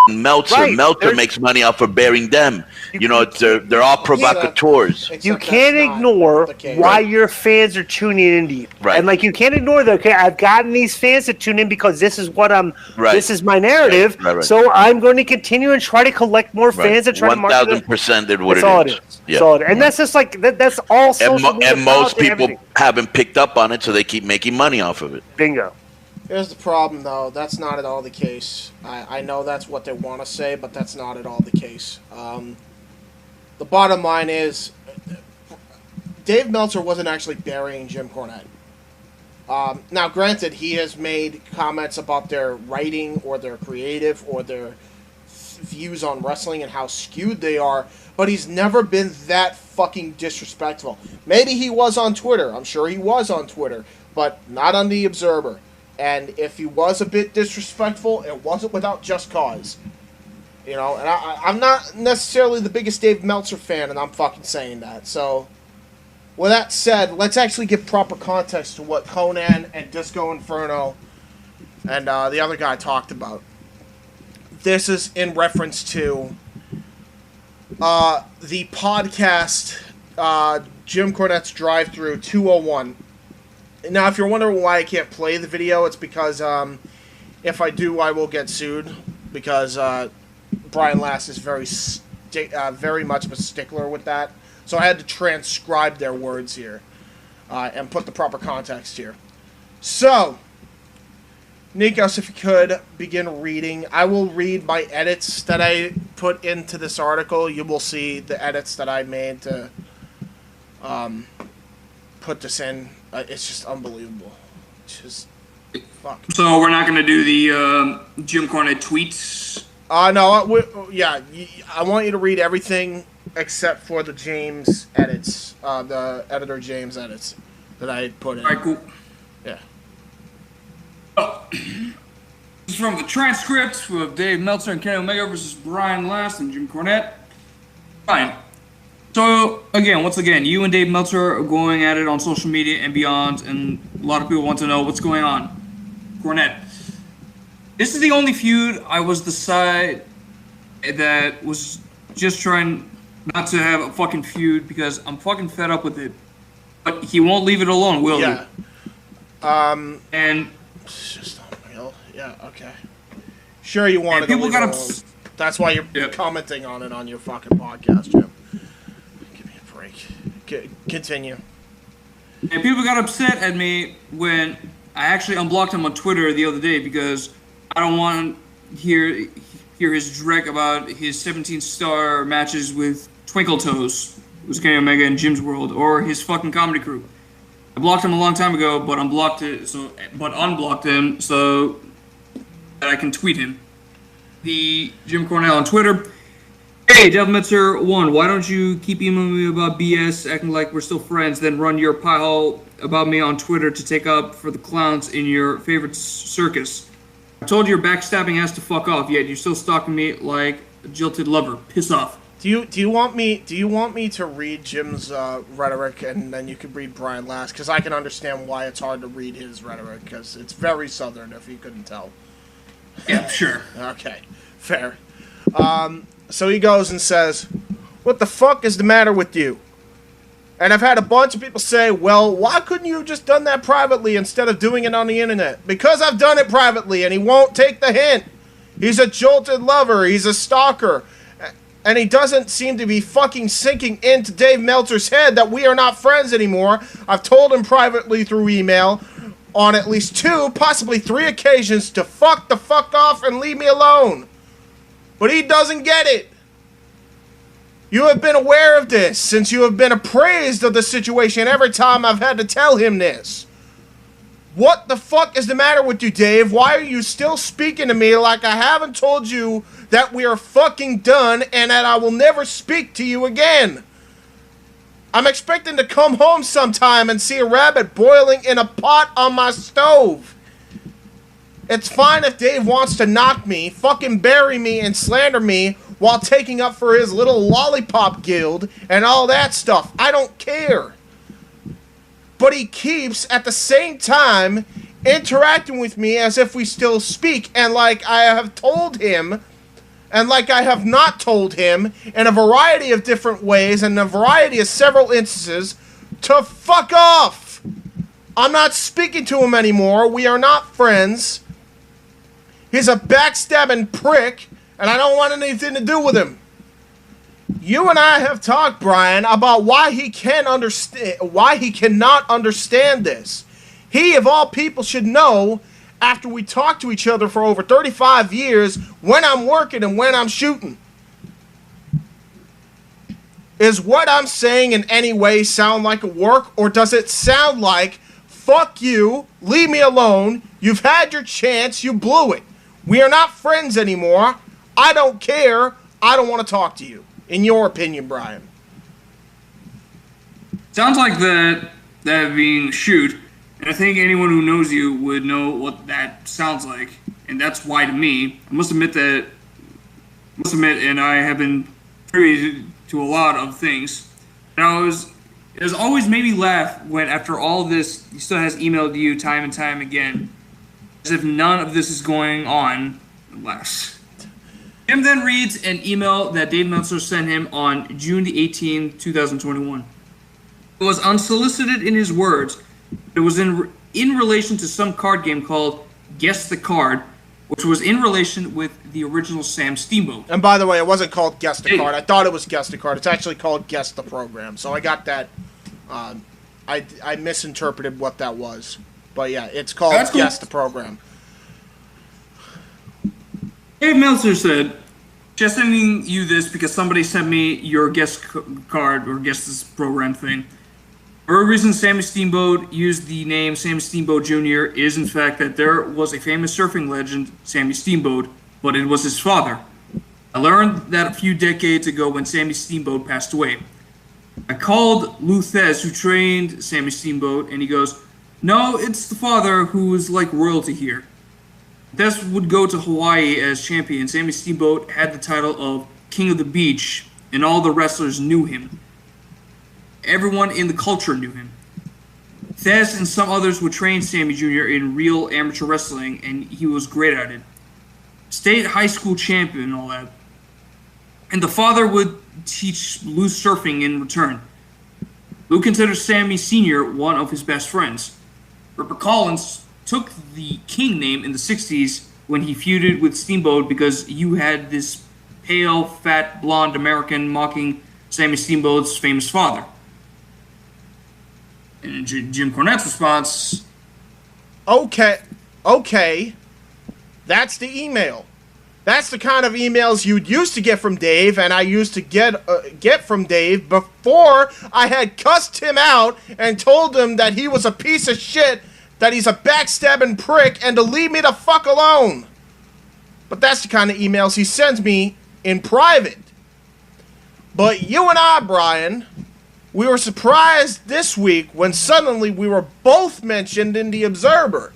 Meltzer. Meltzer makes money off of burying them. They're all provocateurs. You can't ignore why your fans are tuning into you. Right. And you can't ignore that. Okay, I've gotten these fans to tune in because this is what this is my narrative. Right. So I'm going to continue and try to collect more fans and try to market them. 1,000% did what That's all it is. Yeah. That's all it is. And that's just that's all social media. And most people haven't picked up on it, so they keep making money off of it. Bingo. Here's the problem, though. That's not at all the case. I know that's what they want to say, but that's not at all the case. The bottom line is, Dave Meltzer wasn't actually burying Jim Cornette. Now, granted, he has made comments about their writing or their creative or their views on wrestling and how skewed they are, but he's never been that fucking disrespectful. Maybe he was on Twitter. I'm sure he was on Twitter, but not on The Observer. And if he was a bit disrespectful, it wasn't without just cause. And I'm not necessarily the biggest Dave Meltzer fan, and I'm fucking saying that. So, with that said, let's actually give proper context to what Conan and Disco Inferno and the other guy talked about. This is in reference to the podcast, Jim Cornette's Drive-Thru 201. Now, if you're wondering why I can't play the video, it's because if I do, I will get sued, because Brian Last is very much of a stickler with that. So I had to transcribe their words here and put the proper context here. So, Nikos, if you could begin reading. I will read my edits that I put into this article. You will see the edits that I made to put this in. It's just unbelievable. It's just fuck. So we're not going to do the Jim Cornette tweets? No. I want you to read everything except for the James edits, the editor James edits that I put in. All right, cool. Yeah. This is from the transcript of Dave Meltzer and Kenny Omega versus Brian Last and Jim Cornette. Fine. So, once again, you and Dave Meltzer are going at it on social media and beyond, and a lot of people want to know what's going on. Cornette. This is the only feud I was the side that was just trying not to have a fucking feud because I'm fucking fed up with it. But he won't leave it alone, will he? And it's just unreal. Yeah, okay. Sure, you want to go. That's why you're commenting on it on your fucking podcast, Jim. Give me a break. Continue. And people got upset at me when I actually unblocked him on Twitter the other day because I don't want hear his dreck about his 17-star matches with Twinkle Toes, who's Kenny Omega in Jim's World, or his fucking comedy crew. I blocked him a long time ago, but unblocked him so that I can tweet him. The Jim Cornell on Twitter. Hey, Devilmetzer 1, why don't you keep emailing me about BS, acting like we're still friends, then run your pie hole about me on Twitter to take up for the clowns in your favorite circus. I told you your backstabbing has to fuck off, yet you're still stalking me like a jilted lover. Piss off. Do you want me to read Jim's rhetoric, and then you can read Brian last, because I can understand why it's hard to read his rhetoric, because it's very Southern, if you couldn't tell. Yeah, sure. Okay, fair. So he goes and says, "What the fuck is the matter with you?" And I've had a bunch of people say, "Well, why couldn't you have just done that privately instead of doing it on the internet?" Because I've done it privately, and he won't take the hint. He's a jolted lover. He's a stalker. And he doesn't seem to be fucking sinking into Dave Meltzer's head that we are not friends anymore. I've told him privately through email on at least 2, possibly 3 occasions to fuck the fuck off and leave me alone. But he doesn't get it. You have been aware of this since you have been appraised of the situation every time I've had to tell him this. What the fuck is the matter with you, Dave? Why are you still speaking to me like I haven't told you that we are fucking done and that I will never speak to you again? I'm expecting to come home sometime and see a rabbit boiling in a pot on my stove. It's fine if Dave wants to knock me, fucking bury me, and slander me while taking up for his little lollipop guild and all that stuff. I don't care. But he keeps, at the same time, interacting with me as if we still speak, and like I have told him, and like I have not told him, in a variety of different ways, and a variety of several instances, to fuck off! I'm not speaking to him anymore. We are not friends. He's a backstabbing prick, and I don't want anything to do with him. You and I have talked, Brian, about why he cannot understand this. He, of all people, should know, after we talked to each other for over 35 years, when I'm working and when I'm shooting. Is what I'm saying in any way sound like a work, or does it sound like, fuck you, leave me alone, you've had your chance, you blew it. We are not friends anymore. I don't care. I don't want to talk to you. In your opinion, Brian. Sounds like that being shoot, and I think anyone who knows you would know what that sounds like, and that's why to me, I must admit, and I have been privy to a lot of things, and it has always made me laugh when after all this, he still has emailed you time and time again, as if none of this is going on less. Jim then reads an email that Dave Meltzer sent him on June the 18th, 2021. It was unsolicited in his words. It was in relation to some card game called Guess the Card, which was in relation with the original Sam Steamboat. And by the way, it wasn't called Guess the Card. I thought it was Guess the Card. It's actually called Guess the Program. So I got that. I misinterpreted what that was. But yeah, it's called Guess the Program. Dave Meltzer said, just sending you this because somebody sent me your guest card or guest this program thing. For a reason Sammy Steamboat used the name Sammy Steamboat Jr. is in fact that there was a famous surfing legend, Sammy Steamboat, but it was his father. I learned that a few decades ago when Sammy Steamboat passed away. I called Lou Thez, who trained Sammy Steamboat, and he goes, "No, it's the father who was like royalty here." Thez would go to Hawaii as champion. Sammy Steamboat had the title of King of the Beach, and all the wrestlers knew him. Everyone in the culture knew him. Thez and some others would train Sammy Jr. in real amateur wrestling, and he was great at it. State high school champion and all that. And the father would teach Lou surfing in return. Lou considers Sammy Sr. one of his best friends. Ripper Collins took the King name in the 60s when he feuded with Steamboat because you had this pale, fat, blonde American mocking Sammy Steamboat's famous father. And Jim Cornette's response... Okay. That's the email. That's the kind of emails you'd used to get from Dave, and I used to get from Dave before I had cussed him out and told him that he was a piece of shit, that he's a backstabbing prick, and to leave me the fuck alone. But that's the kind of emails he sends me in private. But you and I, Brian, we were surprised this week when suddenly we were both mentioned in the Observer.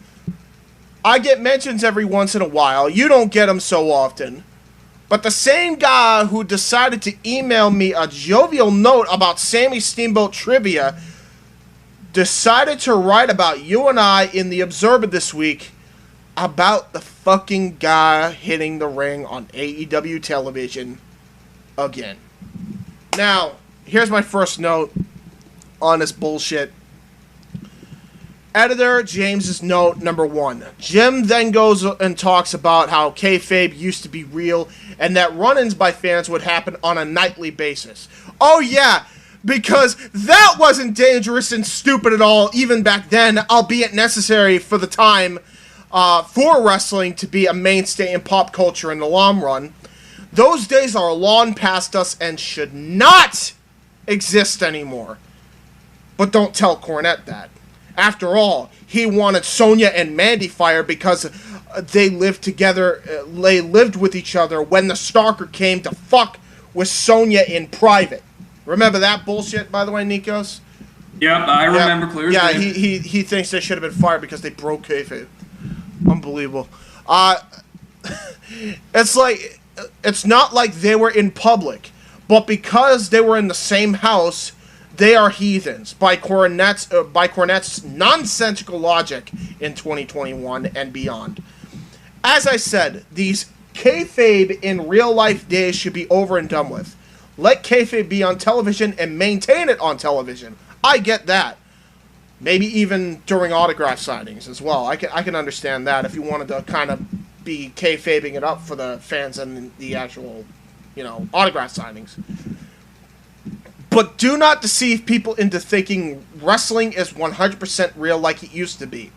I get mentions every once in a while. You don't get them so often. But the same guy who decided to email me a jovial note about Sammy Steamboat trivia decided to write about you and I in the Observer this week about the fucking guy hitting the ring on AEW television again. Now, here's my first note on this bullshit. Editor James's note number 1. Jim then goes and talks about how kayfabe used to be real and that run-ins by fans would happen on a nightly basis. Oh yeah, because that wasn't dangerous and stupid at all even back then, albeit necessary for the time for wrestling to be a mainstay in pop culture in the long run. Those days are long past us and should not exist anymore. But don't tell Cornette that. After all, he wanted Sonya and Mandy fired because they lived together, they lived with each other when the stalker came to fuck with Sonya in private. Remember that bullshit, by the way, Nikos? Yep, I remember clearly. Yeah, he thinks they should have been fired because they broke kayfabe. Unbelievable. It's not like they were in public, but because they were in the same house, they are heathens by Cornette's nonsensical logic in 2021 and beyond. As I said, these kayfabe in real life days should be over and done with. Let kayfabe be on television and maintain it on television. I get that. Maybe even during autograph signings as well. I can understand that if you wanted to kind of be kayfabing it up for the fans and the actual, autograph signings. But do not deceive people into thinking wrestling is 100% real like it used to be.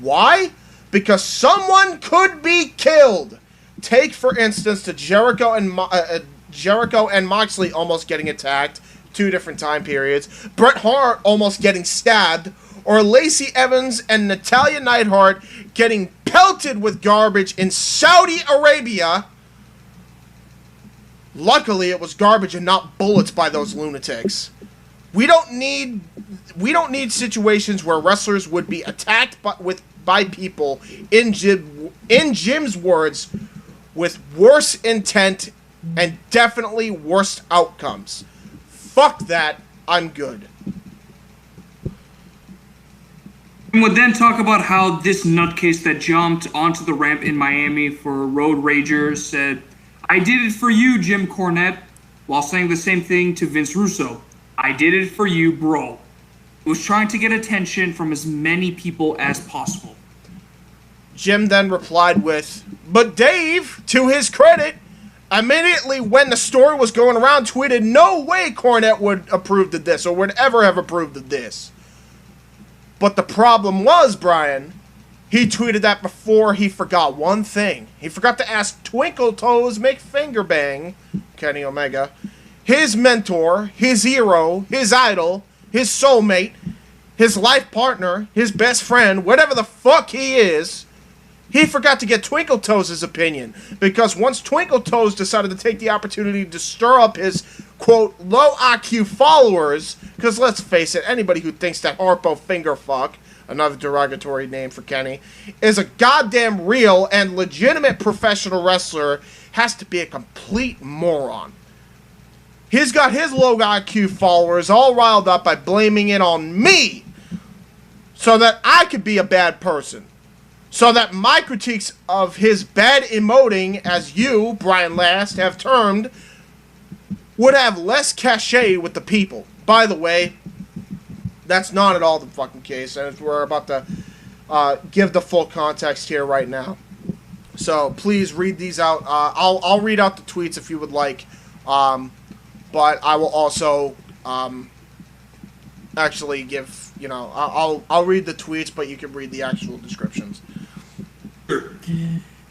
Why? Because someone could be killed. Take, for instance, the Jericho and Moxley almost getting attacked, 2 different time periods, Bret Hart almost getting stabbed, or Lacey Evans and Natalya Neidhart getting pelted with garbage in Saudi Arabia. Luckily, it was garbage and not bullets by those lunatics. We don't need situations where wrestlers would be attacked by people, in Jim's words, with worse intent and definitely worse outcomes. Fuck that. I'm good. And would then talk about how this nutcase that jumped onto the ramp in Miami for Road Ragers said, "I did it for you, Jim Cornette," while saying the same thing to Vince Russo. "I did it for you, bro." It was trying to get attention from as many people as possible. Jim then replied with, "But Dave, to his credit, immediately when the story was going around, tweeted, 'No way Cornette would approve of this or would ever have approved of this.'" But the problem was, Brian, he tweeted that before he forgot one thing. He forgot to ask Twinkle Toes McFingerbang, Kenny Omega, his mentor, his hero, his idol, his soulmate, his life partner, his best friend, whatever the fuck he is. He forgot to get Twinkle Toes' opinion, because once Twinkle Toes decided to take the opportunity to stir up his, quote, low IQ followers, because let's face it, anybody who thinks that Harpo Fingerfuck, another derogatory name for Kenny, is a goddamn real and legitimate professional wrestler has to be a complete moron. He's got his low IQ followers all riled up by blaming it on me so that I could be a bad person. So that my critiques of his bad emoting, as you, Brian Last, have termed, would have less cachet with the people. By the way, that's not at all the fucking case, and we're about to give the full context here right now. So please read these out. I'll read out the tweets if you would like, but I will also actually give, I'll read the tweets, but you can read the actual descriptions.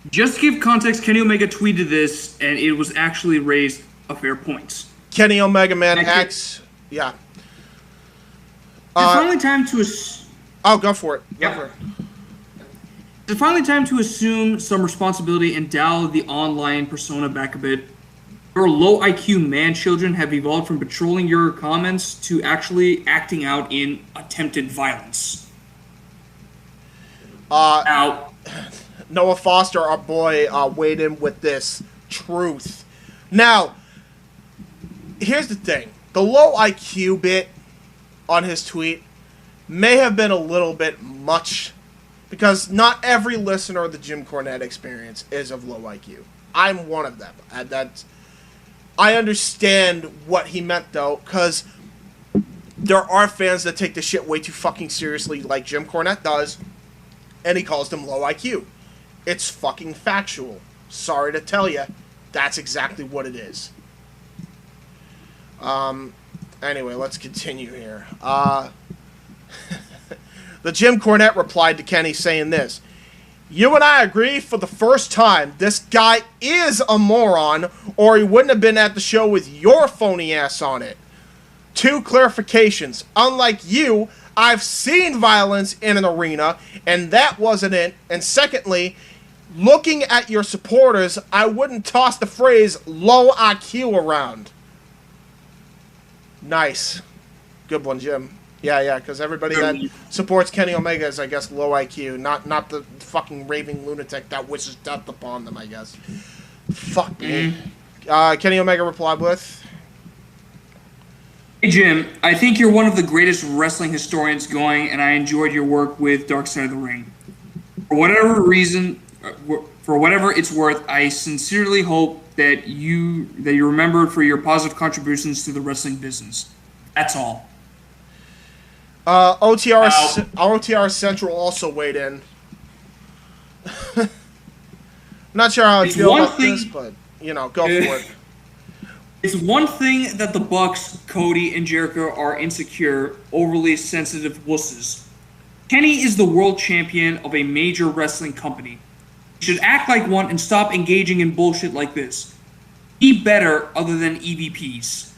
Just to give context, Kenny Omega tweeted this, and it was actually raised a fair point. Kenny Omega Man X. Yeah. It's finally time to... go for it. Yep. Go for it. It's finally time to assume some responsibility and dial the online persona back a bit. Your low IQ man children have evolved from patrolling your comments to actually acting out in attempted violence. Now, Noah Foster, our boy, weighed in with this truth. Now, here's the thing. The low IQ bit on his tweet may have been a little bit much, because not every listener of the Jim Cornette Experience is of low IQ. I'm one of them. I understand what he meant, though, because there are fans that take this shit way too fucking seriously, like Jim Cornette does, and he calls them low IQ. It's fucking factual. Sorry to tell you, that's exactly what it is. Anyway, let's continue here. The Jim Cornette replied to Kenny saying this: "You and I agree for the first time, this guy is a moron, or he wouldn't have been at the show with your phony ass on it. 2 clarifications. Unlike you, I've seen violence in an arena, and that wasn't it. And secondly, looking at your supporters, I wouldn't toss the phrase low IQ around." Nice. Good one, Jim. Yeah, because everybody that supports Kenny Omega is, I guess, low IQ, not the fucking raving lunatic that wishes death upon them, I guess. Fuck me. Kenny Omega replied with, "Hey Jim, I think you're one of the greatest wrestling historians going, and I enjoyed your work with Dark Side of the Ring. For whatever reason, for whatever it's worth, I sincerely hope that you're remembered for your positive contributions to the wrestling business. That's all." OTR Central also weighed in. Not sure how I feel about this, but, go for it. It's one thing that the Bucks, Cody, and Jericho are insecure, overly sensitive wusses. Kenny is the world champion of a major wrestling company. He should act like one and stop engaging in bullshit like this. Be better other than EVPs.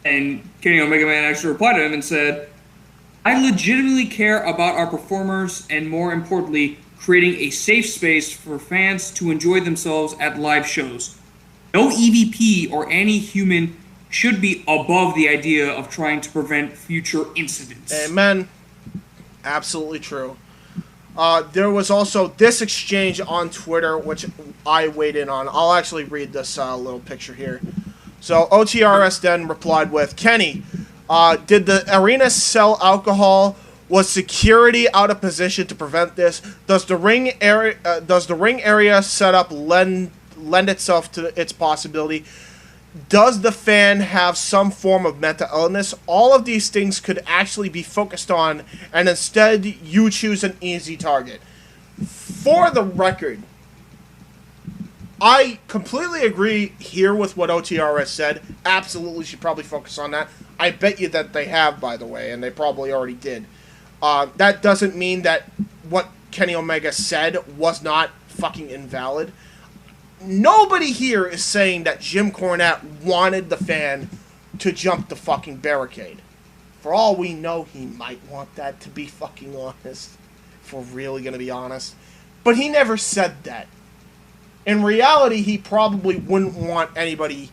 And Kenny Omega Man actually replied to him and said, "I legitimately care about our performers and, more importantly, creating a safe space for fans to enjoy themselves at live shows. No EVP or any human should be above the idea of trying to prevent future incidents." Amen. Absolutely true. There was also this exchange on Twitter, which I weighed in on. I'll actually read this little picture here. So OTRS then replied with, "Kenny, did the arena sell alcohol? Was security out of position to prevent this? Does the ring area setup lend itself to its possibility? Does the fan have some form of mental illness? All of these things could actually be focused on, and instead you choose an easy target." For the record, I completely agree here with what OTRS said. Absolutely should probably focus on that. I bet you that they have, by the way, and they probably already did. That doesn't mean that what Kenny Omega said was not fucking invalid. Nobody here is saying that Jim Cornette wanted the fan to jump the fucking barricade. For all we know, he might want that, to be fucking honest. If we're really going to be honest. But he never said that. In reality, he probably wouldn't want anybody,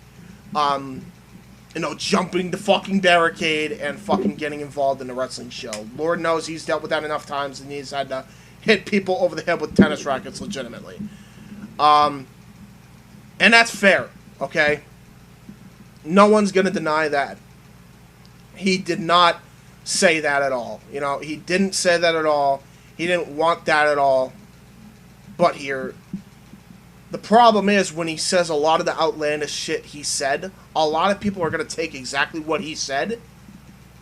jumping the fucking barricade and fucking getting involved in the wrestling show. Lord knows he's dealt with that enough times, and he's had to hit people over the head with tennis rackets legitimately. And that's fair, okay? No one's going to deny that. He did not say that at all. He didn't say that at all. He didn't want that at all. But here, the problem is when he says a lot of the outlandish shit he said, a lot of people are going to take exactly what he said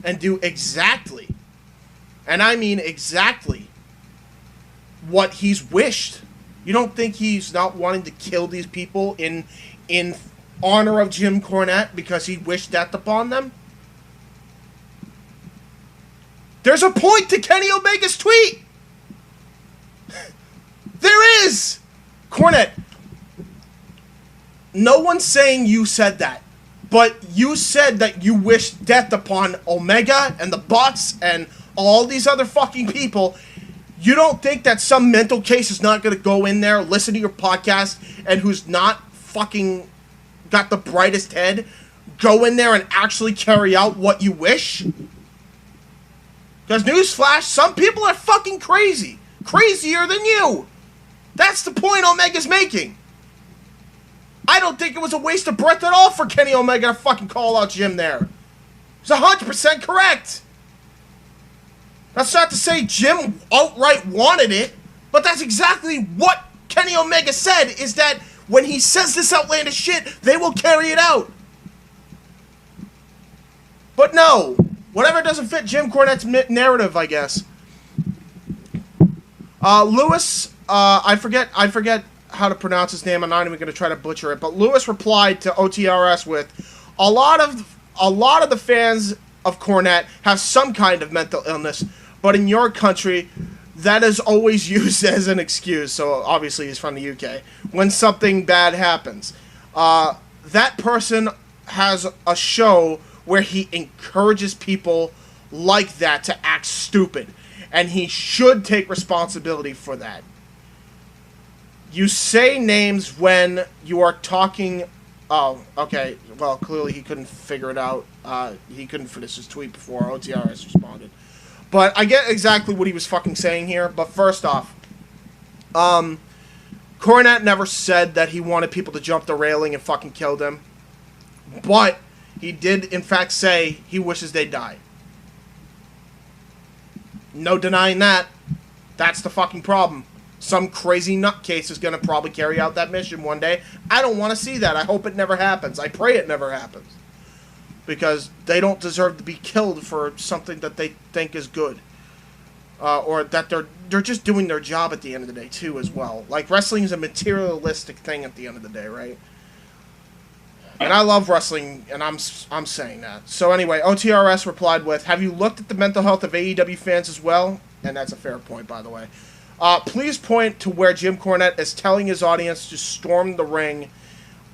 and do exactly, and I mean exactly, what he's wished. You don't think he's not wanting to kill these people in honor of Jim Cornette because he wished death upon them? There's a point to Kenny Omega's tweet! Cornette, no one's saying you said that, but you said that you wish death upon Omega and the Bucks and all these other fucking people. You don't think that some mental case is not going to go in there, listen to your podcast, and who's not fucking got the brightest head, go in there and actually carry out what you wish? Because newsflash, some people are fucking crazy. Crazier than you. That's the point Omega's making. I don't think it was a waste of breath at all for Kenny Omega to fucking call out Jim there. It's 100% correct. That's not to say Jim outright wanted it, but that's exactly what Kenny Omega said, is that when he says this outlandish shit, they will carry it out. But no, whatever doesn't fit Jim Cornette's narrative, I guess. Lewis, I forget how to pronounce his name. I'm not even going to try to butcher it. But Lewis replied to OTRS with, a lot of the fans of Cornette have some kind of mental illness, but in your country, that is always used as an excuse. So obviously he's from the UK. When something bad happens, that person has a show where he encourages people like that to act stupid, and he should take responsibility for that. You say names when you are talking... Oh, okay. Well, clearly he couldn't figure it out. He couldn't finish his tweet before OTRS responded. But I get exactly what he was fucking saying here. But first off, Cornette never said that he wanted people to jump the railing and fucking kill them. But he did, in fact, say he wishes they die. No denying that. That's the fucking problem. Some crazy nutcase is going to probably carry out that mission one day. I don't want to see that. I hope it never happens. I pray it never happens. Because they don't deserve to be killed for something that they think is good. Or that they're just doing their job at the end of the day, too, as well. Like, wrestling is a materialistic thing at the end of the day, right? And I love wrestling, and I'm saying that. So anyway, OTRS replied with, have you looked at the mental health of AEW fans as well? And that's a fair point, by the way. Please point to where Jim Cornette is telling his audience to storm the ring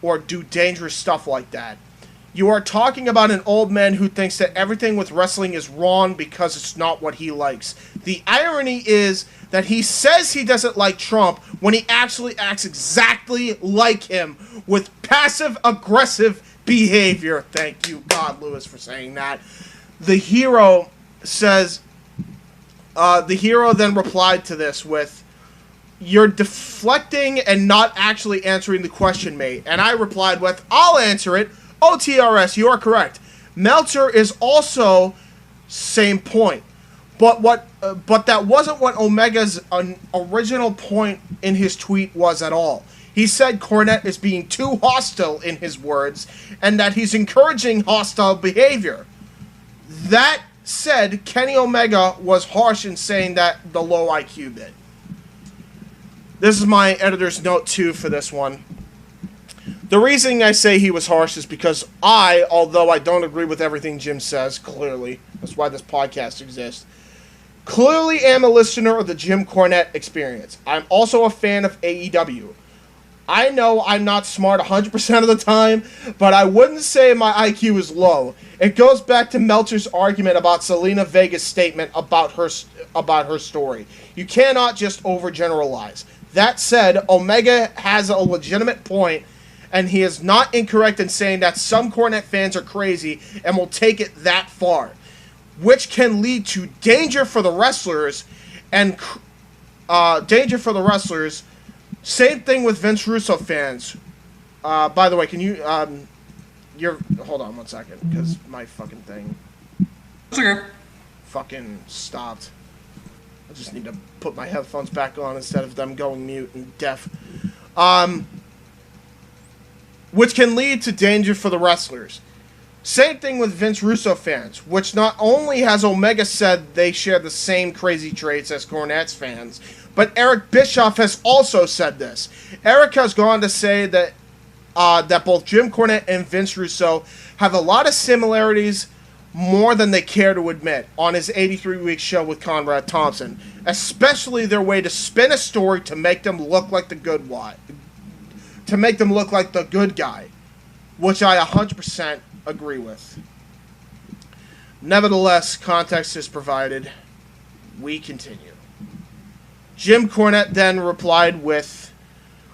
or do dangerous stuff like that. You are talking about an old man who thinks that everything with wrestling is wrong because it's not what he likes. The irony is that he says he doesn't like Trump when he actually acts exactly like him with passive-aggressive behavior. Thank you, God, Lewis, for saying that. The hero says... the hero then replied to this with, you're deflecting and not actually answering the question, mate. And I replied with, I'll answer it. OTRS, you are correct. Meltzer is also same point. But that wasn't what Omega's original point in his tweet was at all. He said Cornette is being too hostile in his words, and that he's encouraging hostile behavior. That said, Kenny Omega was harsh in saying that the low IQ bit. This is my editor's note too for this one. The reason I say he was harsh is because although I don't agree with everything Jim says, clearly, that's why this podcast exists, clearly am a listener of the Jim Cornette experience. I'm also a fan of AEW. I know I'm not smart 100% of the time, but I wouldn't say my IQ is low. It goes back to Meltzer's argument about Selena Vega's statement about her story. You cannot just overgeneralize. That said, Omega has a legitimate point, and he is not incorrect in saying that some Cornette fans are crazy and will take it that far, which can lead to danger for the wrestlers and Same thing with Vince Russo fans. By the way, can you hold on 1 second, because my fucking thing fucking stopped. I just need to put my headphones back on instead of them going mute and deaf. Which can lead to danger for the wrestlers. Same thing with Vince Russo fans, which not only has Omega said they share the same crazy traits as Cornette's fans, but Eric Bischoff has also said this. Eric has gone to say that that both Jim Cornette and Vince Russo have a lot of similarities, more than they care to admit, on his 83-week show with Conrad Thompson, especially their way to spin a story to make them look like the good to make them look like the good guy, which I 100% agree with. Nevertheless, context is provided. We continue. Jim Cornette then replied with,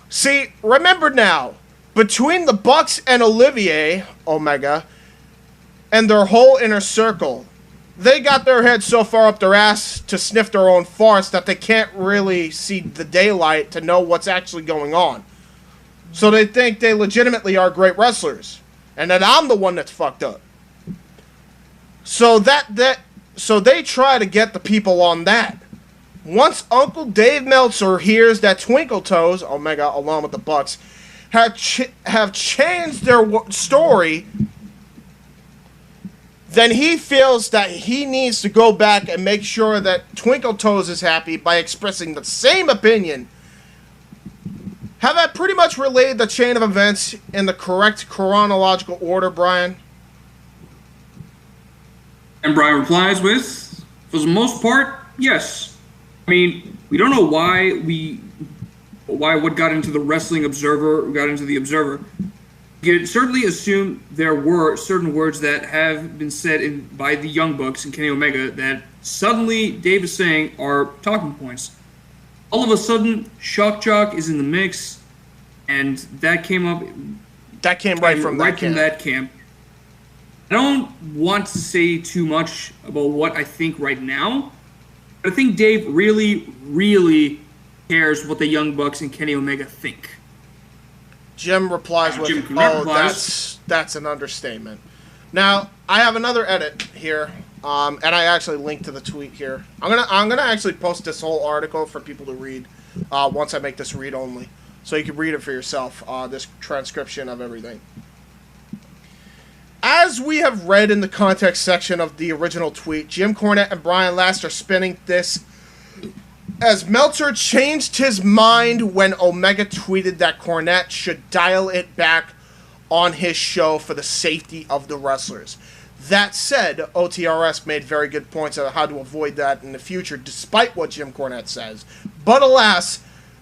"See, remember now, between the Bucks and Olivier, Omega, and their whole inner circle, they got their heads so far up their ass to sniff their own farts that they can't really see the daylight to know what's actually going on. So they think they legitimately are great wrestlers, and that I'm the one that's fucked up. So they try to get the people on that. Once Uncle Dave Meltzer hears that Twinkle Toes, Omega along with the Bucks, have changed their story, then he feels that he needs to go back and make sure that Twinkle Toes is happy by expressing the same opinion. Have I pretty much relayed the chain of events in the correct chronological order, Brian?" And Brian replies with, "For the most part, yes. I mean, we don't know why what got into the Wrestling Observer got into the Observer. You can certainly assume there were certain words that have been said by the Young Bucks and Kenny Omega that suddenly Dave is saying are talking points. All of a sudden, Shock Jock is in the mix, and that came up. That came right from that camp. I don't want to say too much about what I think right now, but I think Dave really, really cares what the Young Bucks and Kenny Omega think." Jim replies with, that's an understatement. Now, I have another edit here, and I actually linked to the tweet here. I'm gonna actually post this whole article for people to read once I make this read only, so you can read it for yourself. This transcription of everything. As we have read in the context section of the original tweet, Jim Cornette and Brian Last are spinning this as Meltzer changed his mind when Omega tweeted that Cornette should dial it back on his show for the safety of the wrestlers. That said, OTRS made very good points on how to avoid that in the future, despite what Jim Cornette says. But alas,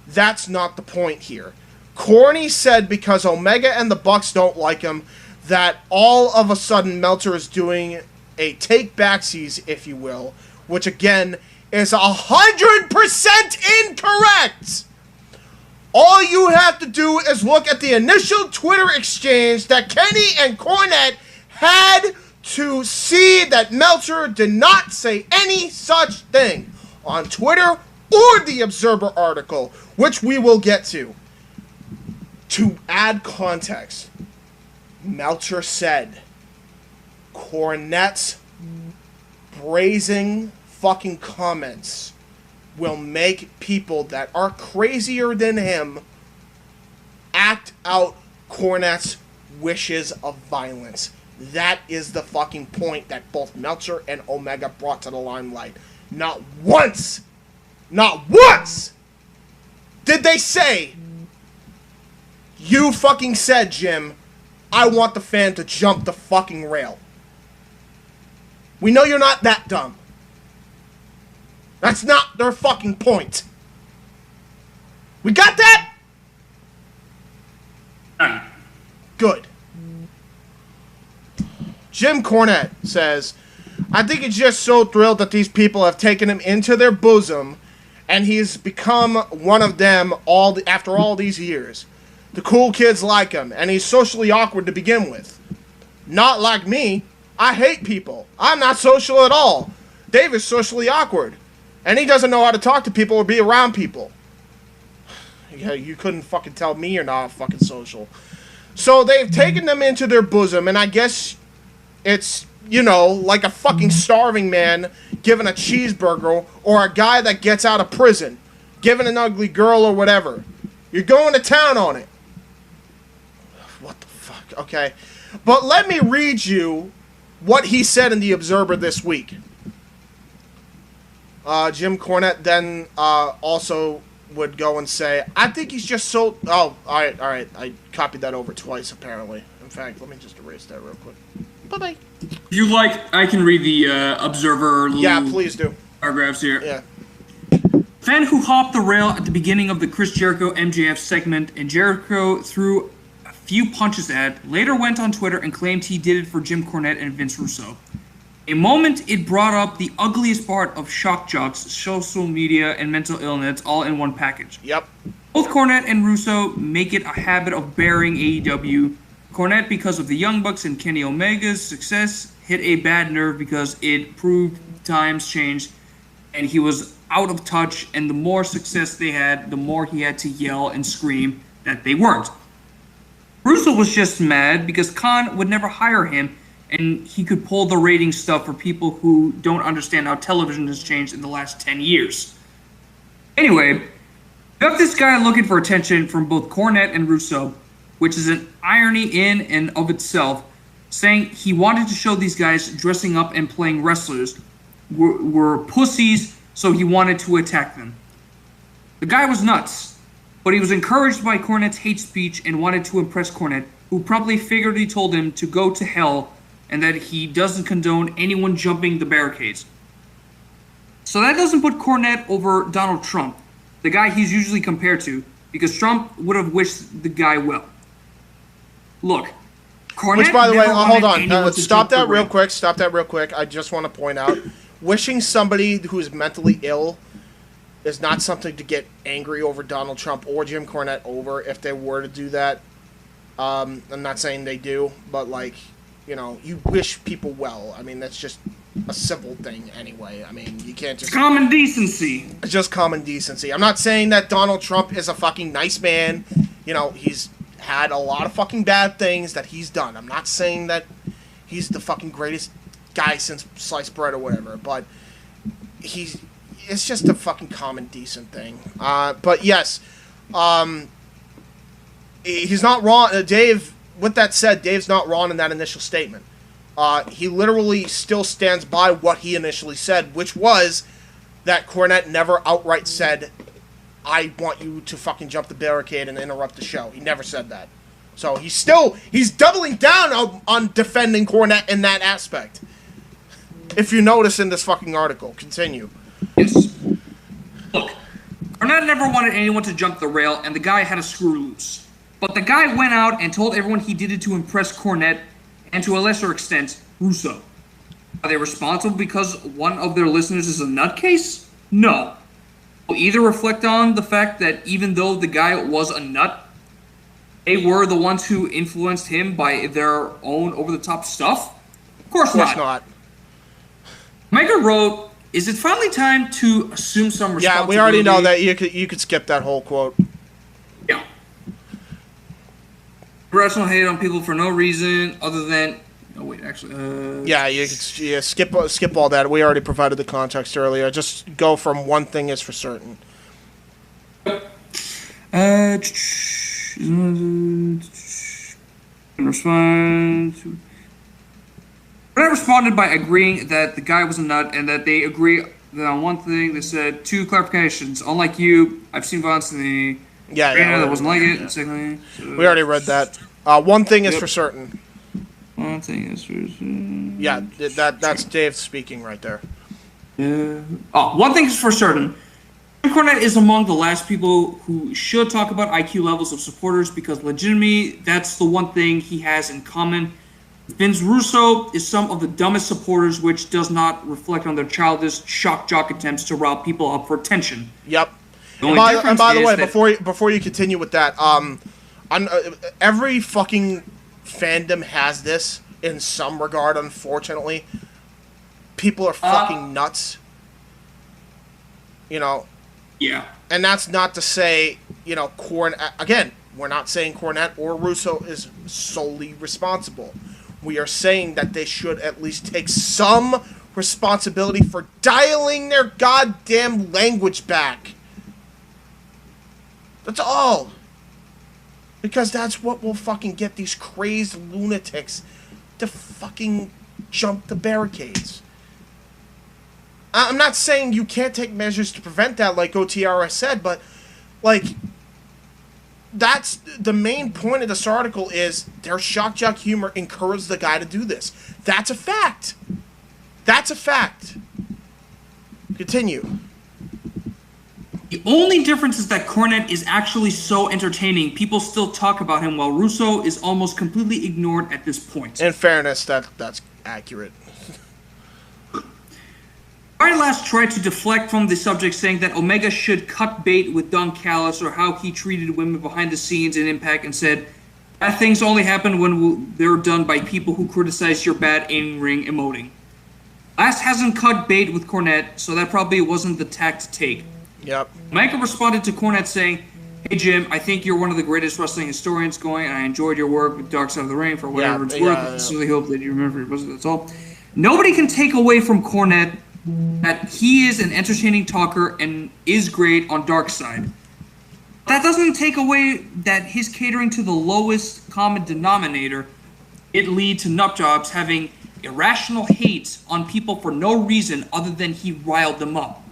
that's not the point here. Corny said because Omega and the Bucks don't like him, that all of a sudden Meltzer is doing a take backsies, if you will, which again is 100% incorrect. All you have to do is look at the initial Twitter exchange that Kenny and Cornette had to see that Meltzer did not say any such thing on Twitter or the Observer article, which we will get to. To add context, Meltzer said Cornette's brazen fucking comments will make people that are crazier than him act out Cornette's wishes of violence. That is the fucking point that both Meltzer and Omega brought to the limelight. Not once did they say, "You fucking said, Jim, I want the fan to jump the fucking rail." We know you're not that dumb. That's not their fucking point. We got that? Good. Jim Cornette says, "I think he's just so thrilled that these people have taken him into their bosom and he's become one of them after all these years. The cool kids like him, and he's socially awkward to begin with. Not like me. I hate people. I'm not social at all. Dave is socially awkward, and he doesn't know how to talk to people or be around people." Yeah, you couldn't fucking tell me you're not fucking social. So they've taken them into their bosom, and I guess it's, like a fucking starving man given a cheeseburger, or a guy that gets out of prison, given an ugly girl or whatever. You're going to town on it. What the fuck? Okay. But let me read you what he said in the Observer this week. Jim Cornette then also would go and say, "I think he's just so..." Oh, all right. I copied that over twice, apparently. In fact, let me just erase that real quick. Bye-bye. If you like, I can read the Observer. Yeah, please do. Paragraphs here. Yeah. fan who hopped the rail at the beginning of the Chris Jericho MJF segment and Jericho threw a few punches at, later went on Twitter and claimed he did it for Jim Cornette and Vince Russo. A moment it brought up the ugliest part of shock jocks, social media, and mental illness all in one package. Yep. Both Cornette and Russo make it a habit of burying AEW. Cornette, because of the Young Bucks and Kenny Omega's success, hit a bad nerve because it proved times changed and he was out of touch, and the more success they had, the more he had to yell and scream that they weren't. Russo was just mad because Khan would never hire him, and he could pull the rating stuff for people who don't understand how television has changed in the last 10 years. Anyway, you have this guy looking for attention from both Cornette and Russo, which is an irony in and of itself, saying he wanted to show these guys dressing up and playing wrestlers were pussies, so he wanted to attack them. The guy was nuts, but he was encouraged by Cornette's hate speech and wanted to impress Cornette, who promptly figuratively told him to go to hell and that he doesn't condone anyone jumping the barricades. So that doesn't put Cornette over Donald Trump, the guy he's usually compared to, because Trump would have wished the guy well. Look, Cornette. Which, by the way, hold on. Stop that real quick. Stop that real quick. I just want to point out, wishing somebody who is mentally ill is not something to get angry over Donald Trump or Jim Cornette over if they were to do that. I'm not saying they do, but like, you know, you wish people well. I mean, that's just a civil thing anyway. I mean, you can't just... Common decency. It's just common decency. I'm not saying that Donald Trump is a fucking nice man. You know, he's had a lot of fucking bad things that he's done. I'm not saying that he's the fucking greatest guy since sliced bread or whatever, but it's just a fucking common decent thing. But yes, he's not wrong. Dave, with that said, Dave's not wrong in that initial statement. He literally still stands by what he initially said, which was that Cornette never outright said, I want you to fucking jump the barricade and interrupt the show. He never said that. So he's doubling down on defending Cornette in that aspect. If you notice in this fucking article. Continue. Yes. Look, Cornette never wanted anyone to jump the rail, and the guy had a screw loose. But the guy went out and told everyone he did it to impress Cornette, and to a lesser extent, Russo. Are they responsible because one of their listeners is a nutcase? No. Will either reflect on the fact that even though the guy was a nut, they were the ones who influenced him by their own over-the-top stuff? Of course not. Micah wrote, is it finally time to assume some responsibility? Yeah, we already know that. You could skip that whole quote. Yeah. Irrational hate on people for no reason other than... Oh, wait, actually... you could skip all that. We already provided the context earlier. Just go from one thing is for certain. Cornette responded by agreeing that the guy was a nut and that they agree that on one thing. They said, 2 clarifications. Unlike you, I've seen violence in the... that wasn't like it. Secondly, we already read that. One thing is for certain. One thing is for certain. Yeah, that's Dave speaking right there. One thing is for certain. Jim Cornette is among the last people who should talk about IQ levels of supporters because legitimately, that's the one thing he has in common. Vince Russo is some of the dumbest supporters, which does not reflect on their childish shock jock attempts to rile people up for attention. Yep. And by the way, before you continue with that, every fucking fandom has this in some regard, unfortunately. People are fucking nuts. You know? Yeah. And that's not to say, you know, again, we're not saying Cornette or Russo is solely responsible. We are saying that they should at least take some responsibility for dialing their goddamn language back. That's all. Because that's what will fucking get these crazed lunatics to fucking jump the barricades. I'm not saying you can't take measures to prevent that, like OTRS said, but, like, that's the main point of this article is their shock jock humor encouraged the guy to do this. That's a fact. That's a fact. Continue. The only difference is that Cornette is actually so entertaining. People still talk about him, while Russo is almost completely ignored at this point. In fairness, that's accurate. Barry last tried to deflect from the subject, saying that Omega should cut bait with Don Callis or how he treated women behind the scenes in Impact, and said, bad things only happen when they're done by people who criticize your bad in-ring emoting. Last hasn't cut bait with Cornette, so that probably wasn't the tack to take. Yep. Omega responded to Cornette saying, hey Jim, I think you're one of the greatest wrestling historians going, and I enjoyed your work with Dark Side of the Ring for whatever it's worth. I sincerely hope that you remember it. That's all. Nobody can take away from Cornette that he is an entertaining talker and is great on Dark Side. That doesn't take away that his catering to the lowest common denominator, it lead to nutjobs having irrational hate on people for no reason other than he riled them up.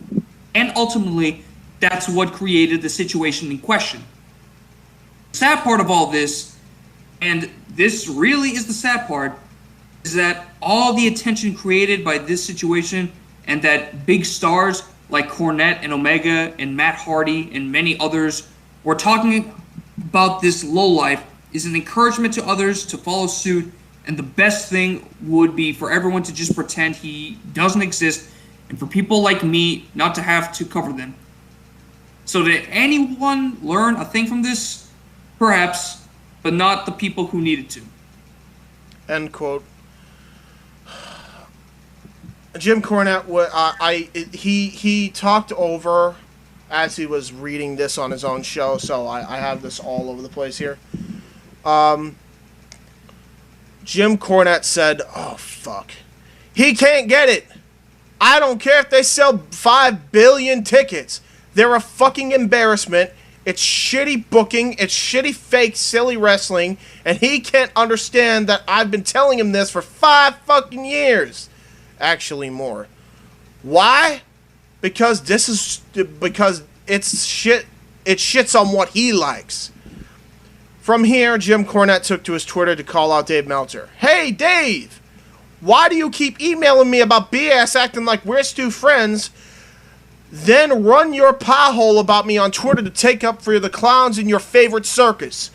And ultimately, that's what created the situation in question. The sad part of all this, and this really is the sad part, is that all the attention created by this situation and that big stars like Cornette and Omega and Matt Hardy and many others were talking about this lowlife is an encouragement to others to follow suit, and the best thing would be for everyone to just pretend he doesn't exist and for people like me not to have to cover them. So did anyone learn a thing from this? Perhaps, but not the people who needed to. End quote. Jim Cornette, he talked over as he was reading this on his own show, so I have this all over the place here. Jim Cornette said, oh, fuck. He can't get it. I don't care if they sell 5 billion tickets. They're a fucking embarrassment. It's shitty booking. It's shitty, fake, silly wrestling. And he can't understand that I've been telling him this for 5 fucking years. Actually, more. Why? Because it's shit. It shits on what he likes. From here, Jim Cornette took to his Twitter to call out Dave Meltzer. Hey, Dave! Why do you keep emailing me about BS acting like we're still friends, then run your pie hole about me on Twitter to take up for the clowns in your favorite circus?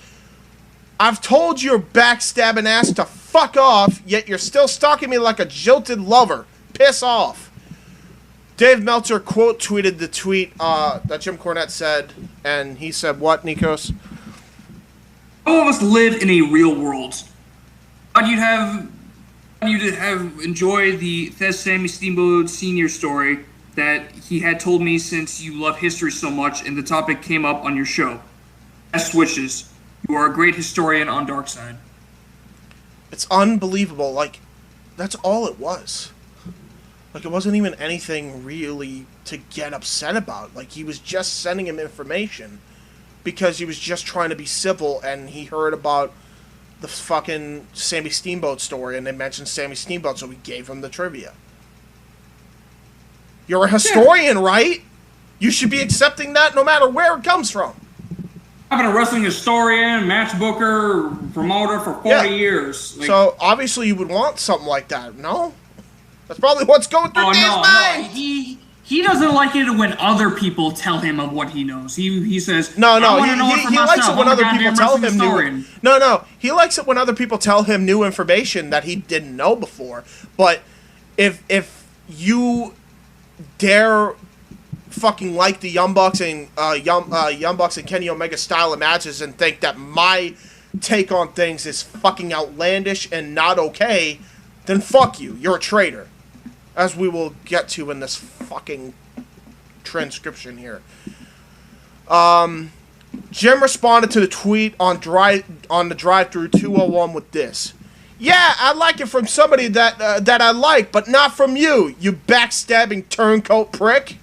I've told your backstabbing ass to fuck off, yet you're still stalking me like a jilted lover. Piss off. Dave Meltzer quote tweeted the tweet that Jim Cornette said, and he said what, Nikos? All of us live in a real world. But you'd have enjoyed the Sammy Steamboat Sr. story that he had told me since you love history so much and the topic came up on your show. Best wishes. You are a great historian on Dark Side. It's unbelievable. Like, that's all it was. Like, it wasn't even anything really to get upset about. Like, he was just sending him information because he was just trying to be civil, and he heard about the fucking Sammy Steamboat story, and they mentioned Sammy Steamboat, so we gave him the trivia. You're a historian, right? You should be accepting that no matter where it comes from. I've been a wrestling historian, match booker, promoter for 40 years. Like, so, obviously you would want something like that, no? That's probably what's going through Dave's mind! No. He doesn't like it when other people tell him of what he knows. He says, he likes it when other people tell him he likes it when other people tell him new information that he didn't know before. But if you dare fucking like the Young Bucks and Young Bucks and Kenny Omega style of matches and think that my take on things is fucking outlandish and not okay, then fuck you. You're a traitor. As we will get to in this fucking transcription here. Jim responded to the tweet on the drive-thru 201 with this. Yeah, I like it from somebody that I like, but not from you, you backstabbing turncoat prick.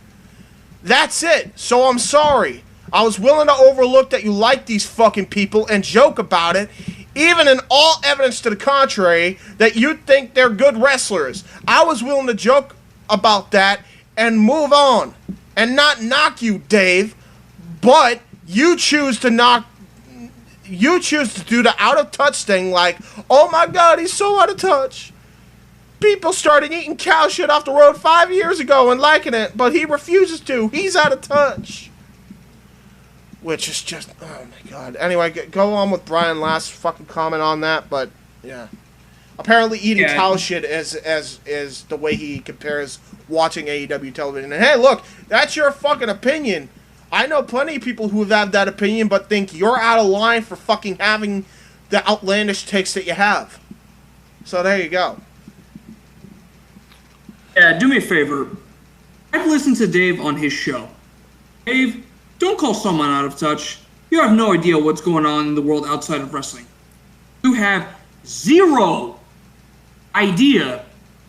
That's it. So I'm sorry. I was willing to overlook that you like these fucking people and joke about it, even in all evidence to the contrary, that you think they're good wrestlers. I was willing to joke about that and move on and not knock you, Dave, but you choose to do the out-of-touch thing like, oh my God, he's so out of touch. People started eating cow shit off the road 5 years ago and liking it, but he refuses to. He's out of touch. which is just, oh my god. Anyway, go on with Brian last fucking comment on that, but yeah. Apparently eating cow shit is the way he compares watching AEW television. And hey, look, that's your fucking opinion. I know plenty of people who have that opinion but think you're out of line for fucking having the outlandish takes that you have. So there you go. Yeah, do me a favor. I've listened to Dave on his show. Dave, don't call someone out of touch. You have no idea what's going on in the world outside of wrestling. You have zero idea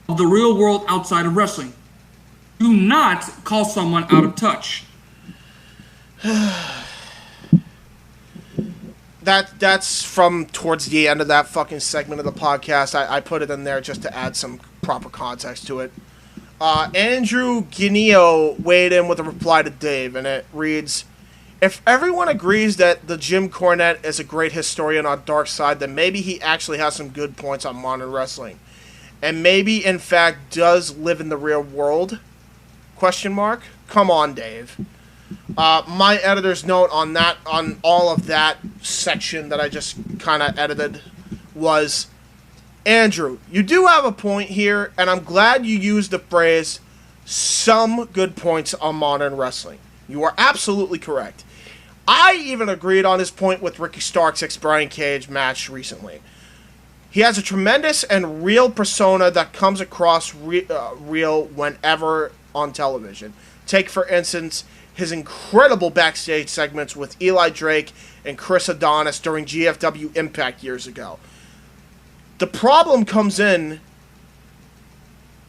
of the real world outside of wrestling. Do not call someone out of touch. That's from towards the end of that fucking segment of the podcast. I put it in there just to add some proper context to it. Andrew Guineo weighed in with a reply to Dave, and it reads, if everyone agrees that the Jim Cornette is a great historian on Dark Side, then maybe he actually has some good points on modern wrestling. And maybe, in fact, does live in the real world? Question mark? Come on, Dave. My editor's note on that, on all of that section that I just kind of edited was, Andrew, you do have a point here, and I'm glad you used the phrase, some good points on modern wrestling. You are absolutely correct. I even agreed on his point with Ricky Stark's ex-Brian Cage match recently. He has a tremendous and real persona that comes across real whenever on television. Take, for instance, his incredible backstage segments with Eli Drake and Chris Adonis during GFW Impact years ago. The problem comes in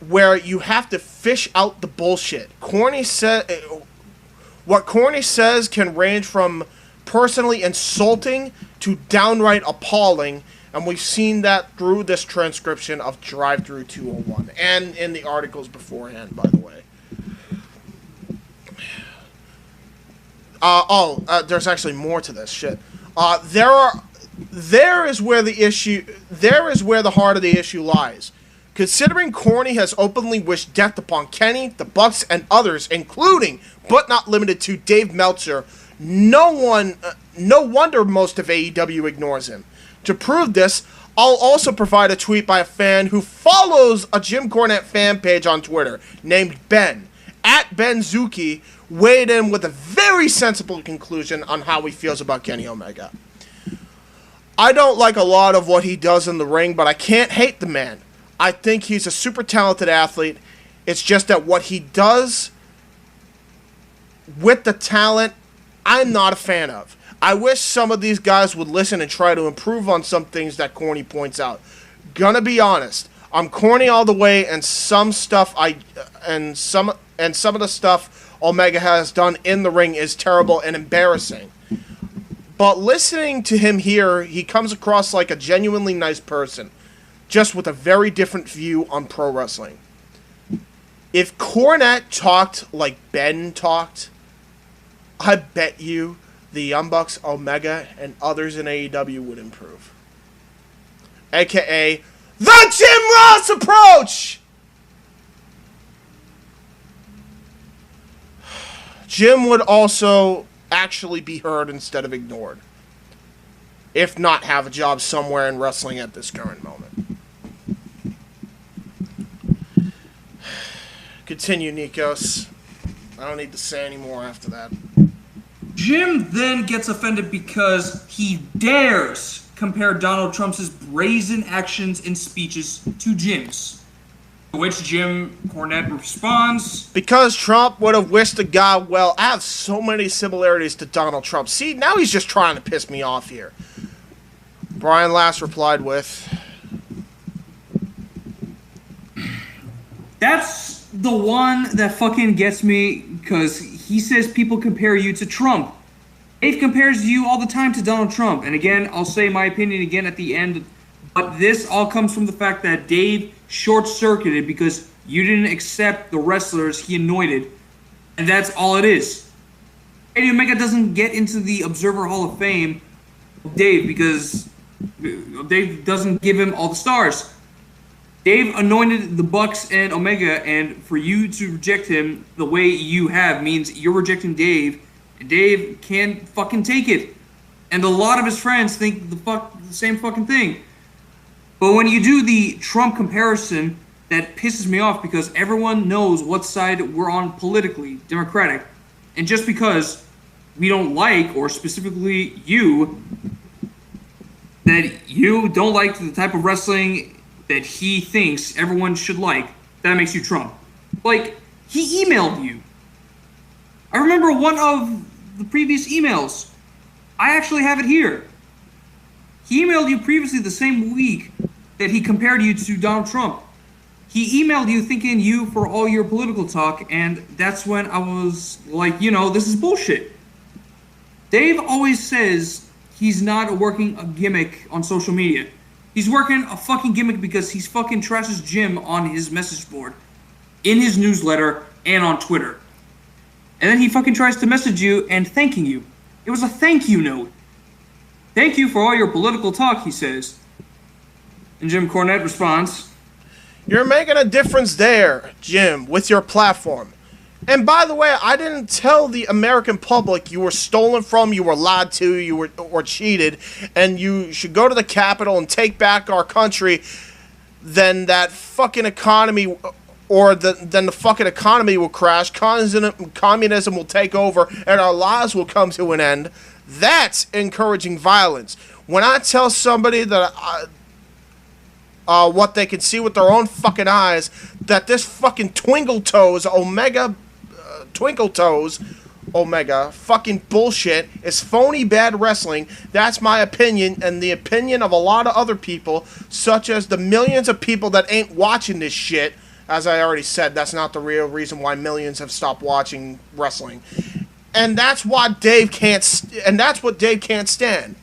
where you have to fish out the bullshit. What Corny says can range from personally insulting to downright appalling, and we've seen that through this transcription of Drive Thru 201 and in the articles beforehand, by the way. There's actually more to this shit. There is where the heart of the issue lies. Considering Corny has openly wished death upon Kenny, the Bucks, and others, including, but not limited to, Dave Meltzer, no wonder most of AEW ignores him. To prove this, I'll also provide a tweet by a fan who follows a Jim Cornette fan page on Twitter, named Ben. At Ben Zuki, weighed in with a very sensible conclusion on how he feels about Kenny Omega. I don't like a lot of what he does in the ring, but I can't hate the man. I think he's a super talented athlete. It's just that what he does with the talent, I'm not a fan of. I wish some of these guys would listen and try to improve on some things that Corny points out. Gonna be honest, I'm corny all the way, and some of the stuff Omega has done in the ring is terrible and embarrassing. But listening to him here, he comes across like a genuinely nice person, just with a very different view on pro wrestling. If Cornette talked like Ben talked, I bet you the Young Bucks, Omega, and others in AEW would improve. AKA, the Jim Ross approach! Jim would also actually be heard instead of ignored, if not have a job somewhere in wrestling at this current moment. Continue, Nikos. I don't need to say any more after that. Jim then gets offended because he dares compare Donald Trump's brazen actions and speeches to Jim's. To which Jim Cornette responds, because Trump would have wished the guy well. I have so many similarities to Donald Trump. See, now he's just trying to piss me off here. Brian Last replied with, that's the one that fucking gets me, because he says people compare you to Trump. Dave compares you all the time to Donald Trump. And again, I'll say my opinion again at the end, but this all comes from the fact that Dave short-circuited because you didn't accept the wrestlers he anointed, and that's all it is. Kenny Omega doesn't get into the Observer Hall of Fame of Dave because Dave doesn't give him all the stars. Dave anointed the Bucks and Omega, and for you to reject him the way you have means you're rejecting Dave, And Dave can't fucking take it. And a lot of his friends think the same fucking thing. But when you do the Trump comparison, that pisses me off because everyone knows what side we're on politically, Democratic. And just because we don't like, or specifically you, that you don't like the type of wrestling that he thinks everyone should like, that makes you Trump. Like, he emailed you. I remember one of the previous emails. I actually have it here. He emailed you previously the same week that he compared you to Donald Trump. He emailed you thanking you for all your political talk, and that's when I was like, this is bullshit. Dave always says he's not working a gimmick on social media. He's working a fucking gimmick because he's fucking trashes Jim on his message board, in his newsletter, and on Twitter. And then he fucking tries to message you and thanking you. It was a thank you note. Thank you for all your political talk, he says. And Jim Cornette responds, "You're making a difference there, Jim, with your platform. And by the way, I didn't tell the American public you were stolen from, you were lied to, you were or cheated, and you should go to the Capitol and take back our country. Then that fucking economy, then the fucking economy will crash, communism will take over, and our lives will come to an end. That's encouraging violence. When I tell somebody that what they can see with their own fucking eyes, that this fucking Twinkle Toes Omega fucking bullshit is phony bad wrestling, that's my opinion and the opinion of a lot of other people, such as the millions of people that ain't watching this shit. As I already said, that's not the real reason why millions have stopped watching wrestling. And that's why Dave can't stand.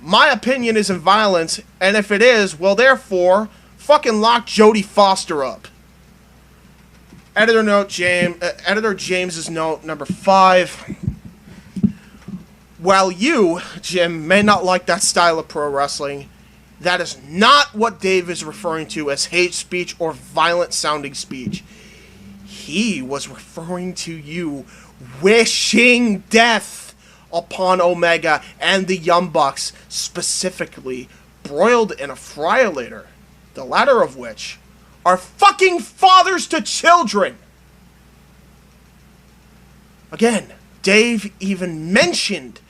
My opinion isn't violence, and if it is, well, therefore, fucking lock Jodie Foster up." Editor James's note number 5. While you, Jim, may not like that style of pro wrestling, that is not what Dave is referring to as hate speech or violent-sounding speech. He was referring to you wishing death upon Omega and the Young Bucks, specifically broiled in a fryer-later, the latter of which are fucking fathers to children. Again, Dave even mentioned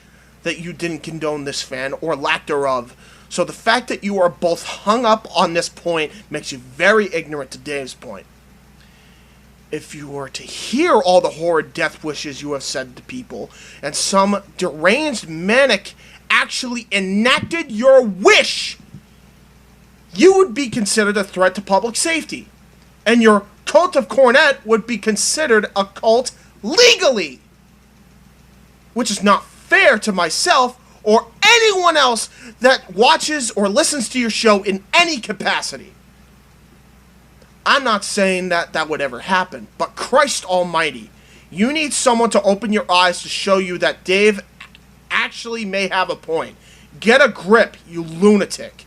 that you didn't condone this fan, or lack thereof, so the fact that you are both hung up on this point makes you very ignorant to Dave's point. If you were to hear all the horrid death wishes you have said to people, and some deranged manic actually enacted your wish, you would be considered a threat to public safety, and your cult of Cornette would be considered a cult legally, which is not fair to myself or anyone else that watches or listens to your show in any capacity. I'm not saying that would ever happen, but Christ almighty, you need someone to open your eyes to show you that Dave actually may have a point. Get a grip, you lunatic.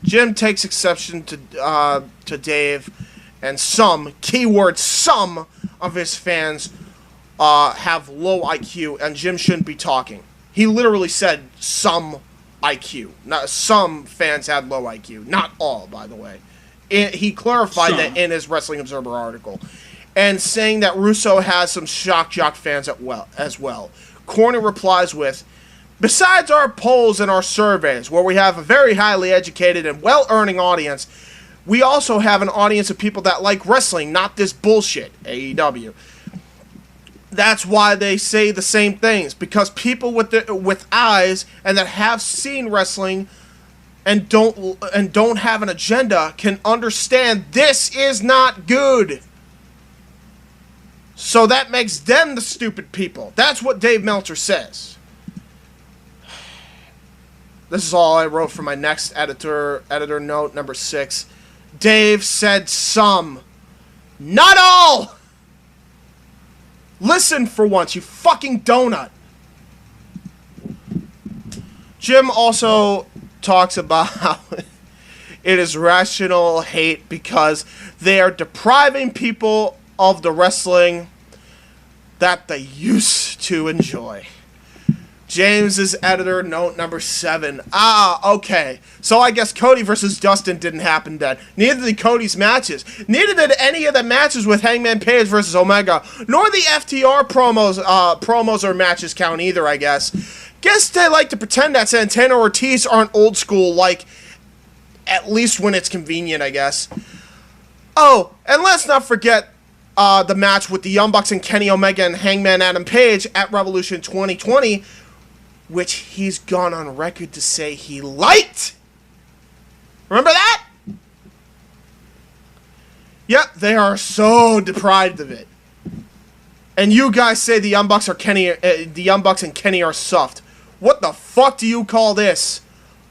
Jim takes exception to Dave, and some, keyword some, of his fans have low IQ, and Jim shouldn't be talking. He literally said some IQ. Not some fans had low IQ. Not all, by the way. He clarified that in his Wrestling Observer article. And saying that Russo has some shock jock fans as well. Cornette replies with, "Besides our polls and our surveys, where we have a very highly educated and well-earning audience, we also have an audience of people that like wrestling, not this bullshit, AEW. That's why they say the same things, because people with eyes and that have seen wrestling and don't have an agenda can understand this is not good. So that makes them the stupid people." That's what Dave Meltzer says. This is all I wrote for my next editor note, number 6. Dave said some, not all. Listen for once, you fucking donut. Jim also talks about how it is rational hate because they are depriving people of the wrestling that they used to enjoy. James's editor note number 7. Okay. So I guess Cody versus Dustin didn't happen then. Neither did Cody's matches. Neither did any of the matches with Hangman Page versus Omega. Nor the FTR promos or matches count either, I guess. Guess they like to pretend that Santana or Ortiz aren't old school, like, at least when it's convenient, I guess. Oh, and let's not forget the match with the Young Bucks and Kenny Omega and Hangman Adam Page at Revolution 2020, which he's gone on record to say he liked. Remember that? Yep, they are so deprived of it. And you guys say the Young Bucks and Kenny are soft. What the fuck do you call this?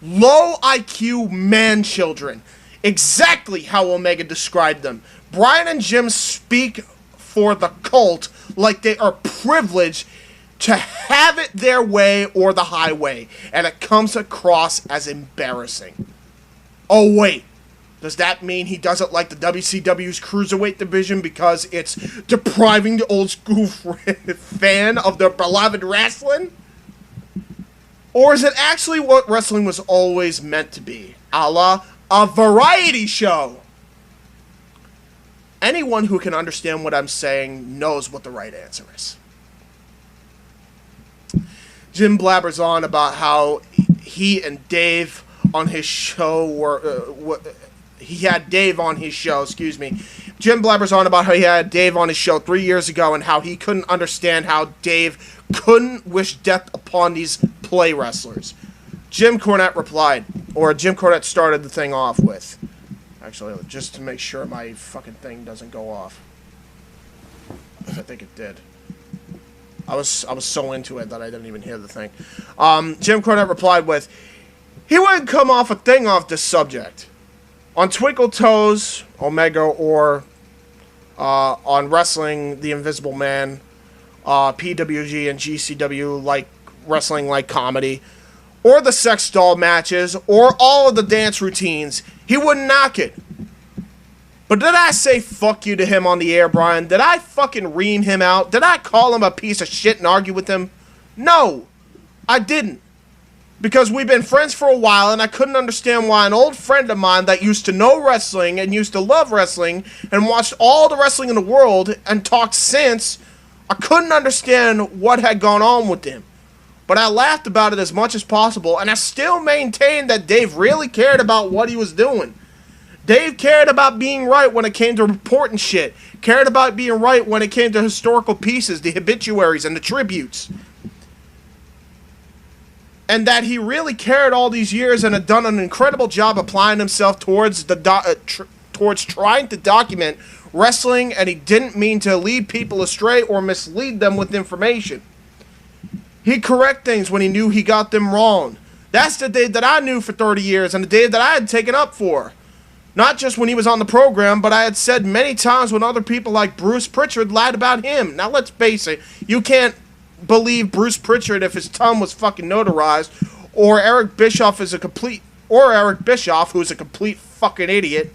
Low IQ man children. Exactly how Omega described them. Brian and Jim speak for the cult like they are privileged to have it their way or the highway, and it comes across as embarrassing. Oh wait, does that mean he doesn't like the WCW's Cruiserweight division because it's depriving the old school fan of their beloved wrestling? Or is it actually what wrestling was always meant to be, a la a variety show? Anyone who can understand what I'm saying knows what the right answer is. Jim blabbers on about how he and Dave on his show were... he had Dave on his show, excuse me. Jim blabbers on about how he had Dave on his show 3 years ago and how he couldn't understand how Dave couldn't wish death upon these play wrestlers. Jim Cornette replied, or Jim Cornette started the thing off with. Actually, just to make sure my fucking thing doesn't go off. I think it did. I was so into it that I didn't even hear the thing. Jim Cornette replied with, he wouldn't come off a thing off this subject. On Twinkle Toes, Omega, or on Wrestling the Invisible Man, PWG and GCW like wrestling like comedy, or the sex doll matches, or all of the dance routines, he wouldn't knock it. But did I say fuck you to him on the air, Brian? Did I fucking ream him out? Did I call him a piece of shit and argue with him? No, I didn't. Because we've been friends for a while, and I couldn't understand why an old friend of mine that used to know wrestling and used to love wrestling and watched all the wrestling in the world and talked sense, I couldn't understand what had gone on with him. But I laughed about it as much as possible, and I still maintained that Dave really cared about what he was doing. Dave cared about being right when it came to reporting shit. Cared about being right when it came to historical pieces, the obituaries, and the tributes. And that he really cared all these years and had done an incredible job applying himself towards towards trying to document wrestling, and he didn't mean to lead people astray or mislead them with information. He'd correct things when he knew he got them wrong. That's the Dave that I knew for 30 years and the Dave that I had taken up for. Not just when he was on the program, but I had said many times when other people like Bruce Pritchard lied about him. Now let's face it, you can't believe Bruce Pritchard if his tongue was fucking notarized, or Eric Bischoff who's a complete fucking idiot.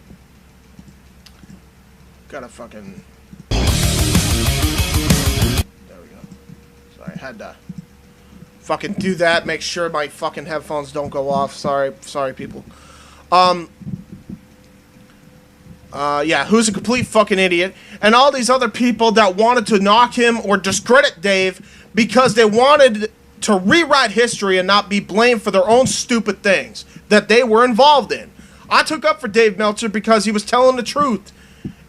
Gotta fucking... There we go. Sorry, I had to fucking do that, make sure my fucking headphones don't go off. Sorry people. Who's a complete fucking idiot, and all these other people that wanted to knock him or discredit Dave because they wanted to rewrite history and not be blamed for their own stupid things that they were involved in. I took up for Dave Meltzer because he was telling the truth,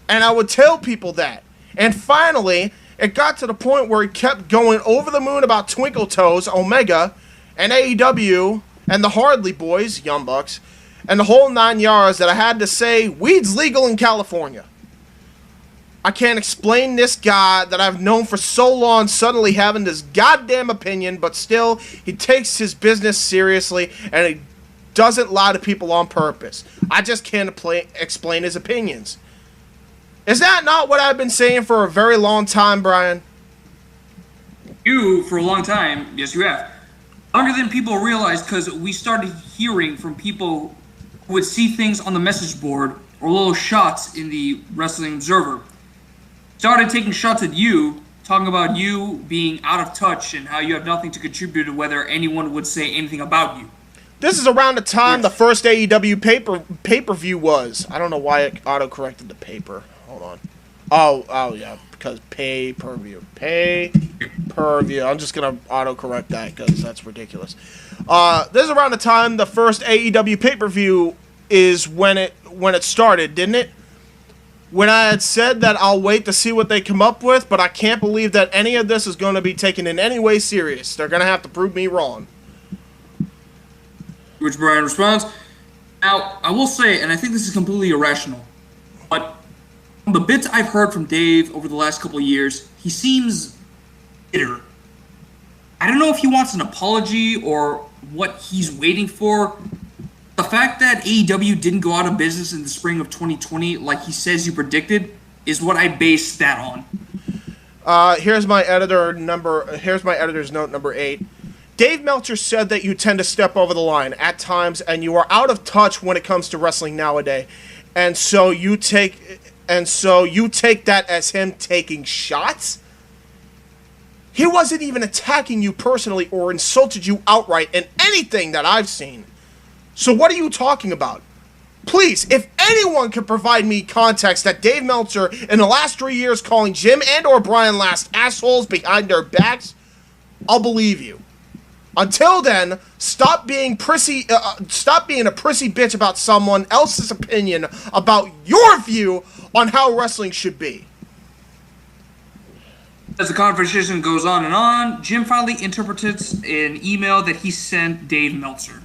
and I would tell people that. And finally, it got to the point where he kept going over the moon about Twinkle Toes, Omega, and AEW, and the Hardley Boys, Young Bucks, and the whole 9 yards that I had to say, weed's legal in California. I can't explain this guy that I've known for so long suddenly having this goddamn opinion, but still, he takes his business seriously, and he doesn't lie to people on purpose. I just can't explain his opinions. Is that not what I've been saying for a very long time, Brian? You, for a long time, yes you have. Longer than people realize, because we started hearing from people who would see things on the message board or little shots in the Wrestling Observer. started taking shots at you, talking about you being out of touch and how you have nothing to contribute to whether anyone would say anything about you. This is around the time the first AEW pay-per-view was. I don't know why it auto-corrected the paper. Hold on. Oh yeah, because pay-per-view. Pay-per-view. I'm just going to auto-correct that because that's ridiculous. This is around the time the first AEW pay-per-view is when it started, didn't it? When I had said that I'll wait to see what they come up with, but I can't believe that any of this is going to be taken in any way serious. They're going to have to prove me wrong. Which Brian responds, now, I will say, and I think this is completely irrational, but from the bits I've heard from Dave over the last couple of years, he seems bitter. I don't know if he wants an apology or what he's waiting for. The fact that AEW didn't go out of business in the spring of 2020 like he says you predicted is what I base that on. Here's my editor's note number 8. Dave Meltzer said that you tend to step over the line at times and you are out of touch when it comes to wrestling nowadays. And so you take that as him taking shots? He wasn't even attacking you personally or insulted you outright in anything that I've seen. So what are you talking about? Please, if anyone can provide me context that Dave Meltzer in the last 3 years calling Jim and or Brian Last assholes behind their backs, I'll believe you. Until then, stop being a prissy bitch about someone else's opinion about your view on how wrestling should be. As the conversation goes on, Jim finally interprets an email that he sent Dave Meltzer.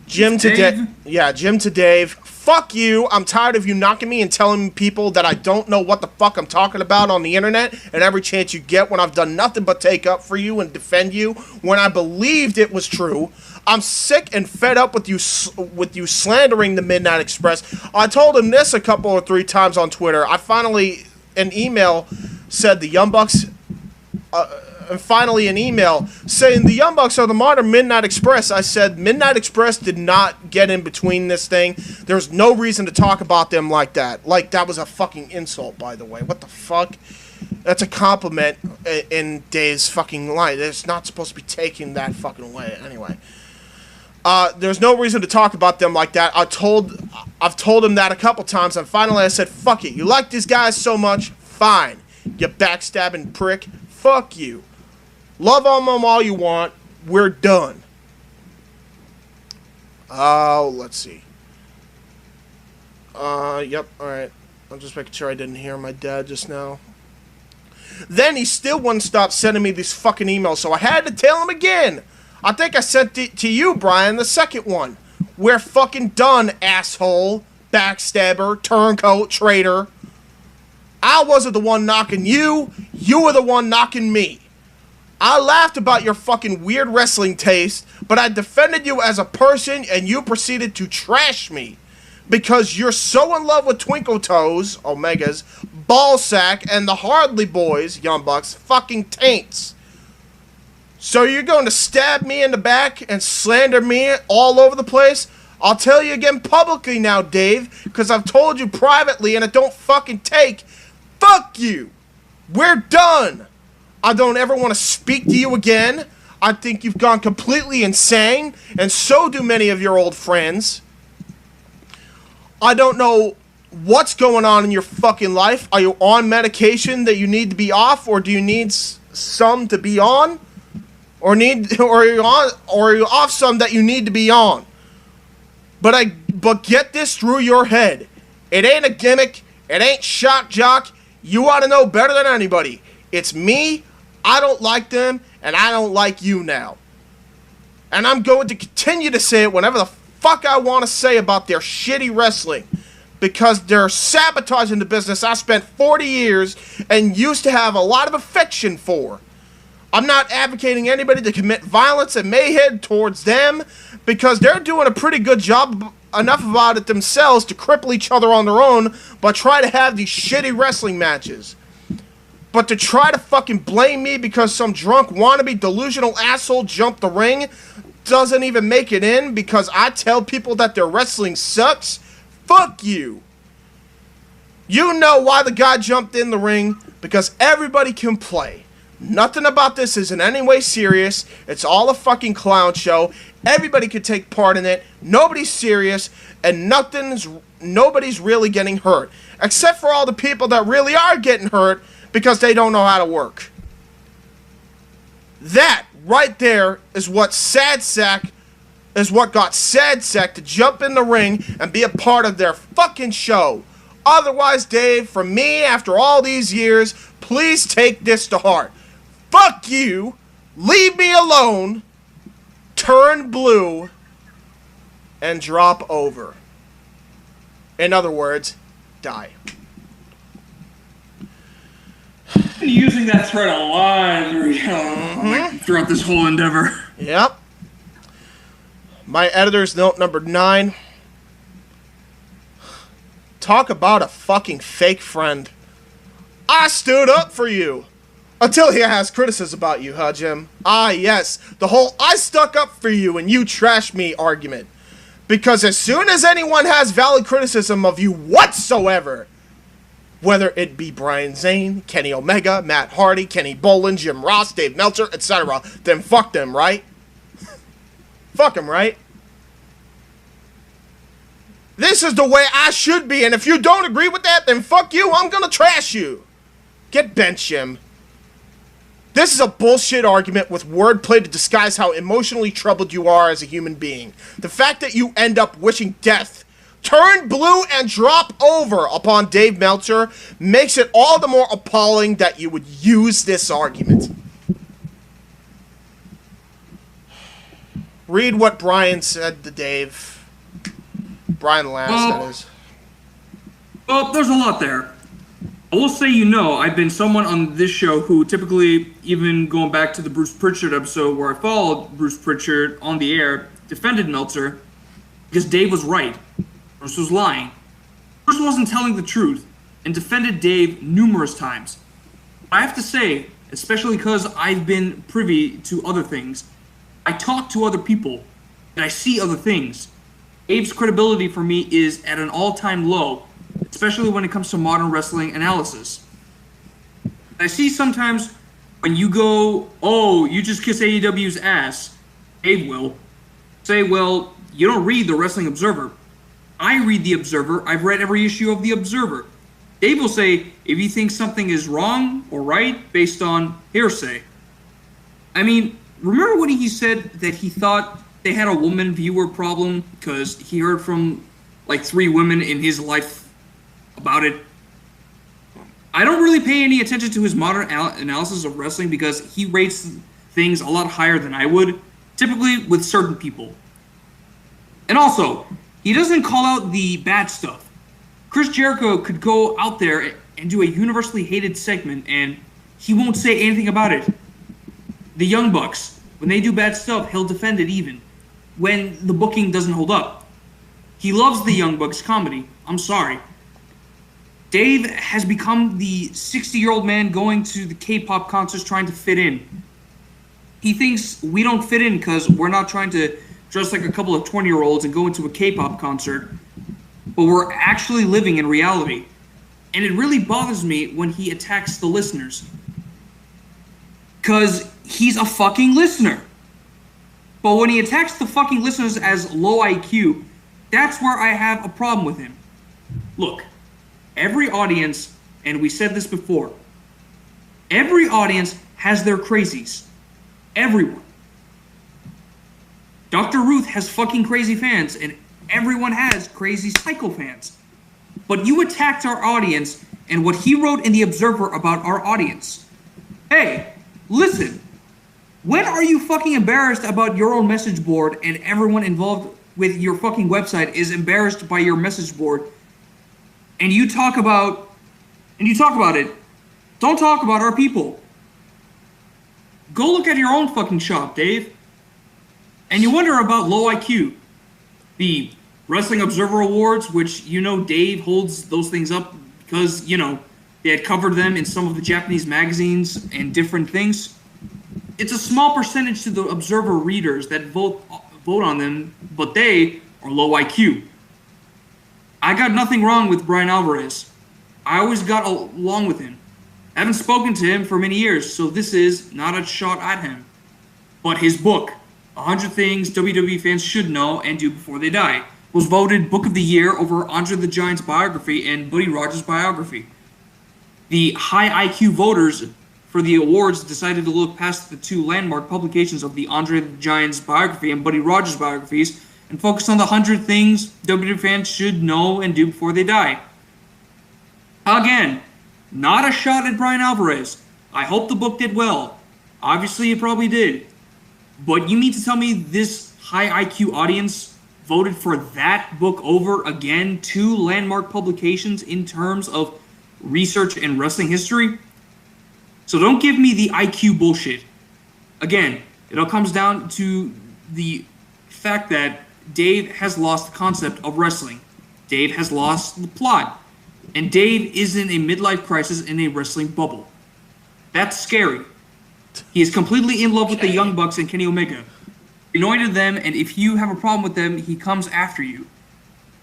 Jim to Dave. Fuck you. I'm tired of you knocking me and telling people that I don't know what the fuck I'm talking about on the internet and every chance you get when I've done nothing but take up for you and defend you when I believed it was true. I'm sick and fed up with you slandering the Midnight Express. I told him this a couple or 3 times on Twitter. An email said the Young Bucks... and finally an email saying the Young Bucks are the modern Midnight Express. I said Midnight Express did not get in between this thing. There's no reason to talk about them like that. Like, that was a fucking insult, by the way. What the fuck? That's a compliment in Dave's fucking line. It's not supposed to be taken that fucking way. Anyway. There's no reason to talk about them like that. I've told him that a couple times, and finally I said, fuck it. You like these guys so much? Fine. You backstabbing prick. Fuck you. Love on them all you want. We're done. Oh, let's see. Yep, alright. I'm just making sure I didn't hear my dad just now. Then he still wouldn't stop sending me these fucking emails, so I had to tell him again. I think I sent it to you, Brian, the second one. We're fucking done, asshole, backstabber, turncoat, traitor. I wasn't the one knocking you. You were the one knocking me. I laughed about your fucking weird wrestling taste, but I defended you as a person and you proceeded to trash me. Because you're so in love with Twinkle Toes, Omegas, Ballsack, and the Hardly Boys, Young Bucks, fucking taints. So you're going to stab me in the back and slander me all over the place? I'll tell you again publicly now, Dave, because I've told you privately and it don't fucking take. Fuck you! We're done! I don't ever want to speak to you again. I think you've gone completely insane, and so do many of your old friends. I don't know what's going on in your fucking life. Are you on medication that you need to be off, or do you need some to be on? Or are you off some that you need to be on? But get this through your head. It ain't a gimmick. It ain't shock jock. You ought to know better than anybody. It's me. I don't like them, and I don't like you now. And I'm going to continue to say it whenever the fuck I want to say about their shitty wrestling. Because they're sabotaging the business I spent 40 years and used to have a lot of affection for. I'm not advocating anybody to commit violence and mayhem towards them, because they're doing a pretty good job enough about it themselves to cripple each other on their own, but try to have these shitty wrestling matches. But to try to fucking blame me because some drunk wannabe delusional asshole jumped the ring doesn't even make it in because I tell people that their wrestling sucks? Fuck you. You know why the guy jumped in the ring? Because everybody can play. Nothing about this is in any way serious. It's all a fucking clown show. Everybody can take part in it. Nobody's serious, and nobody's really getting hurt. Except for all the people that really are getting hurt because they don't know how to work. That right there is what got Sad Sack to jump in the ring and be a part of their fucking show. Otherwise, Dave, from me after all these years, please take this to heart. Fuck you, leave me alone, turn blue, and drop over. In other words, die. Been using that thread a lot throughout this whole endeavor. Yep. My editor's note number 9. Talk about a fucking fake friend. I stood up for you. Until he has criticism about you, huh, Jim? Ah, yes. The whole I stuck up for you and you trashed me argument. Because as soon as anyone has valid criticism of you whatsoever, whether it be Brian Zane, Kenny Omega, Matt Hardy, Kenny Bolin, Jim Ross, Dave Meltzer, etc., then fuck them, right? Fuck them, right? This is the way I should be, and if you don't agree with that, then fuck you, I'm gonna trash you. Get bent, Jim. This is a bullshit argument with wordplay to disguise how emotionally troubled you are as a human being. The fact that you end up wishing death, turn blue, and drop over upon Dave Meltzer makes it all the more appalling that you would use this argument. Read what Brian said to Dave. Brian Last, that is. Well, there's a lot there. I will say, I've been someone on this show who typically, even going back to the Bruce Pritchard episode where I followed Bruce Pritchard on the air, defended Meltzer because Dave was right. Bruce was lying. Bruce wasn't telling the truth and defended Dave numerous times. I have to say, especially because I've been privy to other things, I talk to other people and I see other things. Dave's credibility for me is at an all-time low, especially when it comes to modern wrestling analysis. I see sometimes when you go, oh, you just kiss AEW's ass, Dave will say, well, you don't read the Wrestling Observer. I read the Observer. I've read every issue of the Observer. Dave will say, if you think something is wrong or right based on hearsay. I mean, remember when he said that he thought they had a woman viewer problem because he heard from like 3 women in his life about it? I don't really pay any attention to his modern analysis of wrestling because he rates things a lot higher than I would, typically with certain people. And also, he doesn't call out the bad stuff. Chris Jericho could go out there and do a universally hated segment and he won't say anything about it. The Young Bucks, when they do bad stuff, he'll defend it even when the booking doesn't hold up. He loves the Young Bucks comedy. I'm sorry. Dave has become the 60-year-old man going to the K-pop concerts trying to fit in. He thinks we don't fit in because we're not trying to dress like a couple of 20-year-olds and go into a K-pop concert, but we're actually living in reality. And it really bothers me when he attacks the listeners. Because he's a fucking listener. But when he attacks the fucking listeners as low IQ, that's where I have a problem with him. Look, every audience, and we said this before, every audience has their crazies. Everyone. Dr. Ruth has fucking crazy fans, and everyone has crazy psycho fans. But you attacked our audience and what he wrote in the Observer about our audience. Hey, listen. When are you fucking embarrassed about your own message board and everyone involved with your fucking website is embarrassed by your message board and you talk about it? Don't talk about our people. Go look at your own fucking shop, Dave. And you wonder about low IQ. The Wrestling Observer Awards, which Dave holds those things up because, they had covered them in some of the Japanese magazines and different things. It's a small percentage to the Observer readers that vote on them, but they are low IQ. I got nothing wrong with Brian Alvarez. I always got along with him. I haven't spoken to him for many years, so this is not a shot at him. But his book, 100 Things WWE Fans Should Know and Do Before They Die, was voted Book of the Year over Andre the Giant's biography and Buddy Rogers' biography. The high IQ voters for the awards decided to look past the two landmark publications of the Andre the Giant's biography and Buddy Rogers' biographies and focus on the 100 Things WWE Fans Should Know and Do Before They Die. Again, not a shot at Brian Alvarez. I hope the book did well. Obviously, it probably did. But you mean to tell me this high IQ audience voted for that book over, again, two landmark publications in terms of research and wrestling history? So don't give me the IQ bullshit. Again, it all comes down to the fact that Dave has lost the concept of wrestling. Dave has lost the plot. And Dave is in a midlife crisis in a wrestling bubble. That's scary. He is completely in love with the Young Bucks and Kenny Omega. He anointed them, and if you have a problem with them, he comes after you.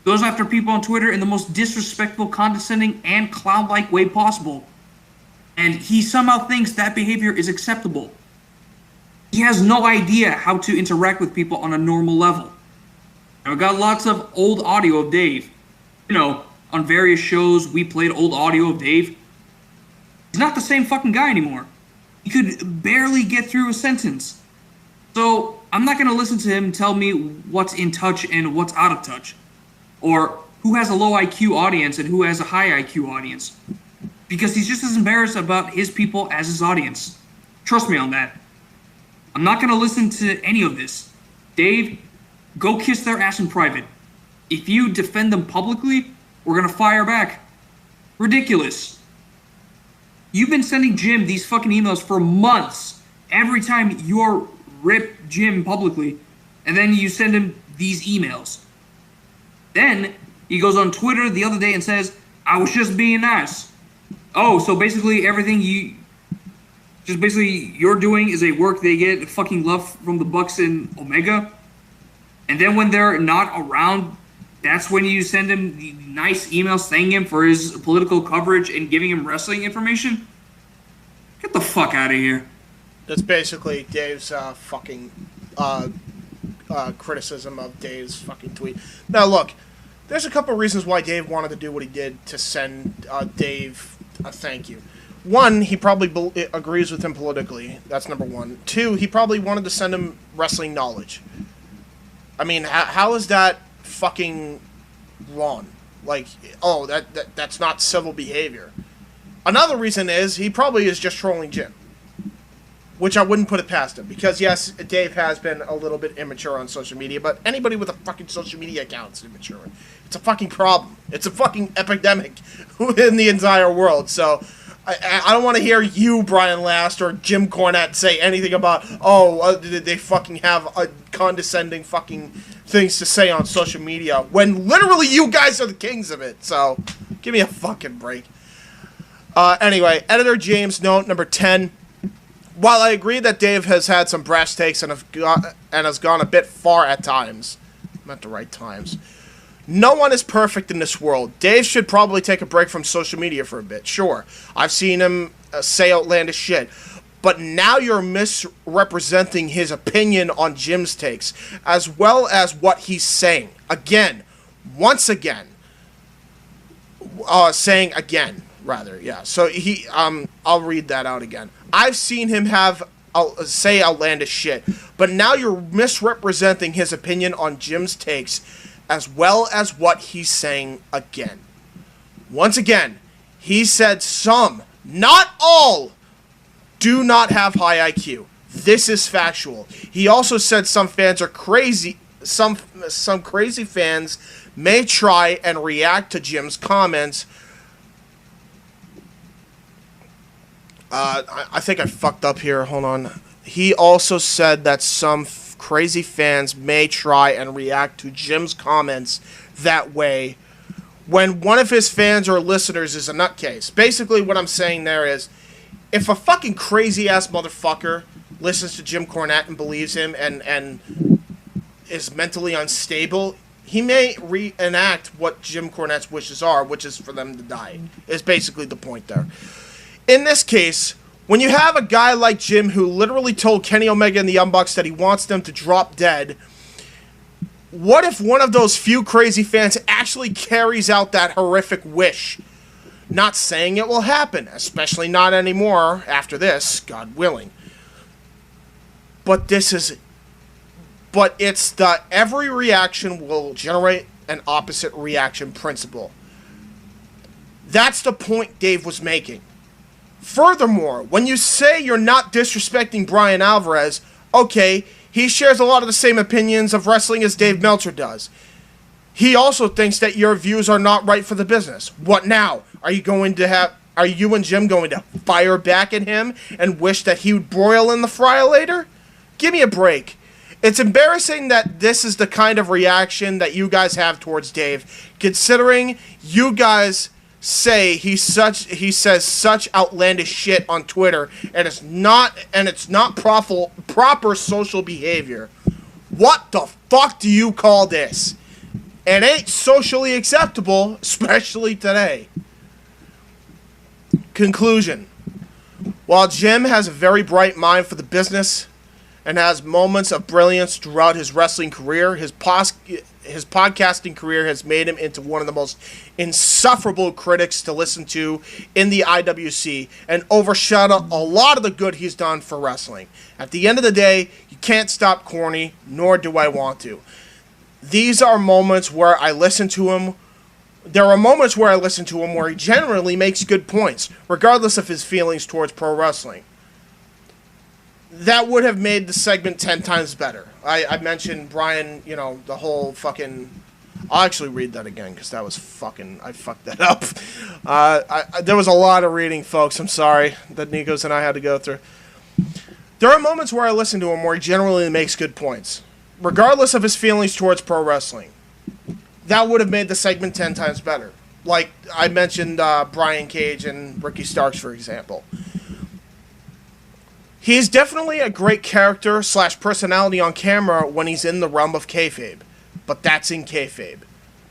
Goes after people on Twitter in the most disrespectful, condescending, and clown-like way possible. And he somehow thinks that behavior is acceptable. He has no idea how to interact with people on a normal level. I've got lots of old audio of Dave. You know, on various shows, we played old audio of Dave. He's not the same fucking guy anymore. He could barely get through a sentence. So I'm not going to listen to him tell me what's in touch and what's out of touch. Or who has a low IQ audience and who has a high IQ audience. Because he's just as embarrassed about his people as his audience. Trust me on that. I'm not going to listen to any of this. Dave, go kiss their ass in private. If you defend them publicly, we're going to fire back. Ridiculous. You've been sending Jim these fucking emails for months. Every time you're rip Jim publicly, and then you send him these emails. Then he goes on Twitter the other day and says, I was just being nice. Oh, so basically everything you're doing is a work they get fucking love from the Bucks and Omega? And then when they're not around, that's when you send him the nice emails thanking him for his political coverage and giving him wrestling information? Get the fuck out of here. That's basically Dave's fucking criticism of Dave's fucking tweet. Now, look, there's a couple reasons why Dave wanted to do what he did to send Dave a thank you. One, he probably agrees with him politically. That's number one. Two, he probably wanted to send him wrestling knowledge. I mean, how is that fucking wrong? Like, oh, that's not civil behavior. Another reason is he probably is just trolling Jim, which I wouldn't put it past him, because yes, Dave has been a little bit immature on social media, but anybody with a fucking social media account is immature. It's a fucking problem. It's a fucking epidemic in the entire world. So I don't want to hear you, Brian Last, or Jim Cornette say anything about, they fucking have a condescending fucking things to say on social media, when literally you guys are the kings of it. So give me a fucking break. Anyway, Editor James note number 10. While I agree that Dave has had some brash takes and has gone a bit far at times, not the right times, no one is perfect in this world. Dave should probably take a break from social media for a bit. Sure, I've seen him say outlandish shit, but now you're misrepresenting his opinion on Jim's takes, as well as what he's saying. Again, once again, saying again, rather, yeah. So I'll read that out again. I've seen him say outlandish shit, but now you're misrepresenting his opinion on Jim's takes, as well as what he's saying again. Once again, he said some, not all, do not have high IQ. This is factual. He also said some fans are crazy. Some crazy fans may try and react to Jim's comments. I think I fucked up here. Hold on. He also said that some crazy fans may try and react to Jim's comments that way when one of his fans or listeners is a nutcase. Basically, what I'm saying there is, if a fucking crazy-ass motherfucker listens to Jim Cornette and believes him and is mentally unstable, he may reenact what Jim Cornette's wishes are, which is for them to die, is basically the point there. In this case, when you have a guy like Jim who literally told Kenny Omega and the Young Bucks that he wants them to drop dead, what if one of those few crazy fans actually carries out that horrific wish? Not saying it will happen, especially not anymore after this, God willing. But it's the every reaction will generate an opposite reaction principle. That's the point Dave was making. Furthermore, when you say you're not disrespecting Brian Alvarez, okay, he shares a lot of the same opinions of wrestling as Dave Meltzer does. He also thinks that your views are not right for the business. What now? Are you and Jim going to fire back at him and wish that he would broil in the fryer later? Give me a break. It's embarrassing that this is the kind of reaction that you guys have towards Dave, considering you guys say he says such outlandish shit on Twitter, and it's not proper social behavior. What the fuck do you call this? It ain't socially acceptable, especially today. Conclusion. While Jim has a very bright mind for the business and has moments of brilliance throughout his wrestling career, his podcasting career has made him into one of the most insufferable critics to listen to in the IWC and overshadow a lot of the good he's done for wrestling. At the end of the day, you can't stop corny, nor do I want to. These are moments where I listen to him. There are moments where I listen to him where he generally makes good points, regardless of his feelings towards pro wrestling. That would have made the segment 10 times better. I mentioned Brian, the whole fucking... I'll actually read that again, because that was fucking... I fucked that up. There was a lot of reading, folks. I'm sorry that Nikos and I had to go through. There are moments where I listen to him where he generally makes good points, regardless of his feelings towards pro wrestling. That would have made the segment 10 times better. Like I mentioned Brian Cage and Ricky Starks, for example. He's definitely a great character / personality on camera when he's in the realm of kayfabe. But that's in kayfabe.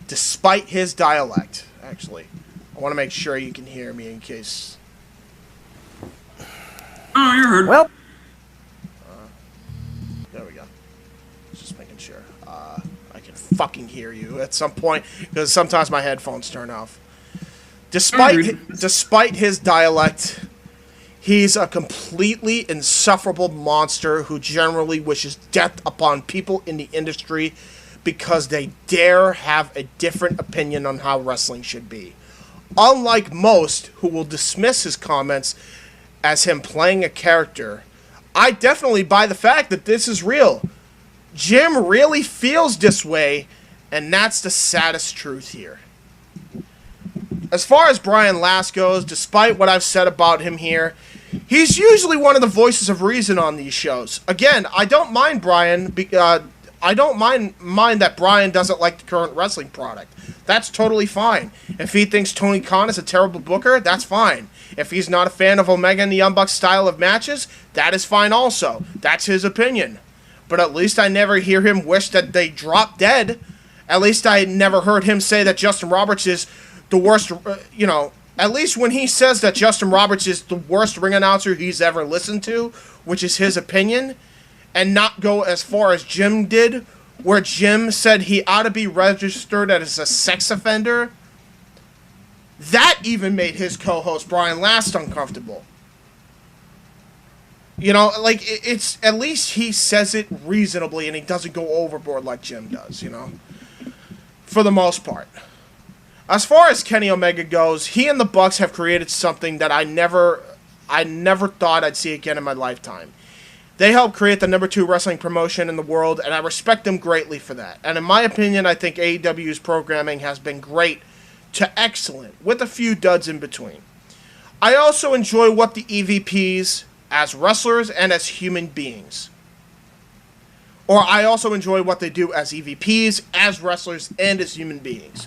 Despite his dialect, actually. I want to make sure you can hear me in case... Oh, you're heard. Well... there we go. Just making sure. I can fucking hear you at some point, because sometimes my headphones turn off. Despite his dialect... He's a completely insufferable monster who generally wishes death upon people in the industry because they dare have a different opinion on how wrestling should be. Unlike most who will dismiss his comments as him playing a character, I definitely buy the fact that this is real. Jim really feels this way, and that's the saddest truth here. As far as Brian Last goes, despite what I've said about him here, he's usually one of the voices of reason on these shows. Again, I don't mind Brian. I don't mind that Brian doesn't like the current wrestling product. That's totally fine. If he thinks Tony Khan is a terrible booker, that's fine. If he's not a fan of Omega and the Young Bucks style of matches, that is fine also. That's his opinion. But at least I never hear him wish that they drop dead. At least I never heard him say that Justin Roberts is the worst, at least when he says that Justin Roberts is the worst ring announcer he's ever listened to, which is his opinion, and not go as far as Jim did, where Jim said he ought to be registered as a sex offender, that even made his co-host Brian Last uncomfortable. It's at least he says it reasonably and he doesn't go overboard like Jim does, for the most part. As far as Kenny Omega goes, he and the Bucks have created something that I never thought I'd see again in my lifetime. They helped create the #2 wrestling promotion in the world, and I respect them greatly for that. And in my opinion, I think AEW's programming has been great to excellent, with a few duds in between. I also enjoy what the EVPs, as wrestlers and as human beings. Or I also enjoy what they do as EVPs, as wrestlers, and as human beings.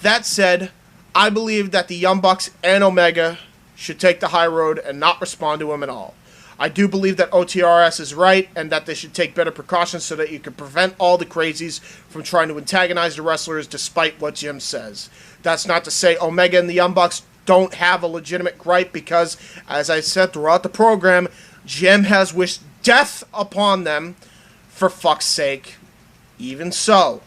That said, I believe that the Young Bucks and Omega should take the high road and not respond to him at all. I do believe that OTRS is right and that they should take better precautions so that you can prevent all the crazies from trying to antagonize the wrestlers despite what Jim says. That's not to say Omega and the Young Bucks don't have a legitimate gripe because, as I said throughout the program, Jim has wished death upon them, for fuck's sake. Even so,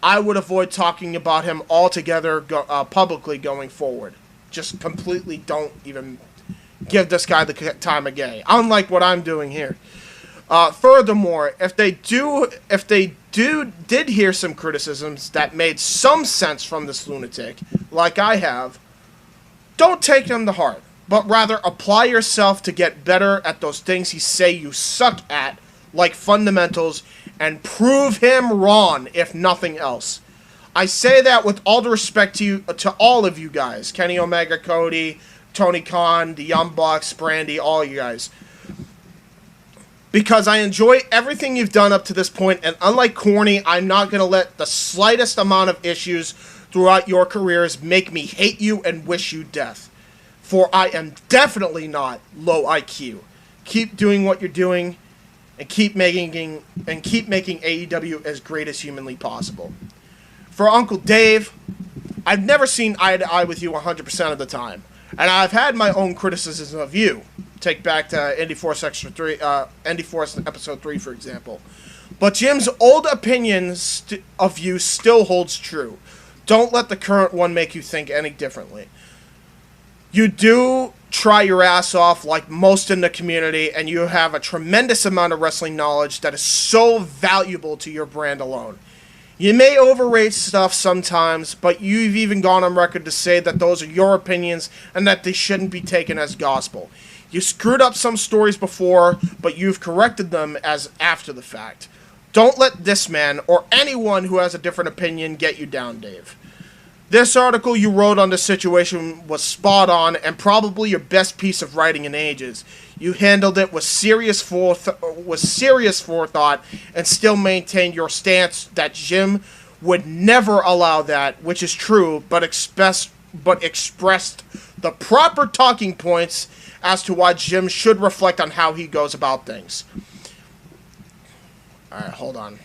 I would avoid talking about him altogether publicly going forward. Just completely don't even give this guy the time of day, unlike what I'm doing here. Furthermore, if they did hear some criticisms that made some sense from this lunatic, like I have, don't take them to heart, but rather apply yourself to get better at those things he say you suck at, like fundamentals, and prove him wrong, if nothing else. I say that with all the respect to all of you guys, Kenny Omega, Cody, Tony Khan, the Young Bucks, Brandy, all you guys. Because I enjoy everything you've done up to this point, and unlike Corny, I'm not going to let the slightest amount of issues throughout your careers make me hate you and wish you death. For I am definitely not low IQ. Keep doing what you're doing, and keep making AEW as great as humanly possible. For Uncle Dave, I've never seen eye to eye with you 100% of the time, and I've had my own criticisms of you. Take back to Indy Force Indy Force episode 3, for example. But Jim's old opinions of you still holds true. Don't let the current one make you think any differently. You do try your ass off like most in the community, and you have a tremendous amount of wrestling knowledge that is so valuable to your brand alone. You may overrate stuff sometimes, but you've even gone on record to say that those are your opinions and that they shouldn't be taken as gospel. You screwed up some stories before, but you've corrected them as after the fact. Don't let this man, or anyone who has a different opinion, get you down, Dave. This article you wrote on the situation was spot on and probably your best piece of writing in ages. You handled it with serious forethought and still maintained your stance that Jim would never allow that, which is true, but expressed the proper talking points as to why Jim should reflect on how he goes about things. Alright, hold on.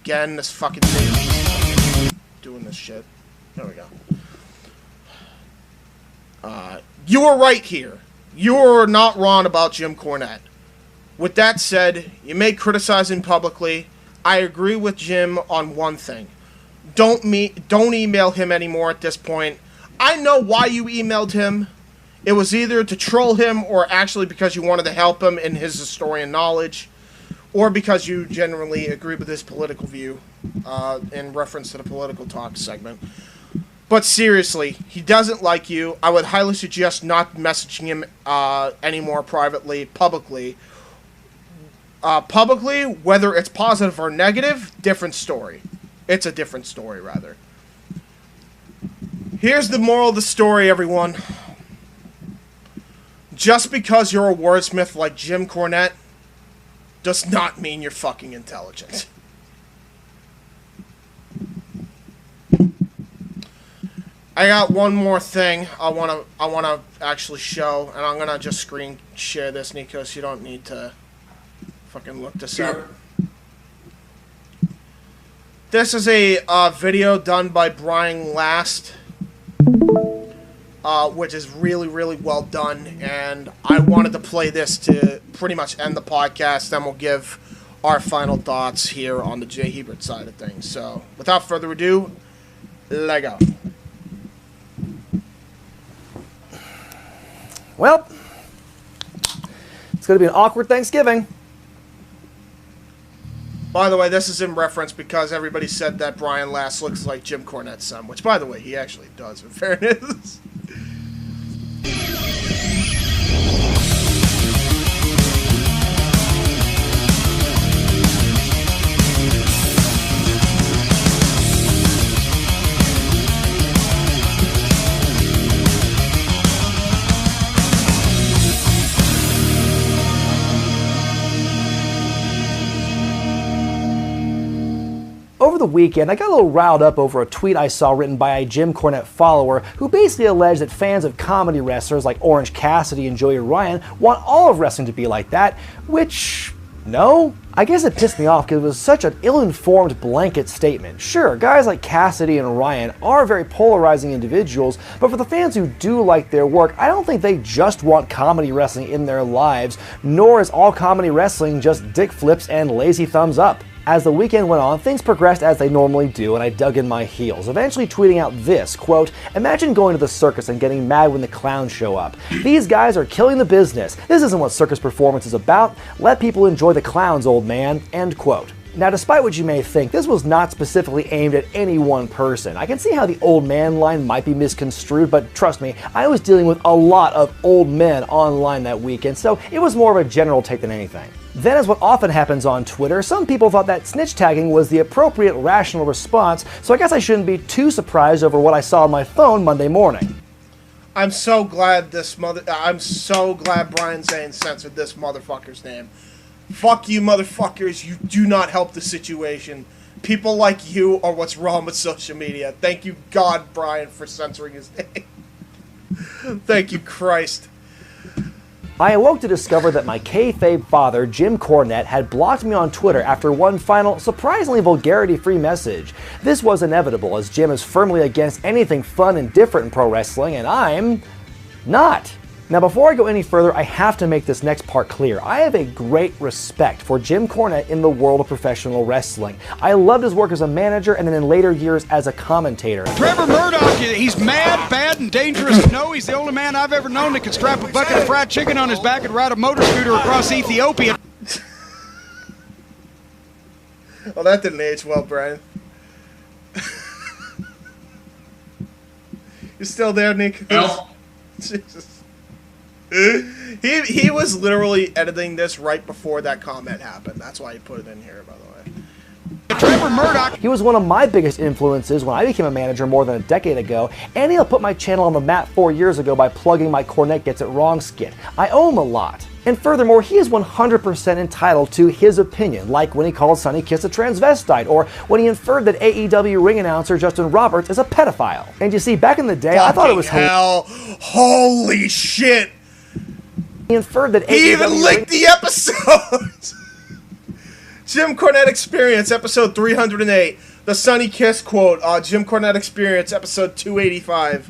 Again, this fucking thing doing this shit. There we go. You were right here. You were not wrong about Jim Cornette. With that said, you may criticize him publicly. I agree with Jim on one thing. Don't email him anymore at this point. I know why you emailed him. It was either to troll him or actually because you wanted to help him in his historian knowledge, or because you generally agree with his political view in reference to the political talk segment. But seriously, he doesn't like you. I would highly suggest not messaging him anymore publicly. Publicly, whether it's positive or negative, different story. It's a different story, rather. Here's the moral of the story, everyone. Just because you're a wordsmith like Jim Cornette does not mean you're fucking intelligent. I got one more thing I wanna actually show, and I'm gonna just screen share this, Nico, so you don't need to fucking look this up. This is a video done by Brian Last, which is really, really well done, and I wanted to play this to pretty much end the podcast, then we'll give our final thoughts here on the JHebert side of things. So, without further ado, let go. Well, it's going to be an awkward Thanksgiving. By the way, this is in reference because everybody said that Brian Last looks like Jim Cornette's son, which, by the way, he actually does, in fairness. Over the weekend, I got a little riled up over a tweet I saw written by a Jim Cornette follower who basically alleged that fans of comedy wrestlers like Orange Cassidy and Joey Ryan want all of wrestling to be like that, which, no. I guess it pissed me off because it was such an ill-informed blanket statement. Sure, guys like Cassidy and Ryan are very polarizing individuals, but for the fans who do like their work, I don't think they just want comedy wrestling in their lives, nor is all comedy wrestling just dick flips and lazy thumbs up. As the weekend went on, things progressed as they normally do, and I dug in my heels, eventually tweeting out this, quote, "Imagine going to the circus and getting mad when the clowns show up. These guys are killing the business. This isn't what circus performance is about. Let people enjoy the clowns, old man," end quote. Now, despite what you may think, this was not specifically aimed at any one person. I can see how the old man line might be misconstrued, but trust me, I was dealing with a lot of old men online that weekend, so it was more of a general take than anything. Then, as what often happens on Twitter, some people thought that snitch tagging was the appropriate rational response, so I guess I shouldn't be too surprised over what I saw on my phone Monday morning. I'm so glad Brian Zane censored this motherfucker's name. Fuck you, motherfuckers. You do not help the situation. People like you are what's wrong with social media. Thank you, God, Brian, for censoring his name. Thank you, Christ. I awoke to discover that my kayfabe father, Jim Cornette, had blocked me on Twitter after one final, surprisingly vulgarity-free message. This was inevitable, as Jim is firmly against anything fun and different in pro wrestling, and I'm not. Now, before I go any further, I have to make this next part clear. I have a great respect for Jim Cornette in the world of professional wrestling. I loved his work as a manager and then in later years as a commentator. Trevor Murdoch, he's mad, bad, and dangerous to know. He's the only man I've ever known that could strap a bucket of fried chicken on his back and ride a motor scooter across Ethiopia. Well, that didn't age well, Brian. You still there, Nick? No. Jesus. He was literally editing this right before that comment happened. That's why he put it in here, by the way. Trevor Murdoch. He was one of my biggest influences when I became a manager more than a decade ago, and he'll put my channel on the map 4 years ago by plugging my Cornette Gets It Wrong skit. I owe him a lot. And furthermore, he is 100% entitled to his opinion, like when he called Sonny Kiss a transvestite, or when he inferred that AEW ring announcer Justin Roberts is a pedophile. And you see, back in the day, I thought it was hell. Holy shit! He inferred that he even linked the episode. Jim Cornette Experience, episode 308. The Sonny Kiss quote. Jim Cornette Experience, episode 285.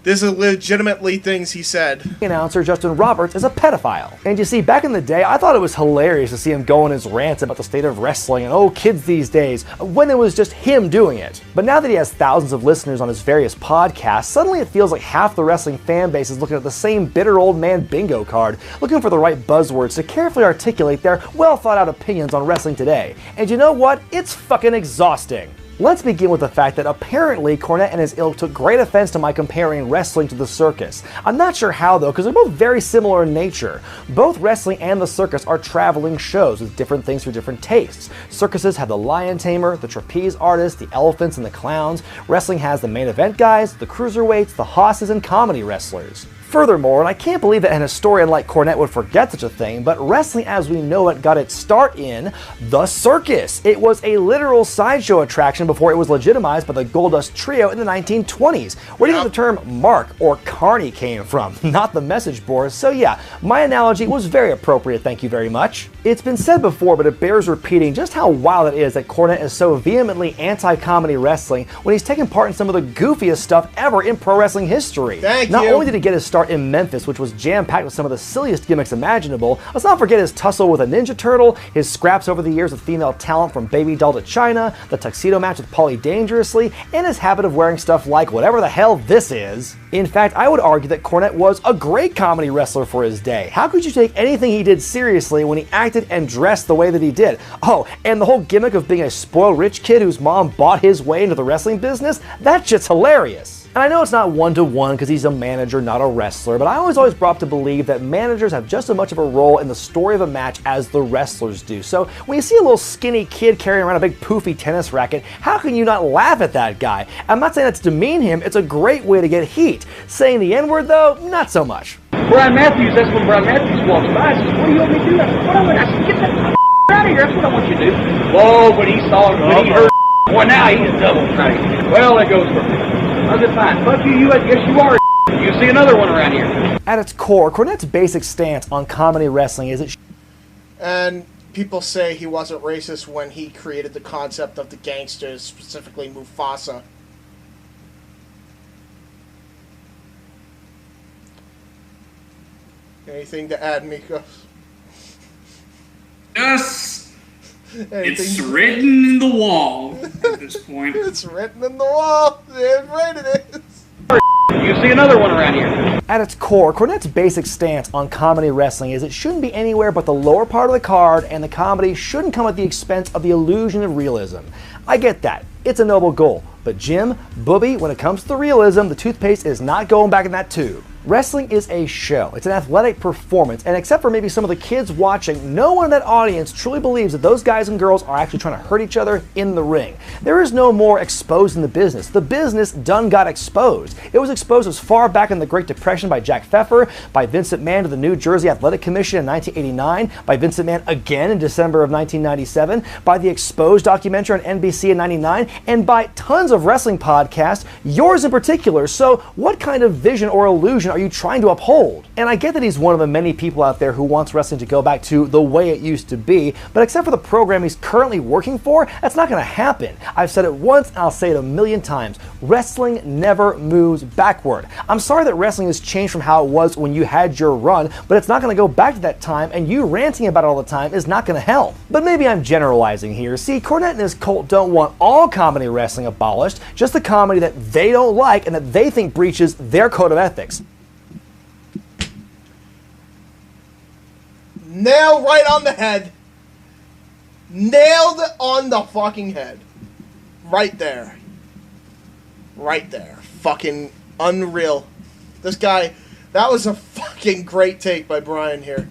These are legitimately things he said. Announcer Justin Roberts is a pedophile. And you see, back in the day, I thought it was hilarious to see him go on his rants about the state of wrestling and kids these days, when it was just him doing it. But now that he has thousands of listeners on his various podcasts, suddenly it feels like half the wrestling fan base is looking at the same bitter old man bingo card, looking for the right buzzwords to carefully articulate their well thought out opinions on wrestling today. And you know what? It's fucking exhausting. Let's begin with the fact that apparently Cornette and his ilk took great offense to my comparing wrestling to the circus. I'm not sure how though, because they're both very similar in nature. Both wrestling and the circus are traveling shows with different things for different tastes. Circuses have the lion tamer, the trapeze artist, the elephants, and the clowns. Wrestling has the main event guys, the cruiserweights, the hosses, and comedy wrestlers. Furthermore, and I can't believe that an historian like Cornette would forget such a thing, but wrestling as we know it got its start in the circus. It was a literal sideshow attraction before it was legitimized by the Goldust Trio in the 1920s. Where do you think the term mark or carny came from? Not the message board. So yeah, my analogy was very appropriate, thank you very much. It's been said before, but it bears repeating just how wild it is that Cornette is so vehemently anti-comedy wrestling when he's taken part in some of the goofiest stuff ever in pro wrestling history. Not only did he get his start in Memphis, which was jam-packed with some of the silliest gimmicks imaginable, let's not forget his tussle with a Ninja Turtle, his scraps over the years with female talent from Baby Doll to China, the tuxedo match with Paulie Dangerously, and his habit of wearing stuff like whatever the hell this is. In fact, I would argue that Cornette was a great comedy wrestler for his day. How could you take anything he did seriously when he acted and dressed the way that he did? Oh, and the whole gimmick of being a spoiled rich kid whose mom bought his way into the wrestling business? That shit's hilarious. And I know it's not one-to-one because he's a manager, not a wrestler, but I always brought up to believe that managers have just as much of a role in the story of a match as the wrestlers do. So when you see a little skinny kid carrying around a big poofy tennis racket, how can you not laugh at that guy? I'm not saying that to demean him, it's a great way to get heat. Saying the N-word though, not so much. Brian Matthews, that's when Brian Matthews walks by. I says, what do you want me to do? I said, what am I? I said, get that out of here. That's what I want you to do. Whoa, but he saw it when he heard. Boy, now he's double crazy. Well, it goes for me. I said, fine. Fuck you. Yes, you are. You see another one around here. At its core, Cornette's basic stance on comedy wrestling is it. And people say he wasn't racist when he created the concept of the gangsters, specifically Mufasa. Anything to add, Mikos? Yes. It's written in the wall at this point. It's written in the wall. Damn right it is. You see another one around here. At its core, Cornette's basic stance on comedy wrestling is it shouldn't be anywhere but the lower part of the card, and the comedy shouldn't come at the expense of the illusion of realism. I get that. It's a noble goal. But Jim, Booby, when it comes to the realism, the toothpaste is not going back in that tube. Wrestling is a show. It's an athletic performance, and except for maybe some of the kids watching, no one in that audience truly believes that those guys and girls are actually trying to hurt each other in the ring. There is no more exposed in the business. The business done got exposed. It was exposed as far back in the Great Depression by Jack Pfeffer, by Vincent Mann to the New Jersey Athletic Commission in 1989, by Vincent Mann again in December of 1997, by the Exposed documentary on NBC in 99, and by tons of wrestling podcasts, yours in particular. So what kind of vision or illusion are you trying to uphold? And I get that he's one of the many people out there who wants wrestling to go back to the way it used to be, but except for the program he's currently working for, that's not going to happen. I've said it once and I'll say it a million times. Wrestling never moves backward. I'm sorry that wrestling has changed from how it was when you had your run, but it's not going to go back to that time, and you ranting about it all the time is not going to help. But maybe I'm generalizing here. See, Cornette and his cult don't want all comedy wrestling abolished, just the comedy that they don't like and that they think breaches their code of ethics. Nailed right on the head. Nailed on the fucking head. Right there. Right there. Fucking unreal. This guy, that was a fucking great take by Brian here.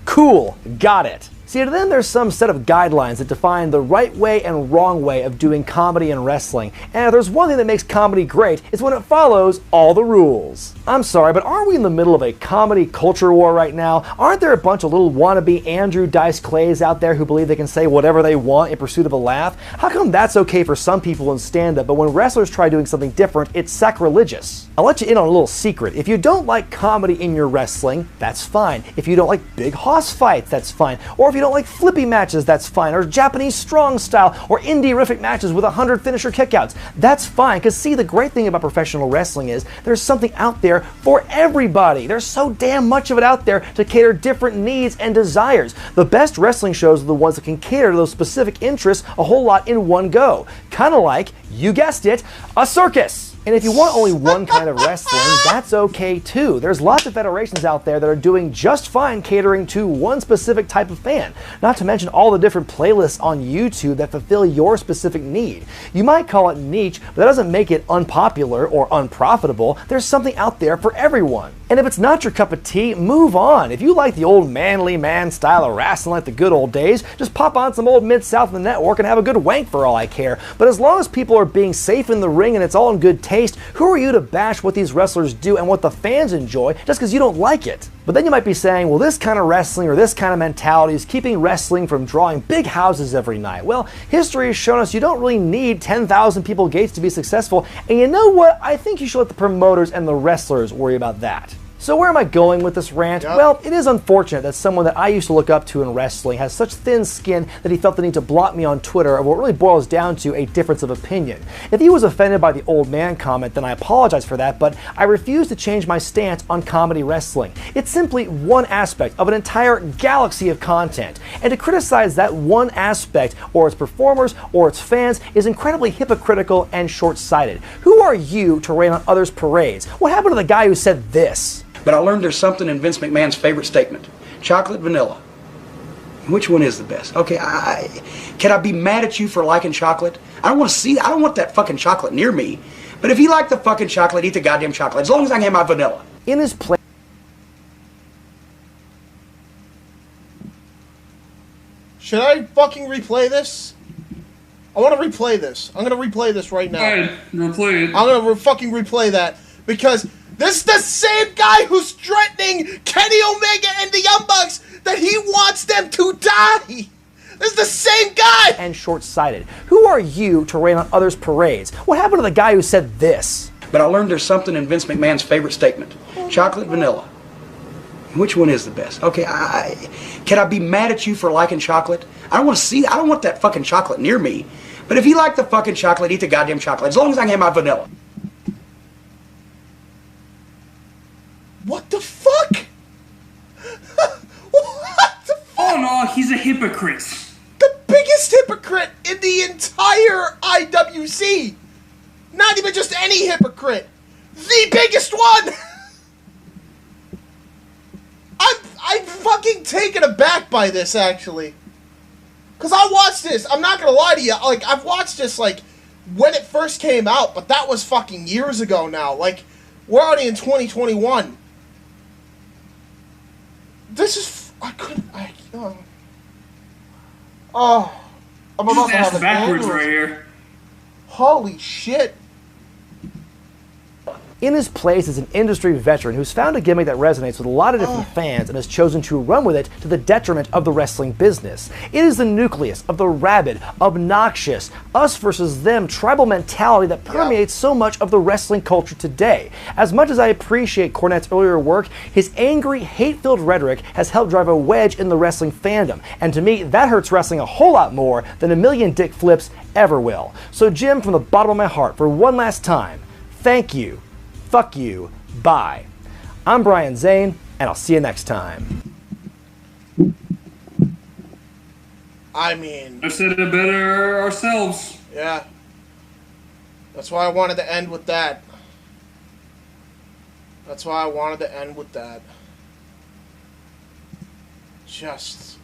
Cool, got it. See, to them there's some set of guidelines that define the right way and wrong way of doing comedy and wrestling. And if there's one thing that makes comedy great, it's when it follows all the rules. I'm sorry, but aren't we in the middle of a comedy culture war right now? Aren't there a bunch of little wannabe Andrew Dice Clays out there who believe they can say whatever they want in pursuit of a laugh? How come that's okay for some people in stand-up, but when wrestlers try doing something different, it's sacrilegious? I'll let you in on a little secret. If you don't like comedy in your wrestling, that's fine. If you don't like big hoss fights, that's fine. Or if you don't like flippy matches, that's fine. Or Japanese strong style, or indie-rific matches with 100 finisher kickouts, that's fine. Because see, the great thing about professional wrestling is there's something out there for everybody. There's so damn much of it out there to cater different needs and desires. The best wrestling shows are the ones that can cater to those specific interests a whole lot in one go. Kind of like, you guessed it, a circus. And if you want only one kind of wrestling, that's okay too. There's lots of federations out there that are doing just fine catering to one specific type of fan. Not to mention all the different playlists on YouTube that fulfill your specific need. You might call it niche, but that doesn't make it unpopular or unprofitable. There's something out there for everyone. And if it's not your cup of tea, move on. If you like the old manly man style of wrestling like the good old days, just pop on some old Mid-South in the network and have a good wank for all I care. But as long as people are being safe in the ring and it's all in good taste, who are you to bash what these wrestlers do and what the fans enjoy just because you don't like it? But then you might be saying, well, this kind of wrestling or this kind of mentality is keeping wrestling from drawing big houses every night. Well, history has shown us you don't really need 10,000 people gates to be successful. And you know what? I think you should let the promoters and the wrestlers worry about that. So where am I going with this rant? Yep. Well, it is unfortunate that someone that I used to look up to in wrestling has such thin skin that he felt the need to block me on Twitter of what really boils down to a difference of opinion. If he was offended by the old man comment, then I apologize for that, but I refuse to change my stance on comedy wrestling. It's simply one aspect of an entire galaxy of content, and to criticize that one aspect or its performers or its fans is incredibly hypocritical and short-sighted. Who are you to rain on others' parades? What happened to the guy who said this? But I learned there's something in Vince McMahon's favorite statement. Chocolate, vanilla. Which one is the best? Okay, can I be mad at you for liking chocolate? I don't want to see that. I don't want that fucking chocolate near me. But if you like the fucking chocolate, eat the goddamn chocolate. As long as I can have my vanilla. In his place. Should I fucking replay this? I want to replay this. I'm going to replay this right now. Alright, replay it. I'm going to fucking replay that because This is the same guy who's threatening Kenny Omega and the Young Bucks that he wants them to die. This is the same guy. And short-sighted. Who are you to rain on others' parades? What happened to the guy who said this? But I learned there's something in Vince McMahon's favorite statement. Chocolate, vanilla. Which one is the best? Okay, can I be mad at you for liking chocolate? I don't want that fucking chocolate near me. But if you like the fucking chocolate, eat the goddamn chocolate. As long as I can have my vanilla. What the fuck? What the fuck? Oh no, he's a hypocrite. The biggest hypocrite in the entire IWC. Not even just any hypocrite. The biggest one. I'm fucking taken aback by this, actually. Because I watched this. I'm not going to lie to you. Like, I've watched this, like, when it first came out. But that was fucking years ago now. Like, we're already in 2021. This is... I'm about to have an backwards aneurysm. right here. Holy shit. In his place is an industry veteran who's found a gimmick that resonates with a lot of different fans and has chosen to run with it to the detriment of the wrestling business. It is the nucleus of the rabid, obnoxious, us versus them tribal mentality that permeates so much of the wrestling culture today. As much as I appreciate Cornette's earlier work, his angry, hate-filled rhetoric has helped drive a wedge in the wrestling fandom. And to me, that hurts wrestling a whole lot more than a million dick flips ever will. So Jim, from the bottom of my heart, for one last time, thank you. Fuck you. Bye. I'm Brian Zane, and I'll see you next time. I mean... I've said it better ourselves. Yeah. That's why I wanted to end with that. Just...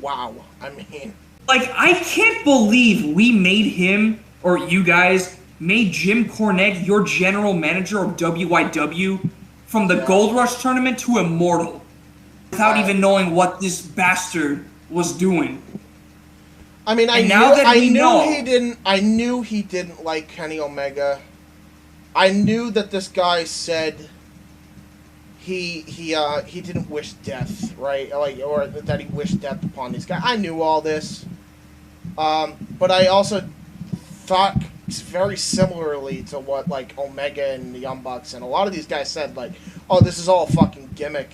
wow. I mean... Like, I can't believe we made him, or you guys... made Jim Cornette your general manager of WIW from the Gold Rush tournament to Immortal without even knowing what this bastard was doing. I mean, I knew he didn't like Kenny Omega. I knew that this guy said he didn't wish death, right? Like, or that he wished death upon these guys. I knew all this. But I also thought very similarly to what, like, Omega and the Young Bucks and a lot of these guys said, like, oh, this is all a fucking gimmick.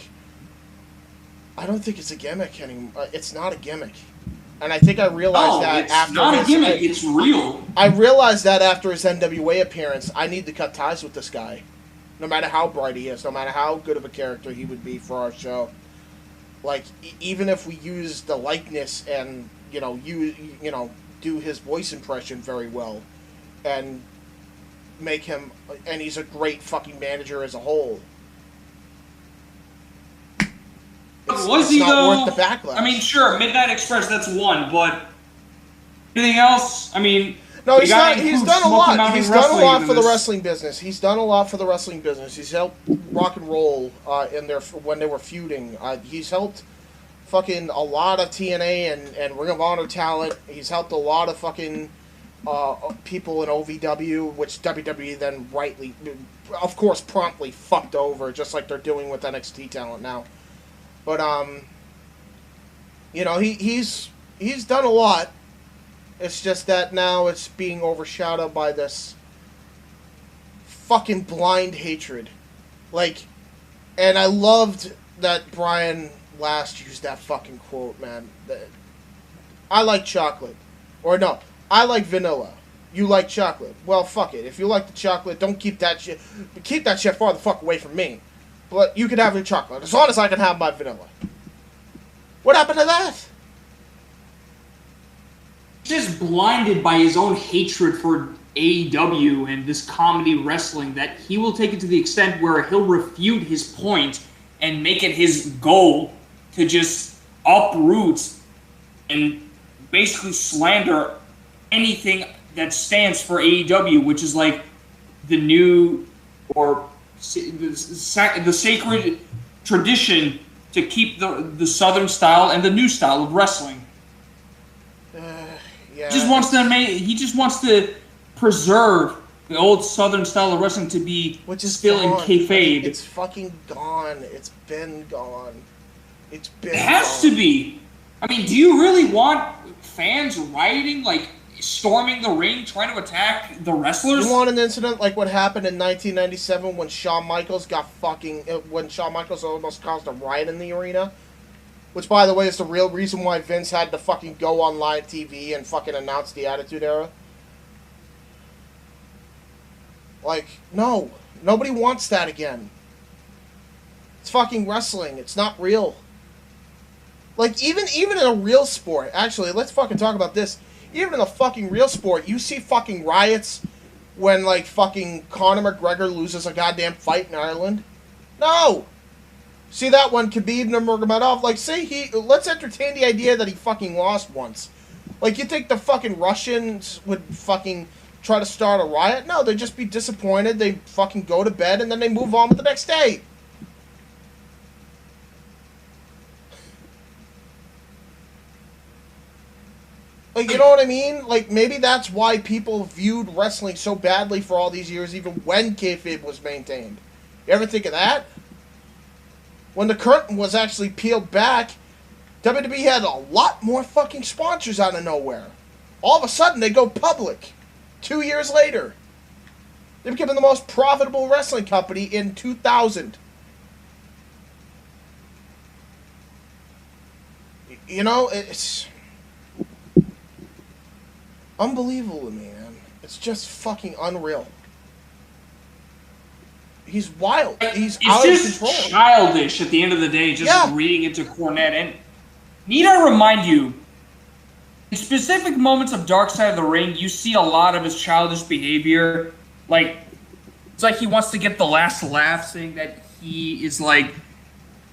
I don't think it's a gimmick anymore. It's not a gimmick. And I think I realized that after... it's not a gimmick, it's real. I realized that after his NWA appearance, I need to cut ties with this guy. No matter how bright he is, no matter how good of a character he would be for our show. Like, even if we use the likeness and, do his voice impression very well, and make him, and he's a great fucking manager as a whole. Was he not though? worth the backlash. I mean, sure, Midnight Express, that's one, but anything else? I mean, no, he's done a lot. He's done a lot for the this. wrestling business. He's done a lot for the wrestling business. He's helped Rock and Roll when they were feuding. He's helped fucking a lot of TNA and Ring of Honor talent. He's helped a lot of fucking people in OVW, which WWE then rightly, of course, promptly fucked over, just like they're doing with NXT talent now. But he's done a lot. It's just that now it's being overshadowed by this fucking blind hatred. Like, and I loved that Brian last used that fucking quote, man. I like chocolate. Or no, I like vanilla. You like chocolate. Well, fuck it. If you like the chocolate, don't keep that shit. Keep that shit far the fuck away from me. But you can have your chocolate as long as I can have my vanilla. What happened to that? Just blinded by his own hatred for AEW and this comedy wrestling that he will take it to the extent where he'll refute his point and make it his goal to just uproot and basically slander anything that stands for AEW, which is like the new or the sacred tradition to keep the Southern style and the new style of wrestling. Yeah. He just wants to preserve the old Southern style of wrestling to be which is still in gone. kayfabe. It's fucking gone. It's been gone. It's been. It has to be. I mean, do you really want fans rioting, like storming the ring, trying to attack the wrestlers? You want an incident like what happened in 1997 when Shawn Michaels when Shawn Michaels almost caused a riot in the arena? Which, by the way, is the real reason why Vince had to fucking go on live TV and fucking announce the Attitude Era. Like, no. Nobody wants that again. It's fucking wrestling. It's not real. Like, even in a real sport, actually, let's fucking talk about this. Even in a fucking real sport, you see fucking riots when, like, fucking Conor McGregor loses a goddamn fight in Ireland? No! See that one, Khabib Nurmagomedov? Like, let's entertain the idea that he fucking lost once. Like, you think the fucking Russians would fucking try to start a riot? No, they'd just be disappointed, they fucking go to bed, and then they move on with the next day. Like, you know what I mean? Like, maybe that's why people viewed wrestling so badly for all these years, even when kayfabe was maintained. You ever think of that? When the curtain was actually peeled back, WWE had a lot more fucking sponsors out of nowhere. All of a sudden, they go public. 2 years later. They became the most profitable wrestling company in 2000. You know, it's unbelievable to me, man. It's just fucking unreal. He's wild. He's out of control. It's just childish at the end of the day, just reading into Cornette. And need I remind you, in specific moments of Dark Side of the Ring, you see a lot of his childish behavior. Like, it's like he wants to get the last laugh, saying that he is like,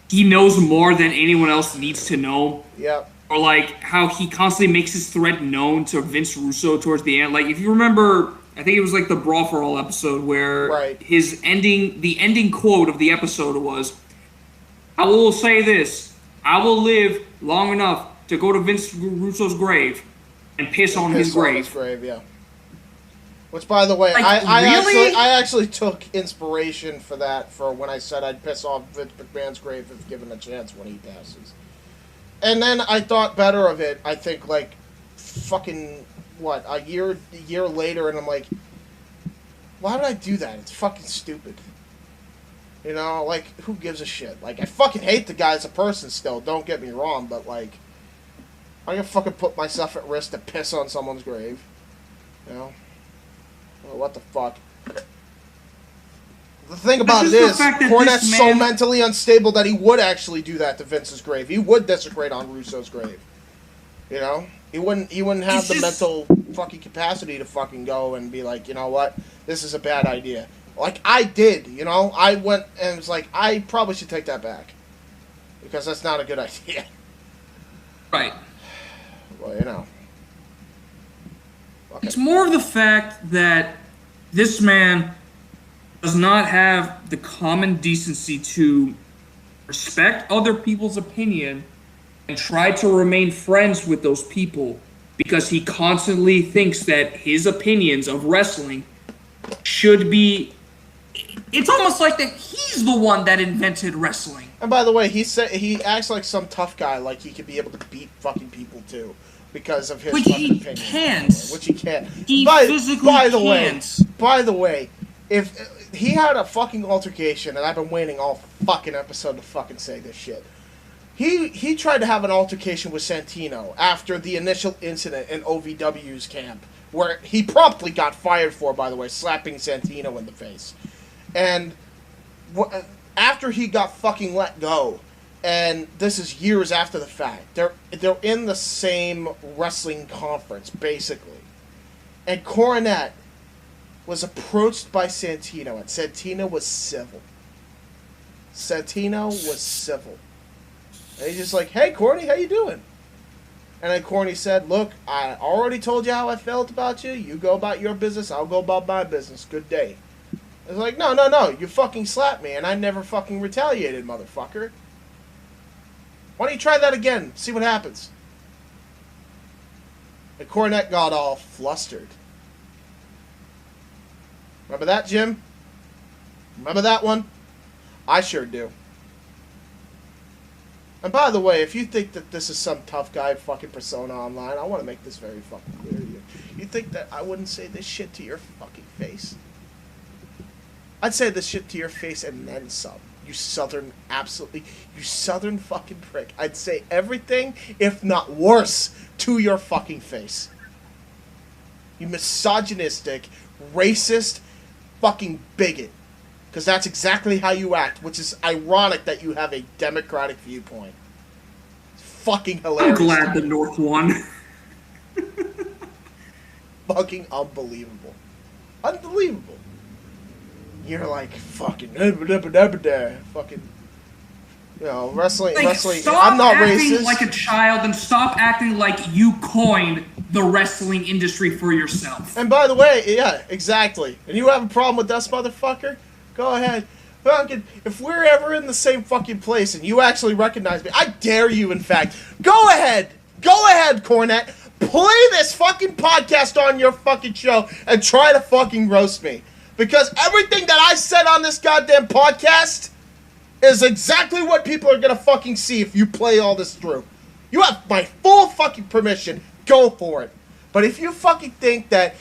he knows more than anyone else needs to know. Yep. Or like how he constantly makes his threat known to Vince Russo towards the end. Like, if you remember, I think it was like the Brawl for All episode where the ending quote of the episode was, "I will say this, I will live long enough to go to Vince Russo's grave and piss on his grave." Yeah. Which, by the way, Like, I actually took inspiration for that for when I said I'd piss off Vince McMahon's grave if given a chance when he passes. And then I thought better of it, I think, like, fucking, what, a year later, and I'm like, why would I do that? It's fucking stupid. You know, like, who gives a shit? Like, I fucking hate the guy as a person still, don't get me wrong, but, like, I'm gonna fucking put myself at risk to piss on someone's grave. You know? Well, what the fuck? The thing about it is, Cornette's so mentally unstable that he would actually do that to Vince's grave. He would desecrate on Russo's grave. You know? He wouldn't have the mental fucking capacity to fucking go and be like, you know what? This is a bad idea. Like I did, you know? I went and was like, I probably should take that back. Because that's not a good idea. Right. Well, you know. It's more of the fact that this man does not have the common decency to respect other people's opinion and try to remain friends with those people because he constantly thinks that his opinions of wrestling should be... It's almost like that he's the one that invented wrestling. And by the way, he acts like some tough guy, like he could be able to beat fucking people too, because of his fucking opinion. Which he can't. He physically can't. By the way, if he had a fucking altercation, and I've been waiting all fucking episode to fucking say this shit. He tried to have an altercation with Santino after the initial incident in OVW's camp, where he promptly got fired for, by the way, slapping Santino in the face. And after he got fucking let go, and this is years after the fact, they're in the same wrestling conference, basically. And Cornette was approached by Santino, and Santino was civil. And he's just like, "Hey, Corny, how you doing?" And then Corny said, "Look, I already told you how I felt about you. You go about your business, I'll go about my business. Good day." I was like, no, you fucking slapped me, and I never fucking retaliated, motherfucker. Why don't you try that again? See what happens. And Cornette got all flustered. Remember that, Jim? Remember that one? I sure do. And by the way, if you think that this is some tough guy fucking persona online, I want to make this very fucking clear to you. You think that I wouldn't say this shit to your fucking face? I'd say this shit to your face and then some. You southern fucking prick. I'd say everything, if not worse, to your fucking face. You misogynistic, racist, fucking bigot. Because that's exactly how you act, which is ironic that you have a democratic viewpoint. It's fucking hilarious. I'm glad the North won. Fucking unbelievable. Unbelievable. You're like, fucking, fucking, you know, wrestling. Stop I'm not acting racist. like a child and stop acting like you coined the wrestling industry for yourself. And by the way, yeah, exactly. And you have a problem with us, motherfucker? Go ahead. Fucking, if we're ever in the same fucking place and you actually recognize me, I dare you, in fact. Go ahead, Cornette. Play this fucking podcast on your fucking show and try to fucking roast me. Because everything that I said on this goddamn podcast is exactly what people are gonna fucking see if you play all this through. You have my full fucking permission. Go for it. But if you fucking think that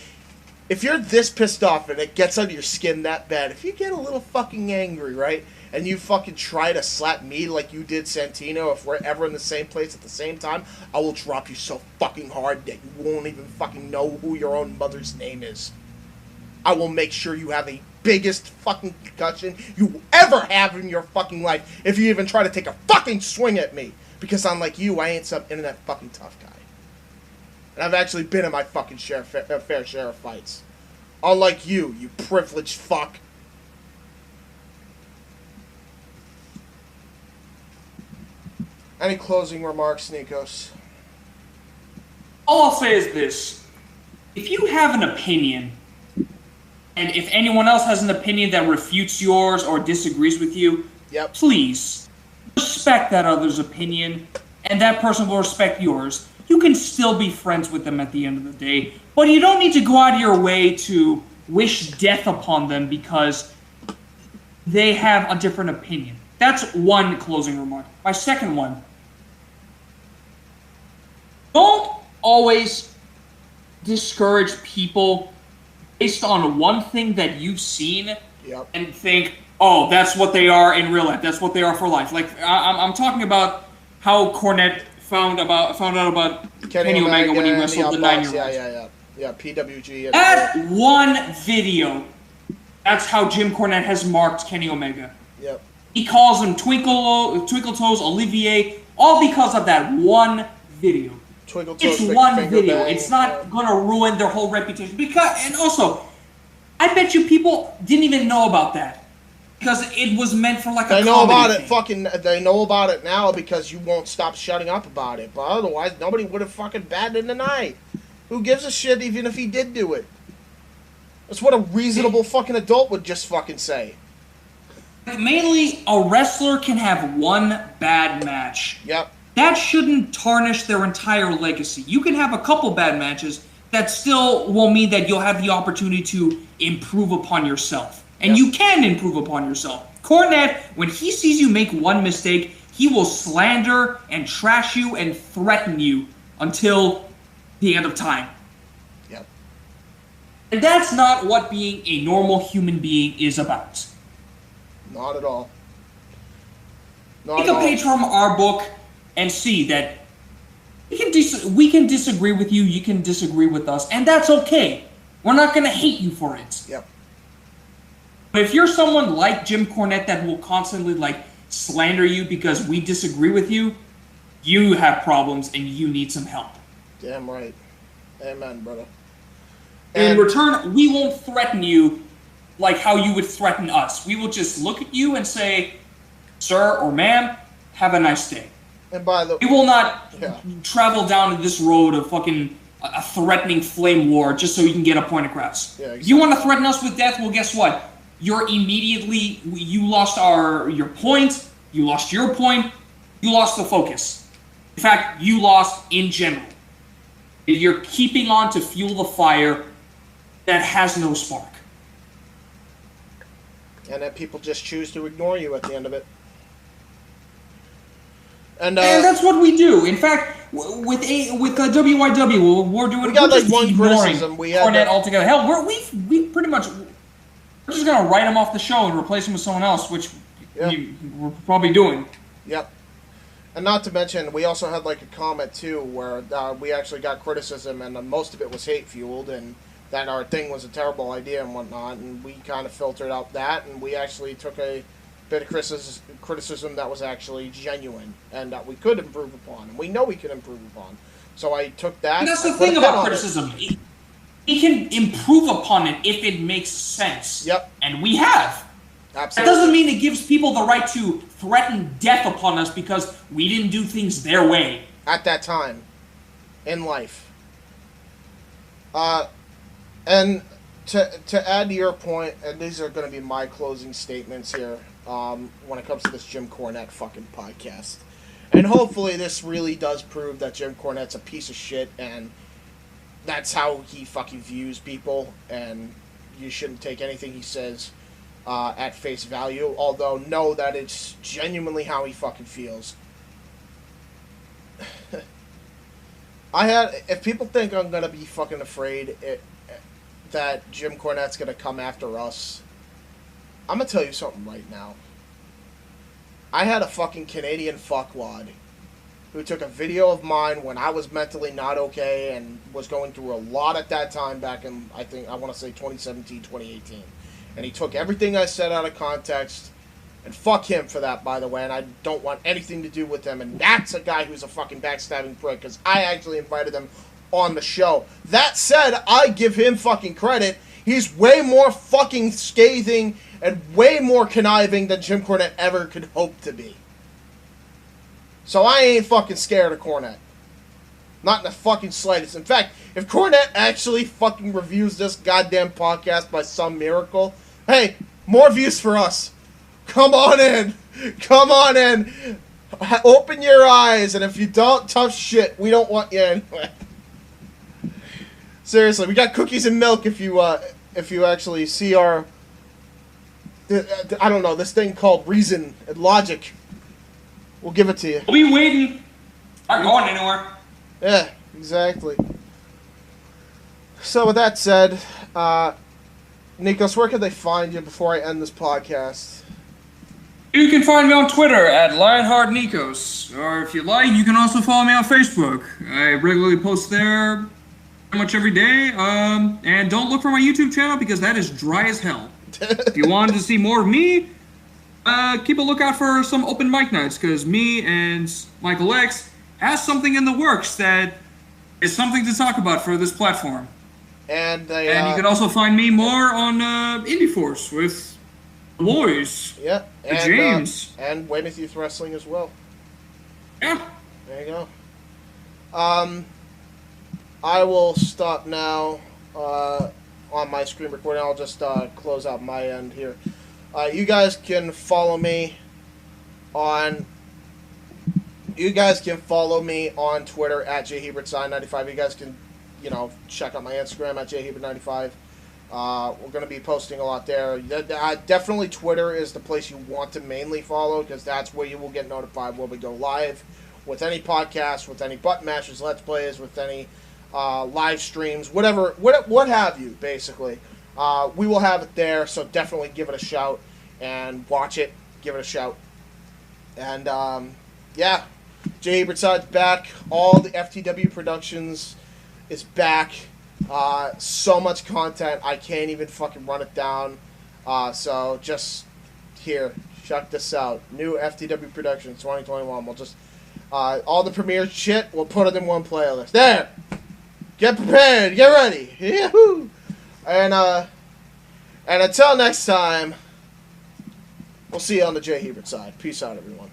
if you're this pissed off and it gets under your skin that bad, if you get a little fucking angry, right, and you fucking try to slap me like you did Santino, if we're ever in the same place at the same time, I will drop you so fucking hard that you won't even fucking know who your own mother's name is. I will make sure you have the biggest fucking concussion you will ever have in your fucking life if you even try to take a fucking swing at me. Because unlike you, I ain't some internet fucking tough guy. And I've actually been in my fucking fair share of fights. Unlike you, you privileged fuck. Any closing remarks, Nikos? All I'll say is this. If you have an opinion, and if anyone else has an opinion that refutes yours or disagrees with you, please respect that other's opinion, and that person will respect yours. You can still be friends with them at the end of the day, but you don't need to go out of your way to wish death upon them because they have a different opinion. That's one closing remark. My second one, don't always discourage people based on one thing that you've seen and think, oh, that's what they are in real life. That's what they are for life. Like, I'm talking about how Cornette found out about Kenny Omega when he wrestled the 9-year-old. Yeah, PWG. That one video, that's how Jim Cornette has marked Kenny Omega. Yep. He calls him Twinkle Toes Olivier, all because of that one video. It's one video. It's not going to ruin their whole reputation. And also, I bet you people didn't even know about that. Because it was meant for like a comedy They know about it. thing. Fucking, they know about it now because you won't stop shutting up about it. But otherwise, nobody would have fucking batted an eye. Who gives a shit even if he did do it? That's what a reasonable fucking adult would just fucking say. Mainly, a wrestler can have one bad match. Yep. That shouldn't tarnish their entire legacy. You can have a couple bad matches that still will mean that you'll have the opportunity to improve upon yourself. And you can improve upon yourself. Cornette, when he sees you make one mistake, he will slander and trash you and threaten you until the end of time. Yep. And that's not what being a normal human being is about. Not at all. Take a page from our book and see that we can disagree with you, you can disagree with us, and that's okay. We're not going to hate you for it. Yep. But if you're someone like Jim Cornette that will constantly slander you because we disagree with you, you have problems and you need some help. Damn right. Amen, brother. In return, we won't threaten you like how you would threaten us. We will just look at you and say, sir or ma'am, have a nice day. And by the we will not travel down this road of fucking a threatening flame war just so you can get a point across. Yeah, exactly. You want to threaten us with death? Well, guess what? You lost your point, you lost your point, you lost the focus. In fact, you lost in general. You're keeping on to fuel the fire that has no spark. And then people just choose to ignore you at the end of it. And that's what we do. In fact, with WYW, we're doing. We got just one ignoring criticism. We had Cornette altogether. Hell, we pretty much we're just gonna write him off the show and replace him with someone else, which we're probably doing. Yep. And not to mention, we also had like a comment too where we actually got criticism, and most of it was hate fueled, and that our thing was a terrible idea and whatnot. And we kind of filtered out that, and we actually took a bit of criticism that was actually genuine and that we could improve upon, and we know we could improve upon. So I took that. And that's the thing about criticism. We can improve upon it if it makes sense. Yep. And we have. Absolutely. That doesn't mean it gives people the right to threaten death upon us because we didn't do things their way. At that time. In life. And to add to your point, and these are going to be my closing statements here, when it comes to this Jim Cornette fucking podcast. And hopefully this really does prove that Jim Cornette's a piece of shit, and that's how he fucking views people, and you shouldn't take anything he says at face value, although know that it's genuinely how he fucking feels. If people think I'm going to be fucking afraid that Jim Cornette's going to come after us, I'm going to tell you something right now. I had a fucking Canadian fuckwad who took a video of mine when I was mentally not okay and was going through a lot at that time back in, I want to say 2017, 2018. And he took everything I said out of context, and fuck him for that, by the way, and I don't want anything to do with him, and that's a guy who's a fucking backstabbing prick, because I actually invited him on the show. That said, I give him fucking credit. He's way more fucking scathing and way more conniving than Jim Cornette ever could hope to be. So I ain't fucking scared of Cornette. Not in the fucking slightest. In fact, if Cornette actually fucking reviews this goddamn podcast by some miracle, hey, more views for us. Come on in. Come on in. Open your eyes, and if you don't, tough shit. We don't want you anyway. Seriously, we got cookies and milk if you actually see our, I don't know, this thing called reason and logic. We'll give it to you. We'll be waiting. Not going anywhere. Yeah, exactly. So with that said, Nikos, where can they find you before I end this podcast? You can find me on Twitter at LionheartNikos, or if you like, you can also follow me on Facebook. I regularly post there pretty much every day, and don't look for my YouTube channel because that is dry as hell. If you wanted to see more of me, keep a lookout for some open mic nights, because me and Michael X has something in the works that is something to talk about for this platform. And you can also find me more on Indy Force with the boys. Yeah, and James. And Weymouth Youth Wrestling as well. Yeah. There you go. I will stop now on my screen recording. I'll just close out my end here. You guys can follow me on Twitter at JHebert95. You guys can, check out my Instagram at JHebert95. We're going to be posting a lot there. Definitely Twitter is the place you want to mainly follow, because that's where you will get notified when we go live with any podcast, with any button mashers, let's plays, with any live streams, whatever, what have you, basically. We will have it there, so definitely give it a shout and watch it. Give it a shout. And, yeah, JHebert Side's back. All the FTW Productions is back. So much content, I can't even fucking run it down. So just here, check this out. New FTW Productions 2021. We'll just, all the premiere shit, we'll put it in one playlist. There! Get prepared, get ready. Yahoo! And until next time, we'll see you on the JHebert Side. Peace out, everyone.